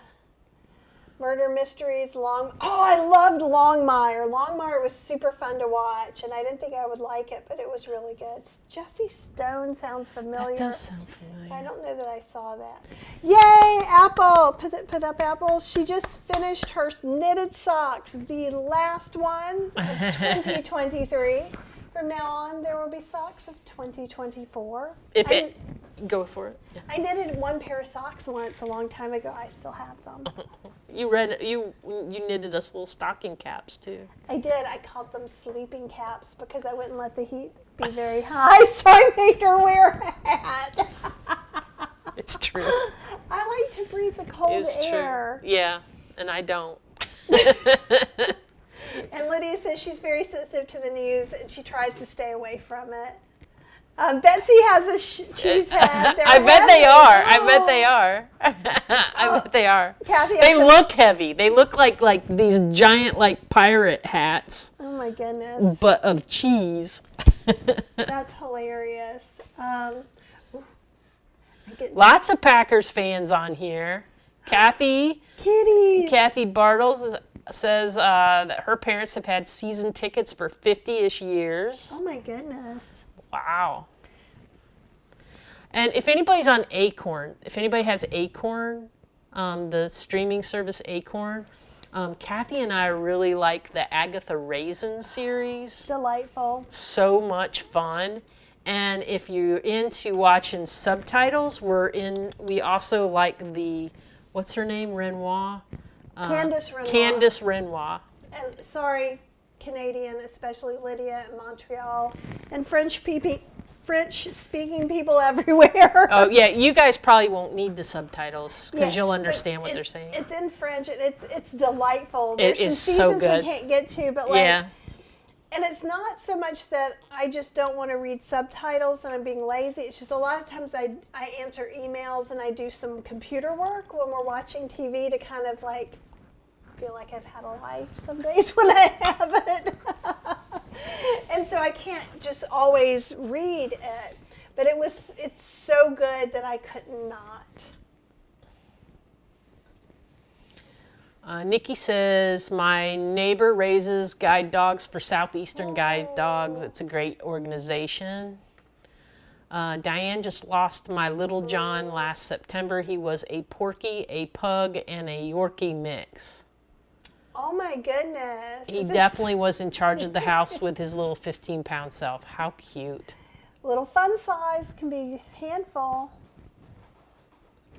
Murder Mysteries, Oh, I loved Longmire. Longmire was super fun to watch, and I didn't think I would like it, but it was really good. Jessie Stone sounds familiar. That does sound familiar. I don't know that I saw that. Yay, Apple! Put up Apple. She just finished her knitted socks, the last ones of 2023. From now on, there will be socks of 2024. Go for it. Yeah. I knitted one pair of socks once a long time ago. I still have them. You knitted us little stocking caps too. I did. I called them sleeping caps because I wouldn't let the heat be very high, so I made her wear a hat. It's true. I like to breathe the cold It's air. true. Yeah, and I don't. And Lydia says she's very sensitive to the news and she tries to stay away from it. Betsy has a cheese head. I bet they are. I bet they are. I bet they are. Kathy, They look heavy. They look like these giant like pirate hats, oh my goodness, but of cheese. that's hilarious. Lots of Packers fans on here. Kathy Bartles says that her parents have had season tickets for 50-ish years. Oh my goodness. Wow. And if anybody's on Acorn, if anybody has Acorn, the streaming service Acorn, Kathy and I really like the Agatha Raisin series. Delightful. So much fun. And if you're into watching subtitles, we also like the, what's her name, Renoir? Candace Renoir. Candace Renoir. And sorry, Canadian, especially Lydia in Montreal, and French-speaking people everywhere. Oh yeah, you guys probably won't need the subtitles because Yeah, you'll understand what they're saying. It's in French, and it's delightful. It There's is some so seasons good. we can't get to, but like, Yeah. and it's not so much that I just don't want to read subtitles and I'm being lazy. It's just a lot of times I answer emails and I do some computer work when we're watching TV to kind of like feel like I've had a life some days when I haven't. And so I can't just always read it. But it's so good that I could not. Nikki says, my neighbor raises guide dogs for Southeastern Guide Dogs. It's a great organization. Diane just lost my little John last September. He was a Porky, a Pug, and a Yorkie mix. Oh my goodness. He definitely was in charge of the house with his little 15-pound self. How cute. Little fun size can be a handful.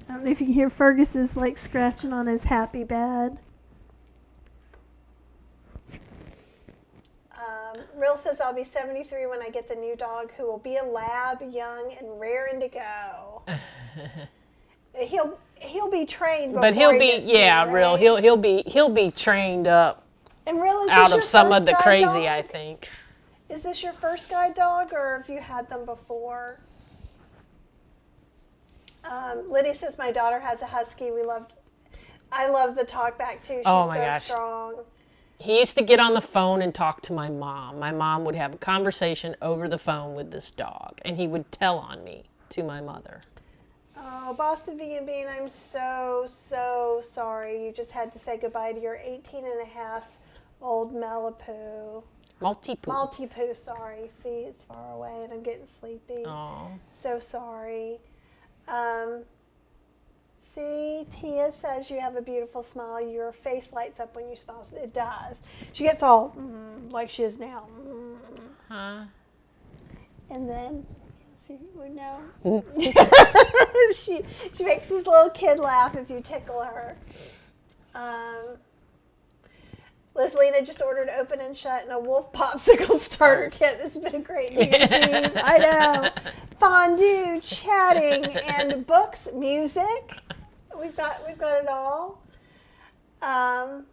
I don't know if you can hear Fergus is like scratching on his happy bed. Real says I'll be 73 when I get the new dog who will be a lab, young and raring to go. He'll be trained, But before he'll he be, gets to yeah, you, real. right? He'll be trained up And real, is out this your of some first of the guide crazy, dog? I think. Is this your first guide dog, or have you had them before? Lydia says my daughter has a husky. I love the talk back too. She's Oh my so gosh. strong. He used to get on the phone and talk to my mom. My mom would have a conversation over the phone with this dog, and he would tell on me to my mother. Oh, Boston Vegan Bean, I'm so sorry. You just had to say goodbye to your 18-and-a-half-old Malipoo. Maltipoo, sorry. See, it's far away and I'm getting sleepy. Oh. So sorry. See, Tia says you have a beautiful smile. Your face lights up when you smile. It does. She gets all like she is now. Huh? And then, see, no. she makes this little kid laugh if you tickle her. Liz-Lena just ordered Open and Shut and a Wolf Popsicle starter kit. This has been a great New Year's Eve. I know. Fondue, chatting, and books, music. We've got it all. Oh,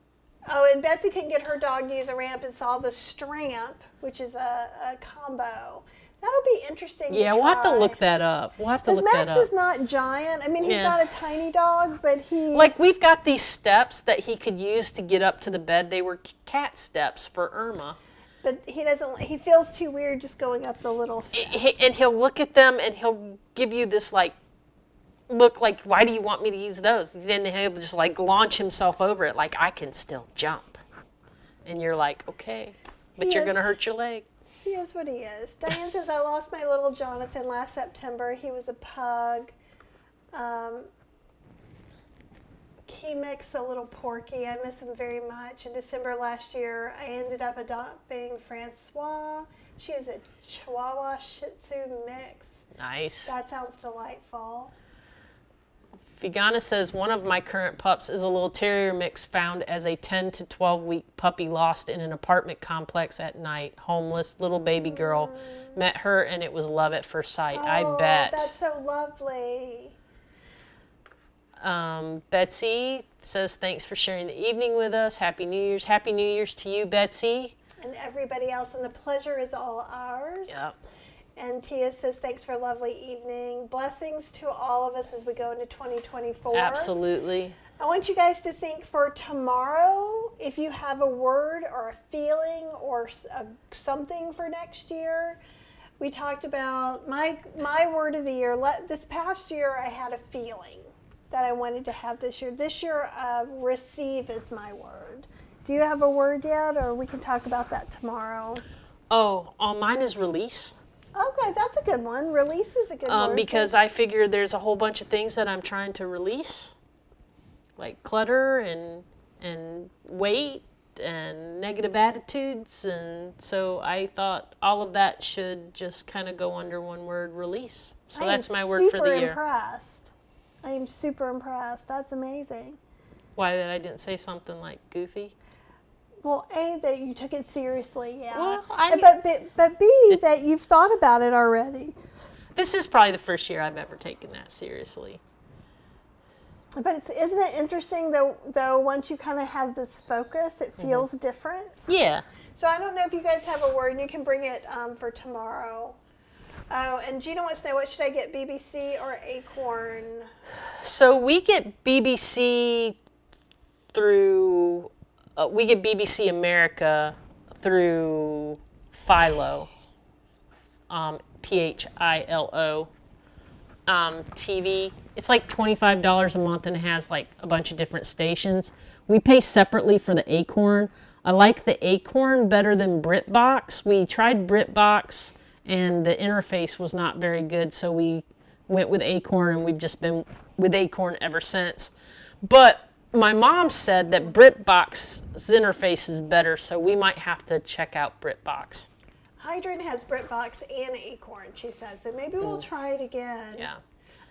and Betsy couldn't get her dog to use a ramp and saw the Stramp, which is a combo. That'll be interesting. Yeah, we'll have to look that up. Because Max is not giant. I mean, he's not a tiny dog, but like, we've got these steps that he could use to get up to the bed. They were cat steps for Irma. But he feels too weird just going up the little steps. And he'll look at them and he'll give you this look like, why do you want me to use those? Then he'll just launch himself over it like, I can still jump. And you're like, okay, but you're going to hurt your leg. He is what he is. Diane says, I lost my little Jonathan last September. He was a pug. Mix a little porky. I miss him very much. In December last year, I ended up adopting Francois. She is a Chihuahua Shih Tzu mix. Nice. That sounds delightful. Vigana says, one of my current pups is a little terrier mix found as a 10 to 12 week puppy lost in an apartment complex at night. Homeless little baby girl. Met her and it was love at first sight. I bet. That's so lovely. Betsy says, thanks for sharing the evening with us. Happy New Year's. Happy New Year's to you, Betsy. And everybody else, and the pleasure is all ours. Yep. And Tia says, thanks for a lovely evening. Blessings to all of us as we go into 2024. Absolutely. I want you guys to think for tomorrow, if you have a word or a feeling or something for next year. We talked about my word of the year. This past year, I had a feeling that I wanted to have this year. This year, receive is my word. Do you have a word yet, or we can talk about that tomorrow? Oh, mine is release. Okay, that's a good one. Release is a good word. Because I figure there's a whole bunch of things that I'm trying to release, like clutter and weight and negative attitudes, and so I thought all of that should just kind of go under one word, release. So that's my word for the year. I am super impressed. That's amazing. Why that I didn't say something like goofy? Well, A, that you took it seriously, yeah. Well, but B, that you've thought about it already. This is probably the first year I've ever taken that seriously. But isn't it interesting, though, once you kind of have this focus, it feels different? Yeah. So I don't know if you guys have a word, and you can bring it for tomorrow. Oh, and Gina wants to know, what should I get, BBC or Acorn? So we get BBC through, we get BBC America through Philo, Philo, TV. It's like $25 a month and it has like a bunch of different stations. We pay separately for the Acorn. I like the Acorn better than BritBox. We tried BritBox and the interface was not very good, so we went with Acorn and we've just been with Acorn ever since. But my mom said that BritBox's interface is better, so we might have to check out BritBox. Hydrant has BritBox and Acorn, she says, so maybe we'll try it again. Yeah.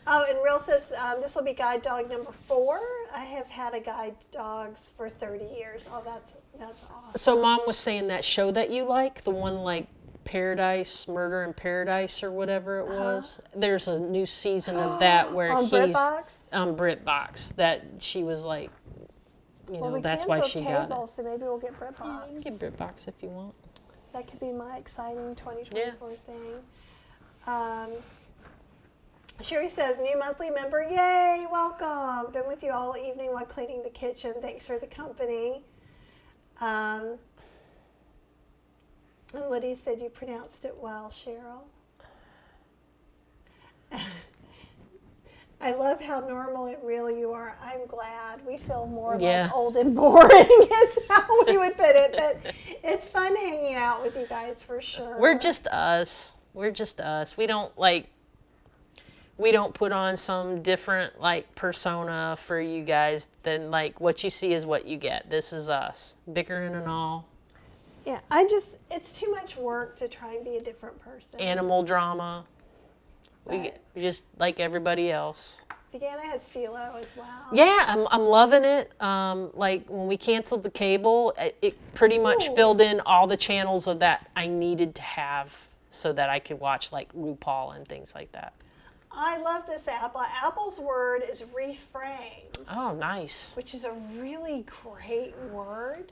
Oh, and Real says this will be guide dog number 4. I have had a guide dogs for 30 years. Oh, that's awesome. So Mom was saying that show that you like, the one like Paradise, Murder in Paradise or whatever it was. There's a new season of that where On he's BritBox? on BritBox that she was like, Well, we that's why she canceled got cable, it. so maybe we'll get Yeah, BritBox. you can get BritBox if you want. That could be my exciting 2024 thing. Sherry says, new monthly member, yay, welcome. Been with you all evening while cleaning the kitchen. Thanks for the company. And Lydia said you pronounced it well, Cheryl. I love how normal and real you are. I'm glad. We feel more Yeah. like old and boring is how we would put it. But it's fun hanging out with you guys for sure. We're just us. We're just us. We don't put on some different like persona for you guys than like what you see is what you get. This is us. Bickering and all. Yeah, it's too much work to try and be a different person. Animal drama. We just like everybody else. Deanna has philo as well. Yeah, I'm loving it. Like when we canceled the cable, it pretty much filled in all the channels of that I needed to have so that I could watch like RuPaul and things like that. I love this app. Apple's word is reframe, Oh, nice. which is a really great word.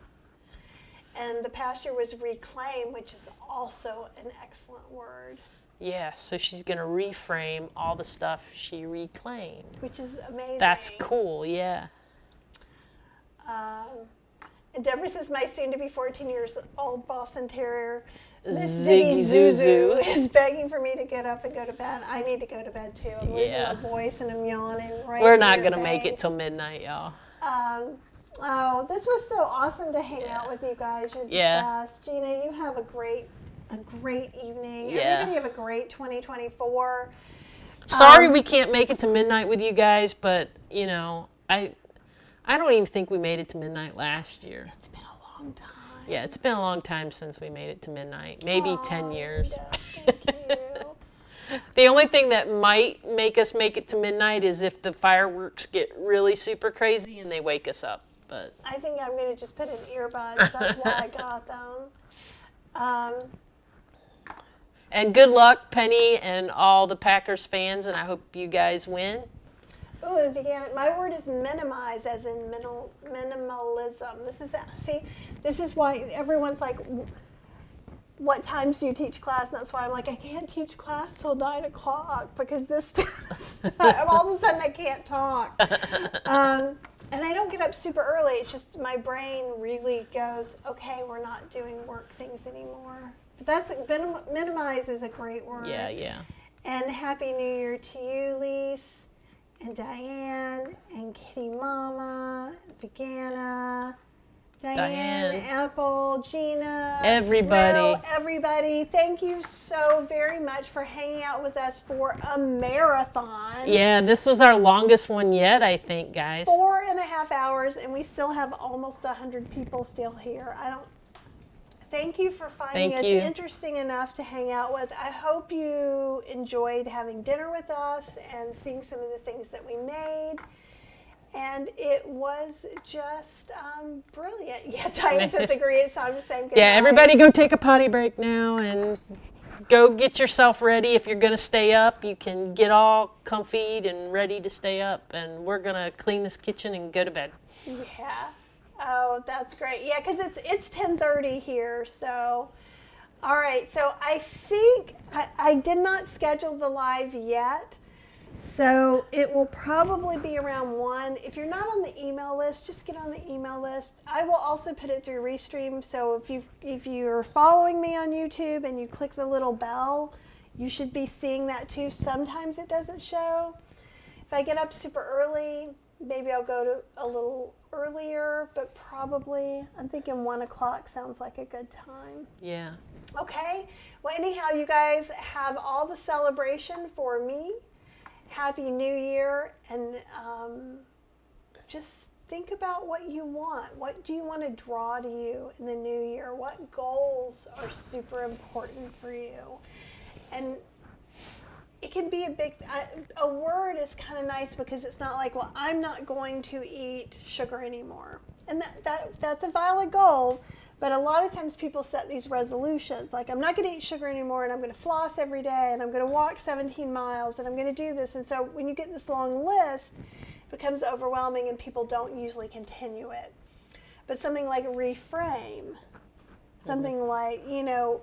And the past year was reclaim, which is also an excellent word. Yeah, so she's going to reframe all the stuff she reclaimed. Which is amazing. That's cool, yeah. And Deborah says, my soon-to-be 14 years old Boston Terrier, Miss Ziggy Ziggy Zuzu. Zuzu, is begging for me to get up and go to bed. I need to go to bed too. I'm losing Yeah. my voice and I'm yawning right We're in not your going to make it face. till midnight, y'all. Oh, this was so awesome to hang out with you guys. You're the best. Gina, you have a great evening. Yeah. Everybody have a great 2024. Sorry we can't make it to midnight with you guys, but, you know, I don't even think we made it to midnight last year. It's been a long time. Yeah, it's been a long time since we made it to midnight. Maybe 10 years. Linda, thank you. The only thing that might make us make it to midnight is if the fireworks get really super crazy and they wake us up. But I think I'm going to just put in earbuds. That's why I got them. and good luck, Penny, and all the Packers fans, and I hope you guys win. Oh, it began. My word is minimize, as in minimalism. This is why everyone's like, what times do you teach class? And that's why I'm like, I can't teach class till 9 o'clock because this, all of a sudden I can't talk. And I don't get up super early. It's just my brain really goes, okay, we're not doing work things anymore. But minimize is a great word. Yeah, yeah. And Happy New Year to you, Lise, and Diane, and Kitty Mama, Vegana, Diane, Apple, Gina, Everybody. Rel, everybody. Thank you so very much for hanging out with us for a marathon. Yeah, this was our longest one yet, I think, guys. 4.5 hours, and we still have almost 100 people still here. Thank you for finding us interesting enough to hang out with. I hope you enjoyed having dinner with us and seeing some of the things that we made. And it was just brilliant. Yeah, Diane says agree. It's time to say goodbye. Yeah, everybody go take a potty break now and go get yourself ready. If you're going to stay up, you can get all comfied and ready to stay up. And we're going to clean this kitchen and go to bed. Yeah. Oh, that's great. Yeah, because it's 10:30 here. So, all right. So I think I did not schedule the live yet. So it will probably be around 1. If you're not on the email list, just get on the email list. I will also put it through Restream. So if you're following me on YouTube and you click the little bell, you should be seeing that too. Sometimes it doesn't show. If I get up super early, maybe I'll go to a little earlier, but probably I'm thinking 1 o'clock sounds like a good time. Yeah. Okay. Well, anyhow, you guys have all the celebration for me. Happy New Year, and just think about what you want. What do you want to draw to you in the new year? What goals are super important for you? And it can be a word is kind of nice because it's not like, well, I'm not going to eat sugar anymore. And that's a valid goal, But a lot of times people set these resolutions, like I'm not going to eat sugar anymore, and I'm going to floss every day, and I'm going to walk 17 miles, and I'm going to do this. And so when you get this long list, it becomes overwhelming, and people don't usually continue it. But something like reframe, something like, you know,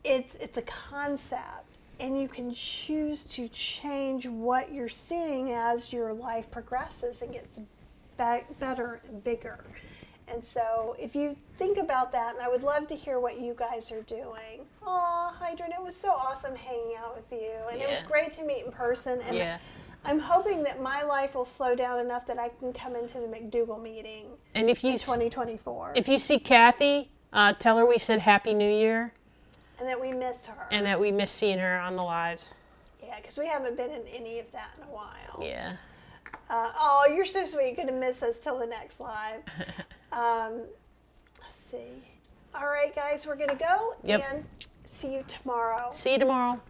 it's a concept, and you can choose to change what you're seeing as your life progresses and gets better and bigger. And so if you think about that, and I would love to hear what you guys are doing. Aw, Hydrin, it was so awesome hanging out with you. And it was Yeah. great to meet in person. And Yeah. I'm hoping that my life will slow down enough that I can come into the McDougall meeting And if you in 2024. if you see Kathy, tell her we said Happy New Year And that we miss her. and that we miss seeing her on the lives. Yeah, because we haven't been in any of that in a while. Yeah. Oh, you're so sweet. You're going to miss us till the next live. Let's see. All right, guys, we're going to go Yep. and see you tomorrow. See you tomorrow.